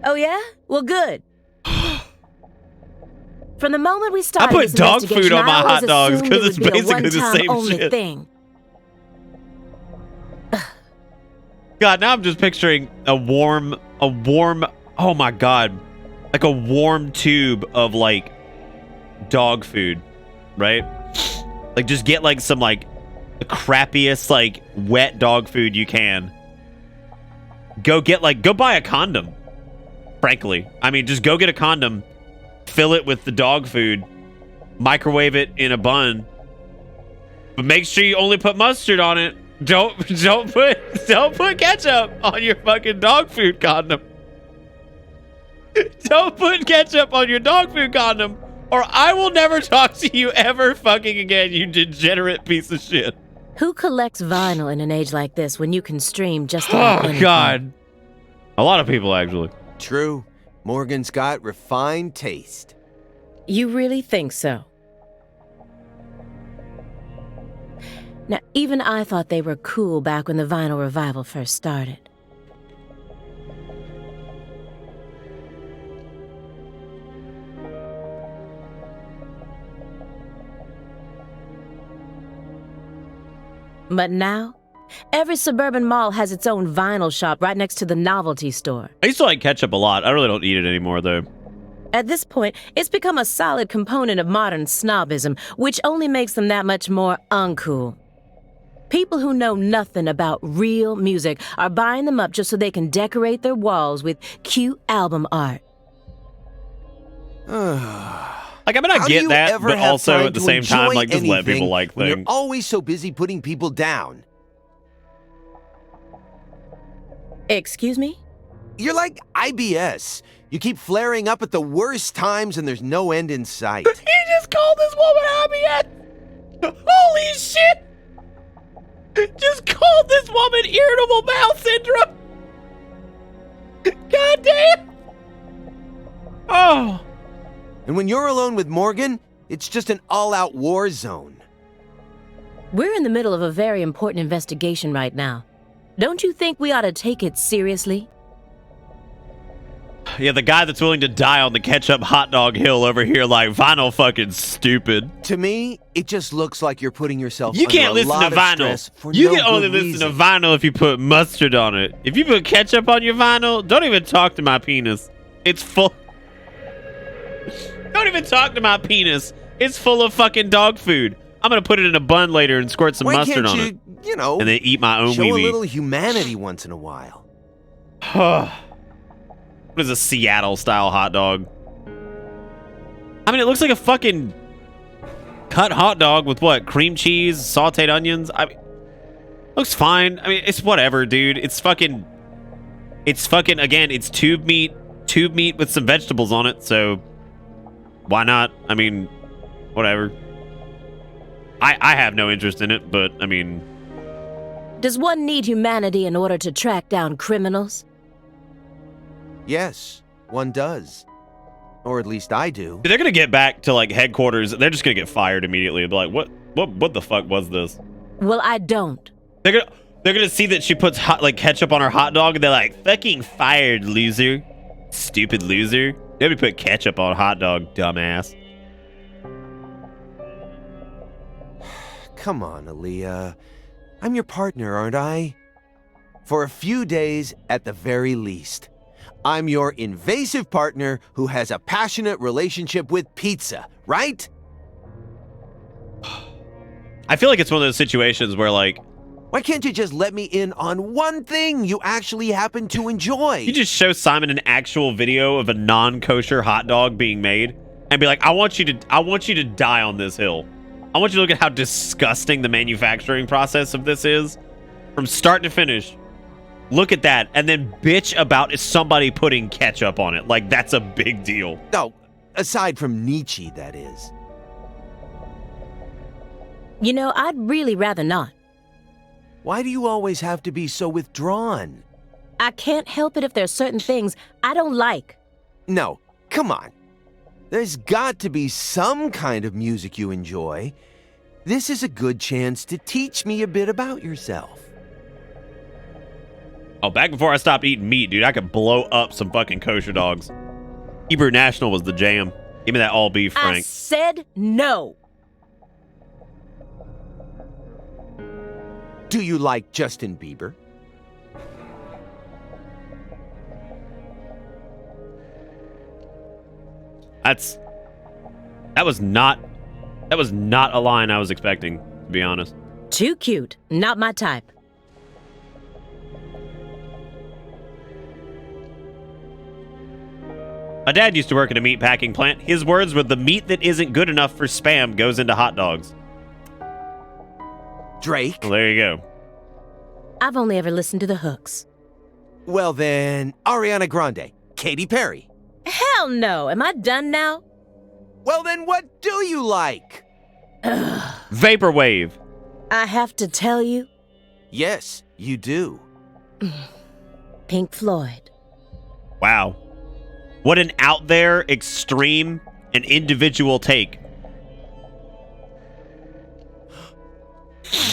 Oh yeah? Well, good. From the moment we started, I put this dog food on my hot dogs because it's basically basically the same shit. Thing. God, now I'm just picturing a warm, oh my God, like a warm tube of like dog food, right? Like just get like some like the crappiest like wet dog food you can. Go buy a condom. Frankly, I mean, just go get a condom, fill it with the dog food, microwave it in a bun, but make sure you only put mustard on it. Don't put ketchup on your fucking dog food condom. Don't put ketchup on your dog food condom, or I will never talk to you ever fucking again, you degenerate piece of shit. Who collects vinyl in an age like this when you can stream just about anything? God. A lot of people, actually. True. Morgan's got refined taste. You really think so? Now, even I thought they were cool back when the vinyl revival first started. But now, every suburban mall has its own vinyl shop right next to the novelty store. I used to like ketchup a lot. I really don't eat it anymore, though. At this point, it's become a solid component of modern snobism, which only makes them that much more uncool. People who know nothing about real music are buying them up just so they can decorate their walls with cute album art. Like, I mean, I get that, but also at the same time, like, just let people like things. You're always so busy putting people down. Excuse me? You're like IBS. You keep flaring up at the worst times and there's no end in sight. He just called this woman IBS! Holy shit! Just called this woman irritable bowel syndrome! God damn! Oh! And when you're alone with Morgan, it's just an all-out war zone. We're in the middle of a very important investigation right now. Don't you think we ought to take it seriously? Yeah, the guy that's willing to die on the ketchup hot dog hill over here like vinyl fucking stupid. To me, it just looks like you're putting yourself You under can't a listen lot to of vinyl. stress for You no can only good listen reason. to vinyl if you put mustard on it. If you put ketchup on your vinyl, don't even talk to my penis. It's full. Don't even talk to my penis. It's full of fucking dog food. I'm gonna put it in a bun later and squirt some Why mustard can't on you, it. you know, And then eat my own show wee a wee. little humanity once in a while. What is a Seattle-style hot dog? I mean, it looks like a fucking cut hot dog with what? Cream cheese, sauteed onions? I mean, looks fine. I mean, it's whatever, dude. It's fucking, again, it's tube meat with some vegetables on it, so why not? I mean, whatever. I have no interest in it, but, I mean... Does one need humanity in order to track down criminals? Yes, one does. Or at least I do. They're gonna get back to, like, headquarters. They're just gonna get fired immediately. They'll be like, what the fuck was this? Well, I don't. They're gonna see that she puts ketchup on her hot dog, and they're like, fucking fired, loser. Stupid loser. Nobody put ketchup on a hot dog, dumbass. Come on, Aaliyah. I'm your partner, aren't I? For a few days, at the very least. I'm your invasive partner who has a passionate relationship with pizza, right? I feel like it's one of those situations where, like... Why can't you just let me in on one thing you actually happen to enjoy? You just show Simon an actual video of a non-kosher hot dog being made and be like, I want you to die on this hill. I want you to look at how disgusting the manufacturing process of this is from start to finish. Look at that, and then bitch about somebody putting ketchup on it. Like, that's a big deal. No, aside from Nietzsche, that is. You know, I'd really rather not. Why do you always have to be so withdrawn? I can't help it if there's certain things I don't like. No, come on. There's got to be some kind of music you enjoy. This is a good chance to teach me a bit about yourself. Oh, back before I stopped eating meat, dude, I could blow up some fucking kosher dogs. Hebrew National was the jam. Give me that all beef, Frank. I said no. Do you like Justin Bieber? That was not a line I was expecting, to be honest. Too cute. Not my type. My dad used to work at a meat packing plant. His words were, the meat that isn't good enough for Spam goes into hot dogs. Drake? Well, there you go. I've only ever listened to the hooks. Well then, Ariana Grande, Katy Perry. Hell no. Am I done now? Well then, what do you like? Vaporwave. I have to tell you. Yes, you do. Pink Floyd. Wow. What an out there, extreme, and individual take.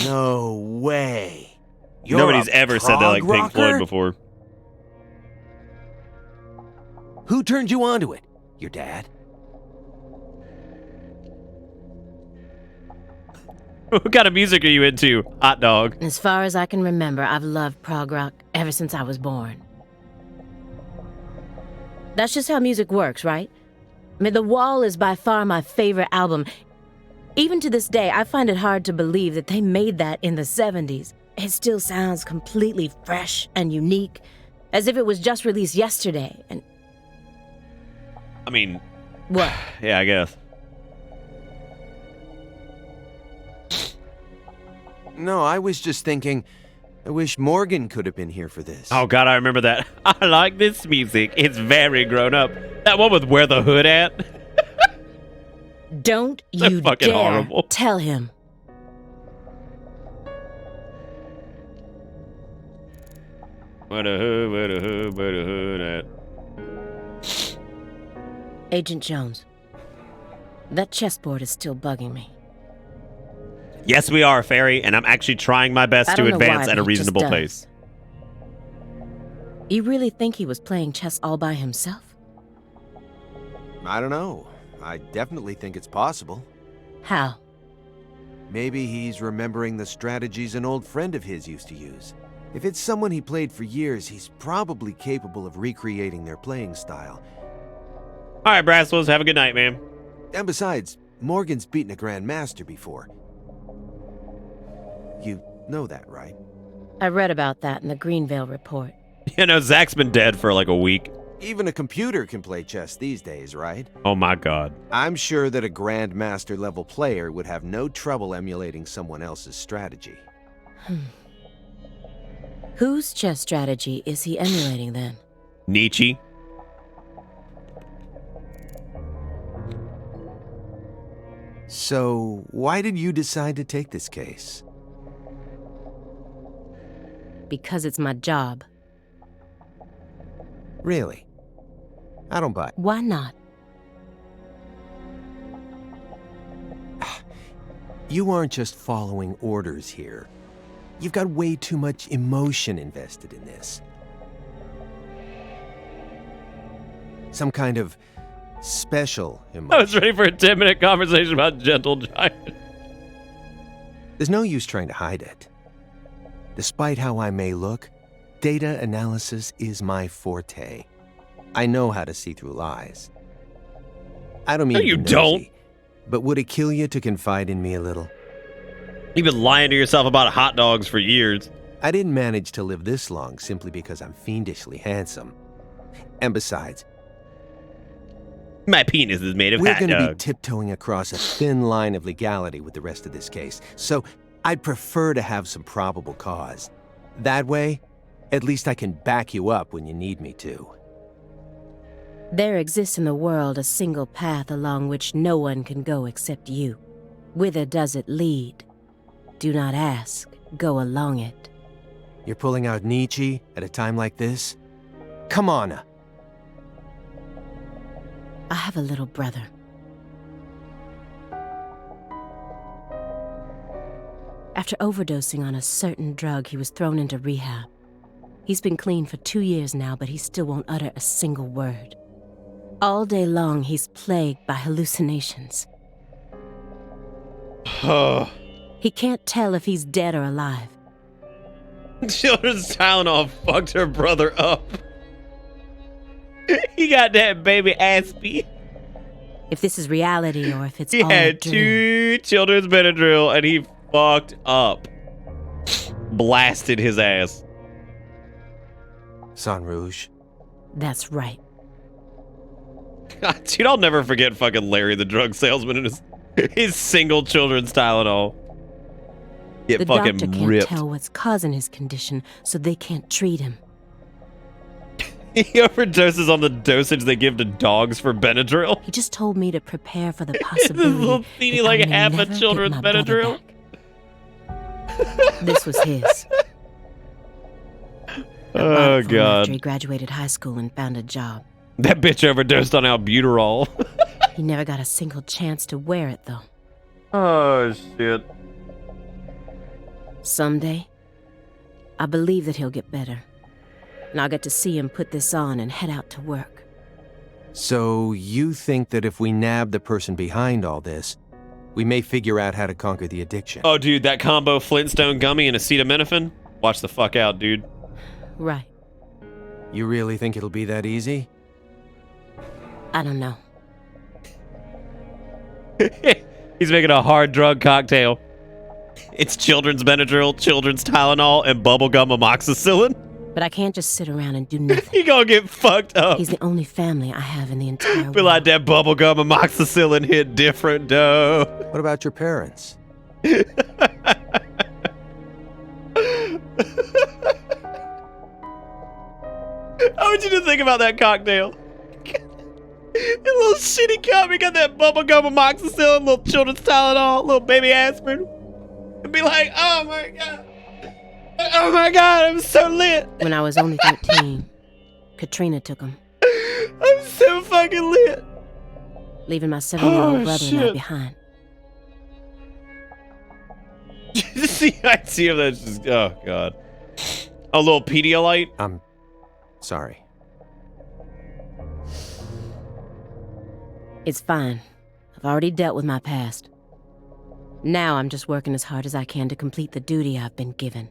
No way. Nobody's ever said that like Pink Floyd before. Who turned you onto it? Your dad? What kind of music are you into, hot dog? As far as I can remember, I've loved prog rock ever since I was born. That's just how music works, right? I mean, The Wall is by far my favorite album. Even to this day, I find it hard to believe that they made that in the 70s. It still sounds completely fresh and unique, as if it was just released yesterday. And I mean... What? Yeah, I guess. No, I was just thinking, I wish Morgan could have been here for this. Oh, God, I remember that. I like this music. It's very grown up. That one with Where the Hood At? Don't you fucking dare horrible. tell him. Where the hood at? Agent Jones, that chessboard is still bugging me. Yes, we are, Fairy, and I'm actually trying my best I to don't know advance why, at a but he just reasonable does. pace. You really think he was playing chess all by himself? I don't know. I definitely think it's possible. How? Maybe he's remembering the strategies an old friend of his used to use. If it's someone he played for years, he's probably capable of recreating their playing style. All right, Braswells, have a good night, man. And besides, Morgan's beaten a Grandmaster before. You know that, right? I read about that in the Greenvale report. You know, Zach's been dead for like a week. Even a computer can play chess these days, right? Oh my God. I'm sure that a Grandmaster level player would have no trouble emulating someone else's strategy. Whose chess strategy is he emulating then? Nietzsche. So, why did you decide to take this case? Because it's my job. Really? I don't buy it. Why not? You aren't just following orders here. You've got way too much emotion invested in this. Some kind of special emotion. I was ready for a 10-minute conversation about Gentle Giant. There's no use trying to hide it. Despite how I may look, data analysis is my forte. I know how to see through lies. I don't mean No, to be you nosy, don't. but would it kill you to confide in me a little? You've been lying to yourself about hot dogs for years. I didn't manage to live this long simply because I'm fiendishly handsome. And besides, my penis is made of we're hot going to be dogs. tiptoeing across a thin line of legality with the rest of this case. So I'd prefer to have some probable cause. That way, At least I can back you up when you need me to. There exists in the world a single path along which no one can go except you. Whither does it lead? Do not ask, go along it. You're pulling out Nietzsche at a time like this? Come on. I have a little brother. After overdosing on a certain drug, he was thrown into rehab. He's been clean for 2 years now, but he still won't utter a single word. All day long, he's plagued by hallucinations. He can't tell if he's dead or alive. Children's Tylenol fucked her brother up. He got that baby Aspie. If this is reality or if it's He all a had dream. 2 children's Benadryl and he fucked up. Blasted his ass. San Rouge. That's right. God, dude, I'll never forget fucking Larry the drug salesman and his single children's Tylenol. Get The fucking doctor can't ripped. tell what's causing his condition, so they can't treat him. He overdoses on the dosage they give to dogs for Benadryl. He just told me to prepare for the This possibility little teeny that like I may half a never get children's my brother Benadryl. back. This was his. Oh After god. he graduated high school and found a job. That bitch overdosed on albuterol. He never got a single chance to wear it, though. Oh shit. Someday, I believe that he'll get better. And I'll get to see him put this on and head out to work. So you think that if we nab the person behind all this, we may figure out how to conquer the addiction? Oh dude, that combo Flintstone gummy and acetaminophen? Watch the fuck out, dude. Right. You really think it'll be that easy? I don't know. He's making a hard drug cocktail. It's children's Benadryl, children's Tylenol, and bubblegum amoxicillin. But I can't just sit around and do nothing. He gonna get fucked up. He's the only family I have in the entire world. Feel like that bubblegum amoxicillin hit different, though. What about your parents? I want you to think about that cocktail. That little shitty cup, he got that bubblegum amoxicillin, little children's Tylenol, little baby aspirin. And be like, oh my god. Oh my god, I'm so lit. When I was only 13, Katrina took him, I'm so fucking lit. leaving my 7-year-old Oh, brother and I shit. behind. See, I see him. That's just, oh god. A little Pedialyte. I'm sorry. It's fine. I've already dealt with my past. Now I'm just working as hard as I can to complete the duty I've been given.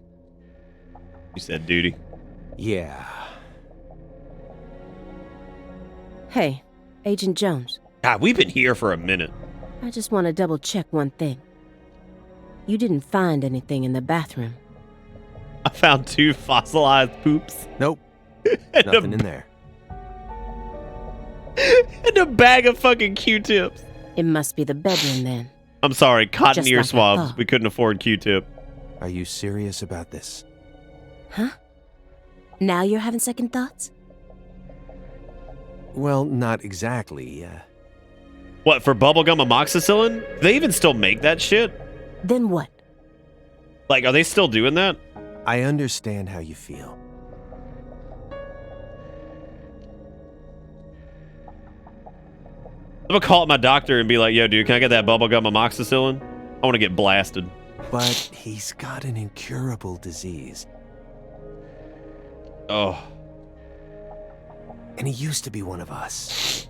You said duty. Yeah. Hey, Agent Jones. God, we've been here for a minute. I just want to double check one thing. You didn't find anything in the bathroom. I found 2 fossilized poops. Nope. And Nothing in there. And a bag of fucking Q-tips. It must be the bedroom then. I'm sorry, cotton Just ear like I swabs. thought. We couldn't afford Q-tip. Are you serious about this? Huh? Now you're having second thoughts? Well, not exactly. What, for bubblegum amoxicillin? Do they even still make that shit? Then what? Like, are they still doing that? I understand how you feel. I'm gonna call up my doctor and be like, yo, dude, can I get that bubblegum amoxicillin? I want to get blasted. But he's got an incurable disease. Oh. And he used to be one of us.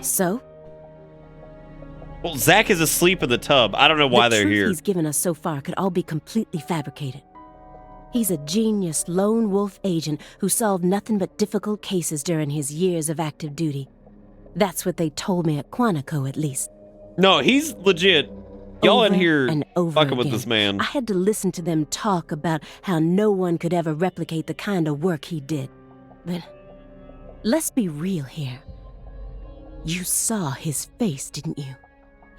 So? Well, Zach is asleep in the tub. I don't know why they're The truth here. he's given us so far could all be completely fabricated. He's a genius lone wolf agent who solved nothing but difficult cases during his years of active duty. That's what they told me at Quantico, at least. No, he's legit. Y'all in Over here and over fucking with again. this man. I had to listen to them talk about how no one could ever replicate the kind of work he did. But let's be real here. You saw his face, didn't you?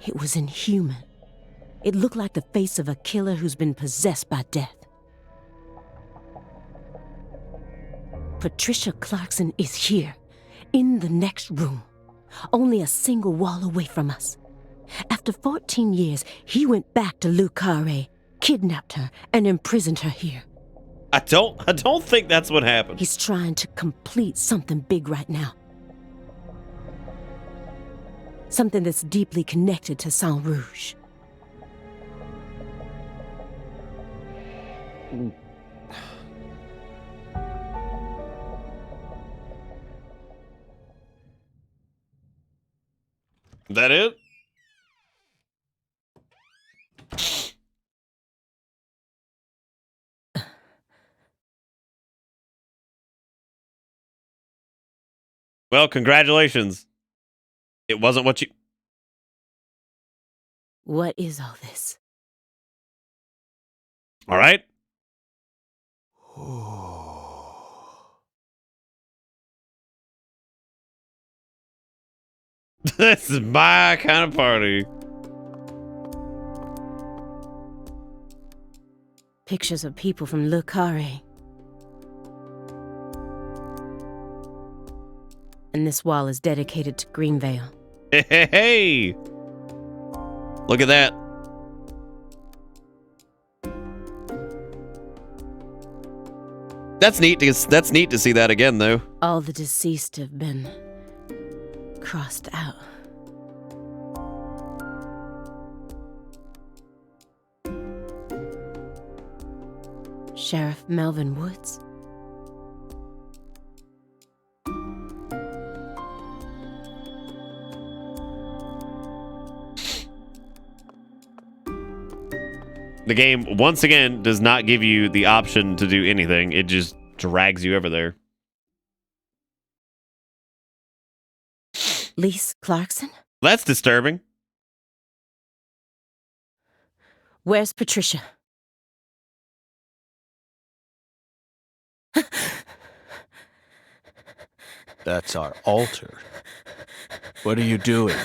It was inhuman. It looked like the face of a killer who's been possessed by death. Patricia Clarkson is here, in the next room, only a single wall away from us. After 14 years, he went back to Le Carré, kidnapped her, and imprisoned her here. I don't think that's what happened. He's trying to complete something big right now. Something that's deeply connected to Saint Rouge. Is that it? Well, congratulations. It wasn't what you... What is all this? All right. This is my kind of party. Pictures of people from Le Carré. And this wall is dedicated to Greenvale. Hey, hey, hey! Look at that. That's neat to see that again, though. All the deceased have been crossed out. Sheriff Melvin Woods. The game, once again, does not give you the option to do anything. It just drags you over there. Lise Clarkson? That's disturbing. Where's Patricia? That's our altar. What are you doing?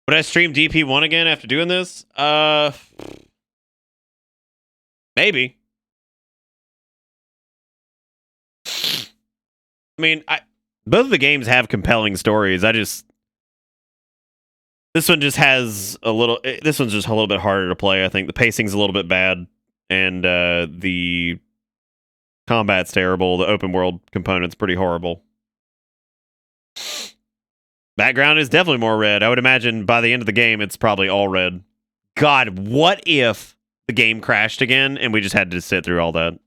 Would I stream DP1 again after doing this? Maybe. I mean, both of the games have compelling stories. This one just has this one's just a little bit harder to play. I think the pacing's a little bit bad, and the combat's terrible. The open world component's pretty horrible. Background is definitely more red. I would imagine by the end of the game, it's probably all red. God, what if the game crashed again and we just had to sit through all that?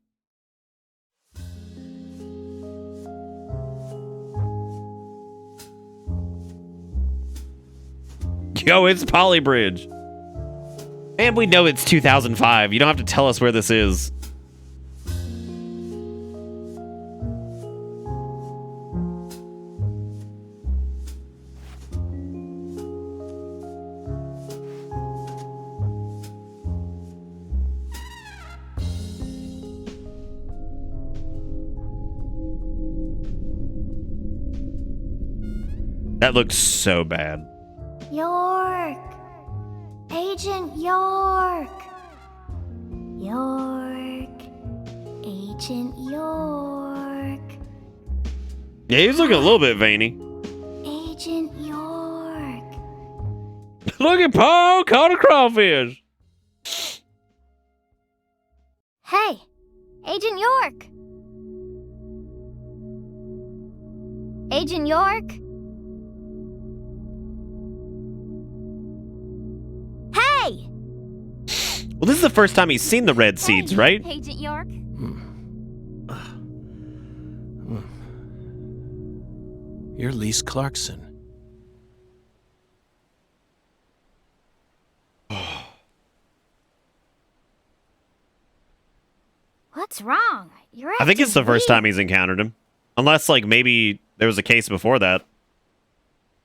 Yo, it's Polybridge. Man, we know it's 2005. You don't have to tell us where this is. That looks so bad. York! Agent York! York! Agent York! Yeah, he's looking a little bit veiny. Agent York! Look at Paul caught a crawfish. Hey! Agent York! Agent York? Hey! Well, this is the first time he's seen the red seeds, right? Agent York? You're Lise Clarkson. What's wrong? You're I think it's the first time he's encountered him. Unless, like, maybe there was a case before that.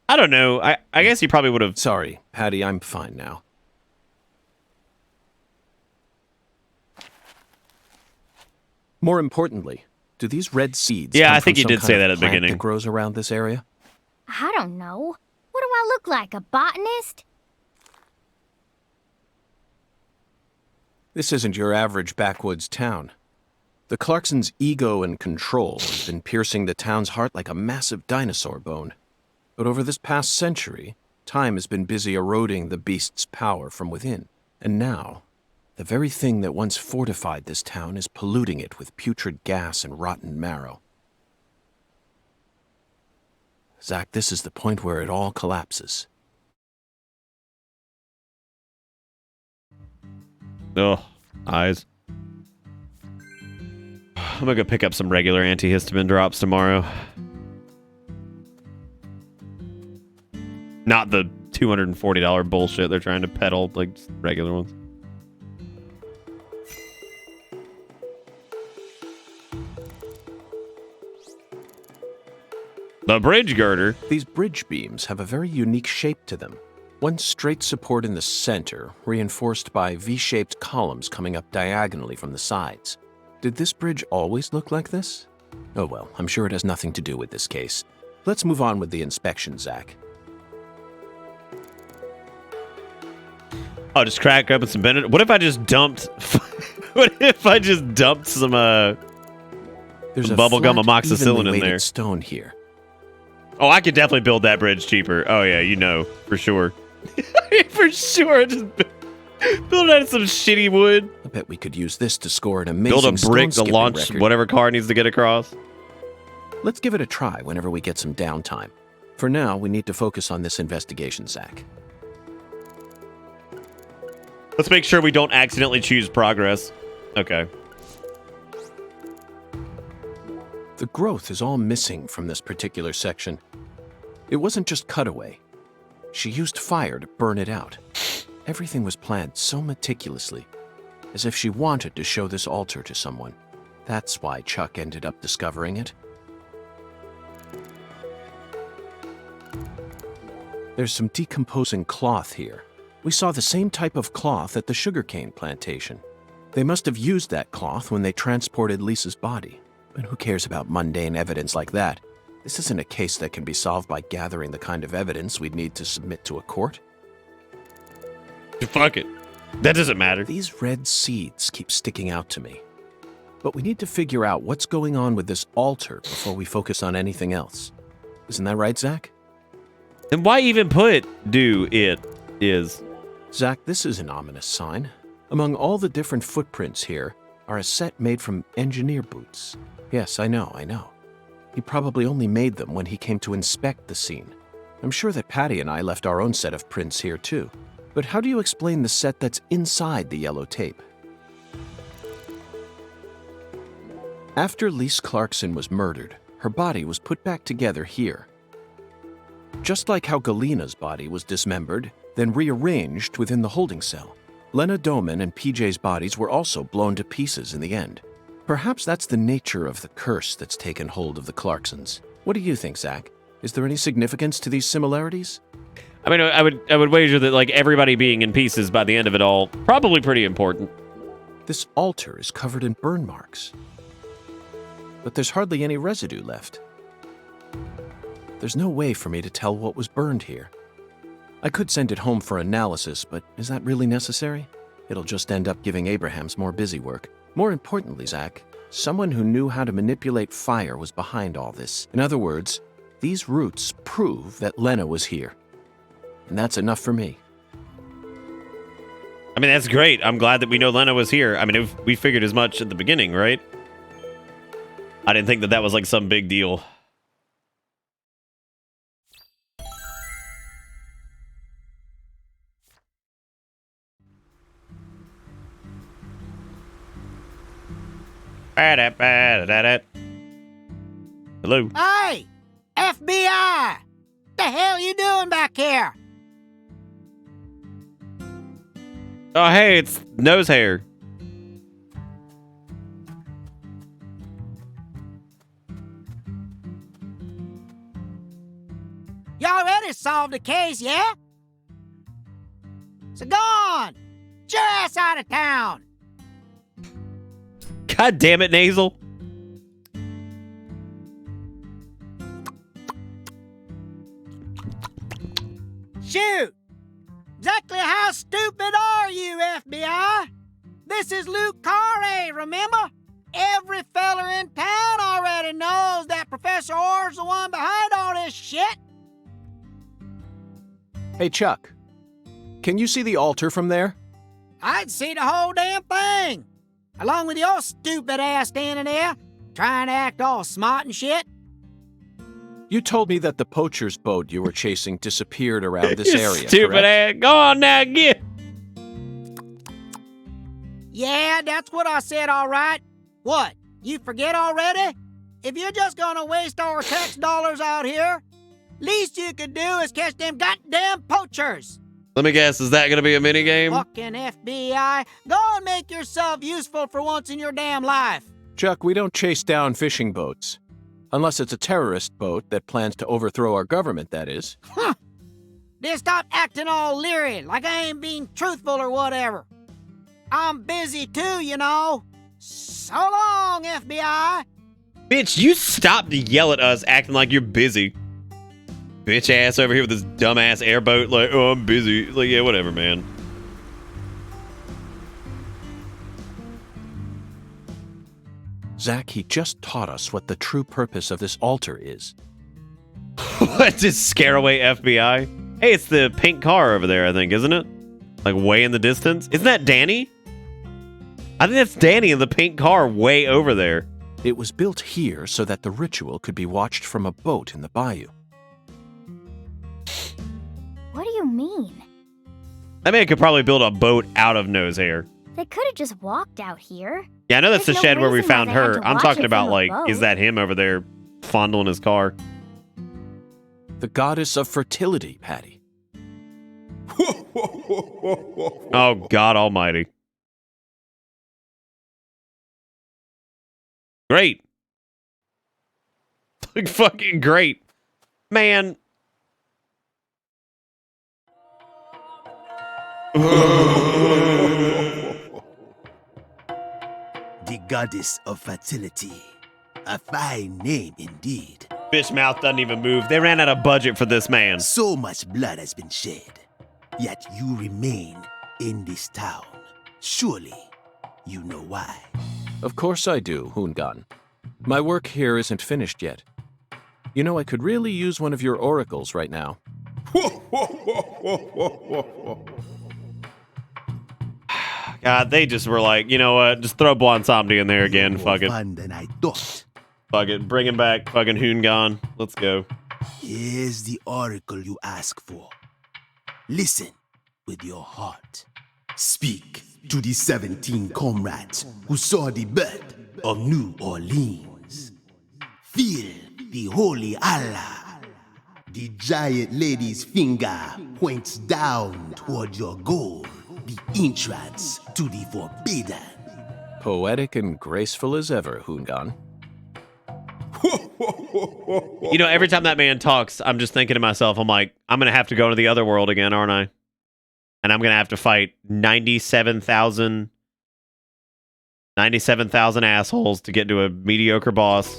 I don't know. I guess he probably would have... Sorry, Patty, I'm fine now. More importantly, do these red seeds Yeah, come I think from you some did kind say of that at the plant beginning. that grows around this area? I don't know. What do I look like, a botanist? This isn't your average backwoods town. The Clarksons' ego and control has been piercing the town's heart like a massive dinosaur bone. But over this past century, time has been busy eroding the beast's power from within. And now, the very thing that once fortified this town is polluting it with putrid gas and rotten marrow. Zach, this is the point where it all collapses. Ugh, eyes. I'm gonna go pick up some regular antihistamine drops tomorrow. Not the $240 bullshit they're trying to peddle, like just regular ones. The bridge girder. These bridge beams have a very unique shape to them. One straight support in the center, reinforced by V-shaped columns coming up diagonally from the sides. Did this bridge always look like this? Oh well, I'm sure it has nothing to do with this case. Let's move on with the inspection, Zach. Oh, just crack open some Bennett. What if I just dumped? What if I just dumped some There's bubble gum flat, amoxicillin evenly in weighted there? Stone here. Oh, I could definitely build that bridge cheaper. Oh yeah, you know for sure. For sure, just build it out of some shitty wood. I bet we could use this to score an amazing Build a brick to stone-skipping launch record. whatever car needs to get across. Let's give it a try whenever we get some downtime. For now, we need to focus on this investigation, Zach. Let's make sure we don't accidentally choose progress. Okay. The growth is all missing from this particular section. It wasn't just cutaway. She used fire to burn it out. Everything was planned so meticulously, as if she wanted to show this altar to someone. That's why Chuck ended up discovering it. There's some decomposing cloth here. We saw the same type of cloth at the sugarcane plantation. They must have used that cloth when they transported Lisa's body. But who cares about mundane evidence like that? This isn't a case that can be solved by gathering the kind of evidence we'd need to submit to a court. Fuck it. That doesn't matter. These red seeds keep sticking out to me. But we need to figure out what's going on with this altar before we focus on anything else. Isn't that right, Zach? Then why even put do it is? Zach, this is an ominous sign. Among all the different footprints here are a set made from engineer boots. Yes, I know. He probably only made them when he came to inspect the scene. I'm sure that Patty and I left our own set of prints here too. But how do you explain the set that's inside the yellow tape? After Lise Clarkson was murdered, her body was put back together here. Just like how Galena's body was dismembered, then rearranged within the holding cell. Lena Doman and PJ's bodies were also blown to pieces in the end. Perhaps that's the nature of the curse that's taken hold of the Clarksons. What do you think, Zach? Is there any significance to these similarities? I mean, I would wager that like everybody being in pieces by the end of it all, probably pretty important. This altar is covered in burn marks. But there's hardly any residue left. There's no way for me to tell what was burned here. I could send it home for analysis, but is that really necessary? It'll just end up giving Abrahams more busy work. More importantly, Zach, someone who knew how to manipulate fire was behind all this. In other words, these roots prove that Lena was here. And that's enough for me. I mean, that's great. I'm glad that we know Lena was here. I mean, we figured as much at the beginning, right? I didn't think that was like some big deal. Hello. Hey! FBI! The hell you doing back here? Oh, hey, it's nose hair. You already solved the case, yeah? So go on! Get your ass out of town! God damn it, Nasal. Shoot! Exactly how stupid are you, FBI? This is Luke Carre, remember? Every feller in town already knows that Professor Orr's the one behind all this shit. Hey, Chuck. Can you see the altar from there? I'd see the whole damn thing. Along with your stupid ass standing there, trying to act all smart and shit. You told me that the poacher's boat you were chasing disappeared around this area, Stupid correct? ass. Go on now, get. Yeah, that's what I said, all right. What, you forget already? If you're just gonna waste our tax dollars out here, least you could do is catch them goddamn poachers. Let me guess, is that going to be a minigame? Fucking FBI, go and make yourself useful for once in your damn life. Chuck, we don't chase down fishing boats. Unless it's a terrorist boat that plans to overthrow our government, that is. Huh. Then stop acting all leery, like I ain't being truthful or whatever. I'm busy too, you know. So long, FBI. Bitch, you stop to yell at us acting like you're busy. Bitch ass over here with this dumbass airboat, like, oh, I'm busy. Like, yeah, whatever, man. Zach, he just taught us what the true purpose of this altar is. What? Just scare away FBI? Hey, it's the pink car over there, I think, isn't it? Like, way in the distance? Isn't that Danny? I think that's Danny in the pink car way over there. It was built here so that the ritual could be watched from a boat in the bayou. What do you mean? That man could probably build a boat out of nose hair. They could have just walked out here. Yeah, I know that's There's the no shed where we reason why found they had her. to I'm watch talking it about, from a like, boat. is that him over there fondling his car? The goddess of fertility, Patty. Oh, God almighty. Great. Like, fucking great. Man. The goddess of fertility. A fine name indeed. Bitch mouth doesn't even move. They ran out of budget for this man. So much blood has been shed, yet you remain in this town. Surely, you know why. Of course I do, Hoongan. My work here isn't finished yet. You know, I could really use one of your oracles right now. God, they just were like, you know what? Just throw Blonsomni in there again. Fuck it. Fun than I thought. Fuck it. Bring him back. Fucking Hoongan. Let's go. Here's the oracle you ask for. Listen with your heart. Speak to the 17 comrades who saw the birth of New Orleans. Feel the holy Allah. The giant lady's finger points down toward your goal, the entrance to the forbidden. Poetic and graceful as ever, Hoongan. You know, every time that man talks, I'm just thinking to myself, I'm like, I'm going to have to go to the other world again, aren't I? And I'm going to have to fight 97,000 assholes to get to a mediocre boss.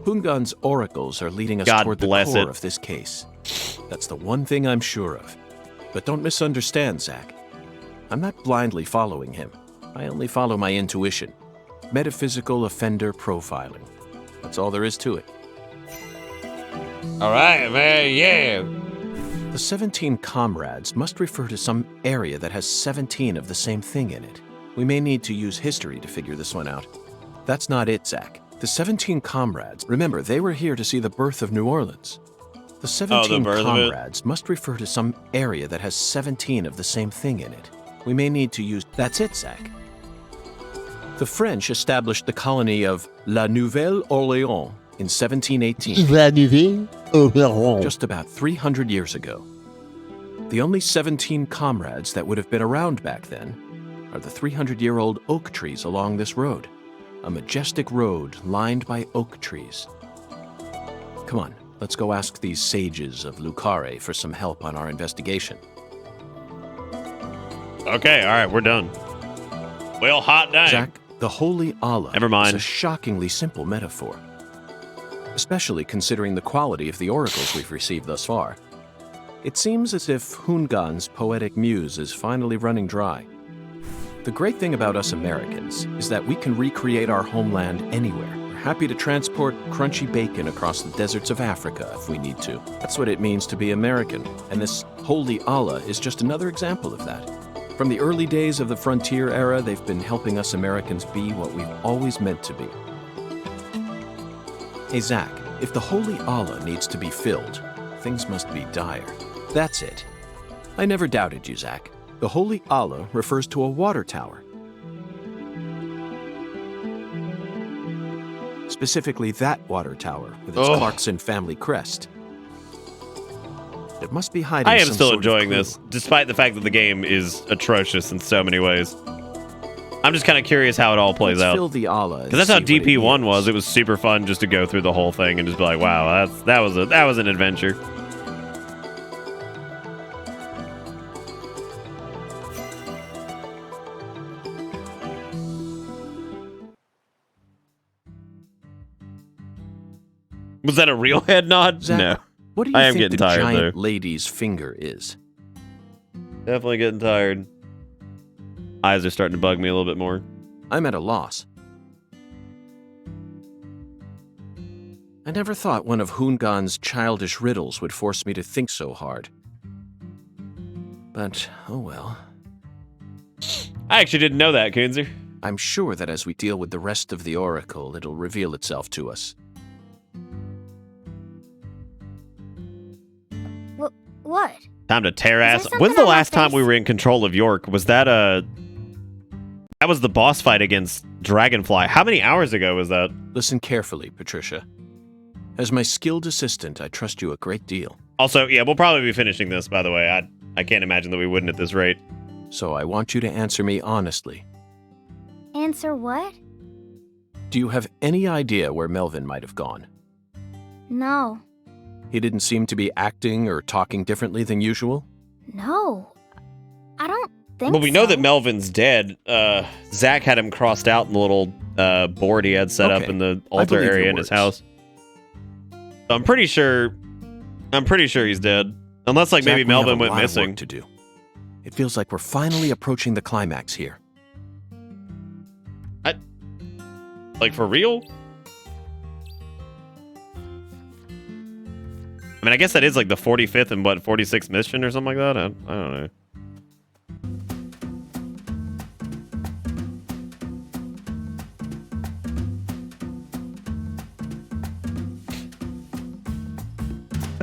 Hoongan's oracles are leading us God toward the bless core it. of this case. That's the one thing I'm sure of. But don't misunderstand, Zach. I'm not blindly following him. I only follow my intuition. Metaphysical offender profiling. That's all there is to it. All right, man, yeah. The 17 comrades must refer to some area that has 17 of the same thing in it. We may need to use history to figure this one out. That's not it, Zach. The 17 comrades, remember, they were here to see the birth of New Orleans. The 17 comrades must refer to some area that has 17 of the same thing in it. We may need to use... That's it, Zach. The French established the colony of La Nouvelle-Orléans in 1718. La Nouvelle-Orléans. Just about 300 years ago. The only 17 comrades that would have been around back then are the 300-year-old oak trees along this road. A majestic road lined by oak trees. Come on, let's go ask these sages of Lucare for some help on our investigation. Okay, all right, we're done. Well, hot dang. Zach, The Holy Allah Never mind. is a shockingly simple metaphor, especially considering the quality of the oracles we've received thus far. It seems as if Hungan's poetic muse is finally running dry. The great thing about us Americans is that we can recreate our homeland anywhere. We're happy to transport crunchy bacon across the deserts of Africa if we need to. That's what it means to be American, and this Holy Allah is just another example of that. From the early days of the frontier era, they've been helping us Americans be what we've always meant to be. Hey Zach, if the Holy Allah needs to be filled, things must be dire. That's it. I never doubted you, Zach. The Holy Allah refers to a water tower. Specifically that water tower with its Clarkson family crest. It must be hiding I am some still sort of enjoying clue. this, despite the fact that the game is atrocious in so many ways. I'm just kind of curious how it all plays Let's out. fill the Allah and Because that's how see what it DP1 was. It was super fun just to go through the whole thing and just be like, wow, that was an adventure. Was that a real head nod? Zach, No. What do you I am think getting the tired giant though. lady's finger is? Definitely getting tired. Eyes are starting to bug me a little bit more. I'm at a loss. I never thought one of Hungan's childish riddles would force me to think so hard. But, oh well. I actually didn't know that, Kunzer. I'm sure that as we deal with the rest of the Oracle, it'll reveal itself to us. What? Time to tear Is there ass. something When's the on my last time face? we were in control of York? Was that that was the boss fight against Dragonfly. How many hours ago was that? Listen carefully, Patricia. As my skilled assistant, I trust you a great deal. Also, yeah, we'll probably be finishing this, by the way. I can't imagine that we wouldn't at this rate. So I want you to answer me honestly. Answer what? Do you have any idea where Melvin might have gone? No. He didn't seem to be acting or talking differently than usual? No. I don't think Well, we know so. that Melvin's dead. Zach had him crossed out in the little board he had set up Okay. in the I altar believe area your in his words. house. So I'm pretty sure he's dead. Unless, like, Zach, maybe we have Melvin a went lot of missing. work to do. It feels like we're finally approaching the climax here. Like, for real? I mean, I guess that is like the 45th and 46th mission or something like that. I don't know.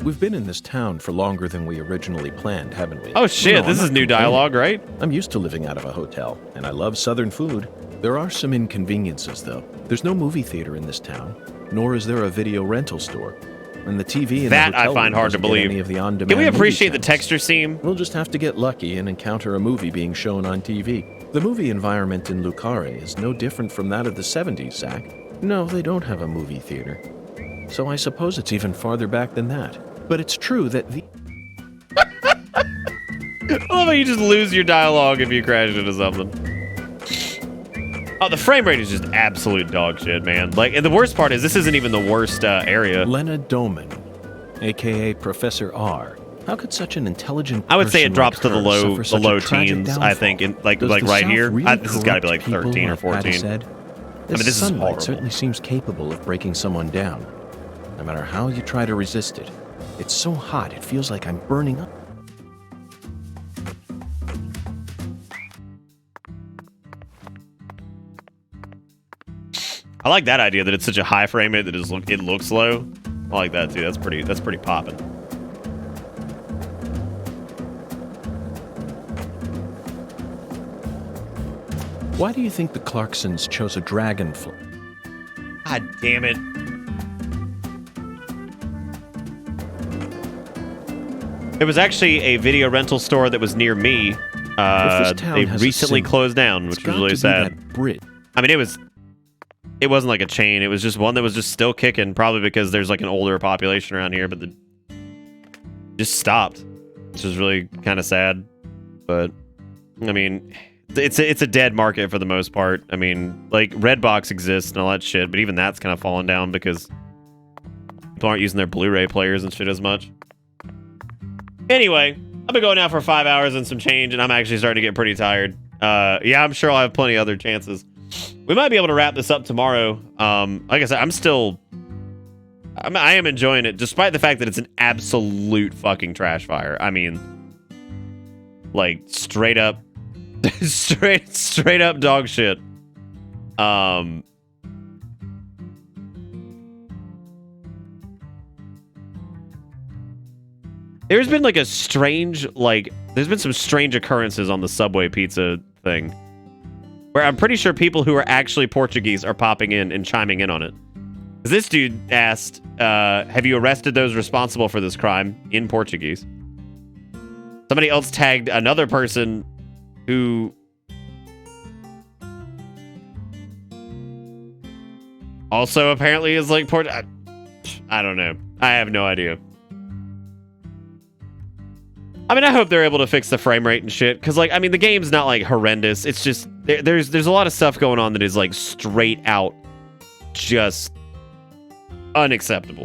We've been in this town for longer than we originally planned, haven't we? Oh shit, No, this I'm is not new complaining. dialogue, right? I'm used to living out of a hotel, and I love southern food. There are some inconveniences, though. There's no movie theater in this town, nor is there a video rental store. And the TV in That the I hotel find room hard to doesn't get believe. any of the on-demand Can we movie appreciate the channels. texture seam? We'll just have to get lucky and encounter a movie being shown on TV. The movie environment in Lucare is no different from that of the 70s, Zach. No, they don't have a movie theater. So I suppose it's even farther back than that. But it's true that the... I love how you just lose your dialogue if you crash into something. Oh, the frame rate is just absolute dog shit, man. Like, and the worst part is this isn't even the worst area. Lena Doman, a.k.a. Professor R. How could such an intelligent I would say person it drops like to the her low suffer such a tragic teens. downfall? I think, in, like Does the right South here. really This has got to be like corrupt people 13 or like Patty 14. said? I mean, this is sunlight horrible. certainly seems capable of breaking someone down. No matter how you try to resist it, it's so hot it feels like I'm burning up. I like that idea that it's such a high frame rate that it looks low. I like that too. That's pretty popping. Why do you think the Clarksons chose a dragonfly? God damn it. It was actually a video rental store that was near me. town They has a recently symbol, closed down, it's which was got really to be sad. that bridge. I mean, it wasn't like a chain. It was just one that was just still kicking, probably because there's like an older population around here, but just stopped, which is really kind of sad. But I mean, it's a dead market for the most part. I mean, like Redbox exists and all that shit, but even that's kind of fallen down because people aren't using their Blu-ray players and shit as much. Anyway, I've been going now for 5 hours and some change, and I'm actually starting to get pretty tired. Yeah, I'm sure I'll have plenty of other chances. We might be able to wrap this up tomorrow. Like I said, I am enjoying it, despite the fact that it's an absolute fucking trash fire. I mean, like straight up, straight up dog shit. There's been like there's been some strange occurrences on the Subway pizza thing, where I'm pretty sure people who are actually Portuguese are popping in and chiming in on it. This dude asked, have you arrested those responsible for this crime in Portuguese? Somebody else tagged another person who also apparently is like I don't know. I have no idea. I mean, I hope they're able to fix the frame rate and shit, because, like, I mean, the game's not, like, horrendous. It's just, there's a lot of stuff going on that is, like, straight out just unacceptable.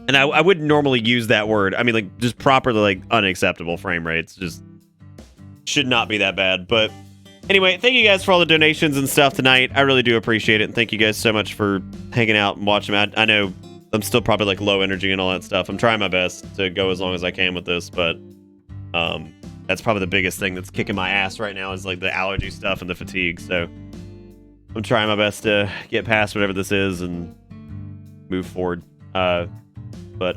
And I wouldn't normally use that word. I mean, like, just properly, like, unacceptable frame rates just should not be that bad. But anyway, thank you guys for all the donations and stuff tonight. I really do appreciate it, and thank you guys so much for hanging out and watching. I know I'm still probably like low energy and all that stuff. I'm trying my best to go as long as I can with this, but that's probably the biggest thing that's kicking my ass right now is like the allergy stuff and the fatigue. So I'm trying my best to get past whatever this is and move forward. But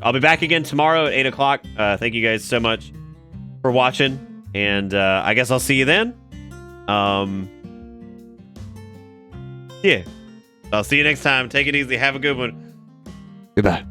I'll be back again tomorrow at 8 o'clock. Thank you guys so much for watching, and I guess I'll see you then. Yeah, I'll see you next time. Take it easy. Have a good one. Goodbye.